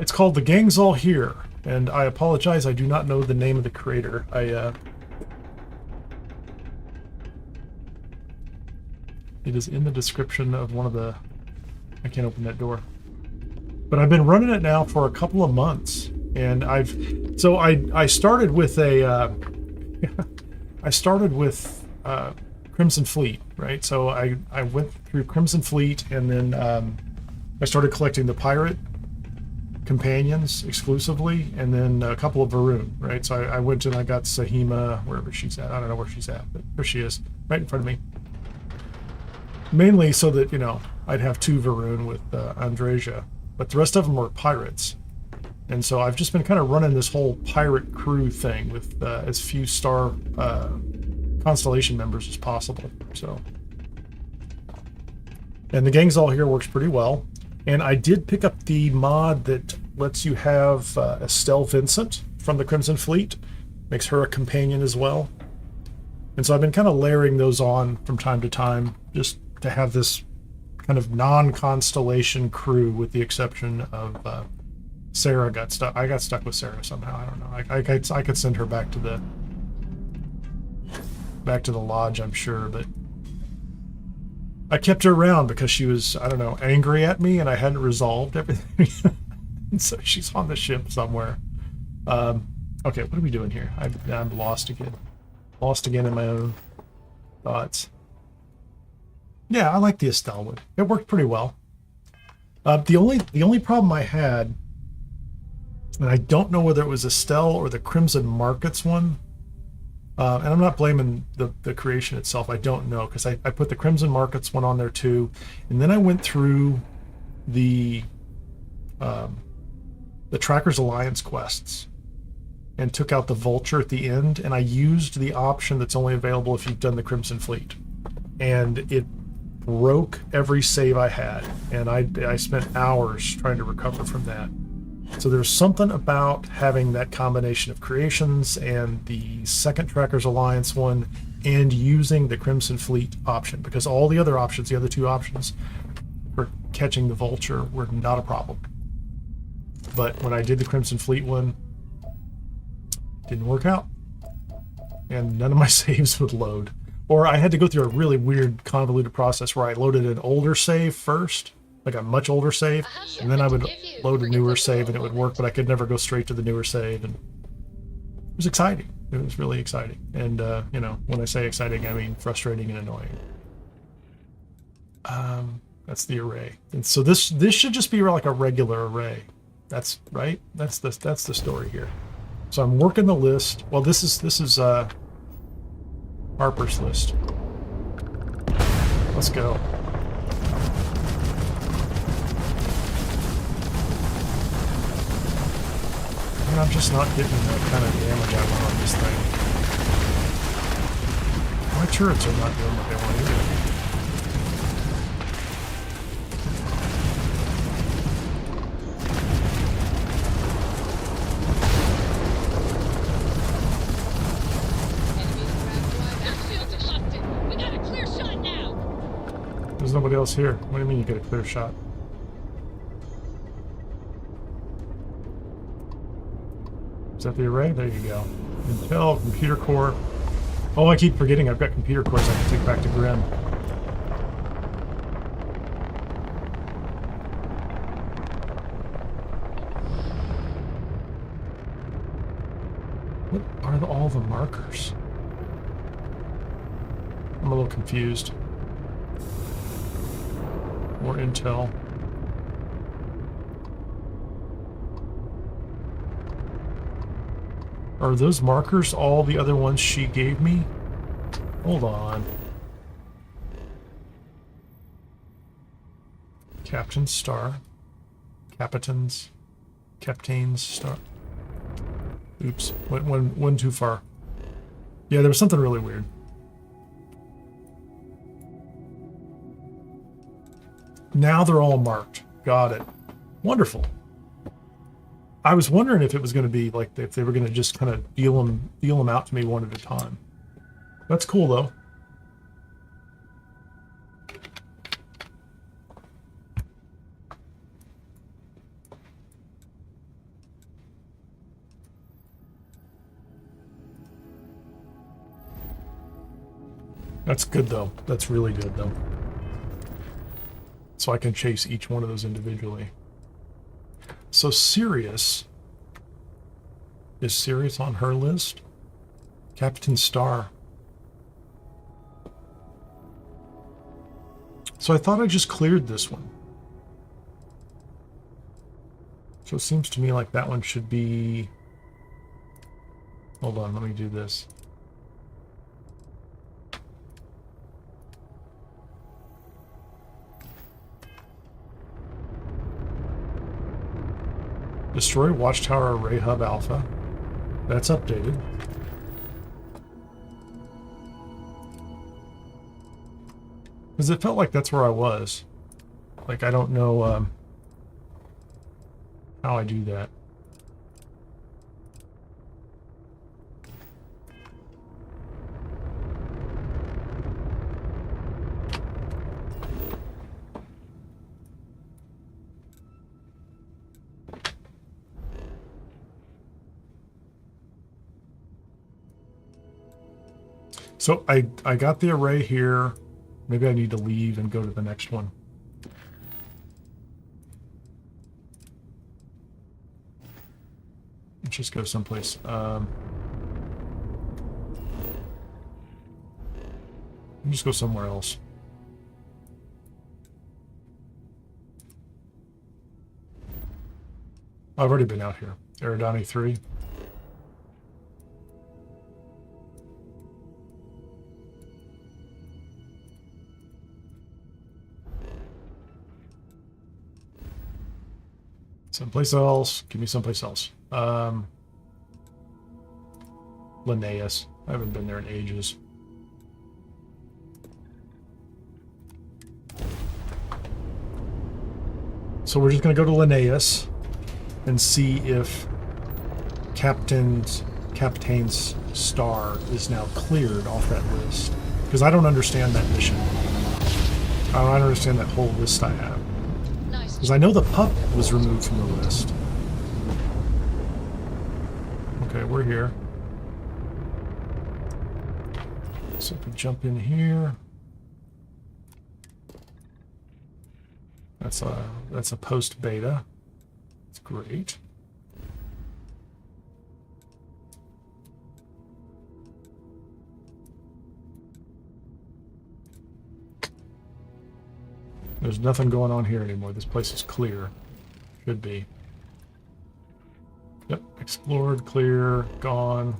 It's called The Gang's All Here, and I apologize, I do not know the name of the creator. It is in the description of one of the... I can't open that door. But I've been running it now for a couple of months, and I started with a I started with Crimson Fleet, right? So I went through Crimson Fleet, and then I started collecting the pirate companions exclusively, and then a couple of Varun, right? So I went and I got Sahima, wherever she's at. I don't know where she's at, but there she is, right in front of me. Mainly so that, you know, I'd have 2 Varun with Andreja, but the rest of them were pirates. And so I've just been kind of running this whole pirate crew thing with as few star constellation members as possible. So, and the gangs all here works pretty well. And I did pick up the mod that lets you have Estelle Vincent from the Crimson Fleet. Makes her a companion as well. And so I've been kind of layering those on from time to time, just to have this kind of non-constellation crew, with the exception of Sarah got stuck. I got stuck with Sarah somehow. I don't know. I could send her back to the lodge, I'm sure, but I kept her around because she was, I don't know, angry at me, and I hadn't resolved everything. And so she's on the ship somewhere. Okay, what are we doing here? I'm lost again. Lost again in my own thoughts. Yeah, I like the Estelle one. It worked pretty well. The only problem I had, and I don't know whether it was Estelle or the Crimson Markets one, and I'm not blaming the creation itself. I don't know, because I put the Crimson Markets one on there too, and then I went through the Trackers Alliance quests and took out the Vulture at the end, and I used the option that's only available if you've done the Crimson Fleet, and it broke every save I had, and I spent hours trying to recover from that. So there's something about having that combination of creations and the second Trackers Alliance one, and using the Crimson Fleet option, because all the other options, the other 2 options for catching the Vulture, were not a problem. But when I did the Crimson Fleet one, it didn't work out, and none of my saves would load. Or I had to go through a really weird, convoluted process where I loaded an older save first, like a much older save, and then I would load a newer save and it would work, but I could never go straight to the newer save. And it was exciting. It was really exciting. And, you know, when I say exciting, I mean frustrating and annoying. That's the array. And so this should just be like a regular array. That's right. That's the story here. So I'm working the list. Well, this is Harper's list. Let's go. And I'm just not getting the kind of damage I want on this thing. My turrets are not doing what they want to do. There's nobody else here. What do you mean you get a clear shot? Is that the array? There you go. Intel, computer core. Oh, I keep forgetting I've got computer cores I can take back to Grim. What are all the markers? I'm a little confused. More intel. Are those markers all the other ones she gave me? Hold on. Captain Star. Captains. Captains Star. Oops. Went too far. Yeah, there was something really weird. Now they're all marked. Got it. Wonderful. I was wondering if it was going to be like if they were going to just kind of deal them out to me one at a time. That's cool though. That's good though. That's really good though. So I can chase each one of those individually. So Sirius. Is Sirius on her list? Captain Star. So I thought I just cleared this one. So it seems to me like that one should be... Hold on, let me do this. Destroy Watchtower Array Hub Alpha. That's updated. Because it felt like that's where I was. Like, I don't know how I do that. So I got the array here. Maybe I need to leave and go to the next one. Let's just go someplace. Just go somewhere else. I've already been out here. Eridani 3. Someplace else. Give me someplace else. Linnaeus. I haven't been there in ages. So we're just going to go to Linnaeus and see if Captain's Star is now cleared off that list. Because I don't understand that mission. I don't understand that whole list I have. Because I know the pup was removed from the list. Okay, we're here. So if we jump in here. That's a post beta. It's great. There's nothing going on here anymore. This place is clear. Should be. Yep, explored, clear, gone.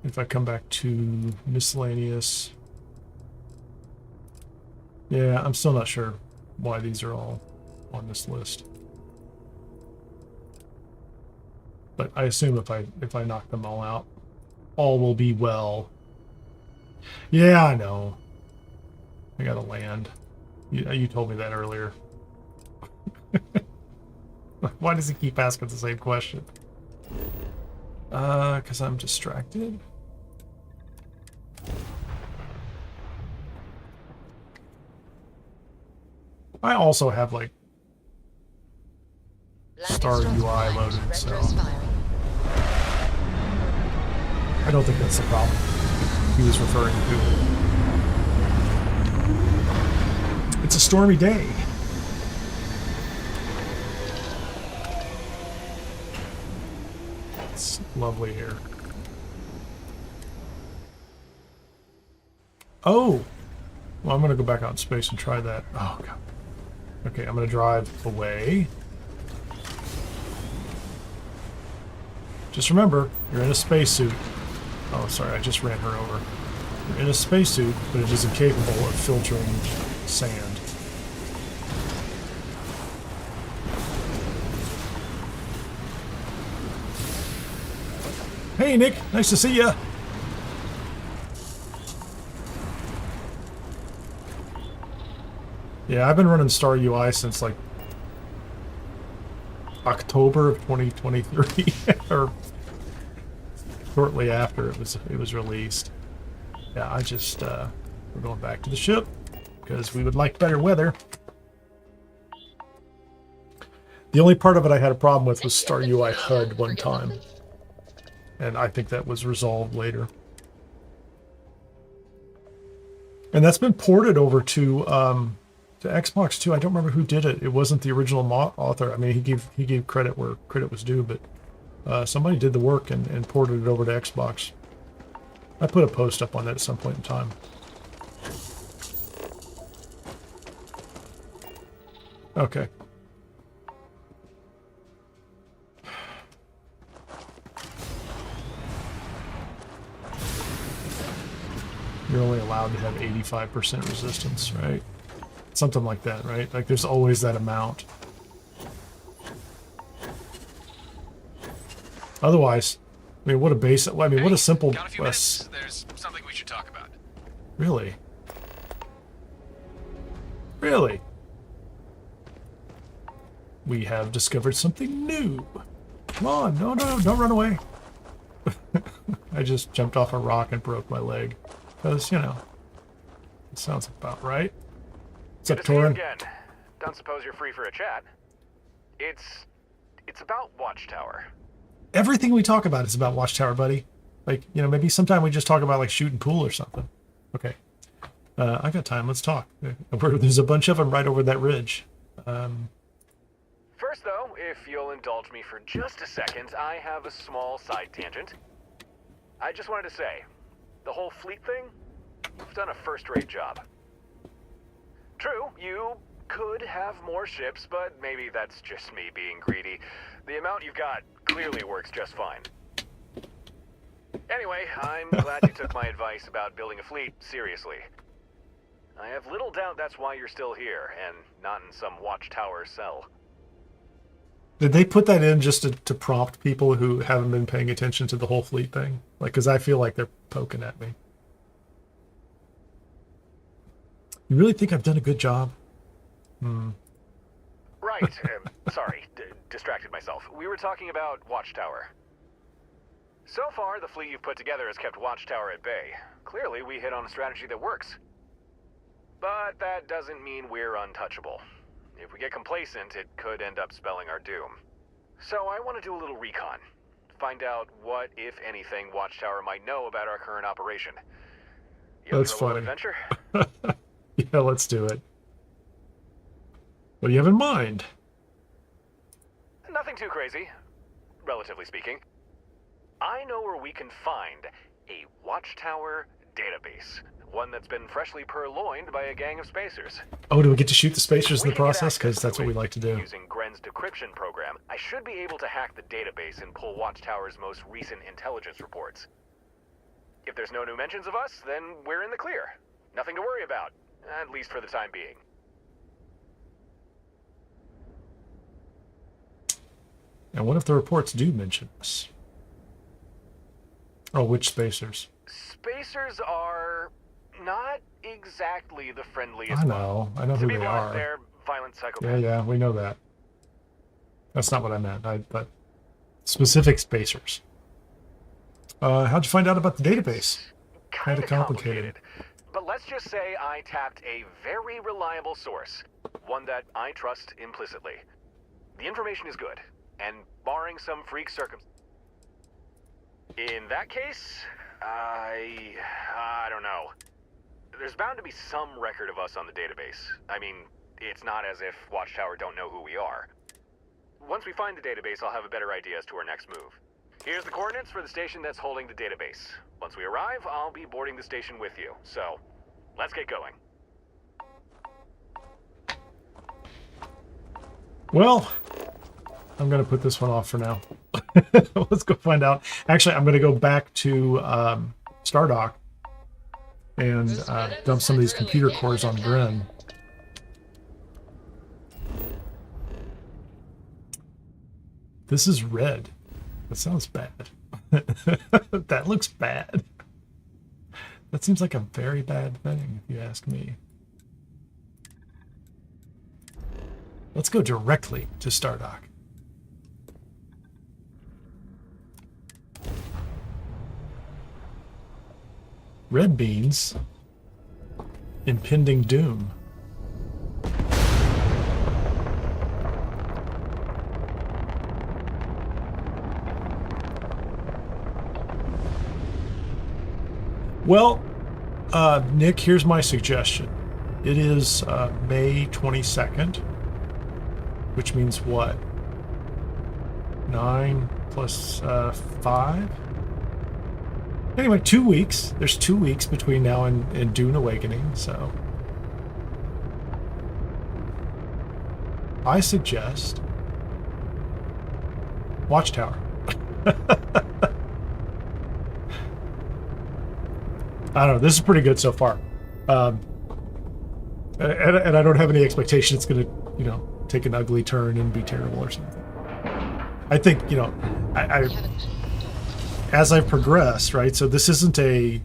If I come back to miscellaneous. Yeah, I'm still not sure why these are all on this list. But I assume if I knock them all out, all will be well. Yeah, I know. I gotta land. You told me that earlier. Why does he keep asking the same question? Because I'm distracted. I also have, like, Star UI loaded, so I don't think that's the problem he was referring to. It's a stormy day. It's lovely here. Oh! Well, I'm going to go back out in space and try that. Oh, God. Okay, I'm going to drive away. Just remember, you're in a spacesuit. Oh, sorry, I just ran her over. You're in a spacesuit, but it is incapable of filtering sand. Hey, Nick, nice to see ya. Yeah, I've been running Star UI since like October of 2023, or shortly after it was released. Yeah, I just we're going back to the ship because we would like better weather. The only part of it I had a problem with was Star UI HUD one time, and I think that was resolved later. And that's been ported over to To Xbox 2, I don't remember who did it. It wasn't the original author. I mean, he gave credit where credit was due, but somebody did the work and ported it over to Xbox. I put a post up on that at some point in time. Okay. You're only allowed to have 85% resistance, right? Something like that, right? Like there's always that amount. Otherwise, I mean, what a base. I mean, what a simple. Got a few minutes? There's something we should talk about. Really? Really? We have discovered something new. Come on, no, don't run away. I just jumped off a rock and broke my leg. Because, you know, it sounds about right. What's up, Torin? Again. Don't suppose you're free for a chat. It's about Watchtower. Everything we talk about is about Watchtower, buddy. Like, you know, maybe sometime we just talk about, like, shooting pool or something. Okay. I got time. Let's talk. There's a bunch of them right over that ridge. First, though, if you'll indulge me for just a second, I have a small side tangent. I just wanted to say, the whole fleet thing, you've done a first-rate job. True, you could have more ships, but maybe that's just me being greedy. The amount you've got clearly works just fine. Anyway, I'm glad you took my advice about building a fleet seriously. I have little doubt that's why you're still here, and not in some Watchtower cell. Did they put that in just to prompt people who haven't been paying attention to the whole fleet thing? Like, because I feel like they're poking at me. You really think I've done a good job? Right. Sorry, distracted myself. We were talking about Watchtower. So far, the fleet you've put together has kept Watchtower at bay. Clearly, we hit on a strategy that works. But that doesn't mean we're untouchable. If we get complacent, it could end up spelling our doom. So I want to do a little recon. Find out what, if anything, Watchtower might know about our current operation. That's funny. Adventure? Yeah, let's do it. What do you have in mind? Nothing too crazy, relatively speaking. I know where we can find a Watchtower database. One that's been freshly purloined by a gang of spacers. Oh, do we get to shoot the spacers in the process? Because that's what we like to do. Using Gren's decryption program, I should be able to hack the database and pull Watchtower's most recent intelligence reports. If there's no new mentions of us, then we're in the clear. Nothing to worry about, at least for the time being. And what if the reports do mention us? Oh, which spacers? Spacers are not exactly the friendliest. I know who they are. They're violent psychopaths. Yeah, we know that. That's not what I meant. But specific spacers. How'd you find out about the database? Kind of complicated. But let's just say I tapped a very reliable source, one that I trust implicitly. The information is good, and barring some freak circumstance. In that case, I don't know. There's bound to be some record of us on the database. I mean, it's not as if Watchtower don't know who we are. Once we find the database, I'll have a better idea as to our next move. Here's the coordinates for the station that's holding the database. Once we arrive, I'll be boarding the station with you. So, let's get going. Well, I'm going to put this one off for now. Let's go find out. Actually, I'm going to go back to Stardock and dump some of these computer cores on Gren. This is red. That sounds bad. That looks bad. That seems like a very bad thing, if you ask me. Let's go directly to Stardock. Red beans. Impending doom. Well, Nick, here's my suggestion. It is May 22nd, which means what? 9 plus 5? Anyway, 2 weeks. There's 2 weeks between now and Dune Awakening, so I suggest Watchtower. I don't know. This is pretty good so far. And I don't have any expectation it's going to, take an ugly turn and be terrible or something. I think, I as I've progressed, right? So this isn't a,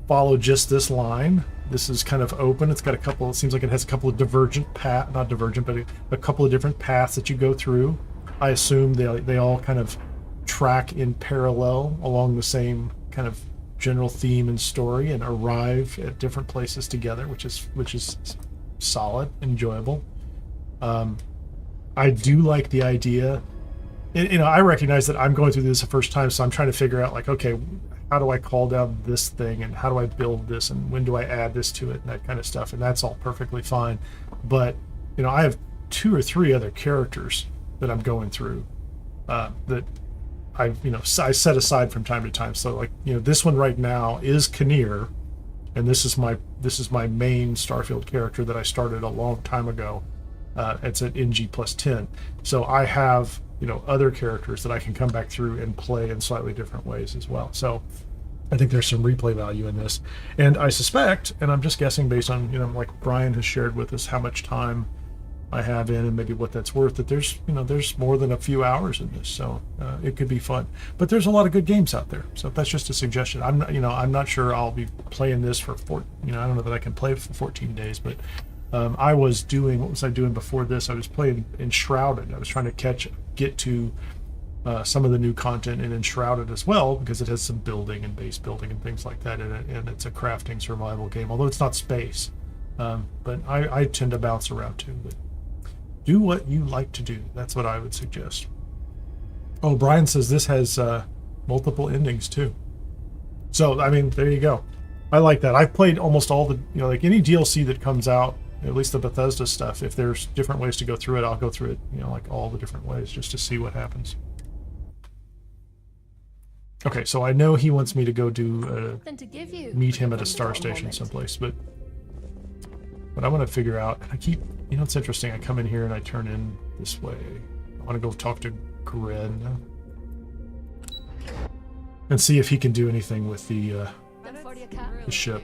follow just this line. This is kind of open. It's got a couple, it seems like it has a couple of divergent not divergent, but a couple of different paths that you go through. I assume they all kind of track in parallel along the same kind of general theme and story and arrive at different places together, which is solid, enjoyable. I do like the idea. I recognize that I'm going through this the first time, so I'm trying to figure out, like, okay, how do I call down this thing, and how do I build this, and when do I add this to it, and that kind of stuff, and that's all perfectly fine. But I have 2 or 3 other characters that I'm going through that I set aside from time to time. So, like, this one right now is Kineer, and this is my main Starfield character that I started a long time ago. It's at NG plus 10. So I have other characters that I can come back through and play in slightly different ways as well. So I think there's some replay value in this. And I suspect, and I'm just guessing based on, like Brian has shared with us how much time I have in and maybe what that's worth, that there's, there's more than a few hours in this. So it could be fun. But there's a lot of good games out there. So that's just a suggestion. I'm not sure I'll be playing this for I don't know that I can play it for 14 days, but what was I doing before this? I was playing Enshrouded. I was trying to get to some of the new content in Enshrouded as well, because it has some building and base building and things like that in it, and it's a crafting survival game, although it's not space. But I tend to bounce around too. But do what you like to do. That's what I would suggest. Oh, Brian says this has multiple endings too. So, I mean, there you go. I like that. I've played almost all the, like any DLC that comes out, at least the Bethesda stuff. If there's different ways to go through it, I'll go through it, like all the different ways just to see what happens. Okay, so I know he wants me to go meet him at a star station someplace, but I want to figure out, I keep, it's interesting, I come in here and I turn in this way. I want to go talk to Gren and see if he can do anything with the ship.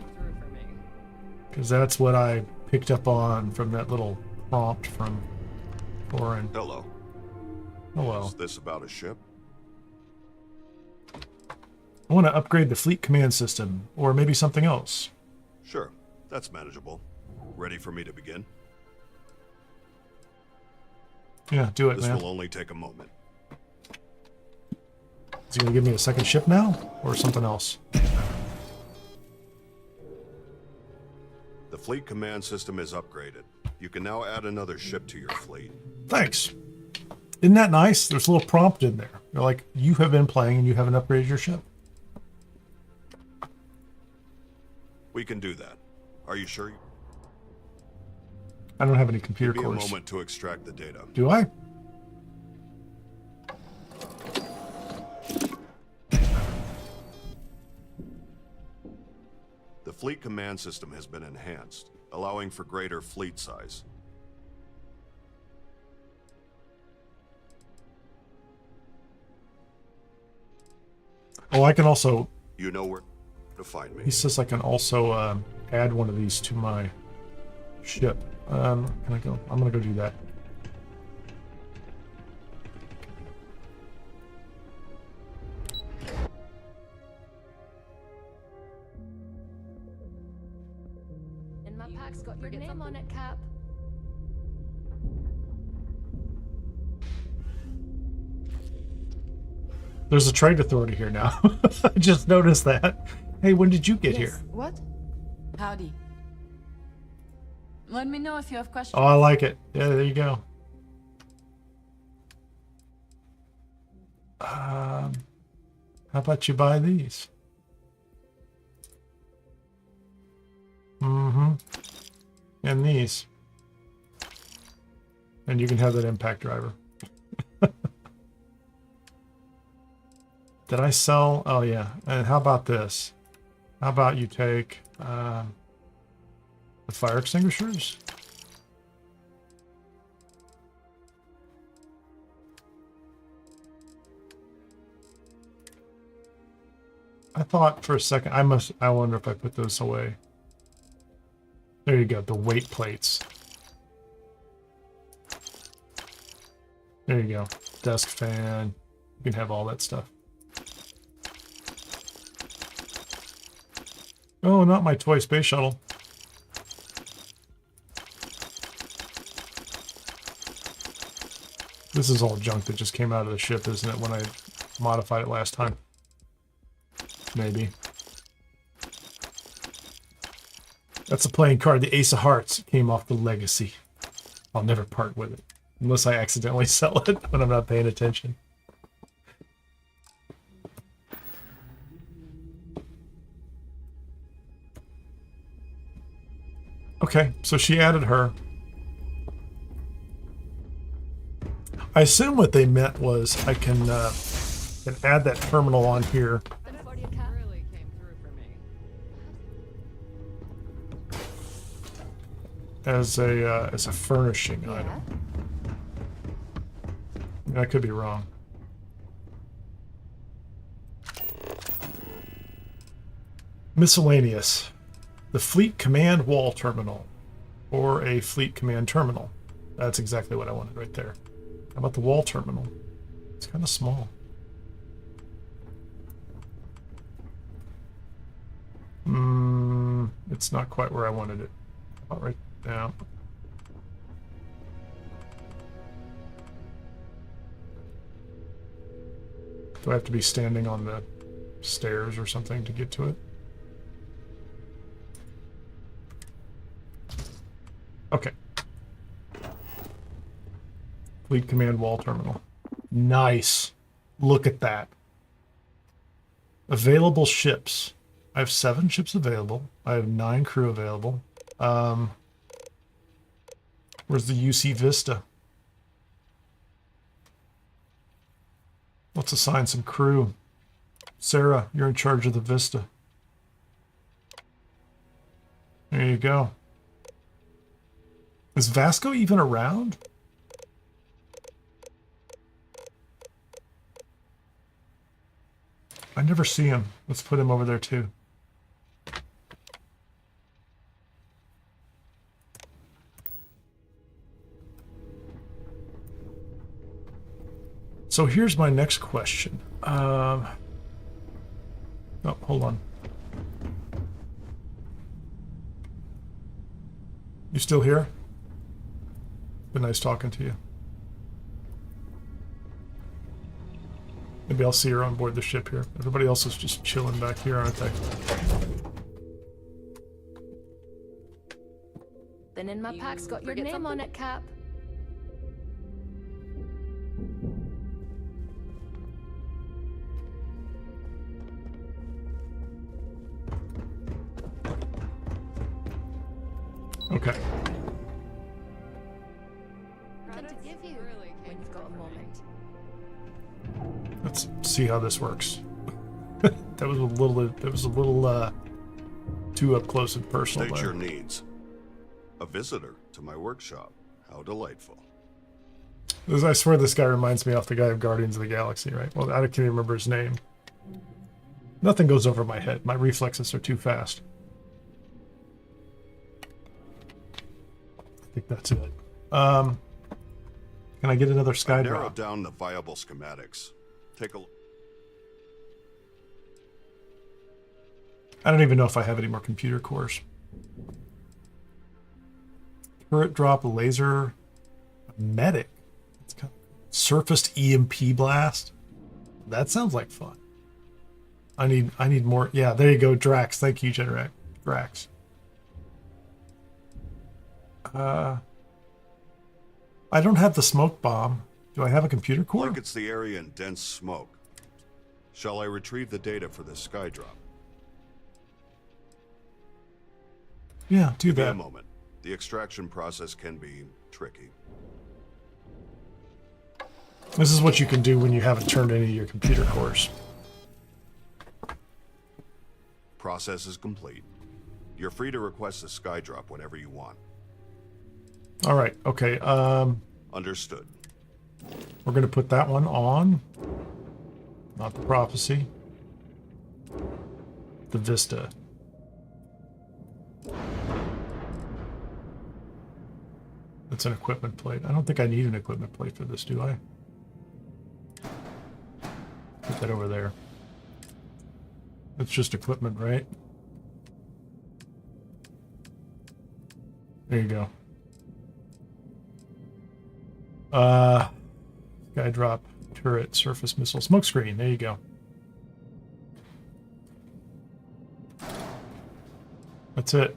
Because that's what I picked up on from that little prompt from Thorin. Hello. Hello. Is this about a ship? I want to upgrade the fleet command system, or maybe something else. Sure, that's manageable. Ready for me to begin? Yeah, do it, man. This will only take a moment. Is he going to give me a second ship now, or something else? The fleet command system is upgraded. You can now add another ship to your fleet. Thanks. Isn't that nice? There's a little prompt in there. They're like, you have been playing and you haven't upgraded your ship. We can do that. Are you sure? I don't have any computer Give me cores. a moment to extract the data. Do I? The fleet command system has been enhanced, allowing for greater fleet size. Oh, I can also... You know where to find me. He says I can also add one of these to my ship. Can I go? I'm going to go do that. And my pack's got your name on it, Cap. There's a trade authority here now. I just noticed that. Hey, when did you get here? What? Howdy. Let me know if you have questions. Oh, I like it. Yeah, there you go. How about you buy these? Mm-hmm. and these. And you can have that impact driver. Did I sell? Oh, yeah. And how about this? How about you take the fire extinguishers? I thought for a second, I wonder if I put those away. There you go, the weight plates. There you go, desk fan. You can have all that stuff. Oh, not my toy space shuttle. This is all junk that just came out of the ship, isn't it, when I modified it last time? Maybe. That's a playing card. The Ace of Hearts came off the Legacy. I'll never part with it. Unless I accidentally sell it when I'm not paying attention. Okay, so she added her. I assume what they meant was I can add that terminal on here. As a furnishing item. I could be wrong. Miscellaneous. The Fleet Command Wall Terminal. Or a Fleet Command Terminal. That's exactly what I wanted right there. How about the Wall Terminal? It's kind of small. It's not quite where I wanted it. How about right now? Do I have to be standing on the stairs or something to get to it? Okay. Fleet Command Wall Terminal. Nice. Look at that. Available ships. I have 7 ships available. I have 9 crew available. Where's the UC Vista? Let's assign some crew. Sarah, you're in charge of the Vista. There you go. Is Vasco even around? I never see him. Let's put him over there too. So here's my next question. Oh, hold on. You still here? Been nice talking to you. Maybe I'll see her on board the ship here. Everybody else is just chilling back here, aren't they? Then in my pack's got your name on it, Cap. Okay. To give you when you've got a moment. Let's see how this works. That was a little too up close and personal. State your needs. A visitor to my workshop. How delightful. I swear this guy reminds me off the guy of Guardians of the Galaxy, right? Well, I can't even remember his name. Nothing goes over my head. My reflexes are too fast. I think that's it. Can I get another sky drop? Narrow down the viable schematics. Take a look. I don't even know if I have any more computer cores. Turret drop laser medic. It's kind of surfaced EMP blast. That sounds like fun. I need more. Yeah, there you go, Drax. Thank you, Generac. Drax. I don't have the smoke bomb. Do I have a computer core? Blankets the area in dense smoke. Shall I retrieve the data for this sky drop? Yeah, do Give me that. a moment. The extraction process can be tricky. This is what you can do when you haven't turned any of your computer cores. Process is complete. You're free to request a skydrop whenever you want. All right. Okay. Understood. We're going to put that one on. Not the prophecy. The Vista. It's an equipment plate. I don't think I need an equipment plate for this, do I? Put that over there. It's just equipment, right? There you go. Sky drop, turret, surface missile, smoke screen. There you go. That's it.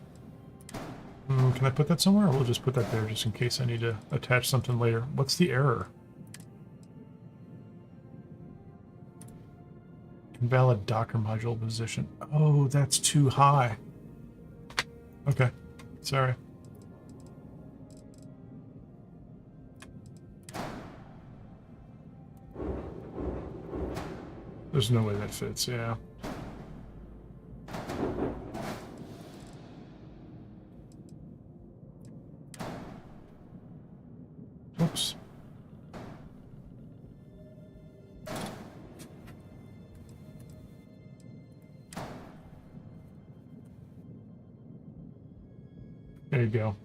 Can I put that somewhere? Or we'll just put that there just in case I need to attach something later. What's the error? Invalid Docker module position. Oh, that's too high. Okay, sorry. There's no way that fits, yeah. Oops. There you go.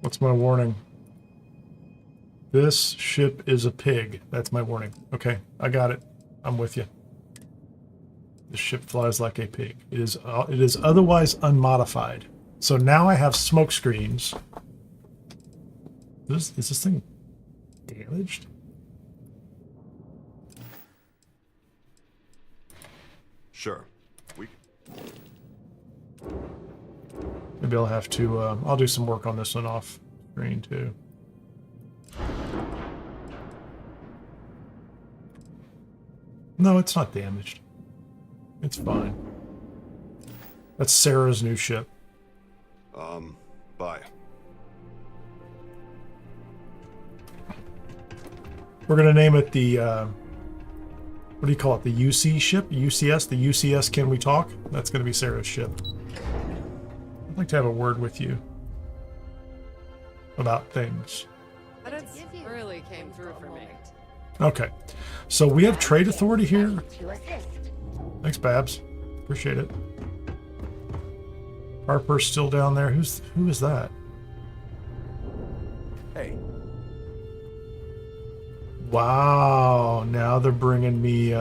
What's my warning? This ship is a pig. That's my warning. Okay, I got it. I'm with you. The ship flies like a pig. It is otherwise unmodified. So now I have smoke screens. Is this thing damaged? Sure. Maybe I'll have to, I'll do some work on this one off screen too. No, it's not damaged. It's fine. That's Sarah's new ship. Bye. We're gonna name it the, what do you call it? The UC ship? UCS? The UCS Can We Talk? That's gonna be Sarah's ship. I'd like to have a word with you about things. But it really came through for me. Okay, so we have trade authority here. Thanks, Babs. Appreciate it. Harper's still down there. Who is that? Hey. Wow, now they're bringing me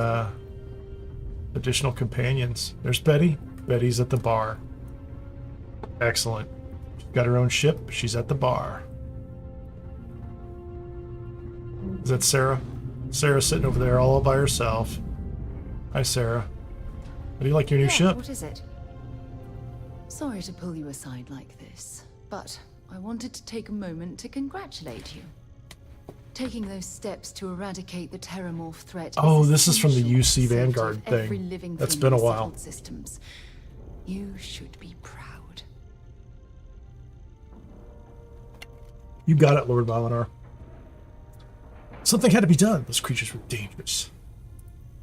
additional companions. There's Betty. Betty's at the bar. Excellent. She's got her own ship. She's at the bar. Is that Sarah? Sarah's sitting over there all by herself. Hi, Sarah. How do you like your new ship? What is it? Sorry to pull you aside like this, but I wanted to take a moment to congratulate you. Taking those steps to eradicate the Terramorph threat. Oh, this is from the UC Vanguard thing. That's been a while. Systems. You should be proud. You got it, Lord Valinar. Something had to be done. Those creatures were dangerous.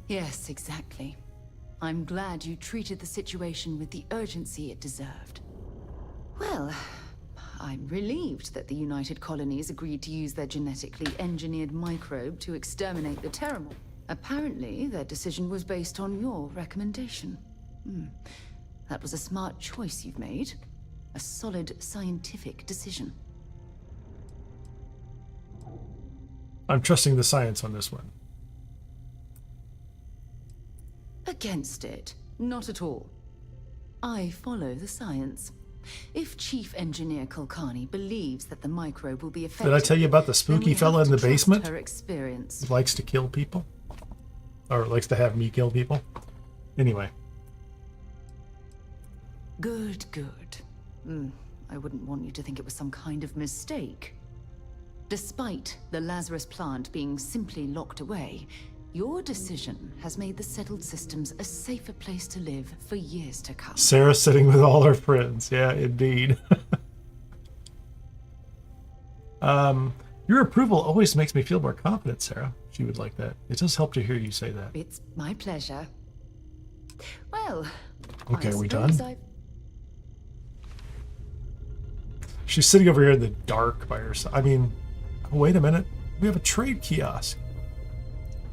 Yes, exactly. I'm glad you treated the situation with the urgency it deserved. Well, I'm relieved that the United Colonies agreed to use their genetically engineered microbe to exterminate the Terramorph. Apparently, their decision was based on your recommendation. That was a smart choice you've made. A solid scientific decision. I'm trusting the science on this one. Against it. Not at all. I follow the science. If Chief Engineer Kulkarni believes that the microbe will be effective... Did I tell you about the spooky fella in the basement? Her experience. He likes to kill people. Or likes to have me kill people. Anyway. Good, good. I wouldn't want you to think it was some kind of mistake. Despite the Lazarus plant being simply locked away, your decision has made the settled systems a safer place to live for years to come. Sarah sitting with all her friends. Yeah, indeed. Your approval always makes me feel more confident, Sarah. She would like that. It does help to hear you say that. It's my pleasure. Well, okay, I are we done? suppose She's sitting over here in the dark by herself. I mean, wait a minute. We have a trade kiosk.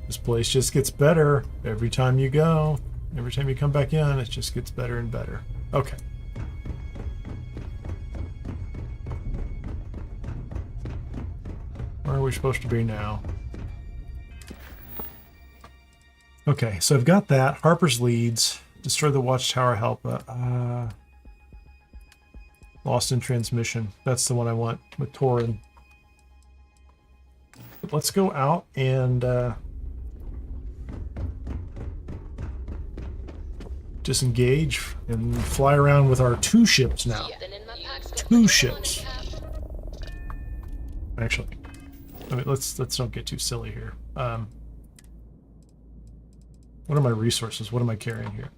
This place just gets better every time you go. Every time you come back in, it just gets better and better. Okay. Where are we supposed to be now? Okay, so I've got that. Harper's leads. Destroy the Watchtower help. Lost in transmission. That's the one I want with Torin. But let's go out and disengage and fly around with our 2 ships now. 2 ships. Actually, I mean, let's don't get too silly here. What are my resources? What am I carrying here?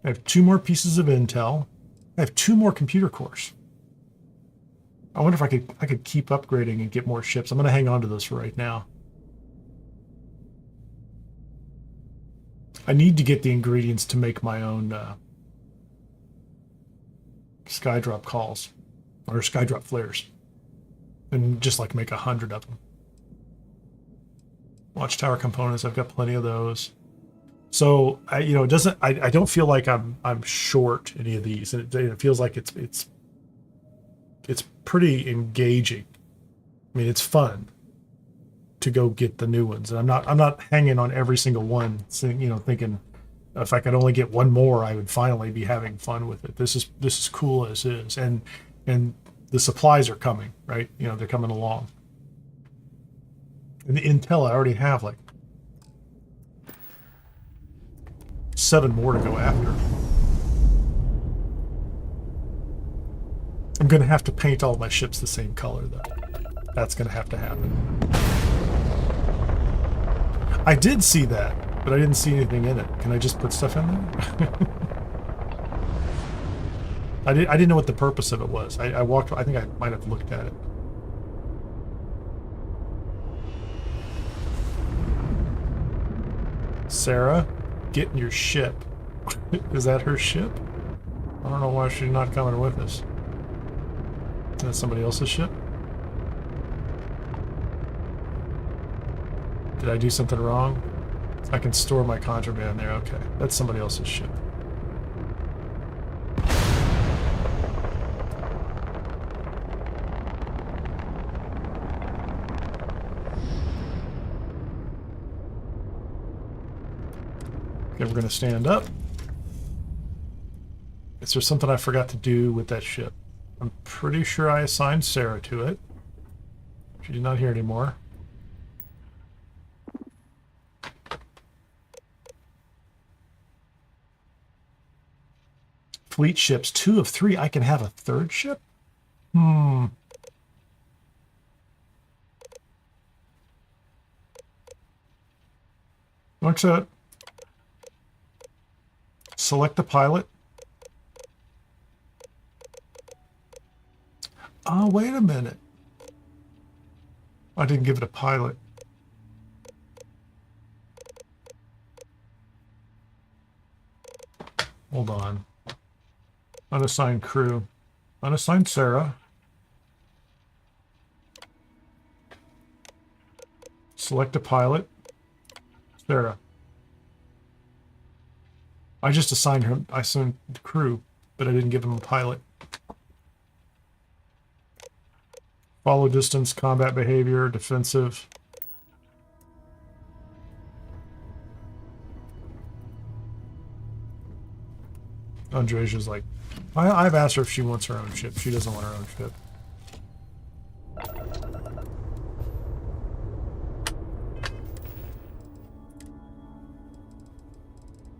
I have 2 more pieces of intel. I have 2 more computer cores. I wonder if I could keep upgrading and get more ships. I'm going to hang on to those for right now. I need to get the ingredients to make my own skydrop calls or skydrop flares, and just like make 100 of them. Watchtower components. I've got plenty of those. So it doesn't. I don't feel like I'm short any of these, and it feels like it's pretty engaging. I mean, it's fun to go get the new ones, and I'm not hanging on every single one, thinking if I could only get one more, I would finally be having fun with it. This is cool as is, and the supplies are coming, right? They're coming along. And the intel, I already have like 7 more to go after. I'm going to have to paint all my ships the same color, though. That's going to have to happen. I did see that, but I didn't see anything in it. Can I just put stuff in there? I didn't know what the purpose of it was. I walked. I think I might have looked at it. Sarah, get in your ship. Is that her ship? I don't know why she's not coming with us. Is that somebody else's ship? Did I do something wrong? I can store my contraband there. Okay, that's somebody else's ship. Okay, we're going to stand up. Is there something I forgot to do with that ship? I'm pretty sure I assigned Sarah to it. She's not here anymore. Fleet ships, 2 of 3. I can have a 3rd ship? Looks at. Select the pilot. Oh, wait a minute. I didn't give it a pilot. Hold on. Unassigned crew. Unassigned Sarah. Select a pilot. Sarah. I just assigned her. I assigned the crew, but I didn't give him a pilot. Follow distance, combat behavior, defensive. Andresia's like, I've asked her if she wants her own ship. She doesn't want her own ship.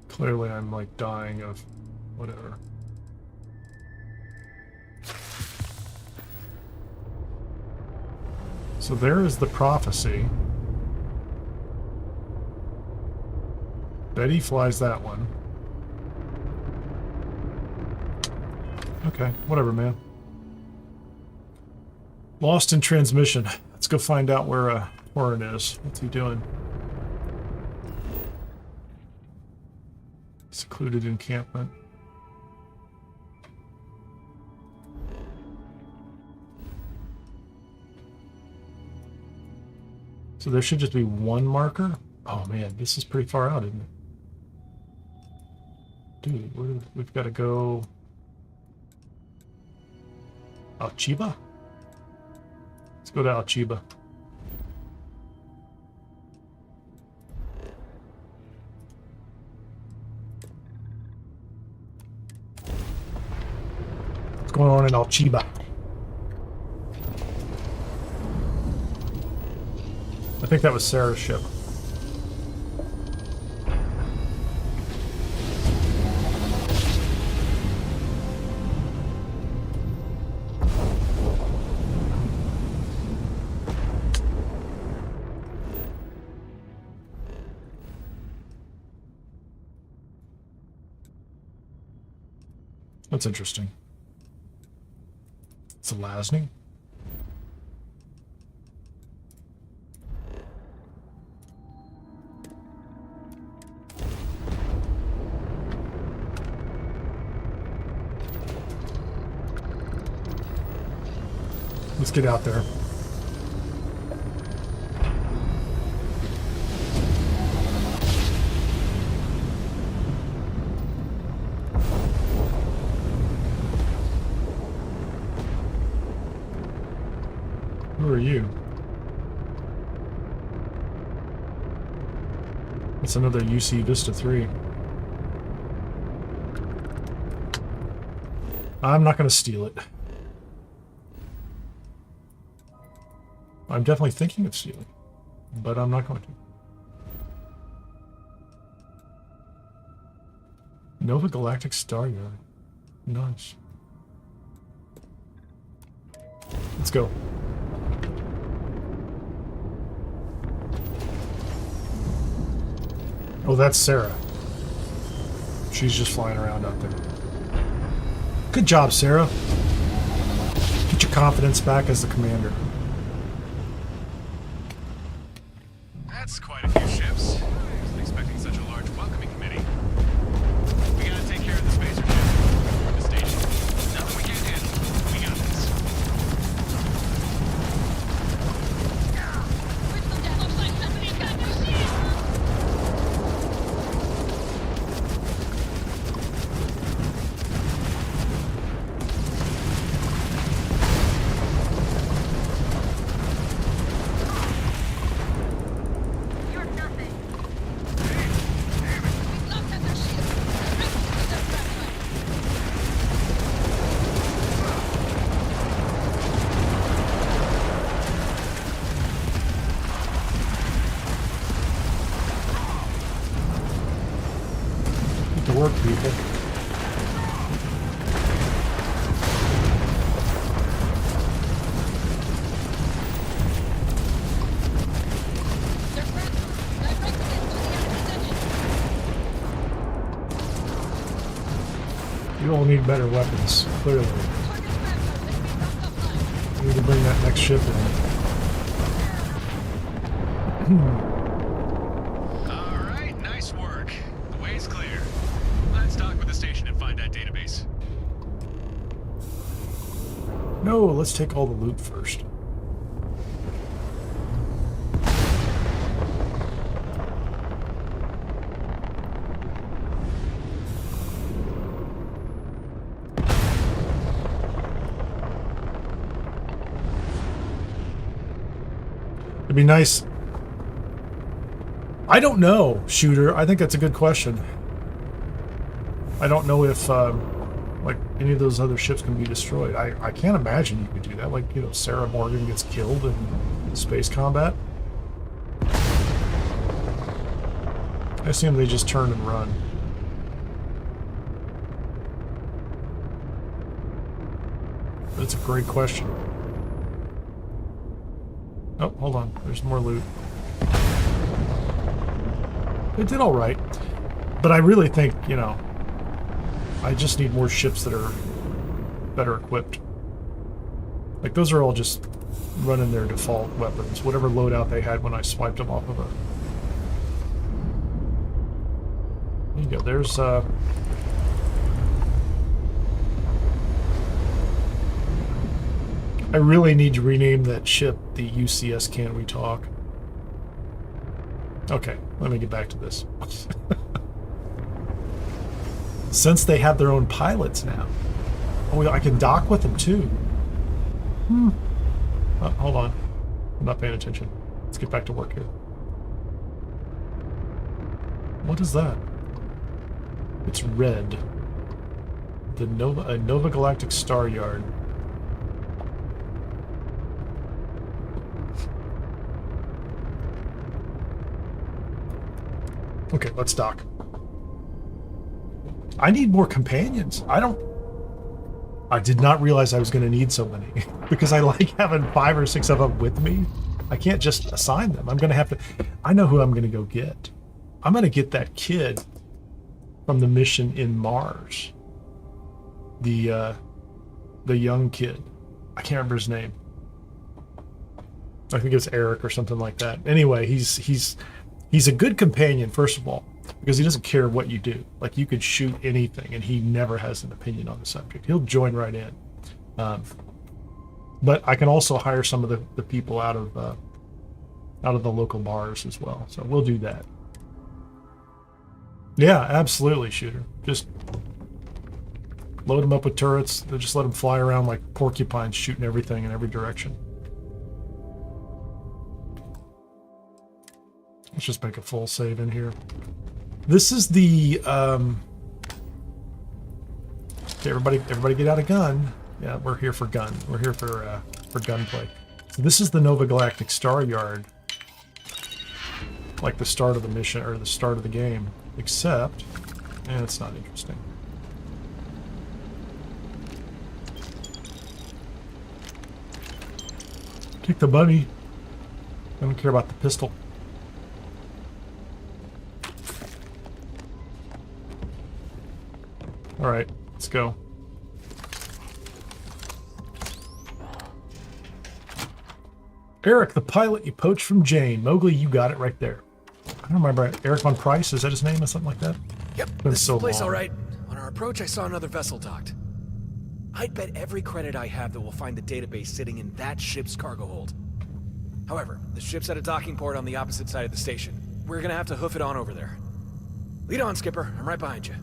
Clearly I'm like dying of whatever. So there is the prophecy. Betty flies that one. Okay, whatever, man. Lost in transmission. Let's go find out where Warren is. What's he doing? Secluded encampment. So there should just be one marker? Oh man, this is pretty far out, isn't it? Dude, we've got to go... Alchiba? Let's go to Alchiba. What's going on in Alchiba? I think that was Sarah's ship. That's interesting. It's a Lasny. Let's get out there. Who are you? It's another UC Vista 3. I'm not going to steal it. I'm definitely thinking of stealing, but I'm not going to. Nova Galactic Star Yard. Nice. Let's go. Oh, that's Sarah. She's just flying around out there. Good job, Sarah. Get your confidence back as the commander. That's quite a few ships. I wasn't expecting such a large welcoming committee. We gotta take care of the spacer ship. The station. Nothing we can't handle. We got this. Work, people. You all need better weapons, clearly. You need to bring that next ship in. No, let's take all the loot first. It'd be nice. I don't know, Shooter. I think that's a good question. I don't know if like any of those other ships can be destroyed. I can't imagine you could do that. Like, you know, Sarah Morgan gets killed in space combat. I assume they just turn and run. That's a great question. Oh, hold on. There's more loot. It did all right. But I really think, you know, I just need more ships that are better equipped. Like, those are all just running their default weapons. Whatever loadout they had when I swiped them off of a... There you go. There's, I really need to rename that ship the UCS Can We Talk. Okay, let me get back to this. Since they have their own pilots now. Oh, I can dock with them too. Oh, hold on. I'm not paying attention. Let's get back to work here. What is that? It's red. The Nova Galactic Star Yard. Okay, let's dock. I need more companions. I did not realize I was going to need so many because I like having 5 or 6 of them with me. I can't just assign them. I'm going to have to... I know who I'm going to go get. I'm going to get that kid from the mission in Mars. The young kid. I can't remember his name. I think it's Eric or something like that. Anyway, he's a good companion, first of all, because he doesn't care what you do. Like, you could shoot anything, and he never has an opinion on the subject. He'll join right in. But I can also hire some of the people out of the local bars as well. So we'll do that. Yeah, absolutely, shooter. Just load them up with turrets. They'll just let them fly around like porcupines, shooting everything in every direction. Let's just make a full save in here. This is the okay, everybody get out a gun. Yeah, we're here for gun. We're here for gunplay. So this is the Nova Galactic Star Yard. Like the start of the mission or the start of the game. Except, it's not interesting. Take the bunny. I don't care about the pistol. All right, let's go. Eric, the pilot you poached from Jane. Mowgli, you got it right there. I don't remember. Eric Von Price, is that his name or something like that? Yep, This this so is the place long. all right. On our approach, I saw another vessel docked. I'd bet every credit I have that we'll find the database sitting in that ship's cargo hold. However, the ship's at a docking port on the opposite side of the station. We're gonna have to hoof it on over there. Lead on, Skipper. I'm right behind you.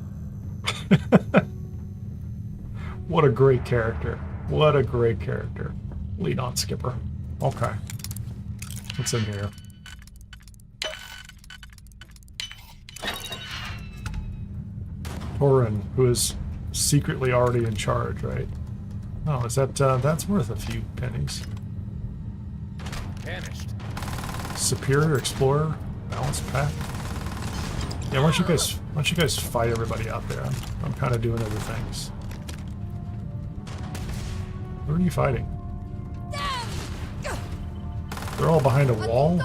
What a great character. What a great character. Lead on, Skipper. Okay. What's in here? Torin, who is secretly already in charge, right? Oh, is that, that's worth a few pennies. Vanished. Superior Explorer, Balance Pack. Yeah, why don't you guys fight everybody out there? I'm kind of doing other things. Who are you fighting? They're all behind a wall?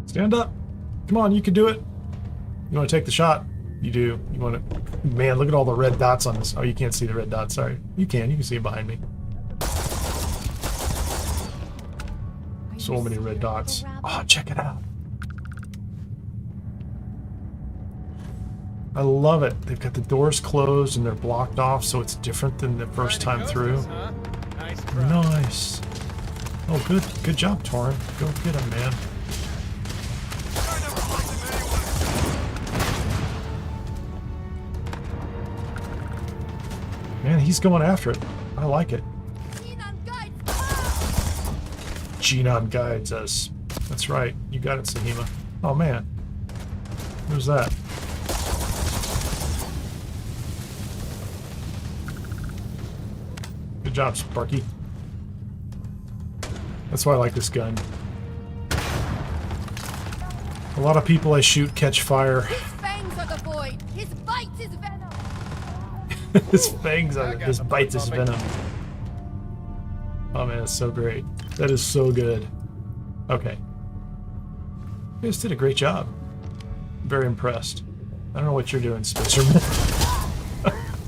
Stand up. Come on, you can do it. You want to take the shot? You do. You want to... Man, look at all the red dots on this. Oh, you can't see the red dots. Sorry. You can see it behind me. So many red dots. Oh, check it out. I love it. They've got the doors closed and they're blocked off, so it's different than the first time through. Nice. Oh, good. Good job, Torin. Go get him, man. Man, he's going after it. I like it. Genon guides us. That's right. You got it, Sahima. Oh, man. Who's that? Good job, Sparky. That's why I like this gun. A lot of people I shoot catch fire. His fangs are the void. His bites is venom. His fangs are. His bites is venom. Oh man, that's so great. That is so good. Okay. You guys did a great job. I'm very impressed. I don't know what you're doing, Spencer.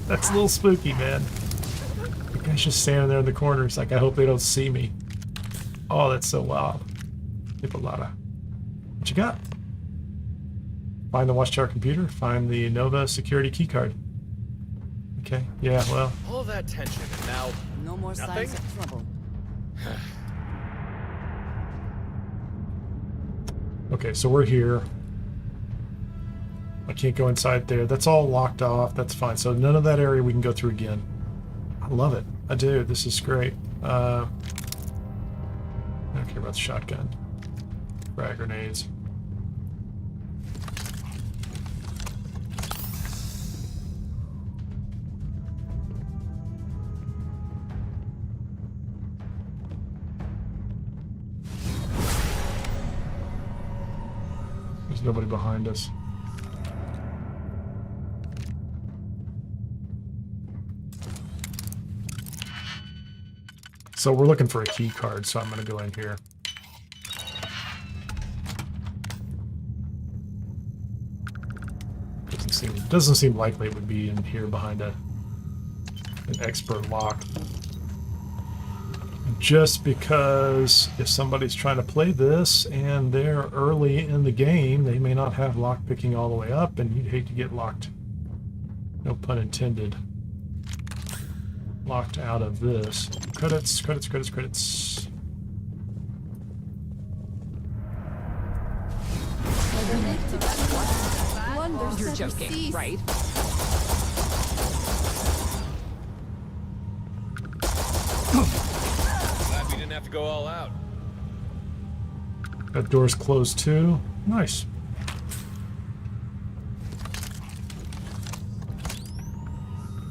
That's a little spooky, man. The guy's just standing there in the corner. It's like, I hope they don't see me. Oh, that's so wild. Hippolyta. What you got? Find the Watchtower computer. Find the Nova security keycard. Okay, yeah, well. All that tension, and now No more nothing? signs of trouble. Okay, so we're here. I can't go inside there. That's all locked off. That's fine. So none of that area we can go through again. I love it. I do. This is great. I don't care about the shotgun. Frag grenades. There's nobody behind us. So we're looking for a key card, so I'm going to go in here. Doesn't seem likely it would be in here behind an expert lock. Just because if somebody's trying to play this and they're early in the game, they may not have lock picking all the way up, and you'd hate to get locked. No pun intended. Locked out of this. Credits, credits, credits, credits. You're joking, right? Glad we didn't have to go all out. That door's closed too. Nice.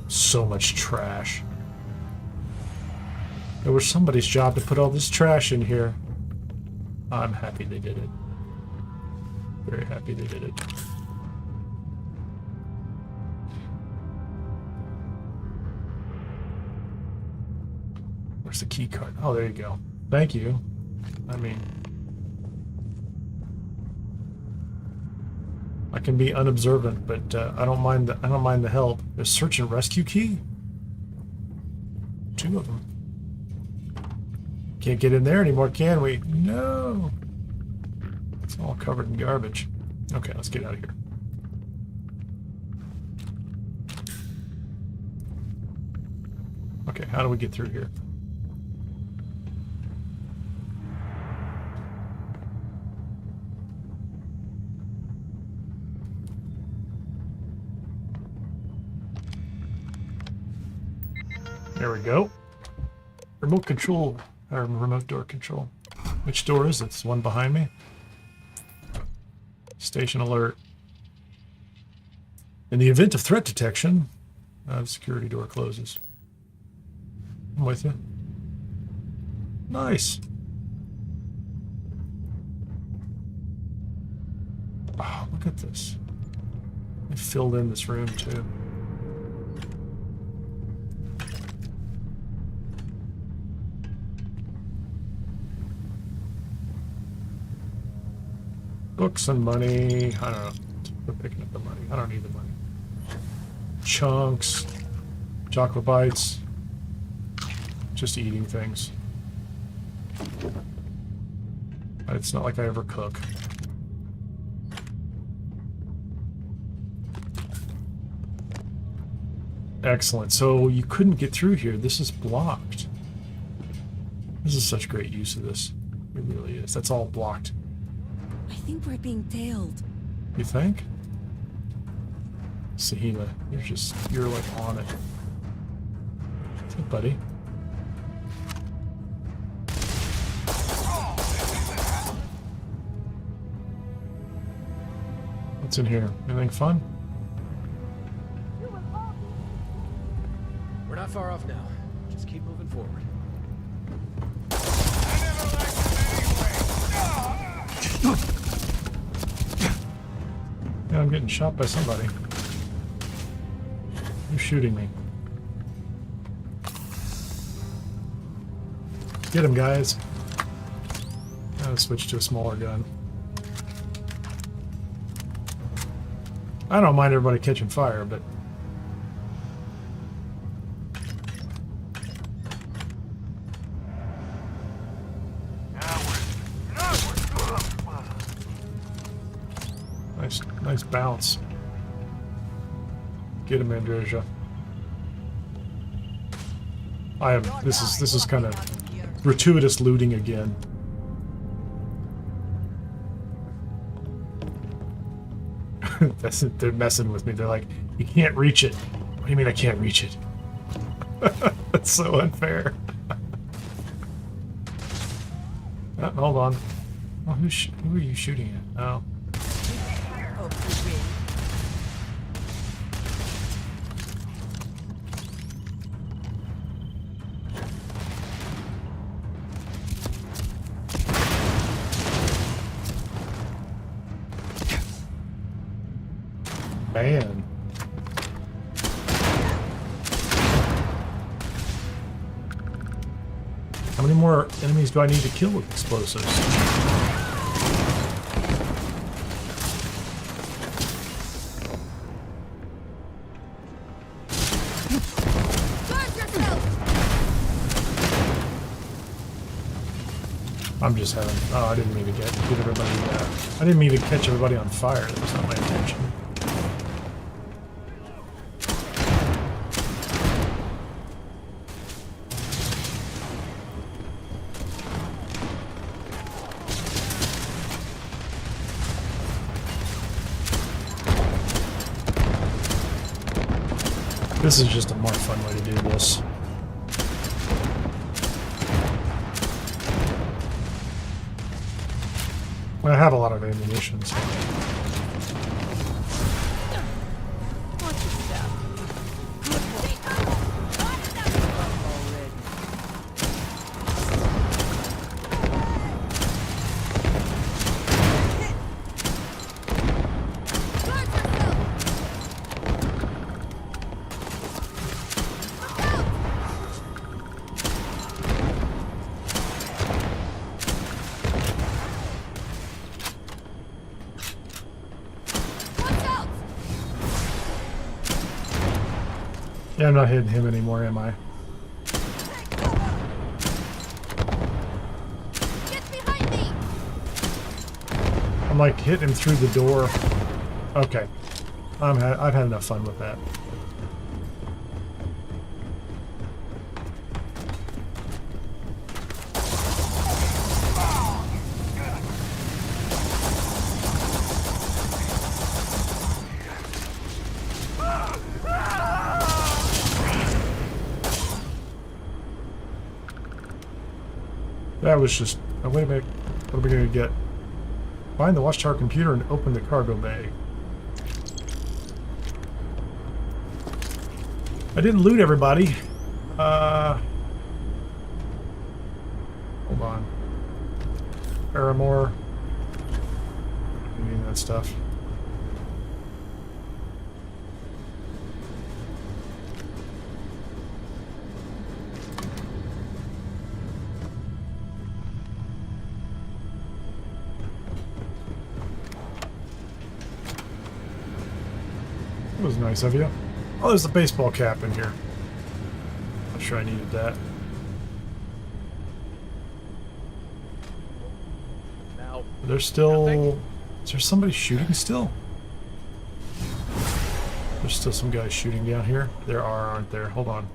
So much trash. It was somebody's job to put all this trash in here. I'm happy they did it. Very happy they did it. Where's the key card? Oh, there you go. Thank you. I mean, I can be unobservant, but I don't mind the help. There's search and rescue key. 2 of them. Can't get in there anymore, can we? No. It's all covered in garbage. Okay, let's get out of here. Okay, how do we get through here? There we go. Remote control, or remote door control. Which door is it? It's the one behind me? Station alert. In the event of threat detection, the security door closes. I'm with you. Nice. Oh, look at this. They filled in this room too. Books and money. I don't know. We're picking up the money. I don't need the money. Chunks. Chocolate bites. Just eating things. But it's not like I ever cook. Excellent. So you couldn't get through here. This is blocked. This is such great use of this. It really is. That's all blocked. I think we're being tailed. You think? Sahina, you're like on it. Hey, buddy. What's in here? Anything fun? We're not far off now. Let's keep moving forward. Yeah, I'm getting shot by somebody. Who's shooting me? Get him, guys. I'll switch to a smaller gun. I don't mind everybody catching fire, but... Nice bounce. Get him, Andreja. This is kind of gratuitous looting again. They're messing with me. They're like, you can't reach it. What do you mean I can't reach it? That's so unfair. Oh, hold on. Oh, who are you shooting at? Oh. Man. How many more enemies do I need to kill with explosives? I'm just having... Oh, I didn't mean to get everybody... I didn't mean to catch everybody on fire. That was not my intention. This is just a more fun way to do this. I have a lot of ammunition, so... Yeah, I'm not hitting him anymore, am I? Get behind me! I'm like hitting him through the door. Okay. I've had enough fun with that. That was just... Oh, wait a minute. What are we going to get? Find the Watchtower computer and open the cargo bay. I didn't loot everybody. Hold on. Paramore. Needing that stuff. That was nice of you. Oh, there's a baseball cap in here. Not sure I needed that. Now, There's still... Is there somebody shooting still? There's still some guys shooting down here. There are, aren't there? Hold on.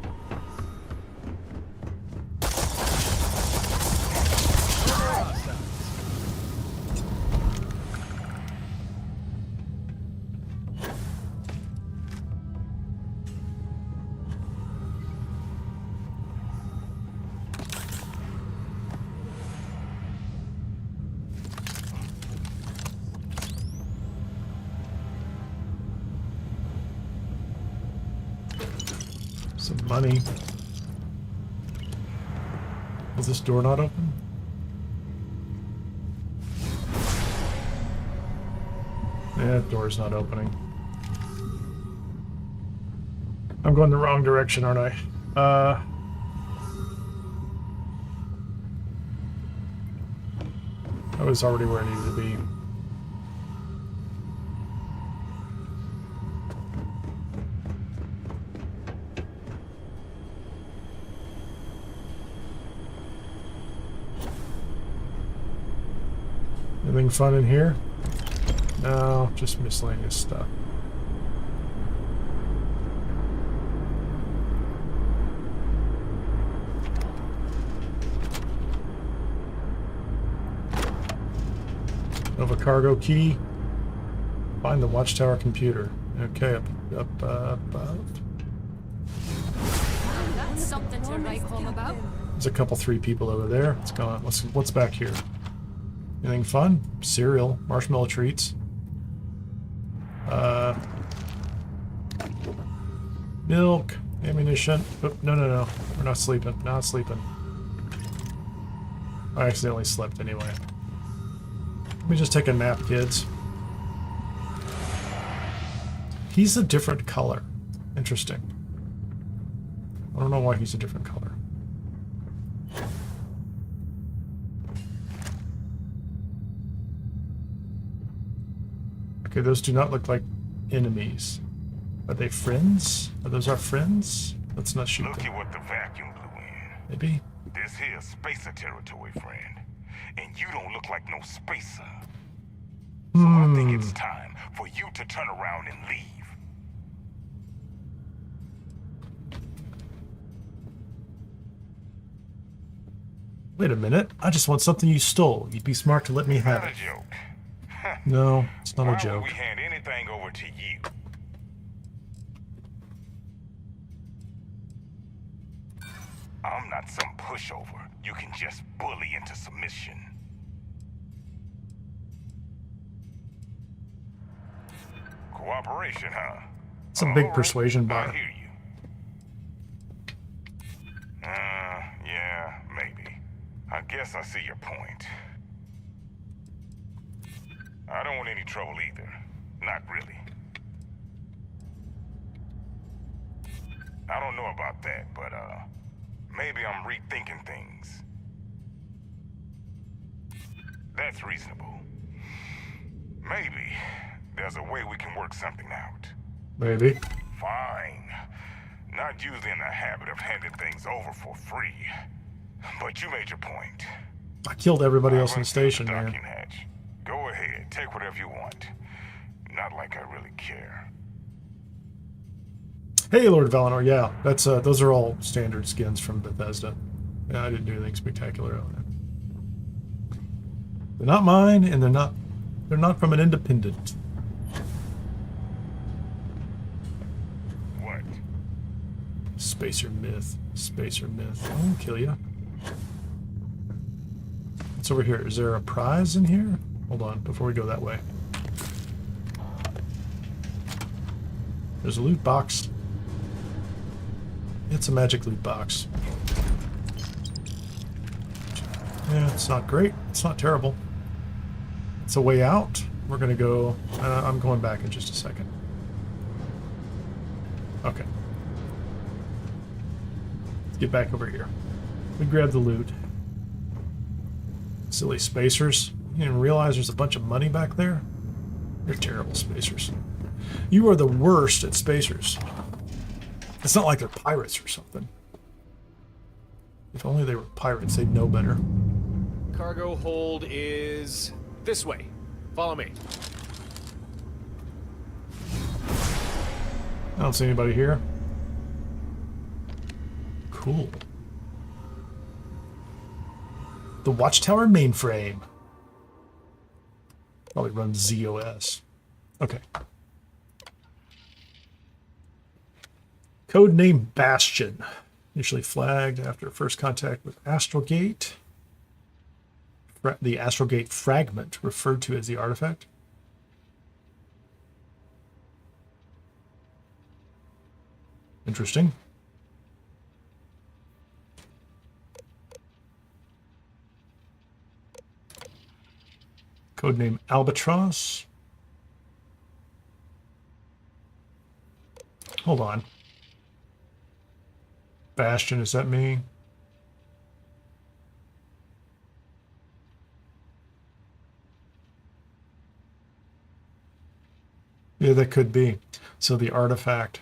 Some money. Is this door not open? Yeah, that door's not opening. I'm going the wrong direction, aren't I? I was already where I needed to be. Anything fun in here? No, just miscellaneous stuff. Nova cargo key. Find the Watchtower computer. Okay, up above. That's something to write home about. There's a couple, 3 people over there. What's going on? What's back here? Anything fun? Cereal, marshmallow treats. Milk, ammunition. Oh, no. We're not sleeping. Not sleeping. I accidentally slept anyway. Let me just take a nap, kids. He's a different color. Interesting. I don't know why he's a different color. Okay, those do not look like enemies. Are they friends? Are those our friends? Let's not shoot Look them. at what the vacuum blew in. Maybe? This here's spacer territory, friend. And you don't look like no spacer. So I think it's time for you to turn around and leave. Wait a minute. I just want something you stole. You'd be smart to let me have it. Not a joke. No, it's not Why a joke. would we hand anything over to you? I'm not some pushover you can just bully into submission. Cooperation, huh? It's a big All right, persuasion I bar. hear you. Yeah, maybe. I guess I see your point. I don't want any trouble either. Not really. I don't know about that, but, maybe I'm rethinking things. That's reasonable. Maybe there's a way we can work something out. Maybe. Fine. Not usually in the habit of handing things over for free. But you made your point. I killed everybody else in the I've unsealed station, the man. docking hatch. Go ahead, take whatever you want. Not like I really care. Hey, Lord Valinor. Yeah, that's those are all standard skins from Bethesda. Yeah, I didn't do anything spectacular on it. They're not mine, and they're not from an independent. What? Spacer myth. Spacer myth. I won't kill you. What's over here? Is there a prize in here? Hold on, before we go that way. There's a loot box. It's a magic loot box. Yeah, it's not great. It's not terrible. It's a way out. We're gonna go... I'm going back in just a second. Okay. Let's get back over here. We grab the loot. Silly spacers. You didn't realize there's a bunch of money back there? You're terrible spacers. You are the worst at spacers. It's not like they're pirates or something. If only they were pirates, they'd know better. Cargo hold is this way. Follow me. I don't see anybody here. Cool. The Watchtower mainframe. Probably runs ZOS. Okay. Codename Bastion. Initially flagged after first contact with Astrogate. The Astrogate fragment referred to as the artifact. Interesting. Codename Albatross. Hold on. Bastion, is that me? Yeah, that could be. So the artifact.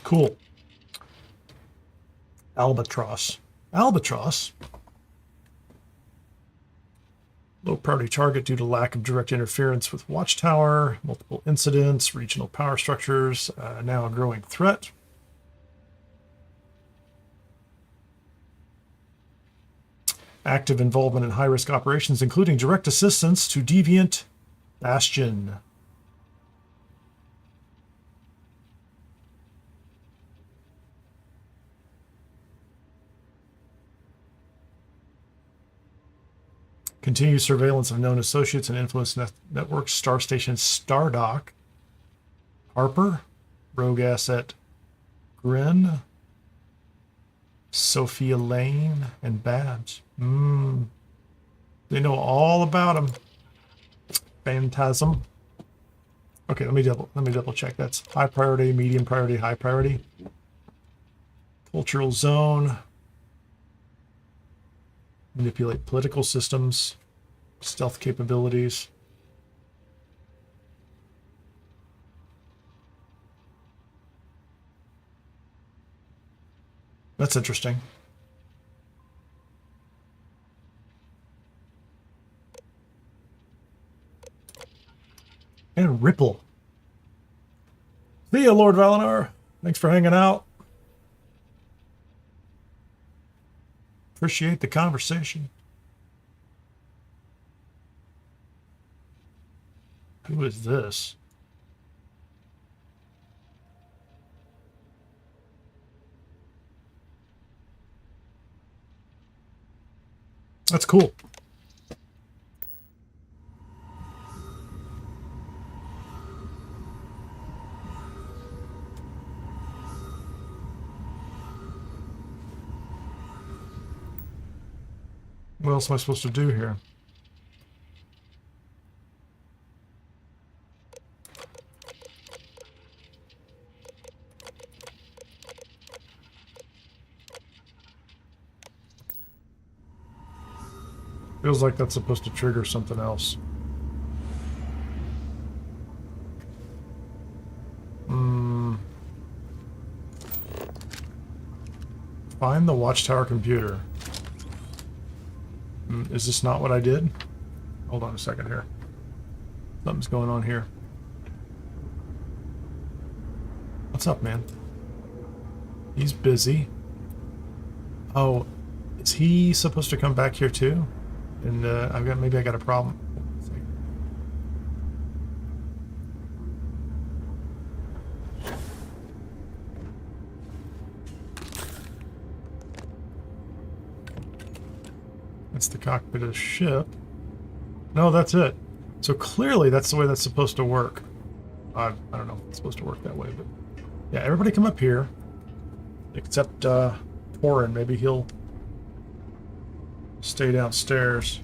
Cool. Albatross. Albatross? Low priority target due to lack of direct interference with Watchtower, multiple incidents, regional power structures, now a growing threat. Active involvement in high-risk operations, including direct assistance to deviant Bastion. Continue surveillance of known associates and influence networks. Star Station Stardock. Harper. Rogue Asset Grin. Sophia Lane and Babs. They know all about him. Phantasm. Okay, let me double check. That's high priority, medium priority, high priority. Cultural zone. Manipulate political systems. Stealth capabilities. That's interesting. And Ripple. See ya, Lord Valinor. Thanks for hanging out. Appreciate the conversation. Who is this? That's cool. What else am I supposed to do here? Feels like that's supposed to trigger something else. Find the Watchtower computer. Is this not what I did? Hold on a second here. Something's going on here. What's up, man? He's busy. Oh, is he supposed to come back here too? And maybe I got a problem. That's the cockpit of the ship. No, that's it. So clearly that's the way that's supposed to work. I don't know if it's supposed to work that way, but yeah, everybody come up here. Except Torin. Maybe he'll stay downstairs.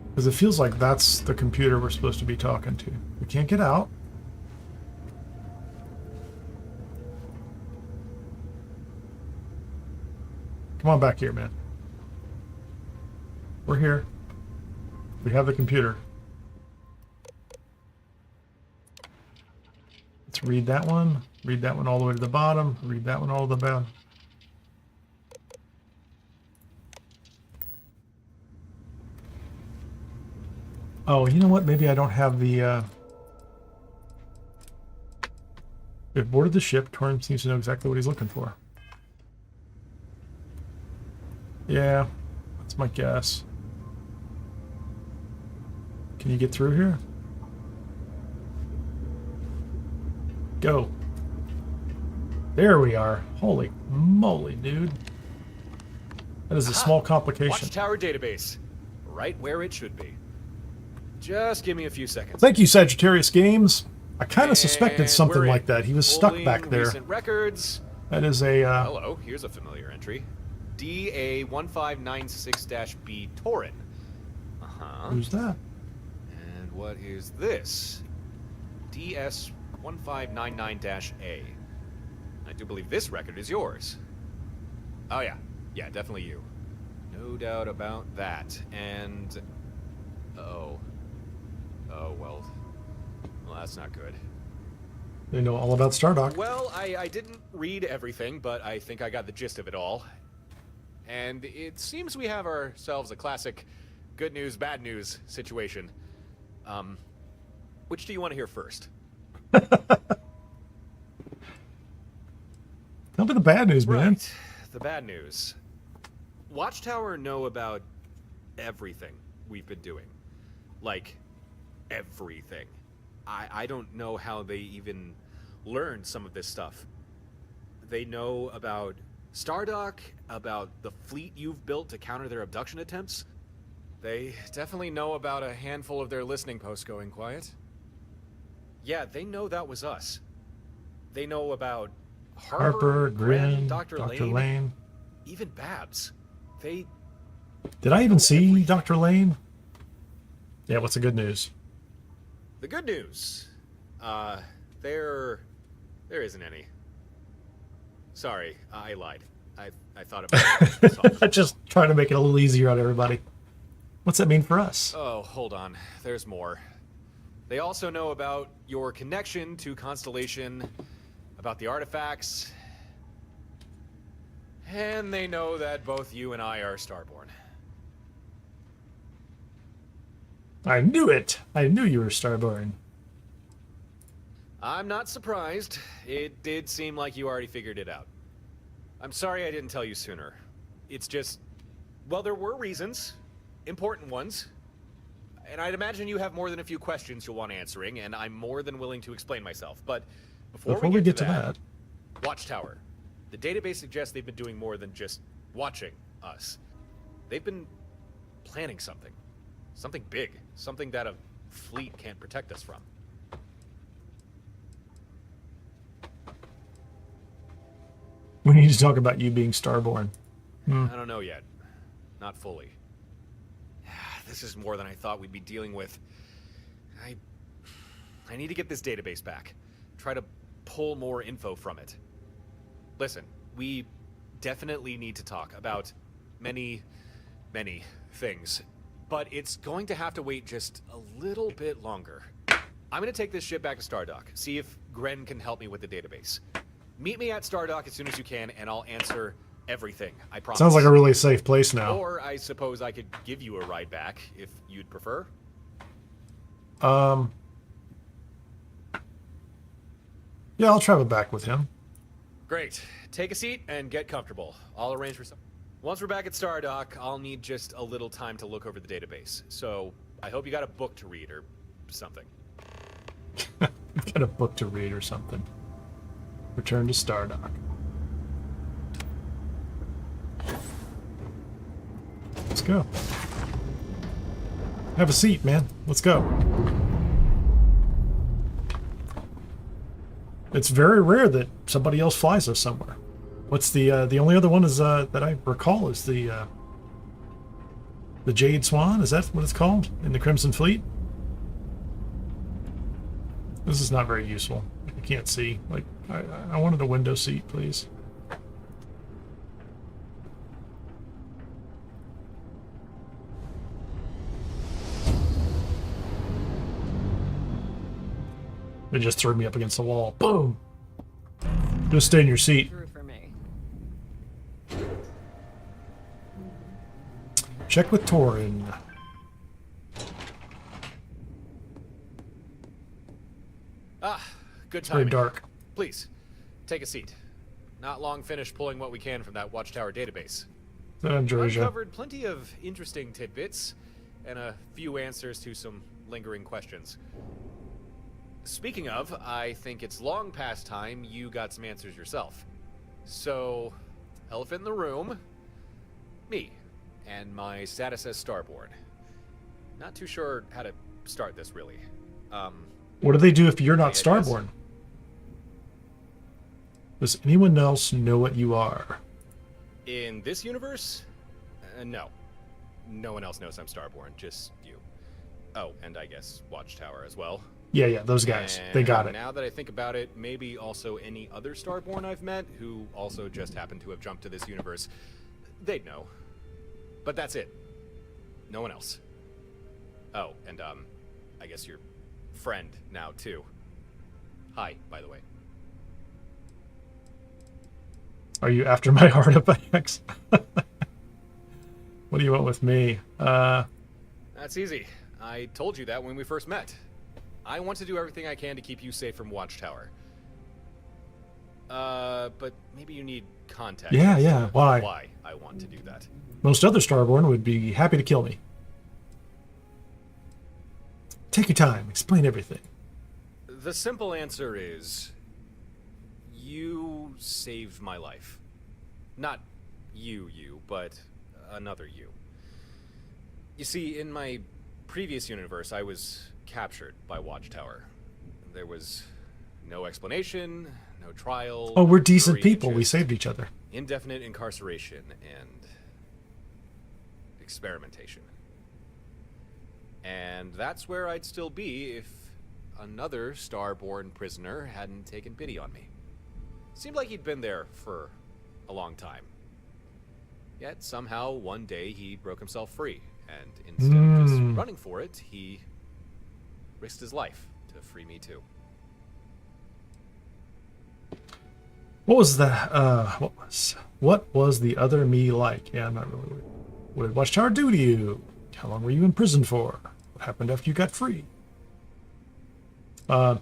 Because it feels like that's the computer we're supposed to be talking to. We can't get out. Come on back here, man. We're here. We have the computer. Let's read that one. Read that one all the way to the bottom. Read that one all the way down. Oh, you know what? Maybe I don't have the... We've boarded the ship. Torin seems to know exactly what he's looking for. Yeah, that's my guess. Can you get through here? Go. There we are. Holy moly, dude. That is a small complication. Watchtower database. Right where it should be. Just give me a few seconds. Thank you, Sagittarius Games. I kind of suspected something like that. He was stuck back there. Recent records. That is a... Hello, here's a familiar entry. DA1596-B Torin. Uh-huh. Who's that? And what is this? DS1599-A. I do believe this record is yours. Oh yeah. Yeah, definitely you. No doubt about that. And... Oh, well, that's not good. They know all about Stardock. Well, I didn't read everything, but I think I got the gist of it all. And it seems we have ourselves a classic good news, bad news situation. Which do you want to hear first? Tell me the bad news, man. Right. The bad news. Watchtower know about everything we've been doing. Like, everything. I don't know how they even learned some of this stuff. They know about Stardock, about the fleet you've built to counter their abduction attempts. They definitely know about a handful of their listening posts going quiet. Yeah, they know that was us. They know about Harper, Grin, Dr. Lane. Even Babs. They... Did I even see Dr. Lane? Yeah, what's the good news? The good news. There isn't any. Sorry, I lied. I thought about it. Just trying to make it a little easier on everybody. What's that mean for us? Oh, hold on. There's more. They also know about your connection to Constellation, about the artifacts, and they know that both you and I are Starborn. I knew it! I knew you were Starborn. I'm not surprised. It did seem like you already figured it out. I'm sorry I didn't tell you sooner. It's just... Well, there were reasons. Important ones. And I'd imagine you have more than a few questions you'll want answering, and I'm more than willing to explain myself. But before we get to that... Watchtower. The database suggests they've been doing more than just watching us. They've been planning something. Something big. Something that a fleet can't protect us from. We need to talk about you being Starborn. I don't know yet. Not fully. This is more than I thought we'd be dealing with. I need to get this database back. Try to pull more info from it. Listen, we definitely need to talk about many, many things. But it's going to have to wait just a little bit longer. I'm going to take this ship back to Stardock, see if Gren can help me with the database. Meet me at Stardock as soon as you can, and I'll answer everything, I promise. Sounds like a really safe place now. Or I suppose I could give you a ride back, if you'd prefer. Yeah, I'll travel back with him. Great. Take a seat and get comfortable. I'll arrange for some... Once we're back at Stardock, I'll need just a little time to look over the database. So, I hope you got a book to read or something. Got a book to read or something. Return to Stardock. Let's go. Have a seat, man. Let's go. It's very rare that somebody else flies us somewhere. What's the only other one is that I recall is the Jade Swan? Is that what it's called in the Crimson Fleet? This is not very useful. I can't see. Like I wanted a window seat, please. It just threw me up against the wall. Boom! Just stay in your seat. Check with Torin. Good It's timing. very dark. Please, take a seat. Not long finished pulling what we can from that Watchtower database. Uncovered plenty of interesting tidbits, and a few answers to some lingering questions. Speaking of, I think it's long past time you got some answers yourself. So, elephant in the room, me, and my status as Starborn. Not too sure how to start this, really. What do they do if you're not Starborn? Does anyone else know what you are? In this universe? No. No one else knows I'm Starborn, just you. Oh, and I guess Watchtower as well. Yeah, those guys. They got it. Now that I think about it, maybe also any other Starborn I've met who also just happened to have jumped to this universe. They'd know. But that's it. No one else. Oh, and I guess your friend now too. Hi, by the way. Are you after my artifacts? What do you want with me? That's easy. I told you that when we first met. I want to do everything I can to keep you safe from Watchtower. But maybe you need context. Yeah. Why? Why I want to do that. Most other Starborn would be happy to kill me. Take your time. Explain everything. The simple answer is... you saved my life. Not you, but another you. You see, in my previous universe, I was captured by Watchtower. There was no explanation, no trial. Oh, we're decent jury, people. We just saved each other. Indefinite incarceration and experimentation. And that's where I'd still be if another Starborn prisoner hadn't taken pity on me. Seemed like he'd been there for a long time. Yet somehow one day he broke himself free, and instead of just running for it, he risked his life to free me too. What was the what was the other me like? Yeah, I'm not really. What did Watchtower do to you? How long were you in prison for? What happened after you got free?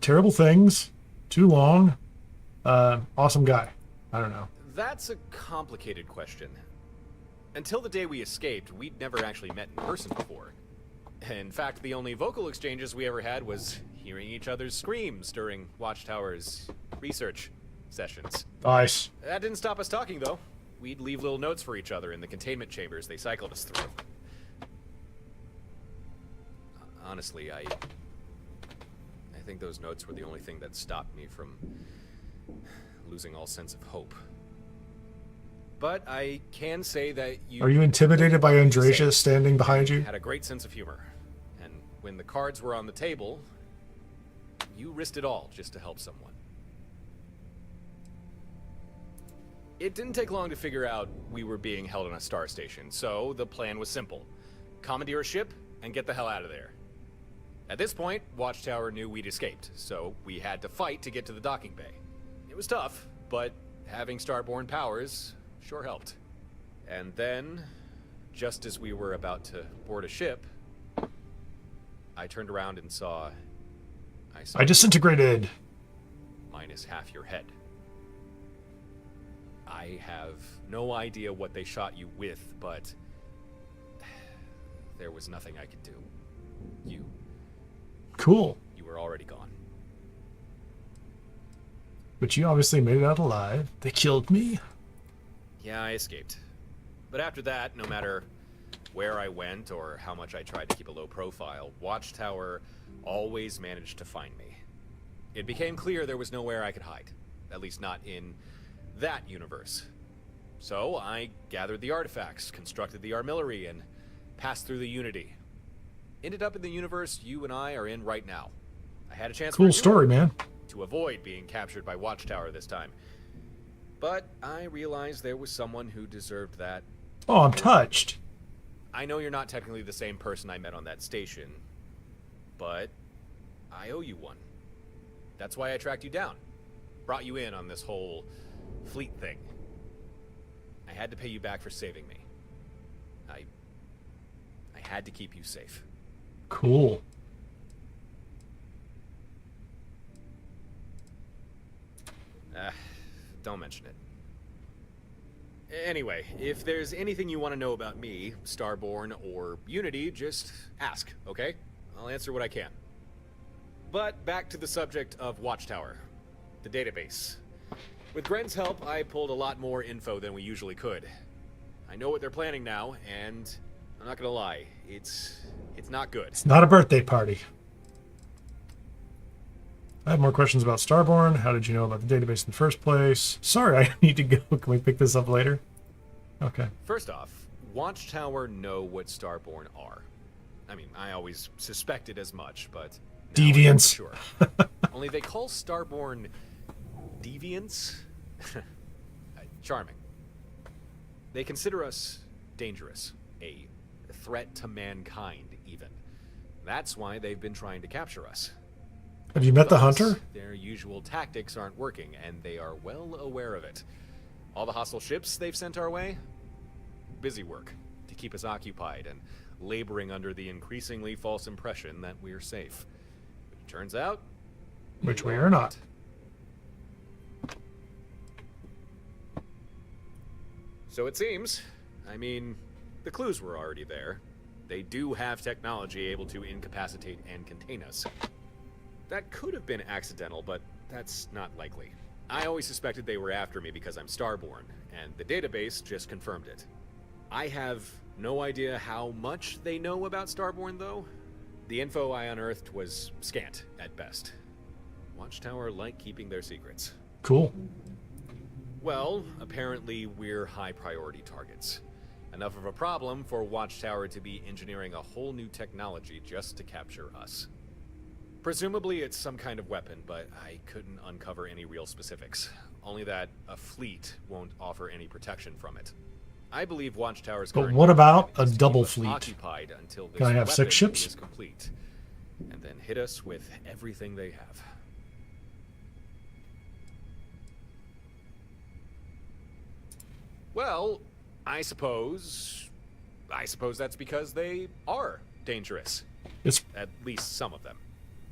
Terrible things. Too long. Awesome guy. I don't know. That's a complicated question. Until the day we escaped, we'd never actually met in person before. In fact, the only vocal exchanges we ever had was hearing each other's screams during Watchtower's research sessions. Nice. That didn't stop us talking, though. We'd leave little notes for each other in the containment chambers they cycled us through. Honestly, I think those notes were the only thing that stopped me from losing all sense of hope. But I can say that you... Are you intimidated by Andrasia standing behind you? Had a great sense of humor. And when the cards were on the table, you risked it all just to help someone. It didn't take long to figure out we were being held on a star station, so the plan was simple. Commandeer a ship and get the hell out of there. At this point, Watchtower knew we'd escaped, so we had to fight to get to the docking bay. It was tough, but having Starborn powers sure helped. And then, just as we were about to board a ship, I turned around and saw... I disintegrated. Minus half your head. I have no idea what they shot you with, but there was nothing I could do. Cool. You were already gone. But you obviously made it out alive. They killed me. Yeah, I escaped. But after that, no matter where I went or how much I tried to keep a low profile, Watchtower always managed to find me. It became clear there was nowhere I could hide. At least not in that universe. So I gathered the artifacts, constructed the artillery, and passed through the Unity. Ended up in the universe you and I are in right now. I had a chance Cool story, man. to avoid being captured by Watchtower this time. But I realized there was someone who deserved that. Oh, I'm touched. I know you're not technically the same person I met on that station, but I owe you one. That's why I tracked you down. Brought you in on this whole fleet thing. I had to pay you back for saving me. I had to keep you safe. Cool. Don't mention it. Anyway, if there's anything you want to know about me, Starborn, or Unity, just ask, okay? I'll answer what I can. But back to the subject of Watchtower, the database. With Gren's help, I pulled a lot more info than we usually could. I know what they're planning now, and I'm not gonna lie, it's not good. It's not a birthday party. I have more questions about Starborn. How did you know about the database in the first place? Sorry, I need to go. Can we pick this up later? Okay. First off, Watchtower know what Starborn are. I mean, I always suspected as much, but now I know for Deviants. sure. Only they call Starborn deviants? Charming. They consider us dangerous, a threat to mankind, even. That's why they've been trying to capture us. Have you met the But hunter? their usual tactics aren't working, and they are well aware of it. All the hostile ships they've sent our way? Busy work to keep us occupied and laboring under the increasingly false impression that we're safe. But it turns out... Which we are not. So it seems. I mean, the clues were already there. They do have technology able to incapacitate and contain us. That could have been accidental, but that's not likely. I always suspected they were after me because I'm Starborn, and the database just confirmed it. I have no idea how much they know about Starborn, though. The info I unearthed was scant, at best. Watchtower like keeping their secrets. Cool. Well, apparently we're high-priority targets. Enough of a problem for Watchtower to be engineering a whole new technology just to capture us. Presumably it's some kind of weapon, but I couldn't uncover any real specifics. Only that a fleet won't offer any protection from it. I believe Watchtower's But current what about plan a is to double keep us fleet? occupied until this Can I have weapon 6 ships? is complete, and then hit us with everything they have. Well, I suppose that's because they are dangerous. It's At least some of them.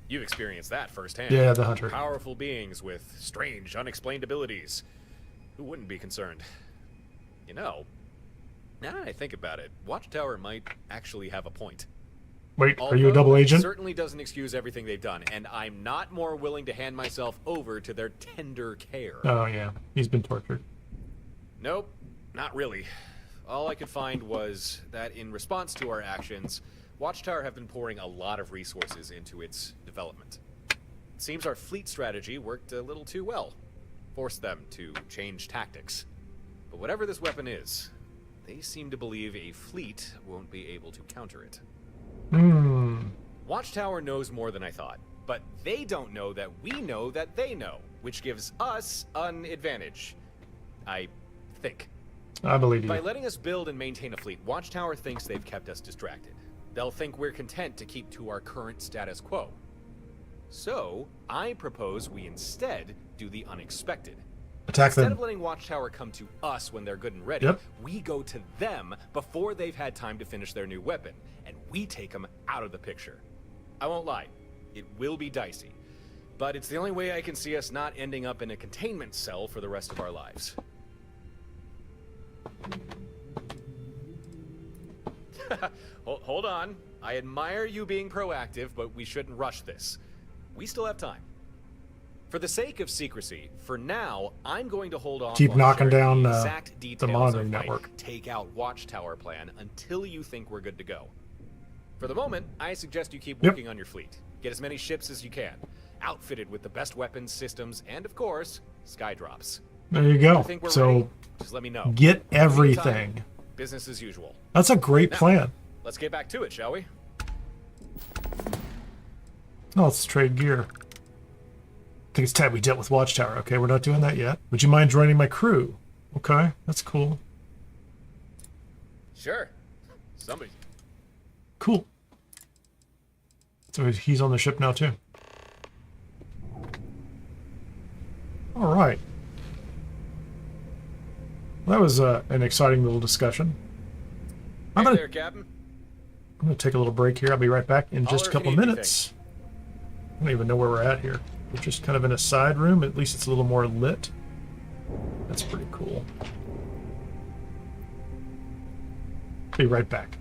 You've experienced that firsthand. Yeah, the hunter. Powerful beings with strange, unexplained abilities. Who wouldn't be concerned? You know, now that I think about it, Watchtower might actually have a point. Wait, are you a double Although it agent? certainly doesn't excuse everything they've done, and I'm not more willing to hand myself over to their tender care. Oh yeah, he's been tortured. Nope, not really. All I could find was that in response to our actions, Watchtower have been pouring a lot of resources into its development. It seems our fleet strategy worked a little too well. Forced them to change tactics. But whatever this weapon is, they seem to believe a fleet won't be able to counter it. Watchtower knows more than I thought, but they don't know that we know that they know, which gives us an advantage. I think. I believe you. By letting us build and maintain a fleet, Watchtower thinks they've kept us distracted. They'll think we're content to keep to our current status quo. So, I propose we instead do the unexpected. Attack Instead them. of letting Watchtower come to us when they're good and ready, Yep. we go to them before they've had time to finish their new weapon, and we take them out of the picture. I won't lie, it will be dicey, but it's the only way I can see us not ending up in a containment cell for the rest of our lives. Hold on. I admire you being proactive, but we shouldn't rush this. We still have time. For the sake of secrecy, for now, I'm going to hold off Keep on knocking sharing down the the exact details monitoring of my network. take out Watchtower plan until you think we're good to go. For the moment, I suggest you keep Yep. working on your fleet. Get as many ships as you can, outfitted with the best weapons, systems, and of course, skydrops. There you go. I think we're So ready. Just let me know. get In the meantime, everything. business as usual. That's a great Now, plan. Let's get back to it, shall we? Oh, let's trade gear. I think it's time we dealt with Watchtower. Okay, we're not doing that yet. Would you mind joining my crew? Okay, that's cool. Sure. Somebody. Cool. So he's on the ship now too. All right. That was an exciting little discussion. Hey I'm there, Captain. gonna take a little break here. I'll be right back in just a Holler if couple you need minutes. I don't even know where we're at here. We're just kind of in a side room. At least it's a little more lit. That's pretty cool. Be right back.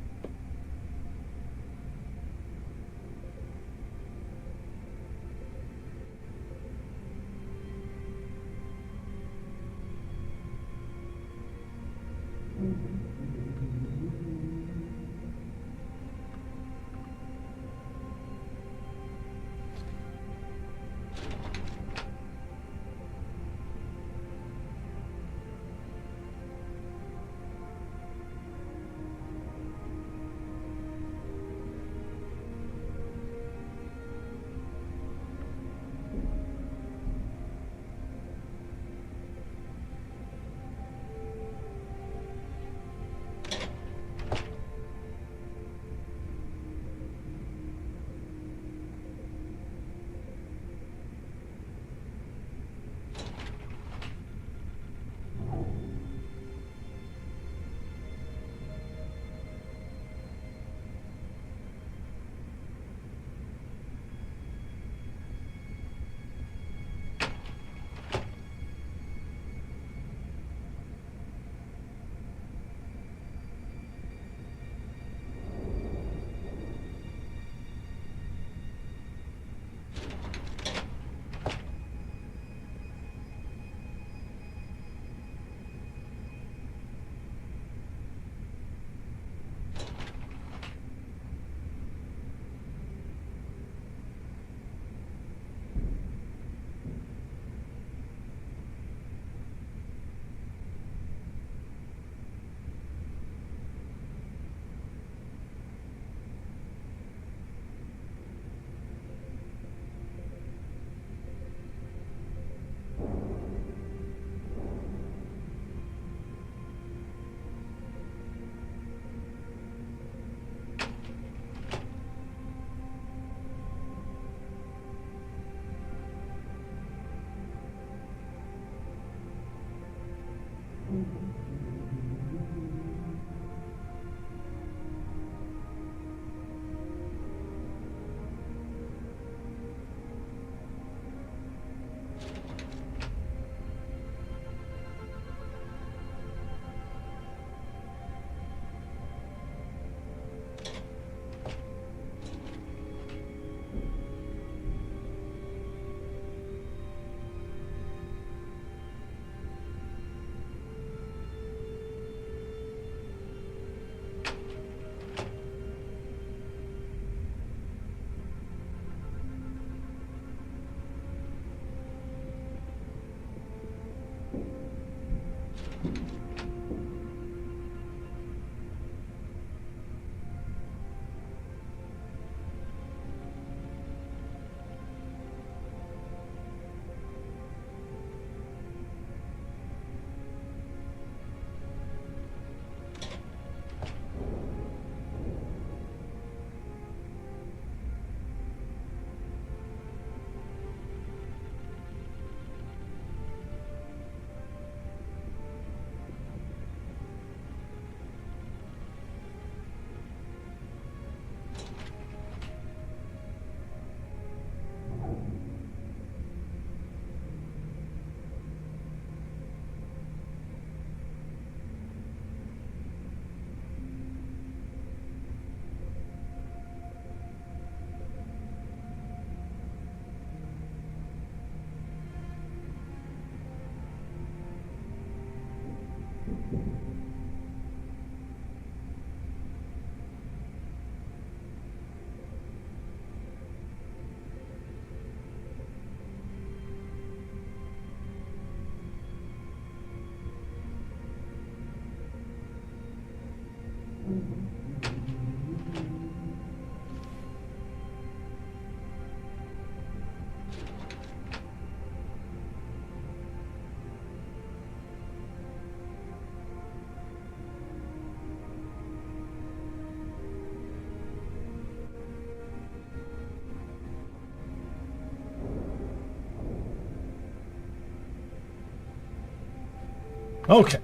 Okay.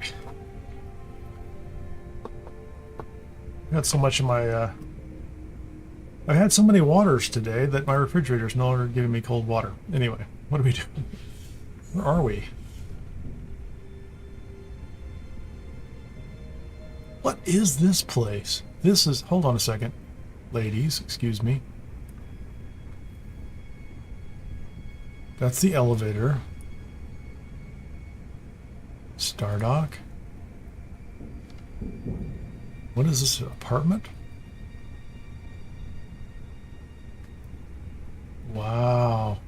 I had so much in my, I had so many waters today that my refrigerator's no longer giving me cold water. Anyway, what do we do? Where are we? What is this place? This is, hold on a second. Ladies, excuse me. That's the elevator. Stardock. What is this, apartment? Wow.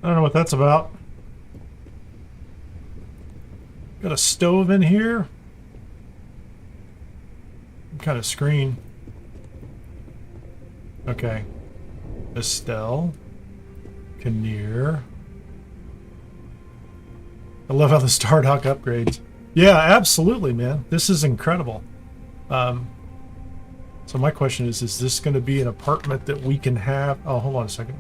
I don't know what that's about. Got a stove in here. What kind of screen? Okay. Estelle. Kineer. I love how the Stardock upgrades. Yeah, absolutely, man. This is incredible. So my question is this going to be an apartment that we can have? Oh, hold on a second.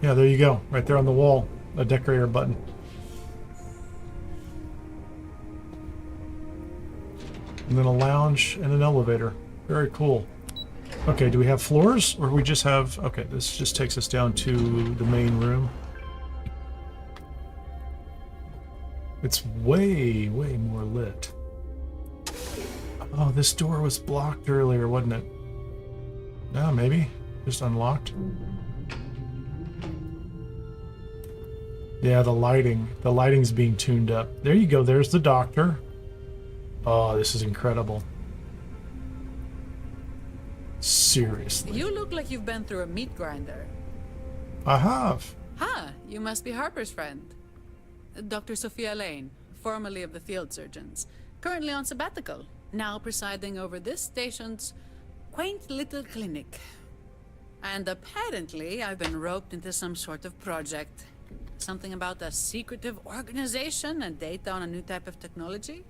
Yeah, there you go. Right there on the wall. A decorator button. And then a lounge and an elevator. Very cool. Okay, do we have floors? Or we just have... Okay, this just takes us down to the main room. It's way, way more lit. Oh, this door was blocked earlier, wasn't it? No, maybe. Just unlocked. Yeah, the lighting. The lighting's being tuned up. There you go. There's the doctor. Oh, this is incredible. Seriously. You look like you've been through a meat grinder. I have. Huh, you must be Harper's friend. Dr. Sophia Lane, formerly of the field surgeons. Currently on sabbatical. Now presiding over this station's quaint little clinic. And apparently I've been roped into some sort of project. Something about a secretive organization and data on a new type of technology?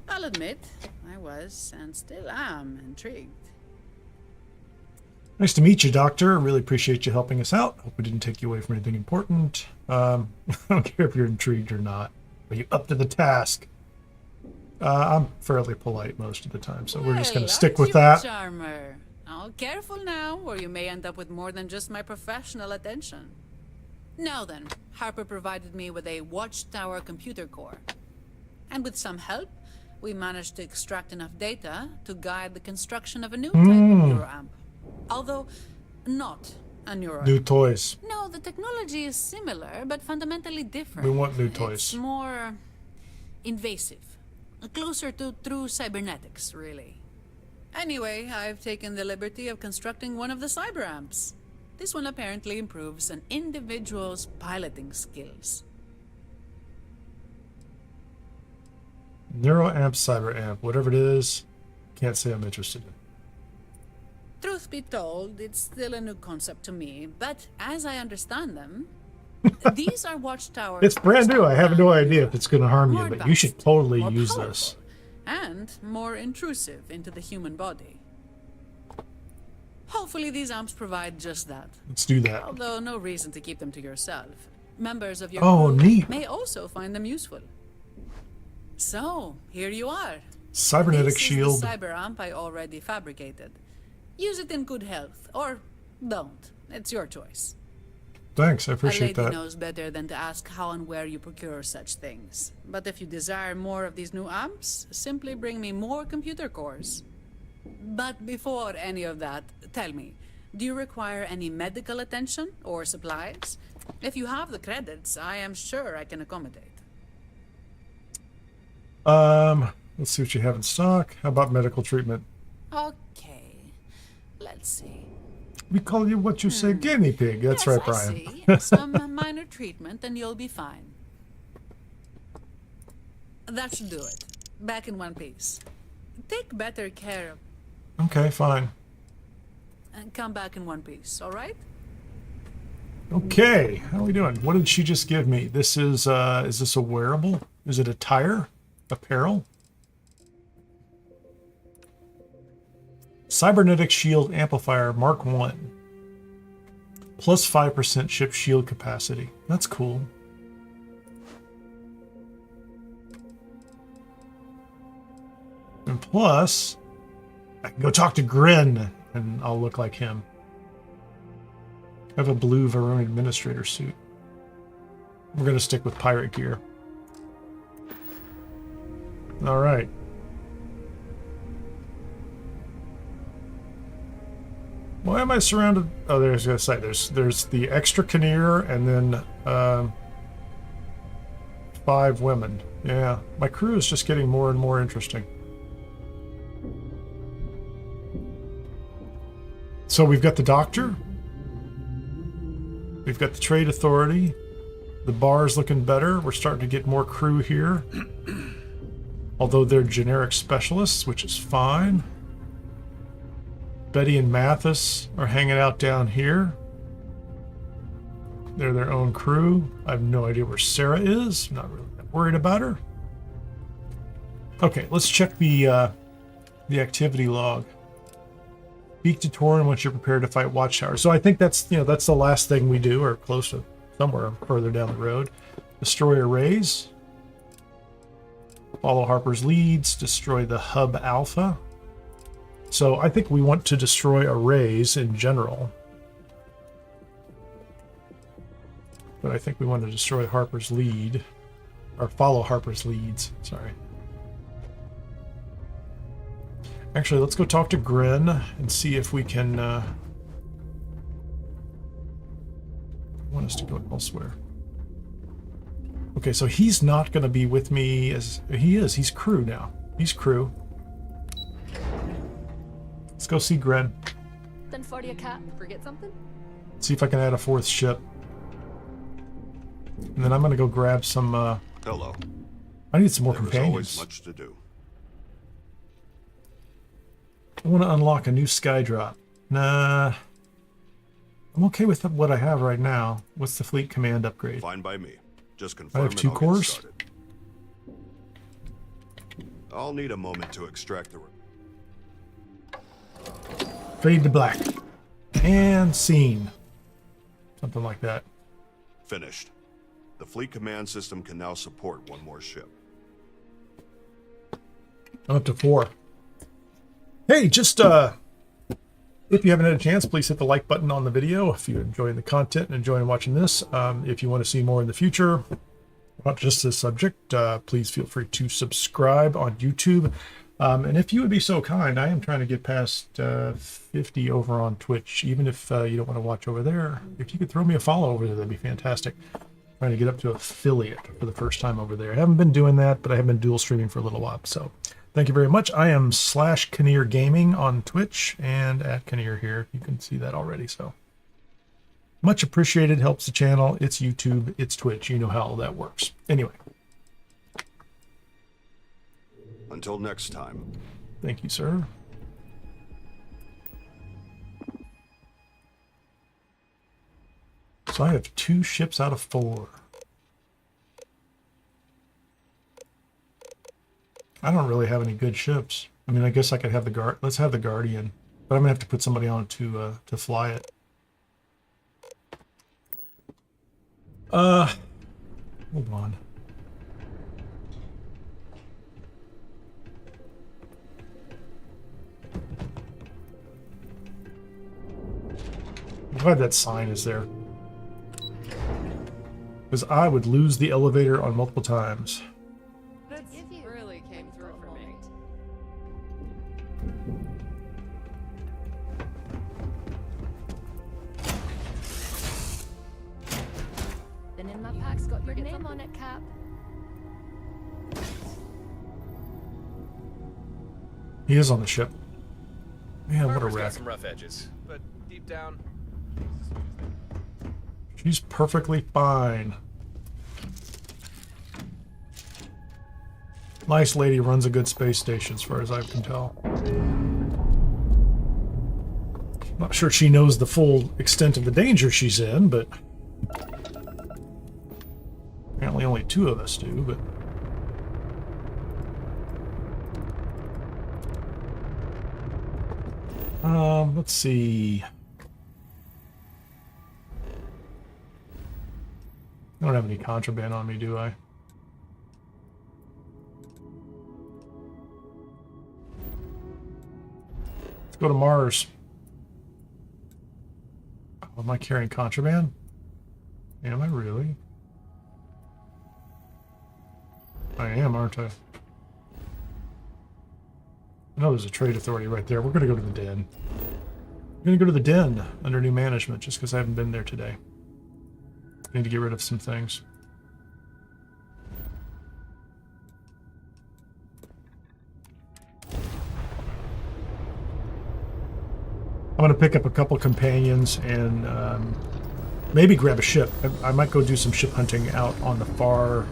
I'll admit, I was, and still am, intrigued. Nice to meet you, Doctor. I really appreciate you helping us out. Hope we didn't take you away from anything important. I don't care if you're intrigued or not. Are you up to the task? I'm fairly polite most of the time, so we're just going to stick with that. Charmer. Oh, careful now, or you may end up with more than just my professional attention. Now then, Harper provided me with a Watchtower computer core. And with some help, we managed to extract enough data to guide the construction of a new type of neuroamp. Although, not a neuroamp. New toys. No, the technology is similar, but fundamentally different. We want new toys. It's more invasive. Closer to true cybernetics, really. Anyway, I've taken the liberty of constructing one of the cyberamps. This one apparently improves an individual's piloting skills. Neuroamp, cyberamp, whatever it is, can't say I'm interested in. Truth be told, it's still a new concept to me, but as I understand them, these are Watchtowers. It's brand new. I have no idea if it's going to harm you, but you should totally use this. And more intrusive into the human body. Hopefully these amps provide just that. Let's do that. Although no reason to keep them to yourself. Members of your group neat. may also find them useful. So, here you are. Cybernetic shield. This is the cyber amp I already fabricated. Use it in good health, or don't. It's your choice. Thanks, I appreciate that. A that. lady knows better than to ask how and where you procure such things. But if you desire more of these new amps, simply bring me more computer cores. But before any of that, tell me, do you require any medical attention or supplies? If you have the credits, I am sure I can accommodate. Let's see what you have in stock. How about medical treatment? Okay, let's see. We call you what you say, guinea pig. That's yes, right, Brian. I see. Some minor treatment and you'll be fine. That should do it. Back in one piece. Take better care of... Okay, fine. And come back in one piece, all right? Okay, how are we doing? What did she just give me? This is this a wearable? Is it attire? Apparel? Cybernetic Shield Amplifier Mark 1. Plus 5% ship shield capacity. That's cool. And plus, I can go talk to Grin, and I'll look like him. I have a blue Varone Administrator suit. We're going to stick with pirate gear. All right. Why am I surrounded? Oh, there's a site. There's the extra Kineer and then 5 women. Yeah, my crew is just getting more and more interesting. So we've got the doctor. We've got the trade authority. The bar's looking better. We're starting to get more crew here. Although they're generic specialists, which is fine. Betty and Mathis are hanging out down here. They're their own crew. I have no idea where Sarah is. I'm not really that worried about her. Okay, let's check the activity log. Speak to Torin once you're prepared to fight Watchtower. So I think that's that's the last thing we do, or close to somewhere further down the road. Destroy arrays. Follow Harper's leads. Destroy the hub alpha. So I think we want to destroy arrays in general. But I think we want to destroy Harper's lead. Or follow Harper's leads, sorry. Actually, let's go talk to Grin and see if we can... I want us to go elsewhere. Okay, so he's not going to be with me as... He's crew now. He's crew. Let's go see Gren. Then for your cat, forget something? See if I can add a 4th ship. And then I'm going to go grab some... Hello. I need some more There's companions. always much to do. I want to unlock a new sky drop. Nah. I'm okay with what I have right now. What's the fleet command upgrade? Fine by me. Just confirm I have 2 cores. I'll need a moment to extract the... Fade to black. And scene. Something like that. Finished. The fleet command system can now support 1 more ship. I'm up to 4. Hey, just if you haven't had a chance, please hit the like button on the video if you're enjoying the content and enjoying watching this. If you want to see more in the future, not just this subject, please feel free to subscribe on YouTube. And if you would be so kind, I am trying to get past 50 over on Twitch. Even if you don't want to watch over there, if you could throw me a follow over there, that'd be fantastic. Trying to get up to affiliate for the first time over there. I haven't been doing that, but I have been dual streaming for a little while. So thank you very much. I am /Kineer Gaming on Twitch and at Kineer here. You can see that already. So much appreciated. Helps the channel. It's YouTube. It's Twitch. You know how all that works. Anyway. Until next time. Thank you, sir. So I have 2 ships out of 4. I don't really have any good ships. I mean, I guess I could have the guard. Let's have the Guardian, but I'm gonna have to put somebody on to fly it. Hold on. I'm glad that sign is there. Because I would lose the elevator on multiple times. That really came through for me. Then in my pack's got your name on it, Cap. He is on the ship. Man, what a Harper's got wreck. some rough edges, but deep down, She's perfectly fine. Nice lady, runs a good space station as far as I can tell. Not sure she knows the full extent of the danger she's in, but Apparently only 2 of us do, but... let's see. I don't have any contraband on me, do I? Let's go to Mars. Oh, am I carrying contraband? Am I really? I am, aren't I? I know there's a trade authority right there. We're going to go to the den. We're going to go to the den under new management just because I haven't been there today. I need to get rid of some things. I'm going to pick up a couple companions and maybe grab a ship. I might go do some ship hunting out on the far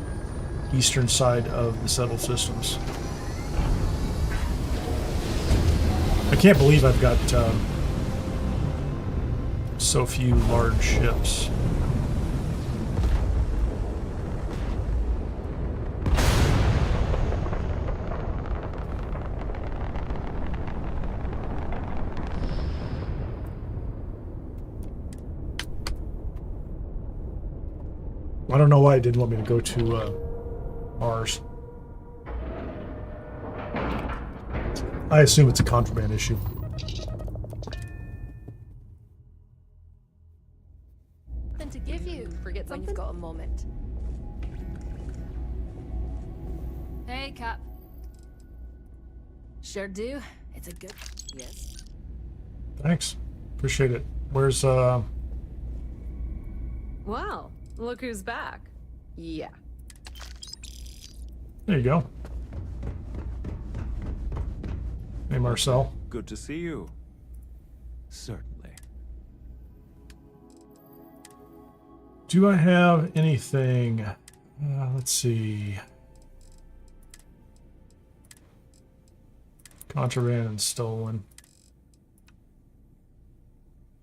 eastern side of the settled systems. I can't believe I've got so few large ships. I don't know why it didn't want me to go to Mars. I assume it's a contraband issue. Something to give you. Forget when you've got a moment. Hey, Cap. Sure do. It's a good... Yes. Thanks. Appreciate it. Where's, Wow. Look who's back. Yeah. There you go. Hey, Marcel. Good to see you. Certainly. Do I have anything? Let's see. Contraband and stolen.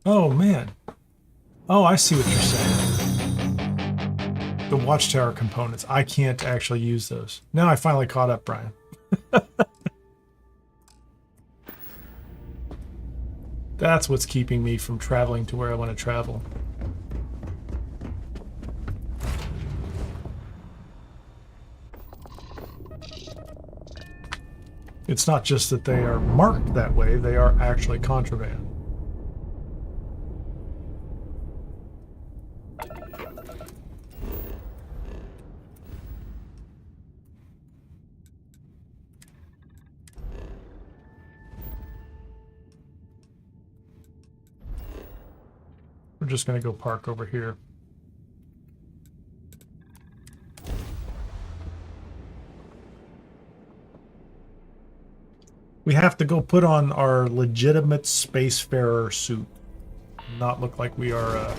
Oh, man. Oh, I see what you're saying. The Watchtower components. I can't actually use those. Now I finally caught up, Brian. That's what's keeping me from traveling to where I want to travel. It's not just that they are marked that way, they are actually contraband. We're just going to go park over here. We have to go put on our legitimate spacefarer suit. Not look like we are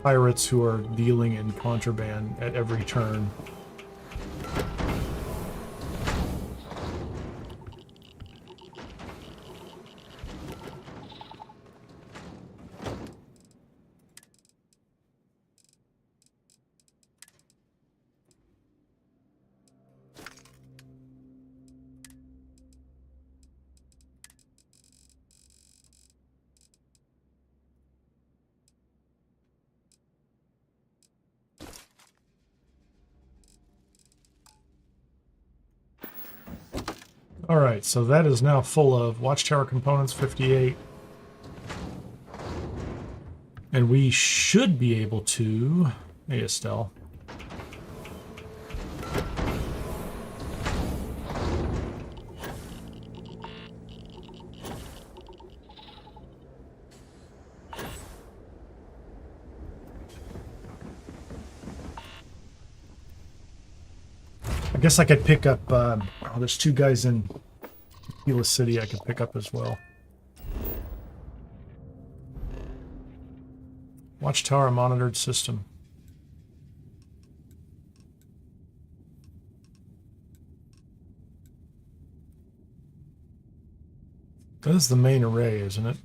pirates who are dealing in contraband at every turn. Alright, so that is now full of Watchtower components, 58. And we should be able to... Hey, Estelle. I guess I could pick up, oh, there's 2 guys in Tequila City I could pick up as well. Watchtower monitored system. That is the main array, isn't it?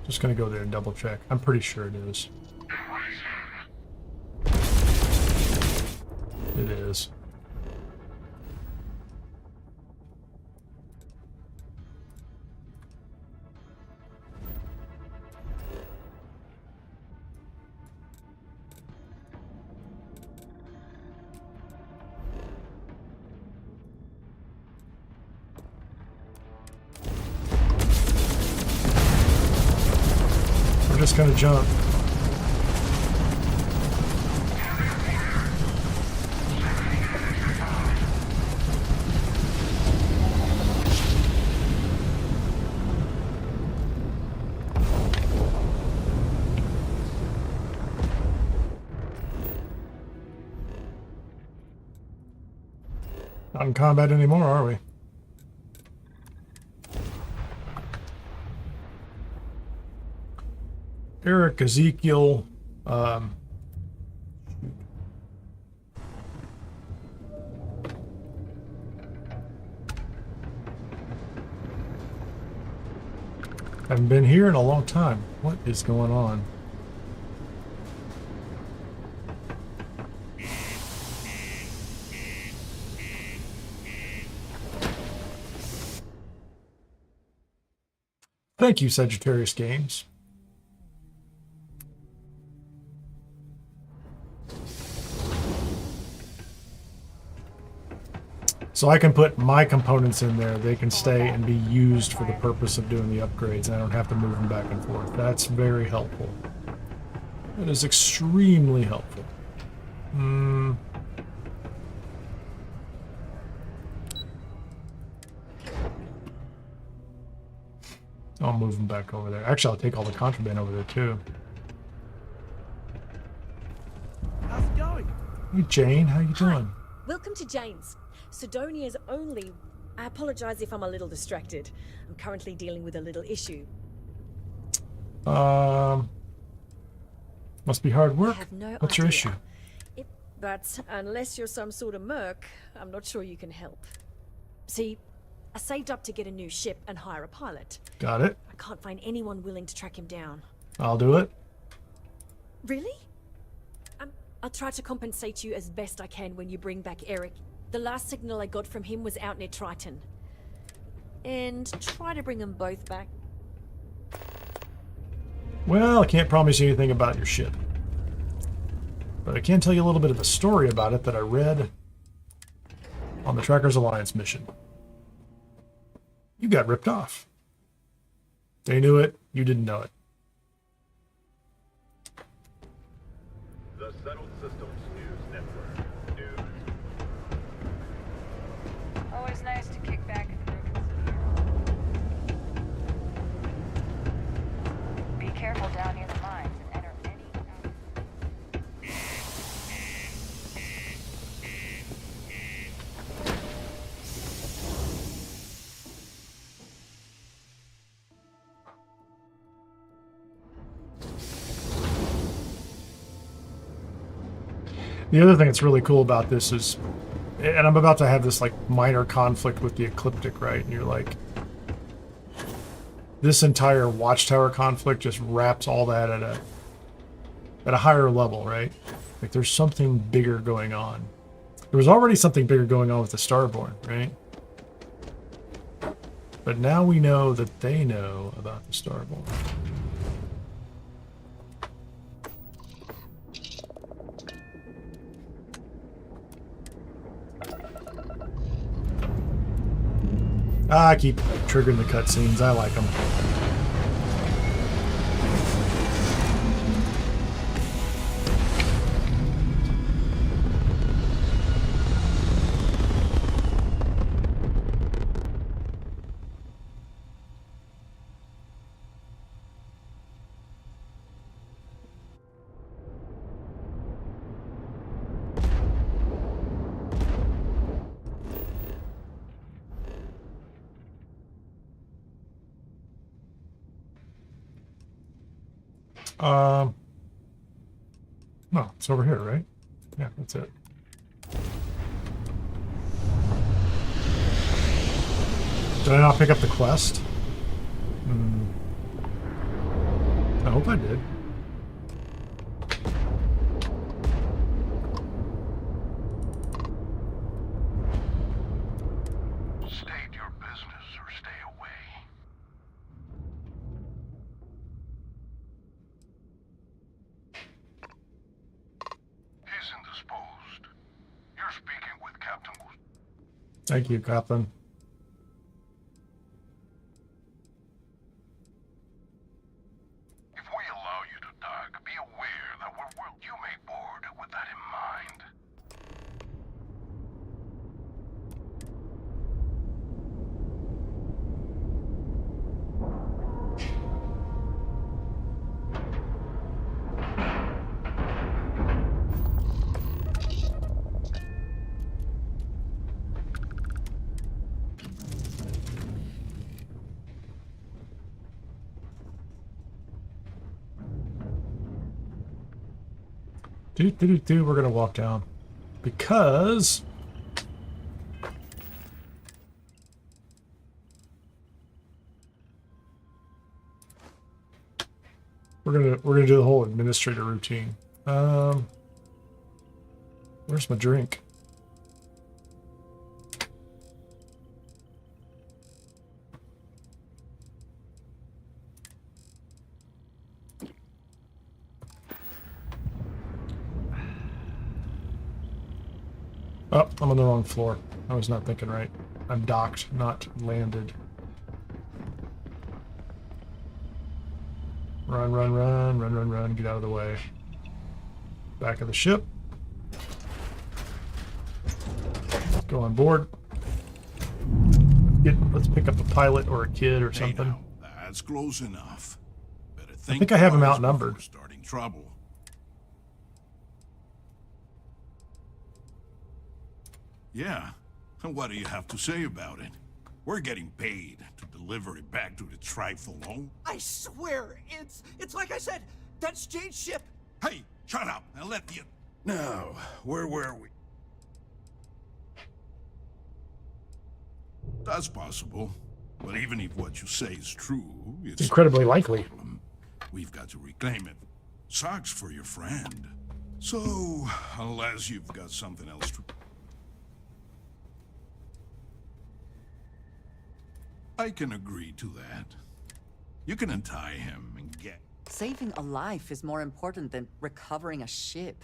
Just gonna go there and double check. I'm pretty sure it is. It is. We're just gonna jump. Not in combat anymore, are we? Eric, Ezekiel, haven't been here in a long time. What is going on? Thank you, Sagittarius Games. So I can put my components in there. They can stay and be used for the purpose of doing the upgrades. I don't have to move them back and forth. That's very helpful. That is extremely helpful. I'll move them back over there. Actually, I'll take all the contraband over there too. How's it going? Hey Jane, how you doing? Welcome to Jane's. Sidonia's only... I apologize if I'm a little distracted. I'm currently dealing with a little issue. Must be hard work. I have no What's your idea. issue? But unless you're some sort of merc, I'm not sure you can help. See, I saved up to get a new ship and hire a pilot. Got it. I can't find anyone willing to track him down. I'll do it. Really? I'll try to compensate you as best I can when you bring back Eric. The last signal I got from him was out near Triton. And try to bring them both back. Well, I can't promise you anything about your ship. But I can tell you a little bit of the story about it that I read on the Trackers Alliance mission. You got ripped off. They knew it, you didn't know it. The Settled Systems News Network. News. Always nice to kick back at the broken. Be careful down near the mines and enter any... The other thing that's really cool about this is, and I'm about to have this like minor conflict with the Ecliptic, right? And you're like, this entire Watchtower conflict just wraps all that at a higher level, right? Like there's something bigger going on. There was already something bigger going on with the Starborn, right? But now we know that they know about the Starborn. I keep triggering the cutscenes. I like them. No, it's over here, right? Yeah, that's it. Did I not pick up the quest? hope I did. State your business or stay away. He's indisposed. You're speaking with Captain Wood. Thank you, Captain. If we allow you to dock, be aware that you may board with that in mind. We're gonna walk down because we're gonna do the whole administrator routine. Where's my drink? Oh, I'm on the wrong floor. I was not thinking right. I'm docked, not landed. Run, run, run, run, run, run. Get out of the way. Back of the ship. Let's go on board. Let's pick up a pilot or a kid or something. Now, that's close enough. Better I think I have him twice outnumbered. before starting trouble. Yeah, and what do you have to say about it? We're getting paid to deliver it back to the trifle home. I swear, it's like I said, that's Jane's ship. Hey, shut up and let the... Now, where were we? That's possible. But even if what you say is true, It's incredibly likely. We've got to reclaim it. Sucks for your friend. So, unless you've got something else to... I can agree to that. You can untie him and get... Saving a life is more important than recovering a ship.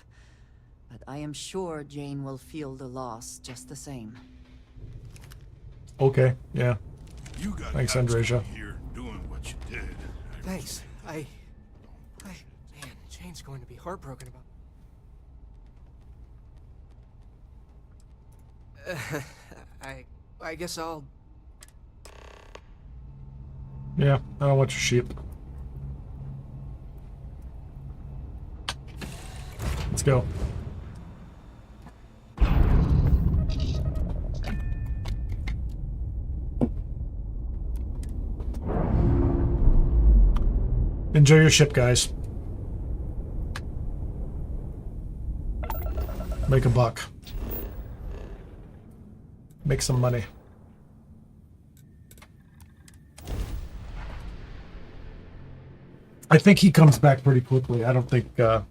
But I am sure Jane will feel the loss just the same. Okay, yeah. You got Thanks, guts Andreja. here doing what you did. Thanks. Man, Jane's going to be heartbroken about... I guess I'll... Yeah, I don't want your sheep. Let's go. Enjoy your ship, guys. Make a buck. Make some money. I think he comes back pretty quickly. I don't think I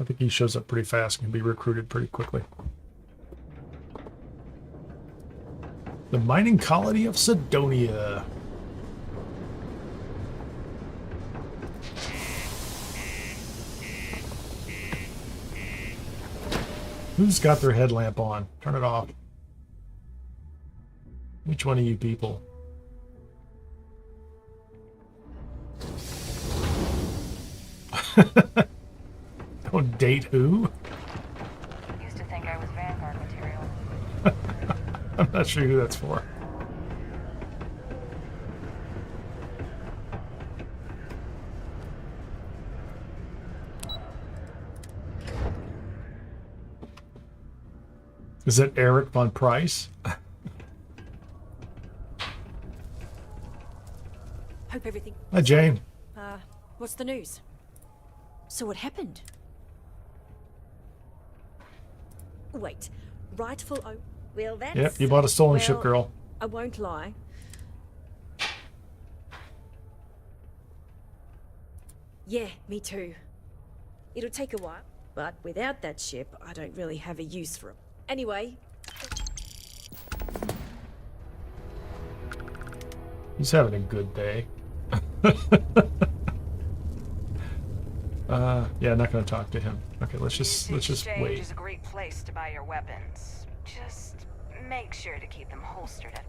think he shows up pretty fast and can be recruited pretty quickly. The mining colony of Sidonia. Who's got their headlamp on? Turn it off. Which one of you people? Don't date who? Used to think I was Vanguard material. I'm not sure who that's for. Is it Eric von Price? Hope everything... Hi, Jane. What's the news? So what happened? Wait, rightful own... Well, that's... Yep, you bought a stolen ship, girl. I won't lie. Yeah, me too. It'll take a while, but without that ship, I don't really have a use for it. Anyway. He's having a good day. Yeah, not gonna talk to him. Okay, let's just wait. Is a great place to buy your weapons. Just make sure to keep them holstered at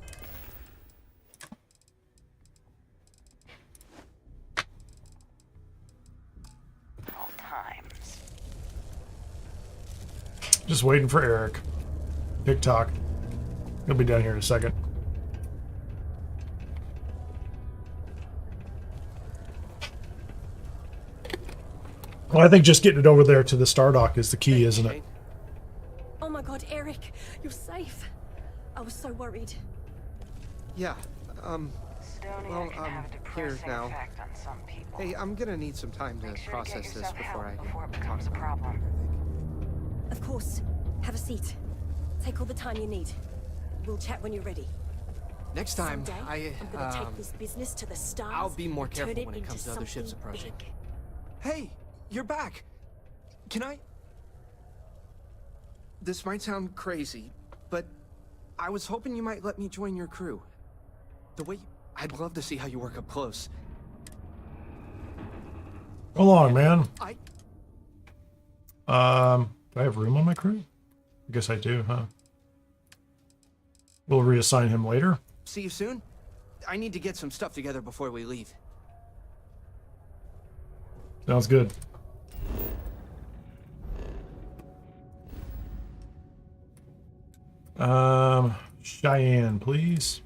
all times. Just waiting for Eric. TikTok. He'll be down here in a second. Well, I think just getting it over there to the Stardock is the key, isn't it? Oh my god, Eric, you're safe. I was so worried. Yeah, well, here now. Hey, I'm gonna need some time to process this before it becomes a problem. Of course. Have a seat. Take all the time you need. We'll chat when you're ready. Next time, I'm gonna take this business to the stars. I'll be more and turn careful when it into comes to other ships something approaching. big. Hey, you're back. Can I? This might sound crazy, but I was hoping you might let me join your crew. The way I'd love to see how you work up close. Go along, man. Do I have room on my crew? I guess I do, huh? We'll reassign him later. See you soon. I need to get some stuff together before we leave. Sounds good. Cheyenne, please.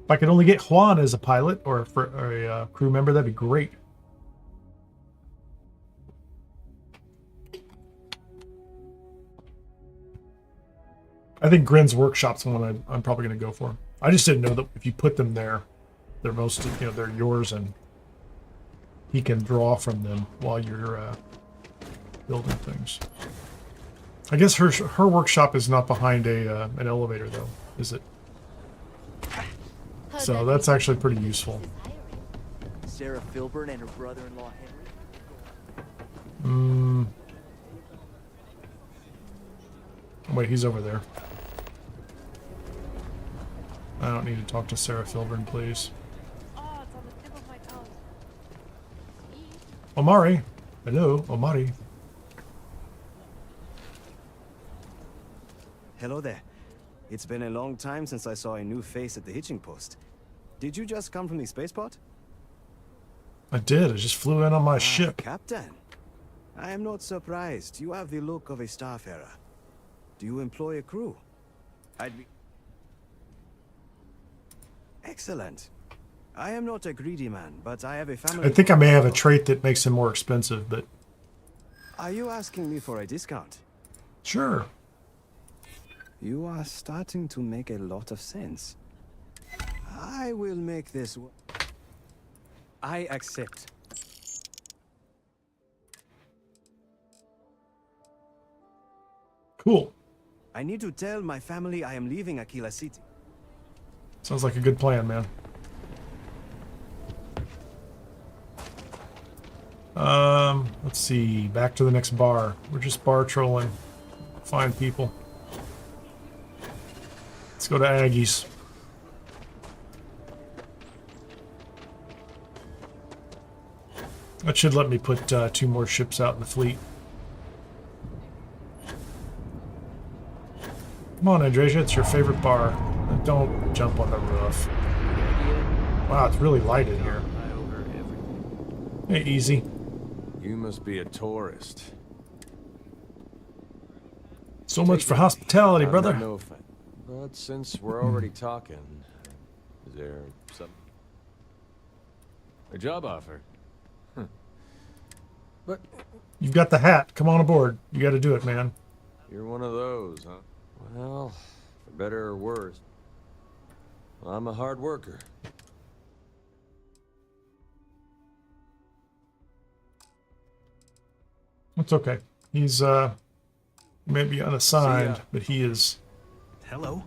If I could only get Juan as a pilot or a crew member, that'd be great. I think Grin's Workshop's the one I'm probably going to go for. I just didn't know that if you put them there, they're most, they're yours, and he can draw from them while you're building things. I guess her workshop is not behind an elevator, though, is it? So that's actually pretty useful. Sarah Filburn and her brother-in-law Henry. Wait, he's over there. I don't need to talk to Sarah Filburn, please. Oh, it's on the tip of my tongue. Omari. Hello, Omari. Hello there. It's been a long time since I saw a new face at the hitching post. Did you just come from the spaceport? I did. I just flew in on my ship. Captain. I am not surprised. You have the look of a starfarer. Do you employ a crew? I'd be... Excellent. I am not a greedy man, but I have a family... I think I may have a trait that makes him more expensive, but... Are you asking me for a discount? Sure. You are starting to make a lot of sense. I will make this... I accept. Cool. I need to tell my family I am leaving Aquila City. Sounds like a good plan, man. Let's see. Back to the next bar. We're just bar trolling. Find people. Let's go to Aggie's. That should let me put 2 more ships out in the fleet. Come on, Andresia, it's your favorite bar. Don't jump on the roof. Wow, it's really light in here. Hey, easy. You must be a tourist. So much for hospitality, brother. No offense. But since we're already talking, is there some... a job offer? But... You've got the hat. Come on aboard. You got to do it, man. You're one of those, huh? Well, for better or worse, I'm a hard worker. It's okay. He's maybe unassigned, but he is. Hello.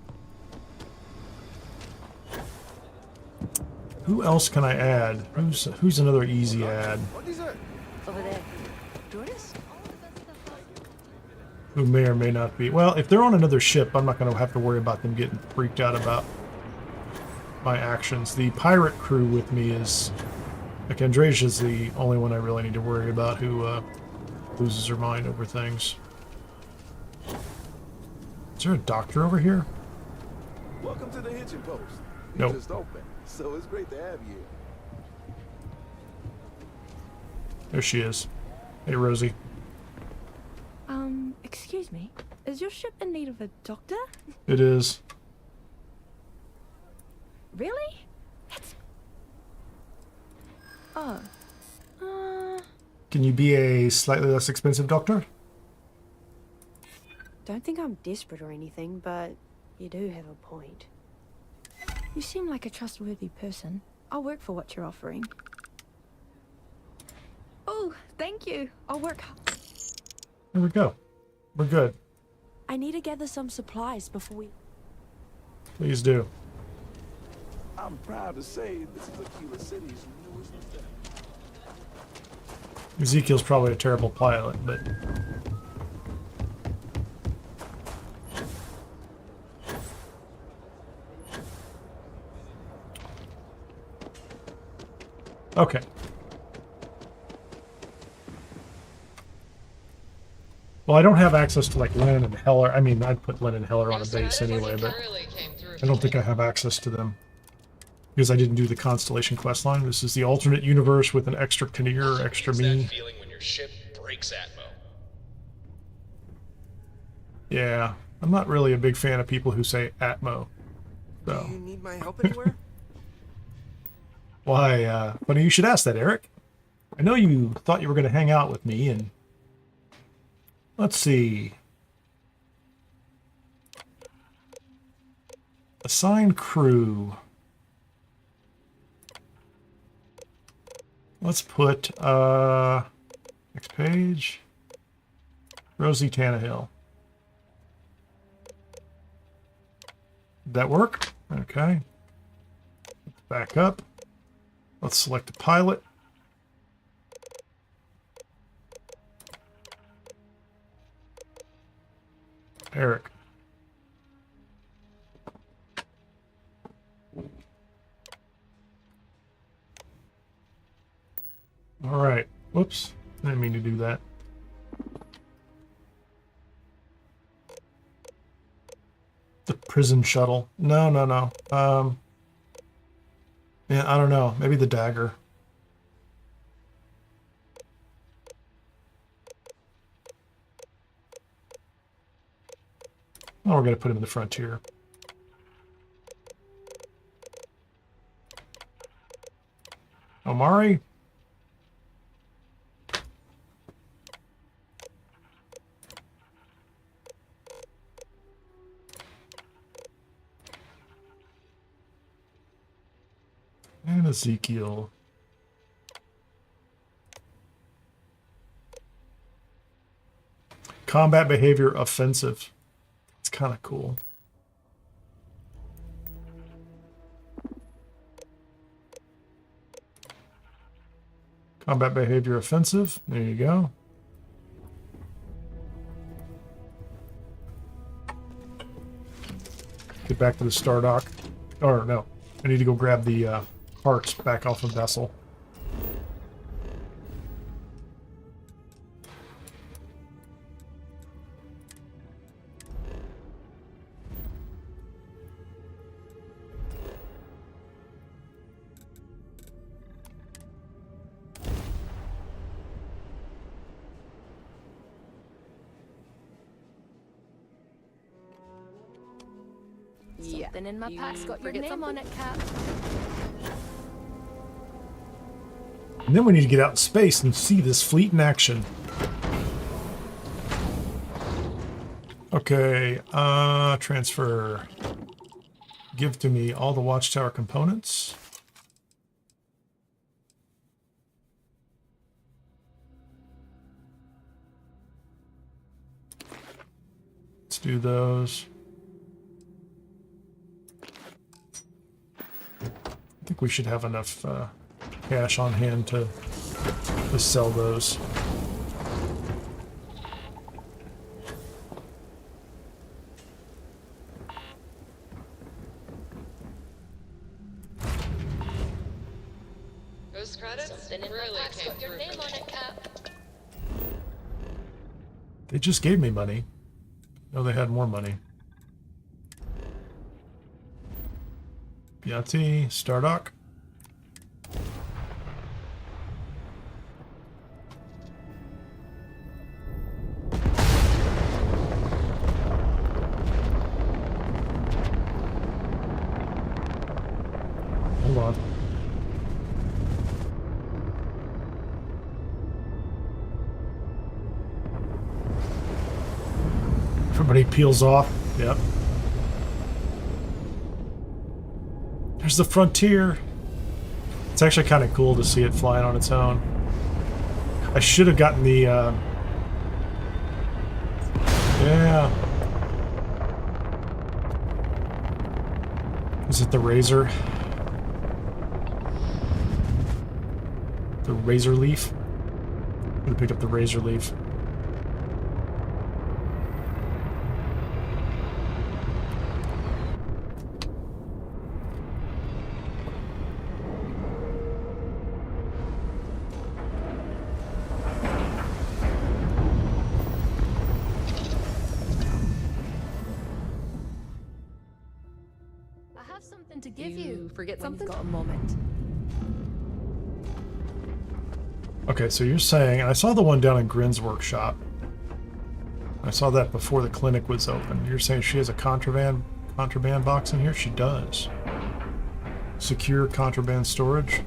Who else can I add? Who's another easy add? Over there. Doris? Who may or may not be. Well, if they're on another ship, I'm not going to have to worry about them getting freaked out about my actions. The pirate crew with me is... Like, Andresia's the only one I really need to worry about who loses her mind over things. Is there a doctor over here? Welcome to the hitching post. Nope. Just open, so it's great to have you. There she is. Hey, Rosie. Excuse me. Is your ship in need of a doctor? It is. Really? That's... Oh. Can you be a slightly less expensive doctor? Don't think I'm desperate or anything, but you do have a point. You seem like a trustworthy person. I'll work for what you're offering. Oh, thank you. I'll work. There we go. We're good. I need to gather some supplies before we... Please do. I'm proud to say this is Aquila City's newest lieutenant. Ezekiel's probably a terrible pilot, but... Okay. Well, I don't have access to, like, Lennon and Heller. I mean, I'd put Lennon and Heller on a base anyway, but I don't think I have access to them. Because I didn't do the Constellation quest line. This is the alternate universe with an extra Kineer, extra me. That feeling when your ship breaks atmo. Yeah, I'm not really a big fan of people who say Atmo. So. Do you need my help anywhere? Why, funny you should ask that, Eric. I know you thought you were going to hang out with me, and... Let's see. Assign crew. Let's put, next page. Rosie Tannehill. Did that work? Okay. Back up. Let's select a pilot. Eric. All right. Whoops. I didn't mean to do that. The prison shuttle. No. Yeah, I don't know. Maybe the dagger. Oh, we're going to put him in the frontier. Omari? And Ezekiel. Combat behavior offensive. It's kind of cool. Combat behavior offensive. There you go. Get back to the star dock. Or no, I need to go grab the parts back off of vessel. Something in my pack's got your name on it, Cap. And then we need to get out in space and see this fleet in action. Okay, transfer. Give to me all the Watchtower components. do those. I think we should have enough cash on hand to sell those. Those credits really came through. Your name on it, Cap. They just gave me money. No, they had more money. Yati, Stardock. Hold on. Everybody peels off. Yep. There's the frontier. It's actually kind of cool to see it flying on its own. I should have gotten the, yeah. Is it the Razor? The Razor Leaf? I'm gonna pick up the Razor Leaf. To give you forget something. Got a moment. Okay, so you're saying, and I saw the one down in Grin's workshop. I saw that before the clinic was open. You're saying she has a contraband box in here? She does. Secure contraband storage.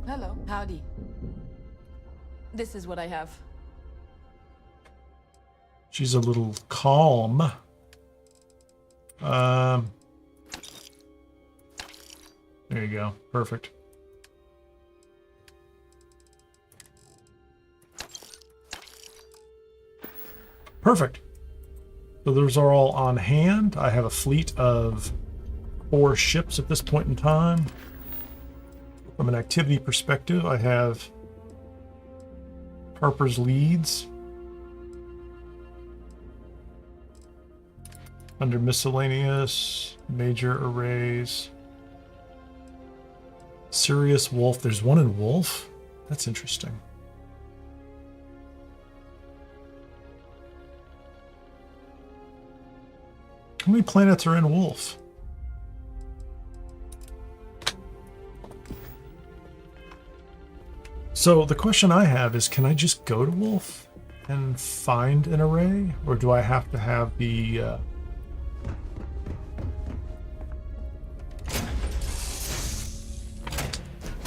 Hello. Howdy. This is what I have. She's a little calm. There you go. Perfect. Perfect. So those are all on hand. I have a fleet of 4 ships at this point in time. From an activity perspective, I have Harper's Leads. Under miscellaneous, major arrays. Sirius Wolf. There's one in Wolf? That's interesting. How many planets are in Wolf? So the question I have is, can I just go to Wolf and find an array? Or do I have to have the...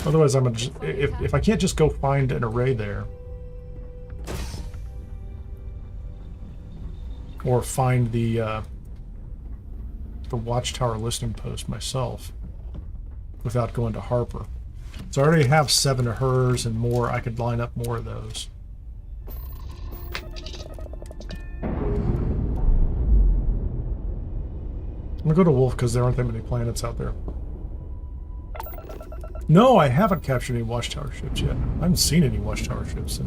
Otherwise, I'm gonna just, if I can't just go find an array there, or find the Watchtower listening post myself without going to Harper. So I already have 7 of hers and more. I could line up more of those. I'm gonna go to Wolf because there aren't that many planets out there. No, I haven't captured any Watchtower ships yet. I haven't seen any Watchtower ships.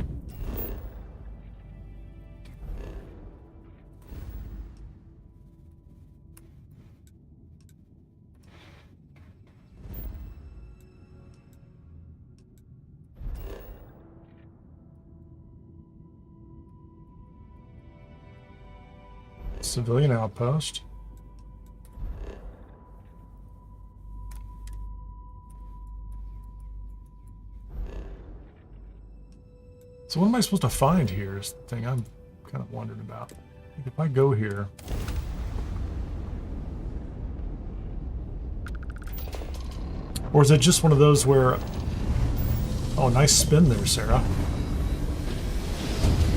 Civilian outpost. So what am I supposed to find here is the thing I'm kind of wondering about. If I go here... Or is it just one of those where... Oh, nice spin there, Sarah.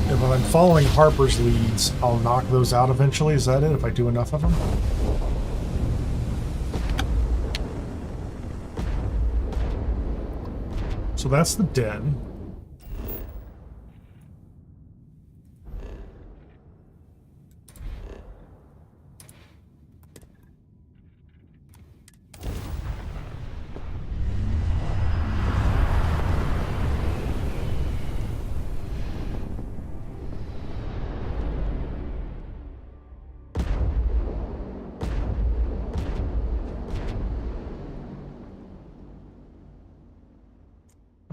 It if I'm following Harper's leads, I'll knock those out eventually. Is that it? If I do enough of them? So that's the den.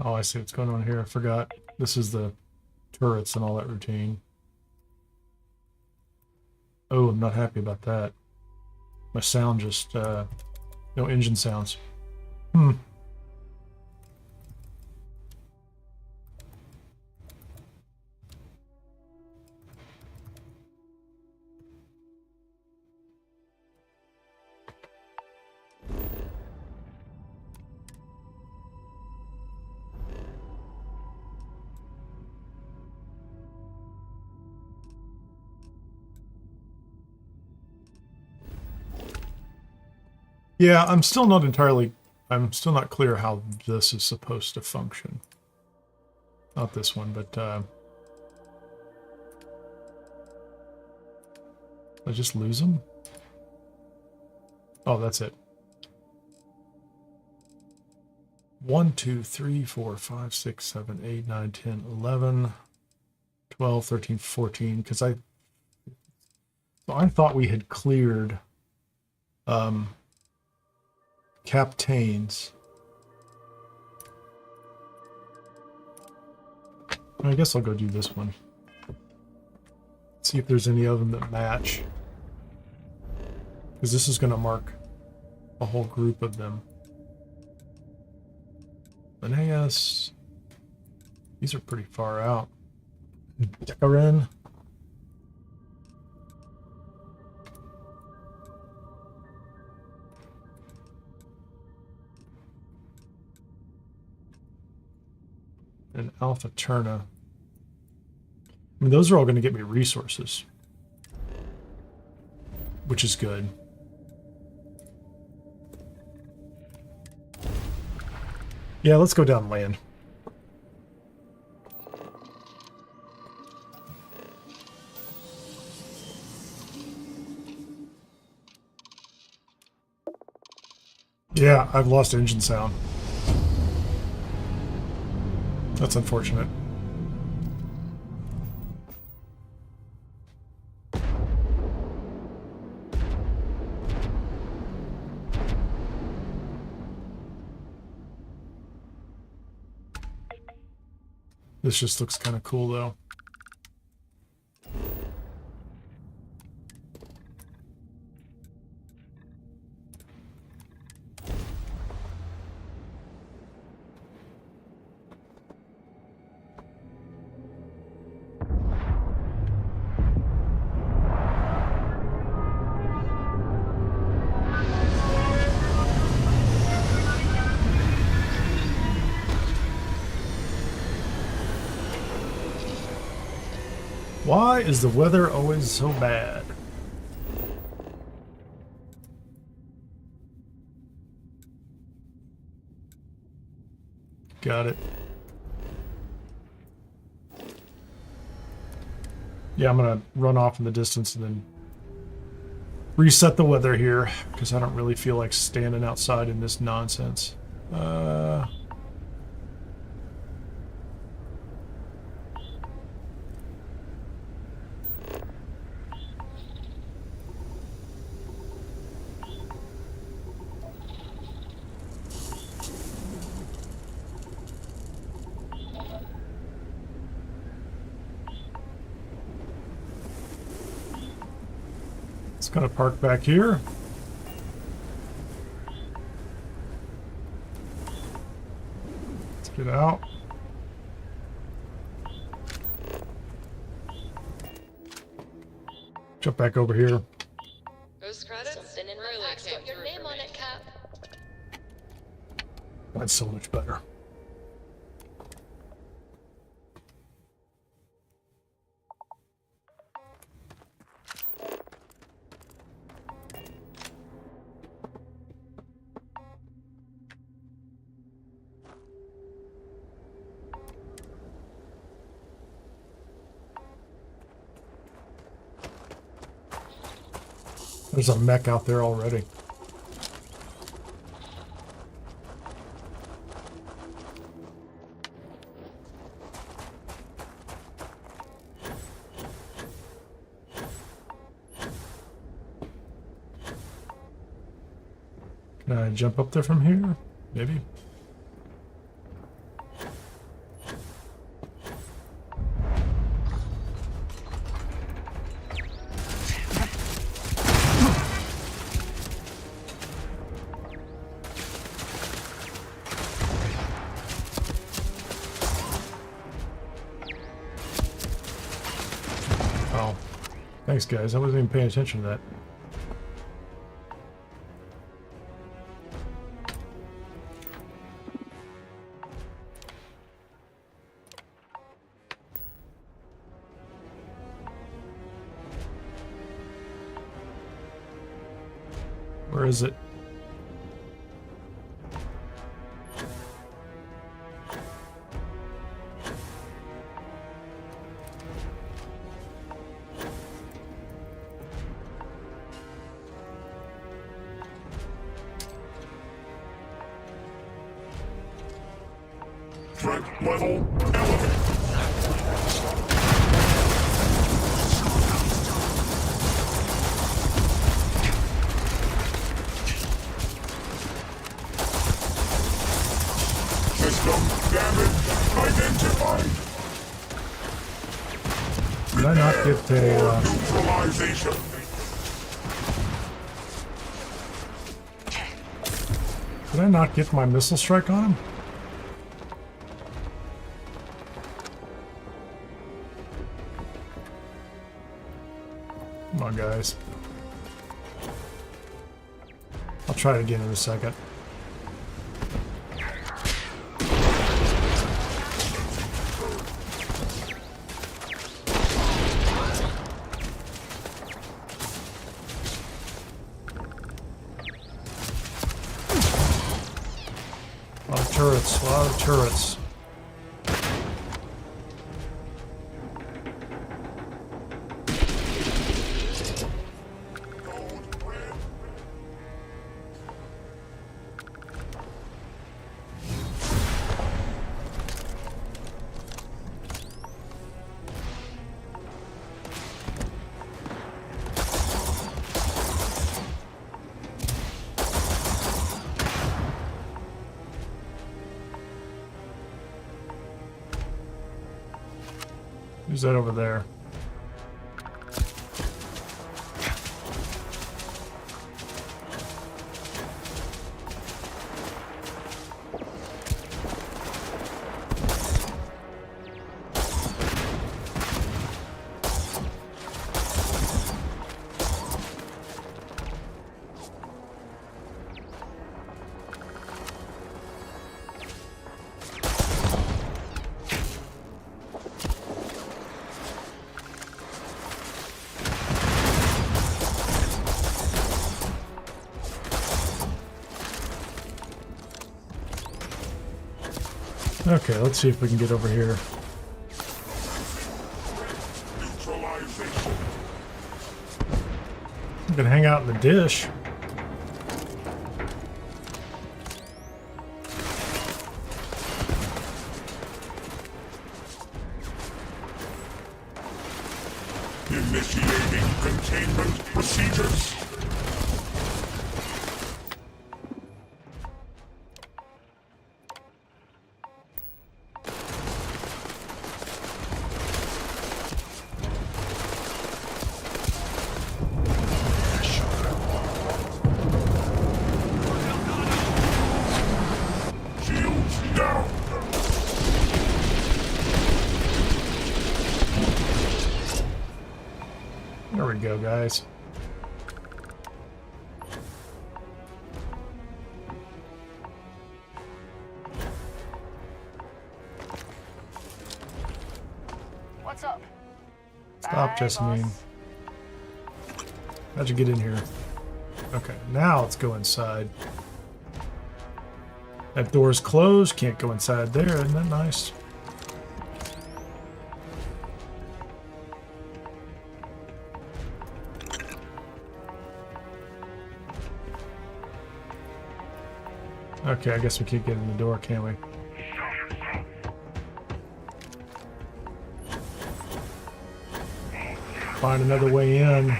Oh, I see what's going on here. I forgot. This is the turrets and all that routine. Oh, I'm not happy about that. My sound just, no engine sounds. Yeah, I'm still not clear how this is supposed to function. Not this one, but, I just lose them? Oh, that's it. 1, 2, 3, 4, 5, 6, 7, 8, 9, 10, 11, 12, 13, 14, because I thought we had cleared, captains. I guess I'll go do this one. See if there's any of them that match. Because this is going to mark a whole group of them. Linnaeus. These are pretty far out. Decarin. And Alpha Turna. I mean, those are all going to get me resources, which is good. Yeah, let's go down land. Yeah, I've lost engine sound. That's unfortunate. This just looks kind of cool, though. Why is the weather always so bad? Got it. Yeah, I'm gonna run off in the distance and then reset the weather here, because I don't really feel like standing outside in this nonsense. Gonna park back here. Let's get out. Jump back over here. Those credits? Something in really got your name on it, Cap. That's so much better. There's a mech out there already. Can I jump up there from here? Maybe. Oh, thanks guys. I wasn't even paying attention to that. Where is it? Threat level elevated. System damage identified. Did I not get a neutralization? Did I not get my missile strike on him? Come on, guys. I'll try it again in a second. A lot of turrets. Who's that over there? Okay, let's see if we can get over here. I'm gonna hang out in the dish. Initiating containment procedures. There we go, guys. What's up? Stop, Jessamine. How'd you get in here? Okay, now let's go inside. That door's closed. Can't go inside there. Isn't that nice? Okay, I guess we can't get in the door, can we? Find another way in.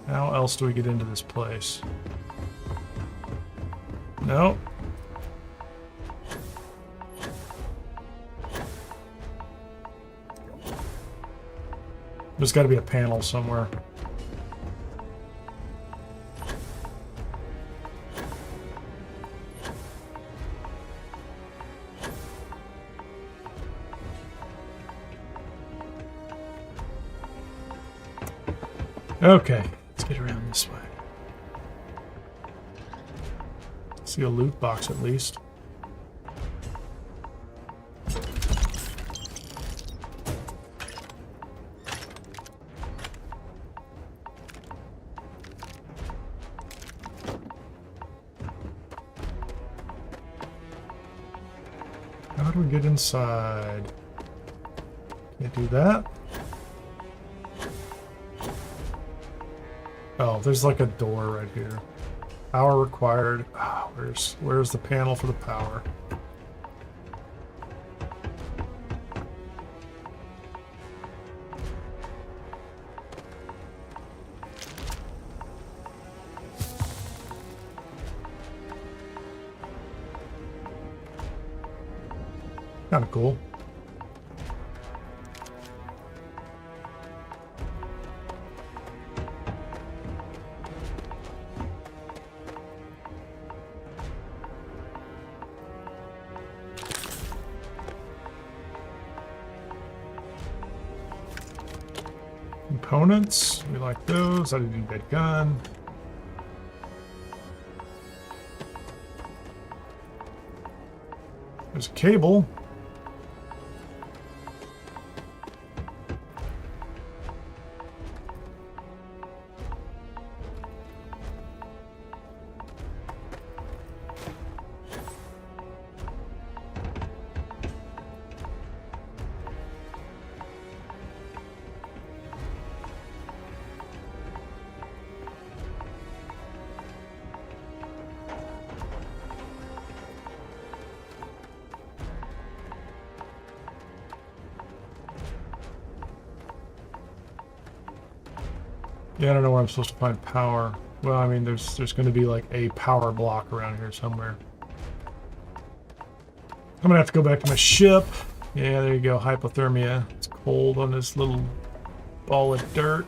How else do we get into this place? No. There's got to be a panel somewhere. Okay, let's get around this way. See a loot box at least. How do we get inside? Can't do that. Oh, there's like a door right here. Power required. Oh, where's the panel for the power? Kind of cool. Components, we like those. I didn't get gun. There's a cable. Yeah, I don't know where I'm supposed to find power. Well, I mean, there's going to be like a power block around here somewhere. I'm going to have to go back to my ship. Yeah, there you go, hypothermia. It's cold on this little ball of dirt.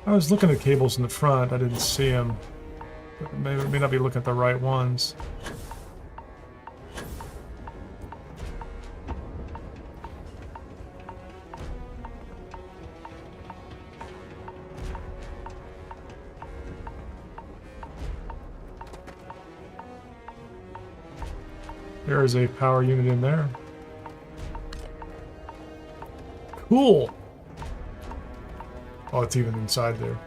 I was looking at cables in the front. I didn't see them. Maybe I may not be looking at the right ones. There is a power unit in there. Cool. Oh, it's even inside there.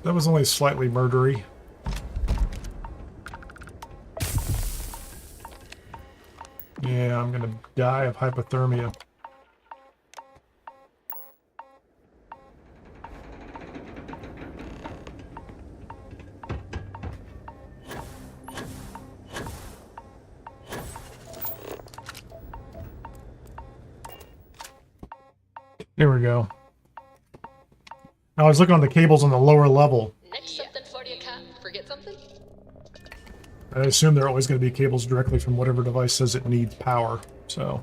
That was only slightly murdery. Yeah, I'm gonna die of hypothermia. There we go. I was looking on the cables on the lower level. Next something for you, Cat. Forget something? I assume there are always going to be cables directly from whatever device says it needs power, so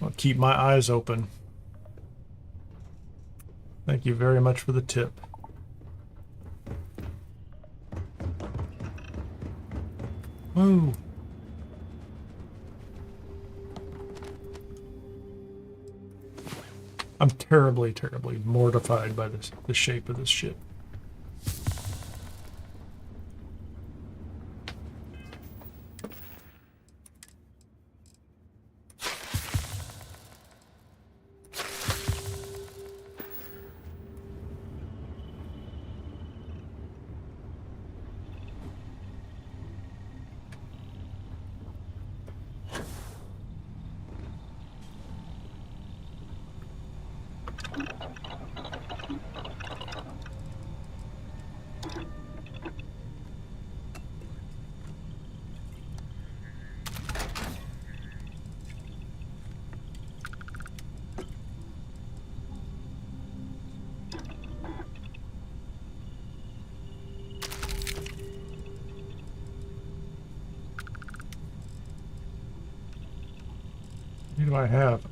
I'll keep my eyes open. Thank you very much for the tip. Woo! I'm terribly, terribly mortified by the shape of this ship. do I have?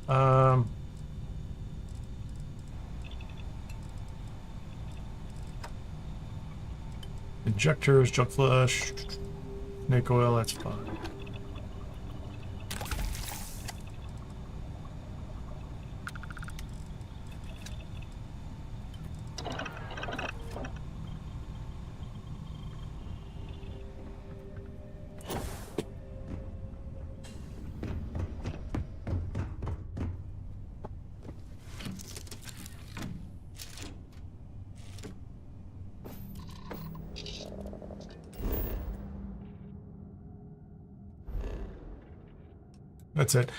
Injectors, jug flush, snake oil, that's fine. That's it.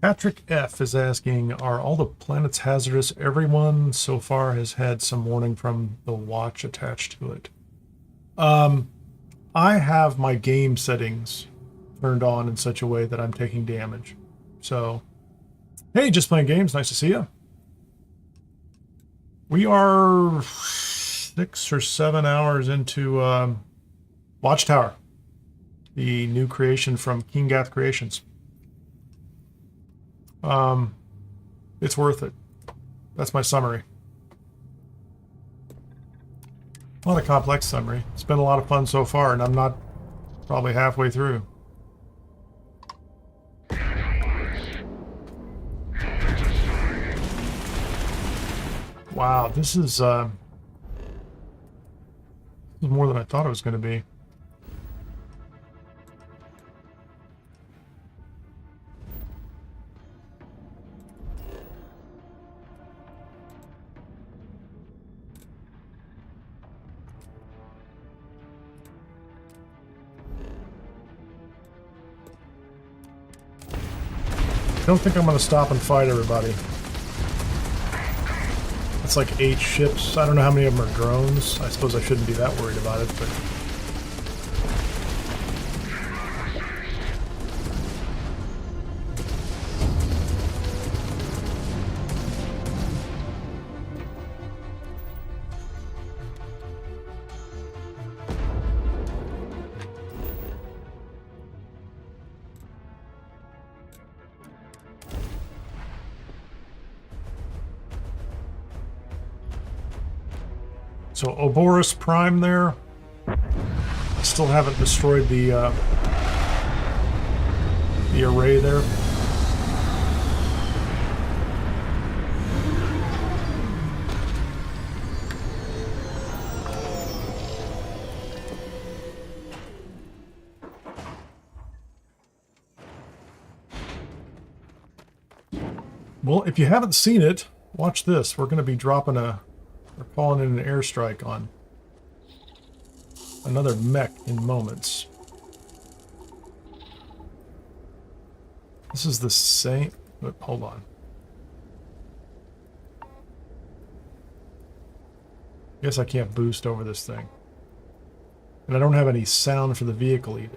Patrick F. is asking, are all the planets hazardous? Everyone so far has had some warning from the watch attached to it. I have my game settings turned on in such a way that I'm taking damage. So, hey, just playing games. Nice to see you. We are 6 or 7 hours into Watchtower, the new creation from Kinggath Creations. It's worth it. That's my summary. Not a complex summary. It's been a lot of fun so far, and I'm not probably halfway through. Wow, this is more than I thought it was going to be. I don't think I'm going to stop and fight everybody. It's like 8 ships. I don't know how many of them are drones. I suppose I shouldn't be that worried about it, but... So Oborus Prime there. I still haven't destroyed the array there. Well, if you haven't seen it, watch this. We're going to be dropping we're calling in an airstrike on another mech in moments. This is the same... hold on. I guess I can't boost over this thing. And I don't have any sound for the vehicle either.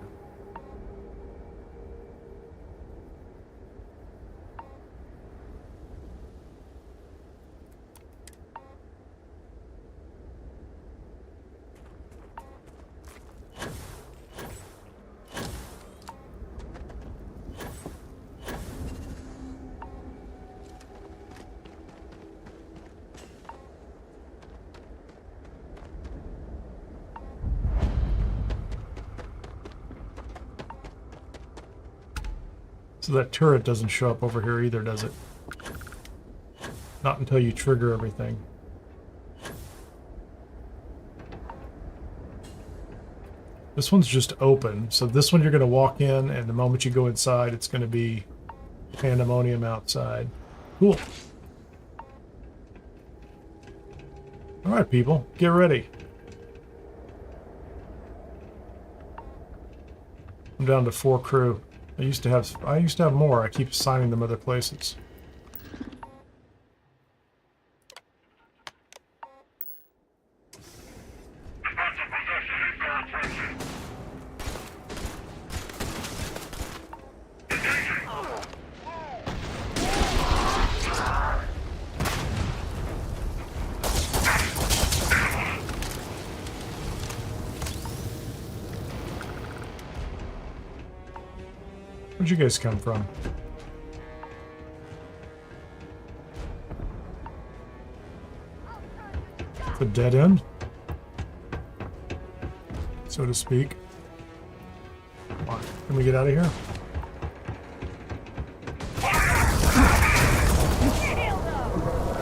So that turret doesn't show up over here either, does it? Not until you trigger everything. This one's just open, so this one you're going to walk in, and the moment you go inside, it's going to be pandemonium outside. Cool. Alright, people, get ready. I'm down to 4 crew. I used to have more. I keep assigning them other places. Where'd you guys come from? It's a dead end, so to speak. Come on, can we get out of here?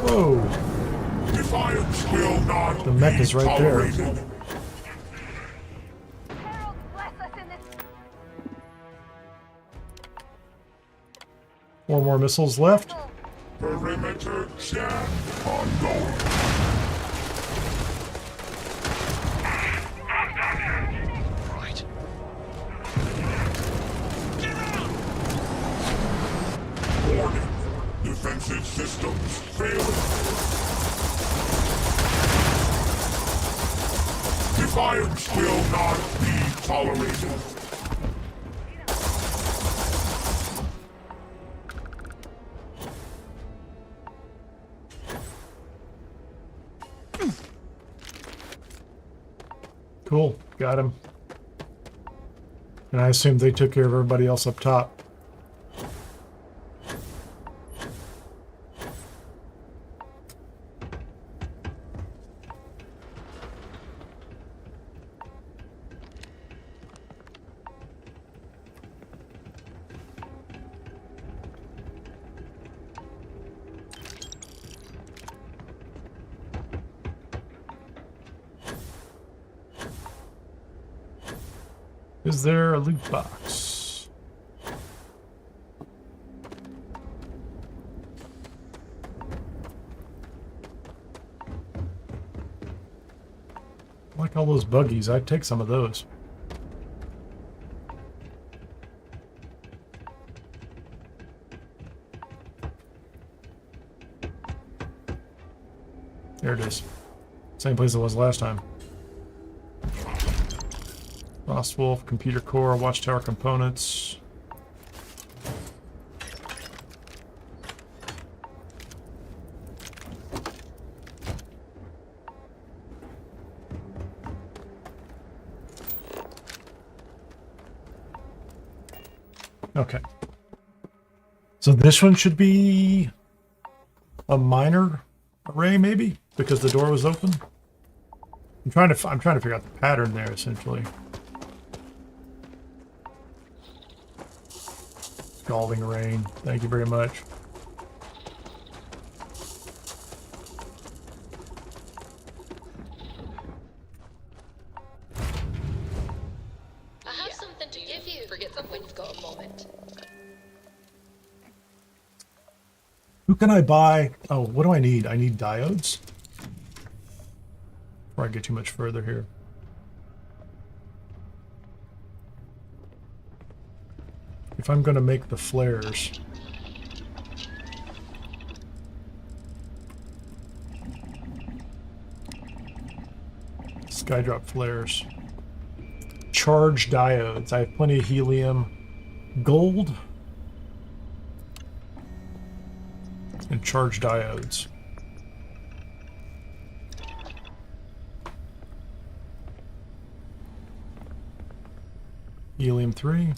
Whoa! Defiance will not The mech is right there. tolerated. Four more missiles left. Perimeter check ongoing. Right. Warning. Defensive systems failing. Defiance will not be tolerated. Cool, got him. And I assume they took care of everybody else up top. Is there a loot box? I like all those buggies. I'd take some of those. There it is. Same place it was last time. Frostwolf, computer core, Watchtower components. Okay. So this one should be a minor array, maybe, because the door was open. I'm trying to figure out the pattern there, essentially. Scalding rain. Thank you very much. I have something to give you. Forget them when you've got a moment. Who can I buy? Oh, what do I need? I need diodes. Before I get too much further here. If I'm going to make the flares, skydrop flares, charge diodes. I have plenty of helium, gold, and charge diodes. Helium 3.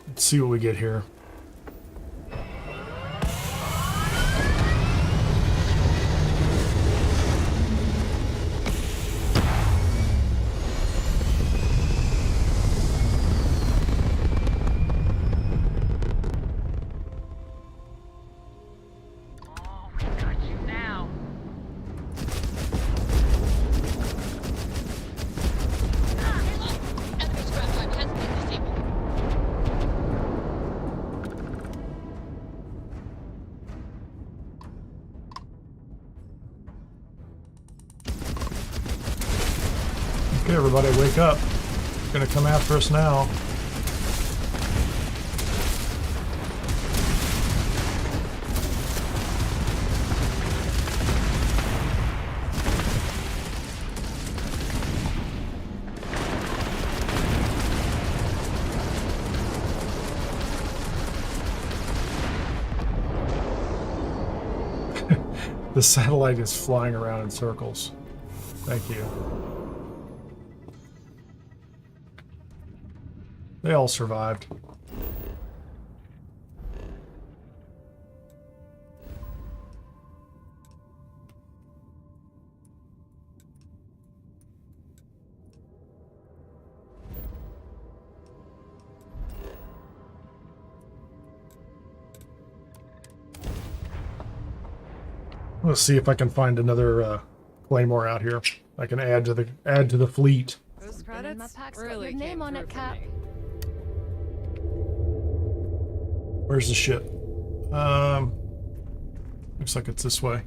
Let's see what we get here. Okay, everybody, wake up. It's gonna come after us now. The satellite is flying around in circles. Thank you. They all survived. Let's see if I can find another Claymore out here. I can add to the fleet. Those credits Really your name on it, Cap. Where's the ship? Looks like it's this way.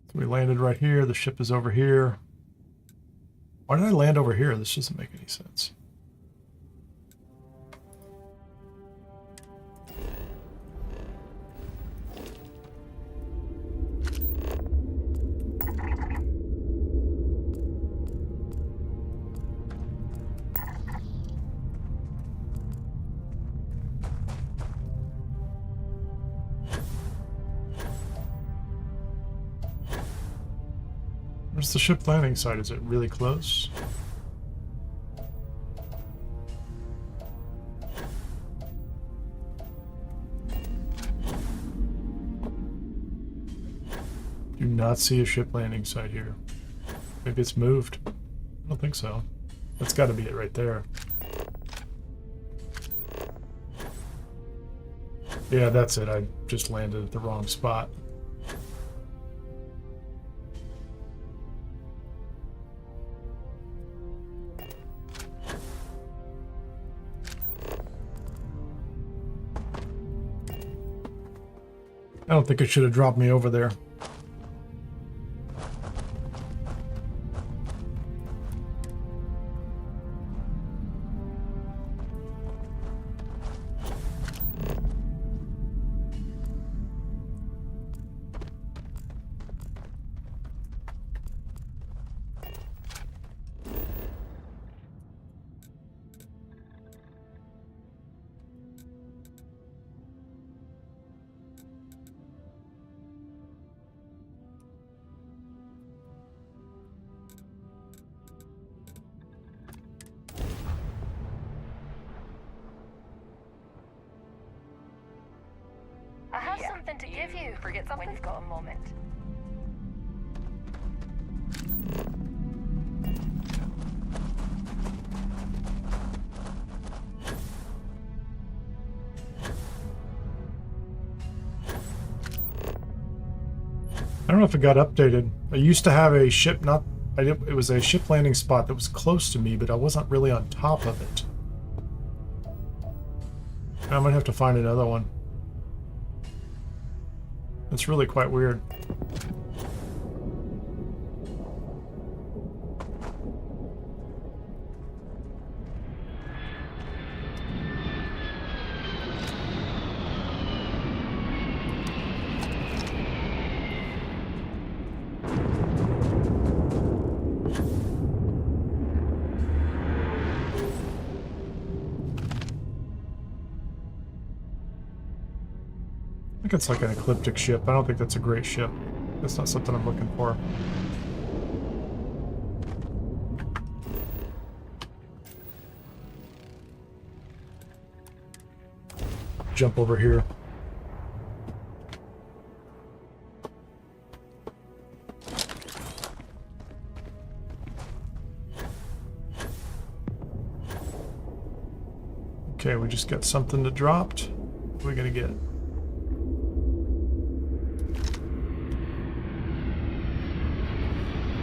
So we landed right here. The ship is over here. Why did I land over here? This doesn't make any sense. Where's the ship landing site? Is it really close? Do not see a ship landing site here. Maybe it's moved. I don't think so. That's got to be it right there. Yeah, that's it. I just landed at the wrong spot. I don't think it should have dropped me over there. I have something to give you. Forget something when you've got a moment. I don't know if it got updated. I used to have a ship, it was a ship landing spot that was close to me, but I wasn't really on top of it. I'm gonna have to find another one. It's really quite weird. I think it's like an ecliptic ship. I don't think that's a great ship. That's not something I'm looking for. Jump over here. Okay, we just got something that dropped. What are we gonna get?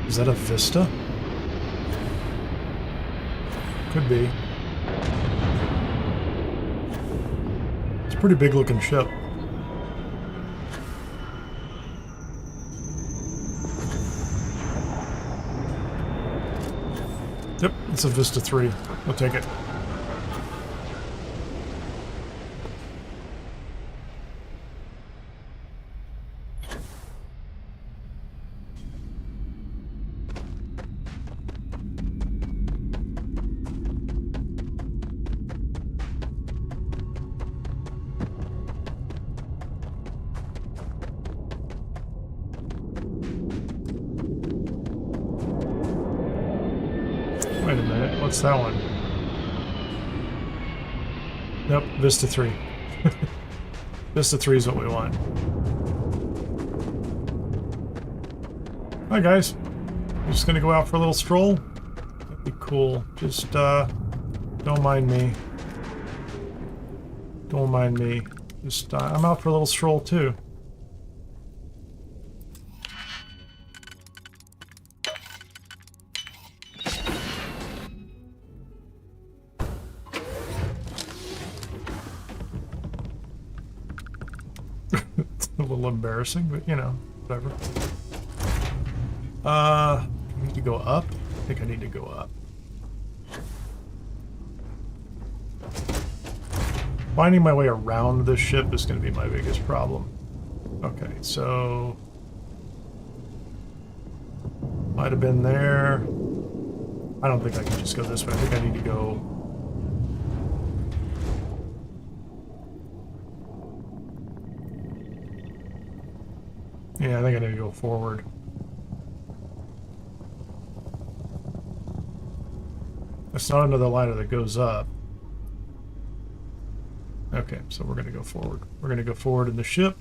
Is that a Vista? Could be. It's a pretty big looking ship. Yep, it's a Vista 3. We'll take it. Wait a minute, what's that one? Nope, Vista 3. Vista 3 is what we want. Hi guys. I'm just gonna go out for a little stroll. That'd be cool. Just don't mind me. Don't mind me. Just I'm out for a little stroll too. It's a little embarrassing, but you know, whatever. I need to go up? I think I need to go up. Finding my way around this ship is going to be my biggest problem. Okay, so... might have been there. I don't think I can just go this way. I think I need to go... yeah, I think I need to go forward. It's not another ladder that goes up. Okay, so we're going to go forward. We're going to go forward in the ship.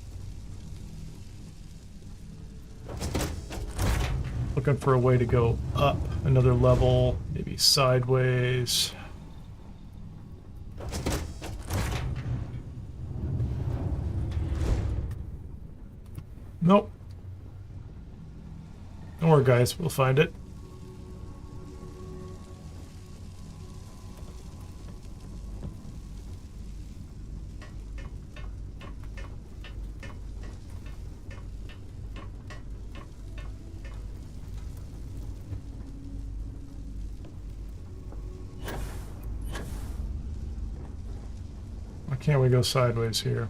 Looking for a way to go up another level, maybe sideways. Nope. Don't worry, guys. We'll find it. Why can't we go sideways here?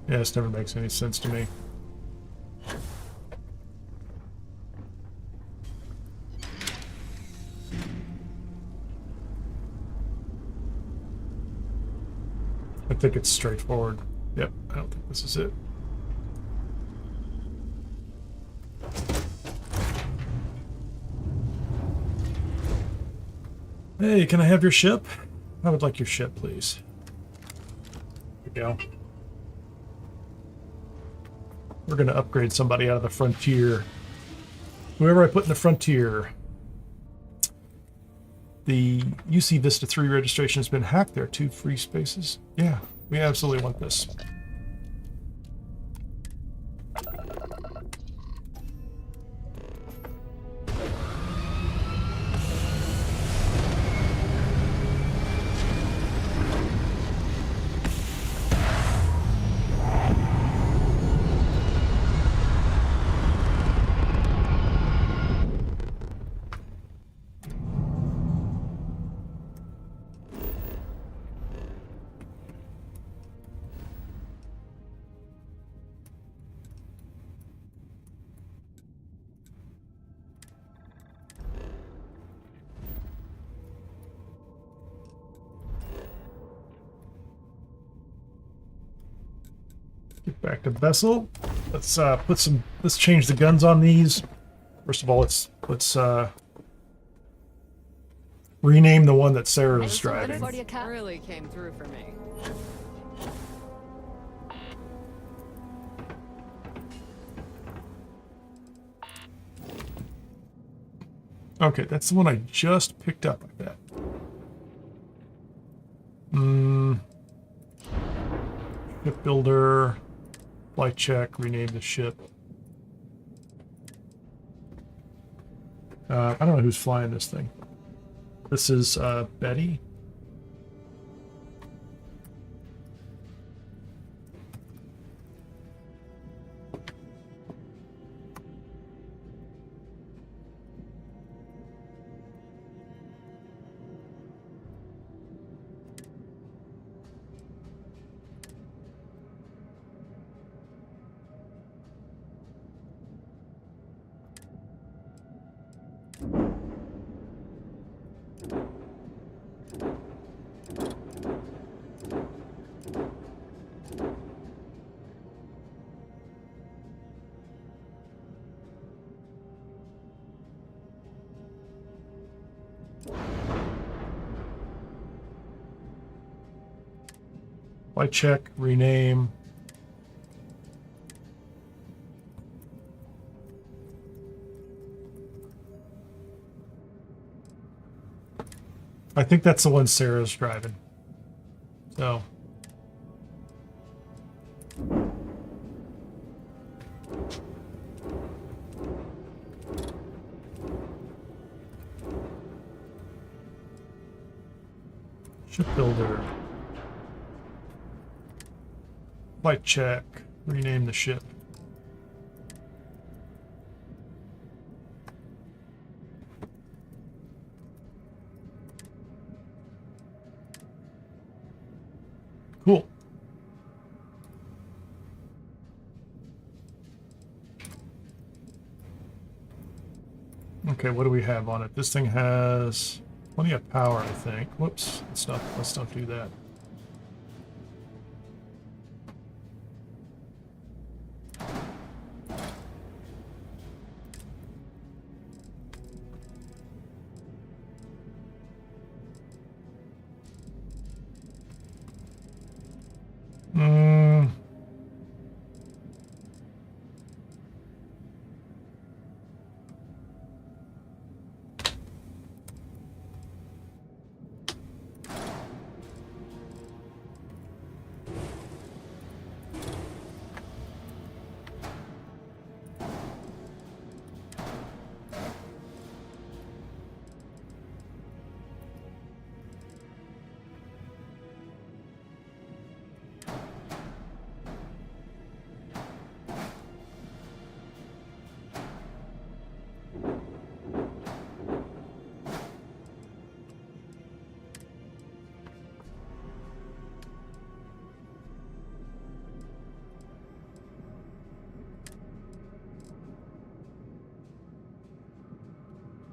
Yeah, this never makes any sense to me. I think it's straightforward. Yep, I don't think this is it. Hey, can I have your ship? I would like your ship, please. There we go. We're going to upgrade somebody out of the Frontier. Whoever I put in the Frontier. The UC Vista 3 registration has been hacked. There are 2 free spaces. Yeah, we absolutely want this. Get back to vessel. Let's change the guns on these. First of all, let's rename the one that Sarah's driving. Really came through for me. Okay, that's the one I just picked up, I bet. Shipbuilder, flight check, rename the ship. I don't know who's flying this thing. This is Betty. Flight check, rename. I think that's the one Sarah's driving. So. Shipbuilder. Flight check. Rename the ship. Cool. Okay, what do we have on it? This thing has plenty of power, I think. Whoops, let's not do that.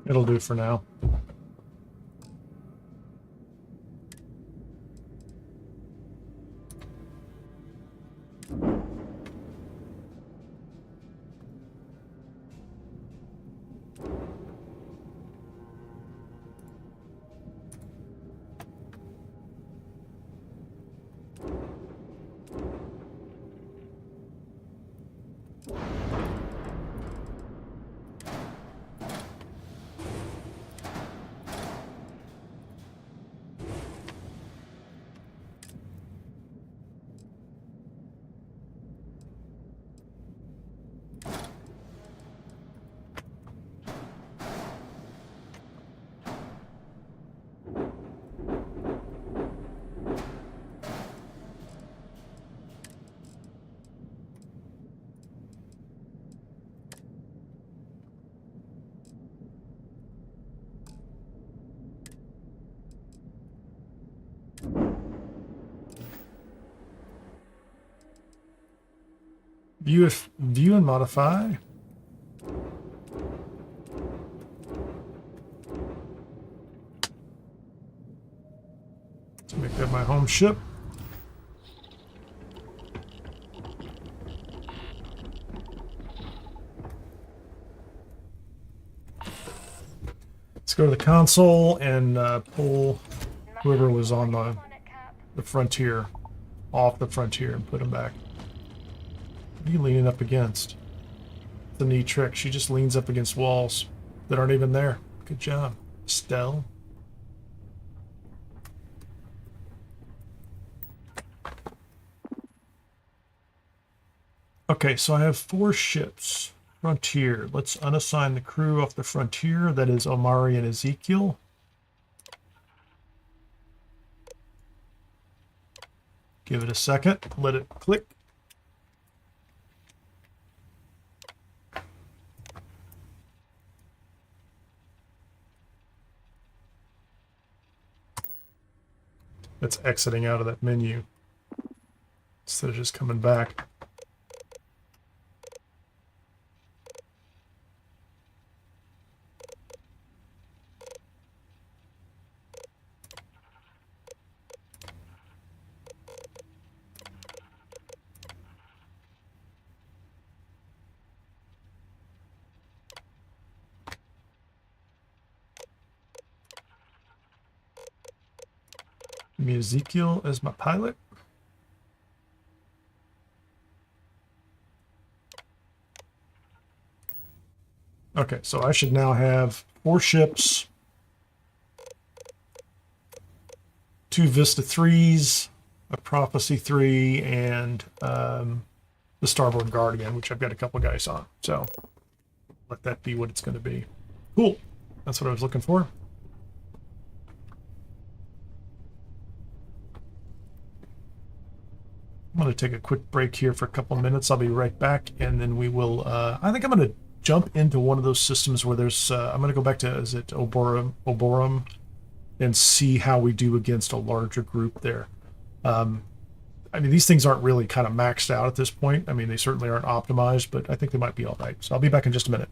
It'll do for now. View and modify. Let's make that my home ship. Let's go to the console and pull whoever was on the frontier off the frontier and put them back. What are you leaning up against? It's a neat trick. She just leans up against walls that aren't even there. Good job, Stell. Okay, so I have 4 ships. Frontier. Let's unassign the crew off the frontier. That is Omari and Ezekiel. Give it a second. Let it click. It's exiting out of that menu instead of just coming back. Give me Ezekiel as my pilot. Okay, so I should now have 4 ships 2 Vista 3s, a Prophecy 3, and the Starboard Guardian, which I've got a couple guys on. So let that be what it's going to be. Cool. That's what I was looking for. I'm going to take a quick break here for a couple of minutes. I'll be right back, and then we will, I think I'm going to jump into one of those systems where there's, I'm going to go back to, is it Oborum, and see how we do against a larger group there. I mean, these things aren't really kind of maxed out at this point. I mean, they certainly aren't optimized, but I think they might be all right. So I'll be back in just a minute.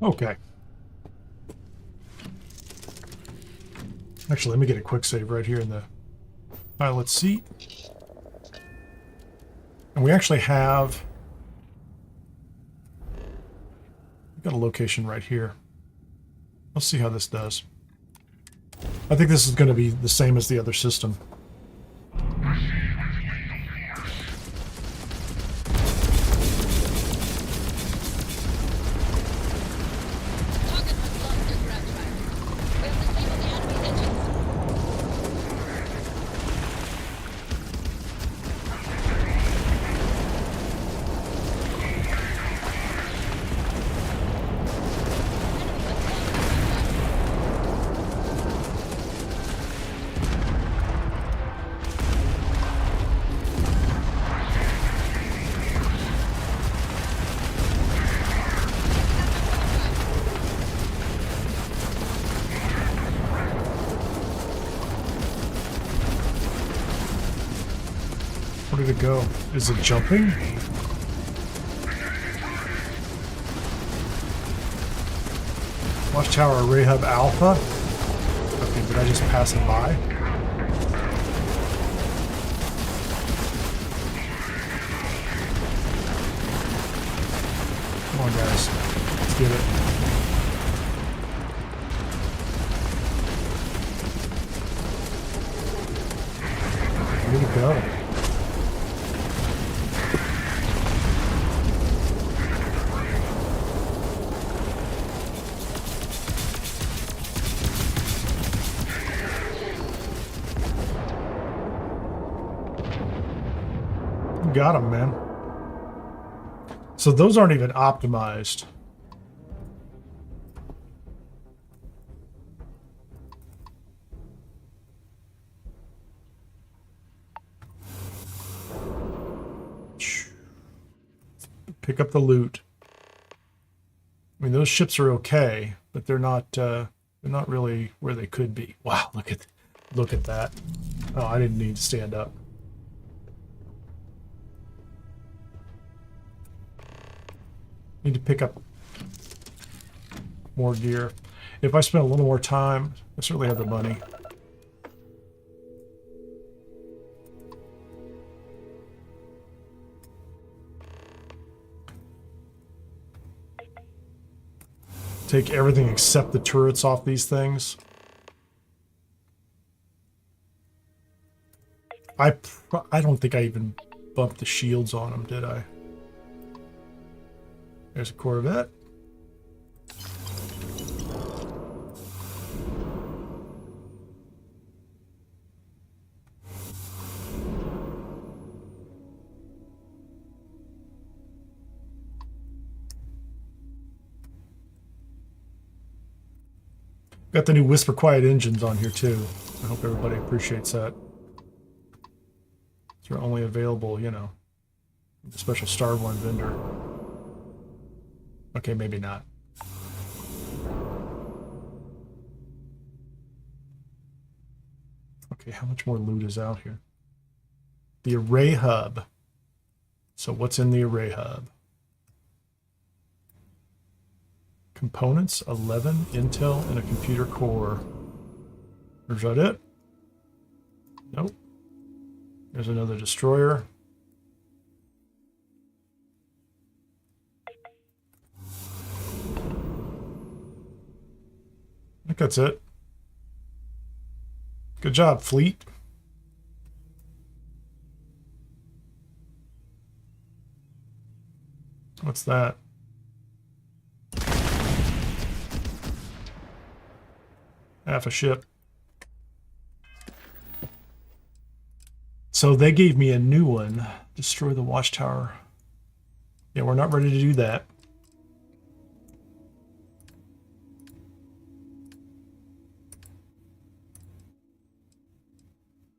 Okay. Actually, let me get a quick save right here in the pilot seat. And we actually have... we've got a location right here. Let's see how this does. I think this is going to be the same as the other system. Where did it go? Is it jumping? Watchtower Rahab Alpha? Okay, did I just pass it by? Come on, guys. Let's get it. Where did it go? Got him, man. So those aren't even optimized. Pick up the loot. I mean, those ships are okay, but they're not They're not really where they could be. Wow, look at that. Oh, I didn't need to stand up. Need to pick up more gear. If I spend a little more time, I certainly have the money. Take everything except the turrets off these things. I don't think I even bumped the shields on them, did I? There's a Corvette. Got the new Whisper Quiet engines on here too. I hope everybody appreciates that. They're only available, you know, a special Starborn vendor. Okay, maybe not. Okay, how much more loot is out here? The array hub. So what's in the array hub? Components, 11, Intel, and a computer core. Is that it? Nope. There's another destroyer. I think that's it. Good job, fleet. What's that? Half a ship. So they gave me a new one. Destroy the Watchtower. Yeah, we're not ready to do that.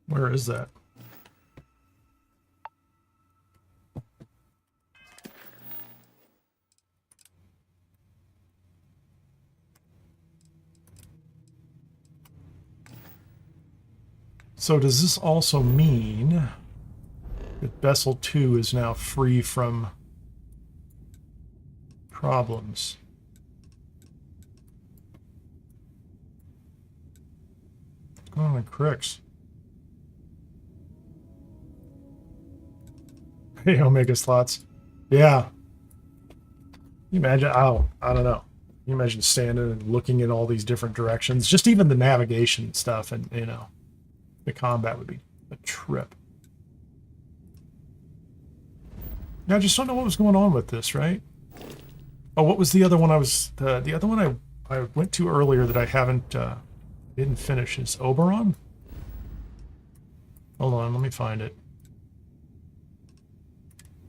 Where is that? So does this also mean that Vessel 2 is now free from problems? What's going on in Crix? Hey, Omega Slots. Yeah. Can you imagine? Oh, I don't know. Can you imagine standing and looking in all these different directions? Just even the navigation stuff and, you know, the combat would be a trip. Now, I just don't know what was going on with this, right? Oh, what was the other one I was... the other one I went to earlier that I haven't... didn't finish is Oberon? Hold on, let me find it.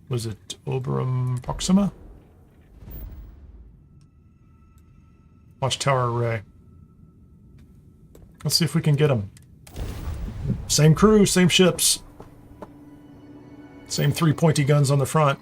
Was it Oberon Proxima? Watchtower Array. Let's see if we can get them. Same crew, same ships. Same 3 pointy guns on the front.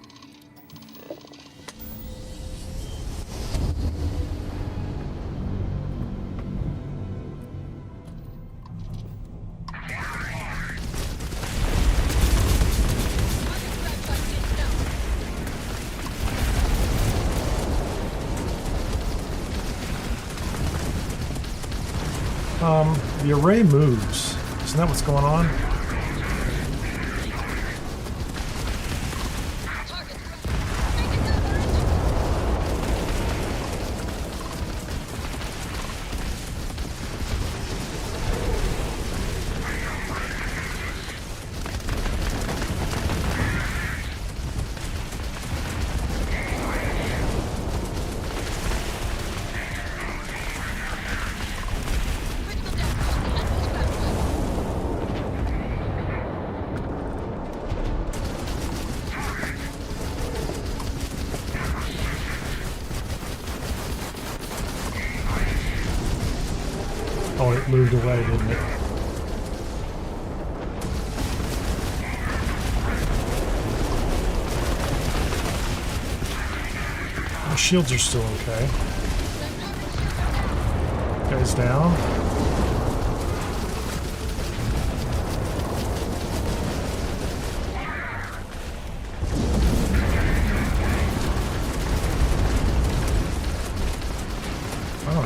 The array moves. Isn't that what's going on? Oh, it moved away, didn't it? My shields are still okay. Guy's down.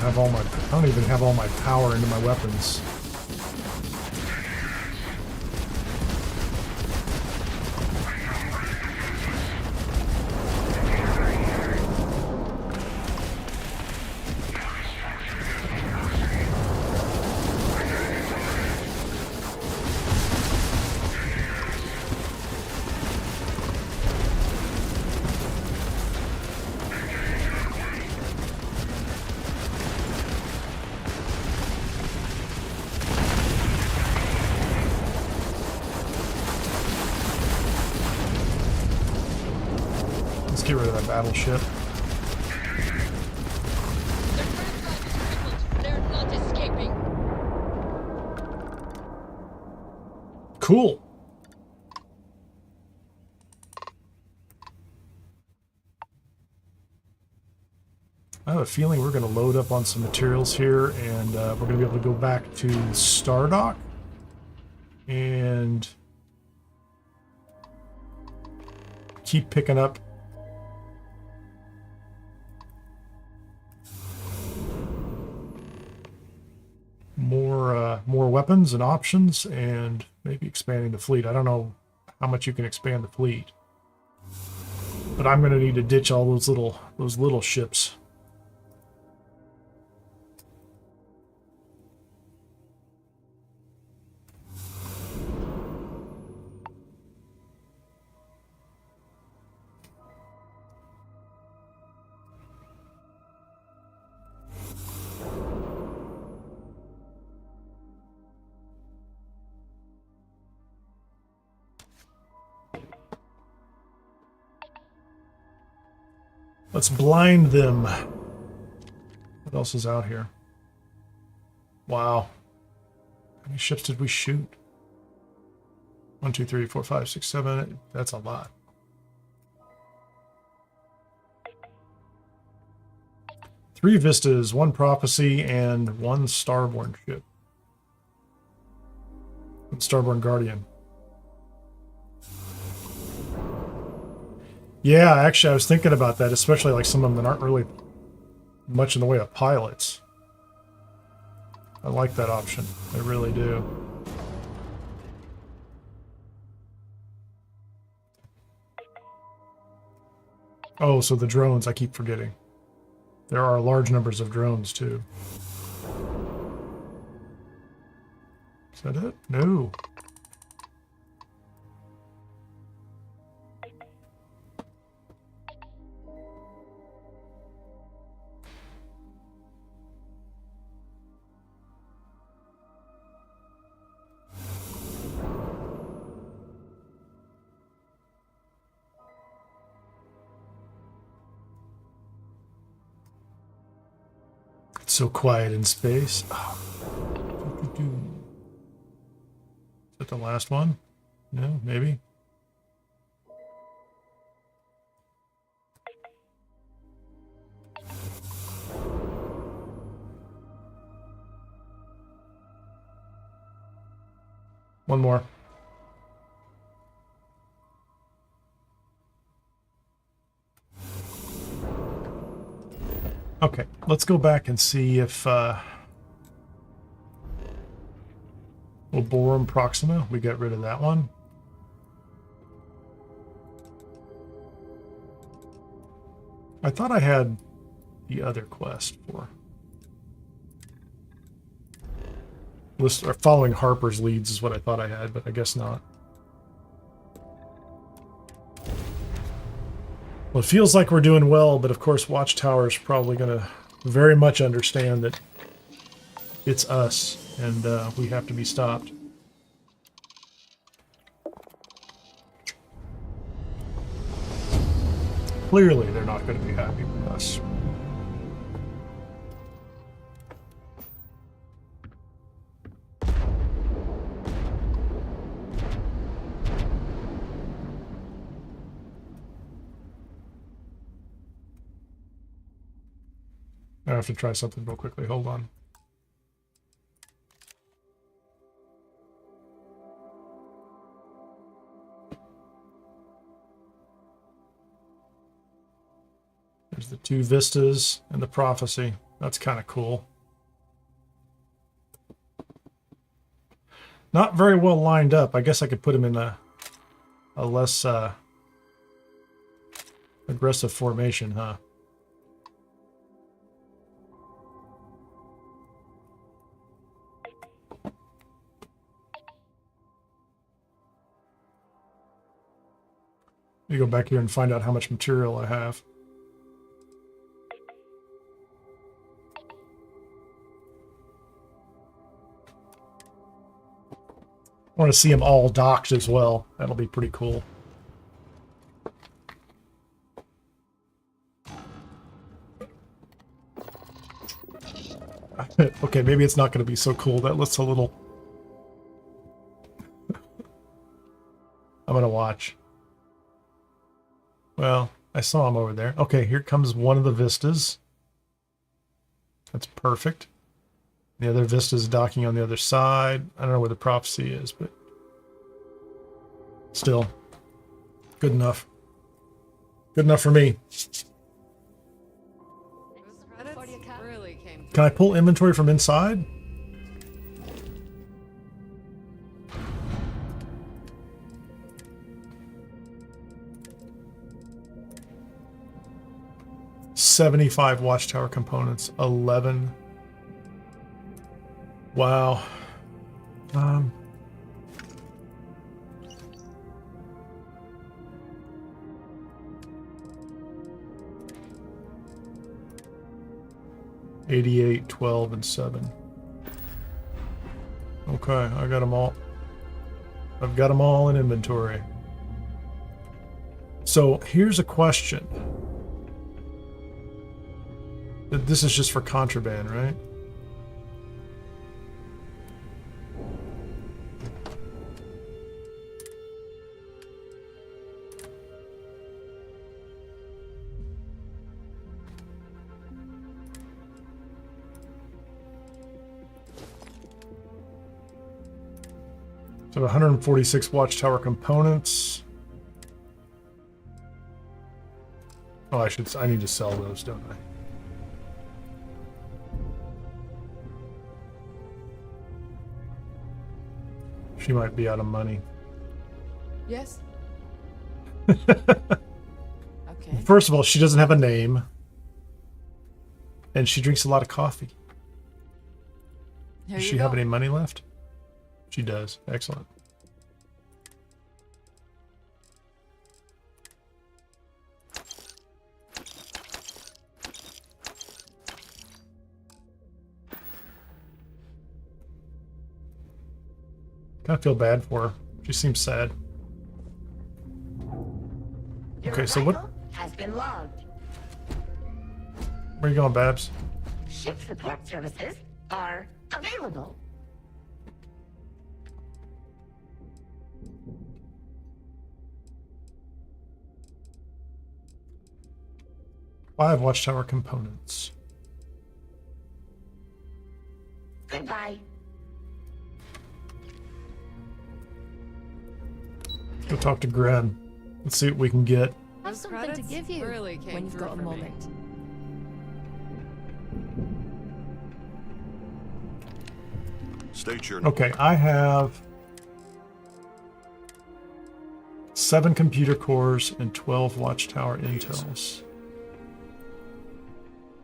I don't even have all my power into my weapons. Get rid of that battleship. They're not escaping. Cool. I have a feeling we're going to load up on some materials here, and we're going to be able to go back to Stardock and keep picking up more weapons and options, and maybe expanding the fleet. I don't know how much you can expand the fleet, but I'm going to need to ditch all those little ships. Let's blind them. What else is out here? Wow. How many ships did we shoot? 1, 2, 3, 4, 5, 6, 7. That's a lot. Three Vistas, 1 Prophecy, and 1 Starborn ship. Starborn Guardian. Yeah, actually, I was thinking about that, especially like some of them that aren't really much in the way of pilots. I like that option. I really do. Oh, so the drones, I keep forgetting. There are large numbers of drones, too. Is that it? No. It's so quiet in space. Oh. Is that the last one? No, maybe. One more. Okay, let's go back and see if Laborum Proxima, we got rid of that one. I thought I had the other quest for list, or following Harper's leads is what I thought I had, but I guess not. Well, it feels like we're doing well, but of course Watchtower is probably going to very much understand that it's us, and we have to be stopped. Clearly, they're not going to be happy with us. I have to try something real quickly. Hold on. There's the 2 vistas and the prophecy. That's kind of cool. Not very well lined up. I guess I could put them in a less aggressive formation, huh? Let me go back here and find out how much material I have. I want to see them all docked as well. That'll be pretty cool. Okay, maybe it's not going to be so cool. That looks a little... I'm going to watch. Well, I saw him over there. Okay, here comes one of the vistas. That's perfect. The other vista is docking on the other side. I don't know where the prophecy is, but still good enough. Good enough for me. Can I pull inventory from inside? $75 Watchtower components, 11. Wow. $88, $12, and $7. Okay, I got them all. I've got them all in inventory. So here's a question. This is just for contraband, right? So 146 Watchtower components. Oh, I need to sell those, don't I? She might be out of money. Yes. Okay. First of all, she doesn't have a name. And she drinks a lot of coffee. Does she have any money left? She does. Excellent. Kind of feel bad for her. She seems sad. Okay, so what? Has been logged. Where are you going, Babs? Ship support services are available. Five Watchtower components. Goodbye. Go talk to Gren. Let's see what we can get. I have something to give you when you've got a moment. State your... Okay, I have 7 computer cores and 12 Watchtower intels.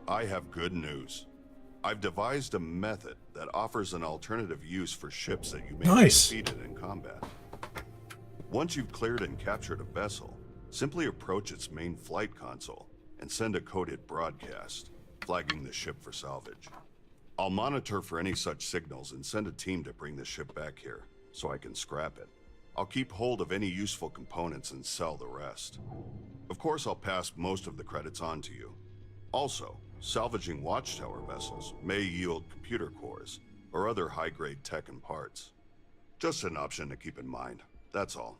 I have good news. I've devised a method that offers an alternative use for ships that you may be defeated in combat. Once you've cleared and captured a vessel, simply approach its main flight console and send a coded broadcast, flagging the ship for salvage. I'll monitor for any such signals and send a team to bring the ship back here, so I can scrap it. I'll keep hold of any useful components and sell the rest. Of course, I'll pass most of the credits on to you. Also, salvaging Watchtower vessels may yield computer cores or other high-grade tech and parts. Just an option to keep in mind. That's all.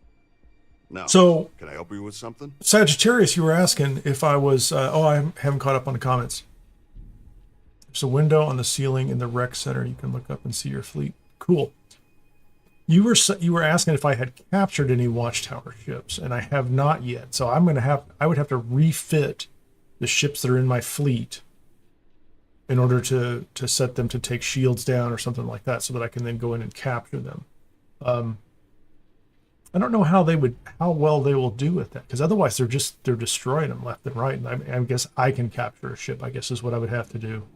Now, so, can I help you with something? Sagittarius, you were asking if I was... I haven't caught up on the comments. There's a window on the ceiling in the rec center. You can look up and see your fleet. Cool. You were asking if I had captured any Watchtower ships, and I have not yet. So I would have to refit the ships that are in my fleet in order to set them to take shields down or something like that, so that I can then go in and capture them. I don't know how well they will do with that, because otherwise they're destroying them left and right. And I guess I can capture a ship, I guess, is what I would have to do.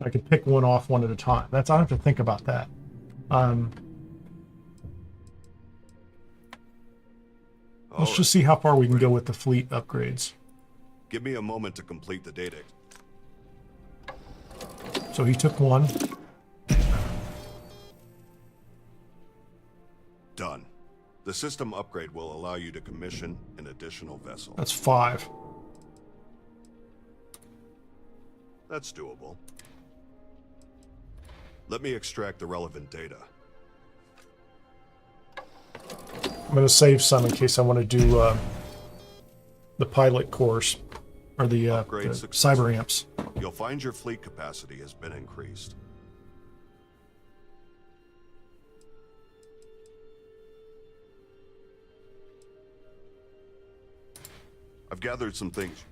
I can pick one off one at a time. I have to think about that. Let's just see how far we can go with the fleet upgrades. Give me a moment to complete the data. So he took one. Done. The system upgrade will allow you to commission an additional vessel. That's 5. That's doable. Let me extract the relevant data. I'm going to save some in case I want to do the pilot course, or the cyber amps. You'll find your fleet capacity has been increased. I've gathered some things.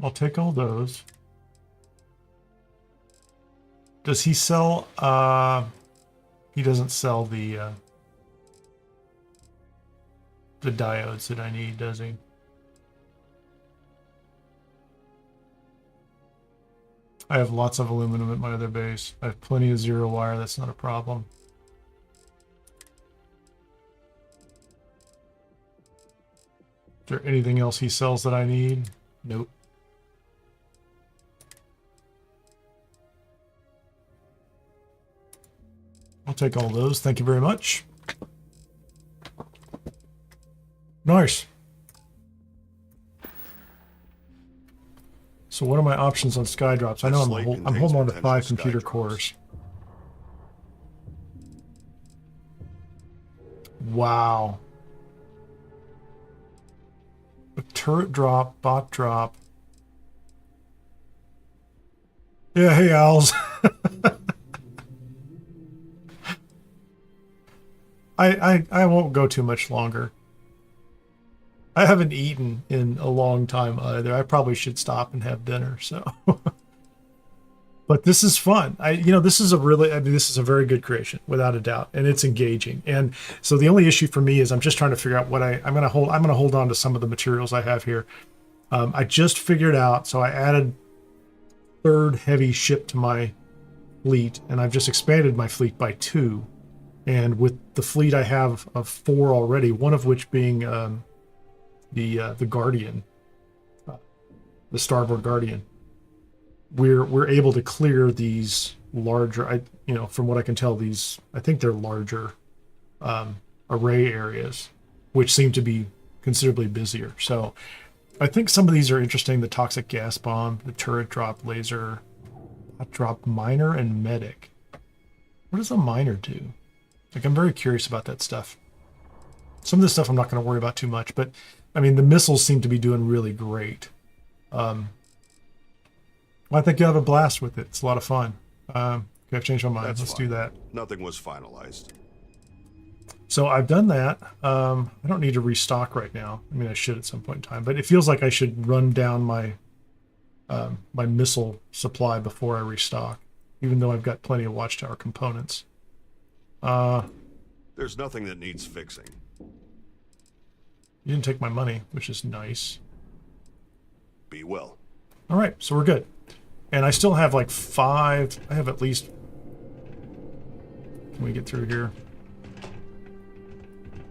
I'll take all those. Does he sell, he doesn't sell the diodes that I need, does he? I have lots of aluminum at my other base. I have plenty of zero wire, that's not a problem. Is there anything else he sells that I need? Nope. I'll take all those. Thank you very much. Nice. So what are my options on skydrops? I know I'm holding on to 5 computer cores. Wow. A turret drop, bot drop. Yeah, hey owls. I won't go too much longer. I haven't eaten in a long time either. I probably should stop and have dinner. So, but this is fun. This is this is a very good creation without a doubt, and it's engaging. And so the only issue for me is I'm just trying to figure out what I'm going to hold on to some of the materials I have here. I just figured out. So I added 3rd heavy ship to my fleet, and I've just expanded my fleet by 2. And with the fleet I have of 4 already, one of which being the Guardian, the Starboard Guardian, we're able to clear these larger, from what I can tell, I think they're larger array areas, which seem to be considerably busier. So I think some of these are interesting. The toxic gas bomb, the turret drop laser, drop miner, and medic. What does a miner do? Like, I'm very curious about that stuff. Some of this stuff I'm not going to worry about too much, but I mean, the missiles seem to be doing really great. I think you'll have a blast with it. It's a lot of fun. Okay, I've changed my mind. Let's do that. Nothing was finalized. So I've done that. I don't need to restock right now. I mean, I should at some point in time, but it feels like I should run down my my missile supply before I restock, even though I've got plenty of Watchtower components. There's nothing that needs fixing. You didn't take my money, which is nice. Be well. All right, so we're good. And I still have like 5. I have at least. Can we get through here?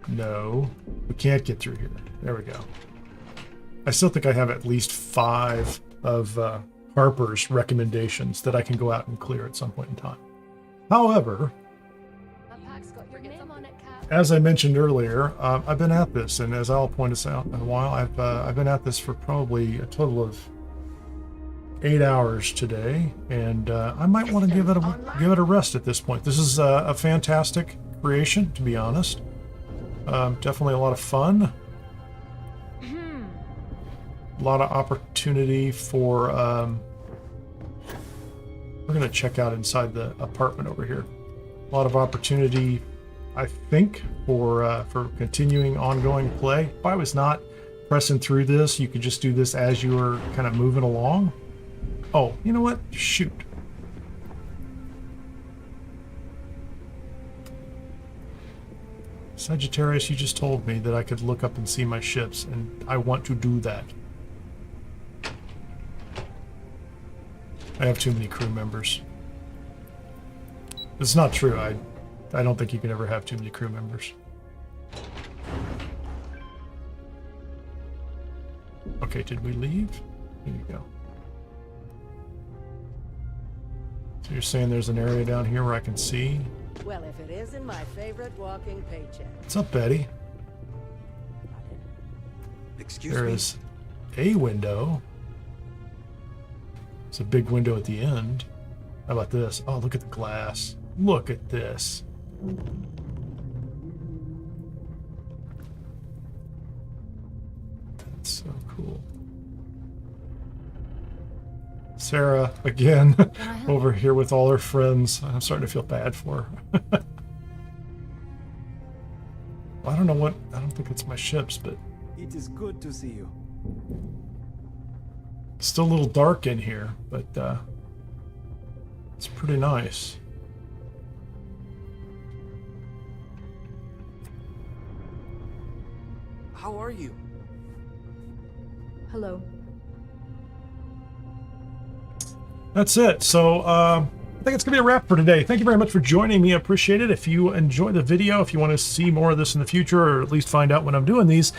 No, we can't get through here. There we go. I still think I have at least 5 of Harper's recommendations that I can go out and clear at some point in time. However, as I mentioned earlier, I've been at this, and as I'll point us out in a while, I've been at this for probably a total of 8 hours today, and I might want to give it a rest at this point. This is a fantastic creation, to be honest. Definitely a lot of fun. A lot of opportunity for We're going to check out inside the apartment over here. A lot of opportunity, I think, for continuing ongoing play. If I was not pressing through this, you could just do this as you were kind of moving along. Oh, you know what? Shoot. Sagittarius, you just told me that I could look up and see my ships, and I want to do that. I have too many crew members. It's not true. I don't think you can ever have too many crew members. Okay, did we leave? Here you go. So you're saying there's an area down here where I can see? Well, if it isn't my favorite walking paycheck. What's up, Betty? Excuse me? There is a window. It's a big window at the end. How about this? Oh, look at the glass. Look at this. That's so cool. Sarah, again, over here with all her friends. I'm starting to feel bad for her. Well, I don't know what... I don't think it's my ships, but... It is good to see you. It's still a little dark in here, but it's pretty nice. How are you? Hello. That's it. So I think it's gonna be a wrap for today. Thank you very much for joining me. I appreciate it. If you enjoy the video, if you want to see more of this in the future, or at least find out when I'm doing these,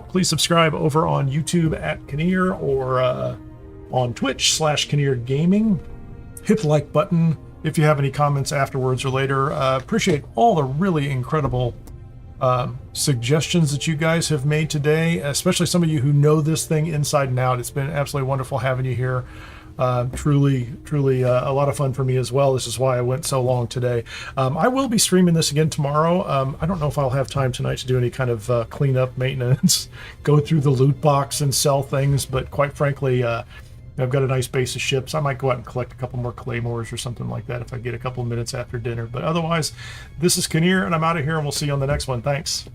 please subscribe over on YouTube at Kineer, or on Twitch /Kineer Gaming. Hit the like button if you have any comments afterwards or later. Appreciate all the really incredible suggestions that you guys have made today, especially some of you who know this thing inside and out. It's been absolutely wonderful having you here. Truly a lot of fun for me as well. This is why I went so long today. I will be streaming this again tomorrow. I don't know if I'll have time tonight to do any kind of cleanup, maintenance, go through the loot box and sell things, but quite frankly, I've got a nice base of ships. I might go out and collect a couple more claymores or something like that if I get a couple of minutes after dinner. But otherwise, this is Kineer, and I'm out of here, and we'll see you on the next one. Thanks.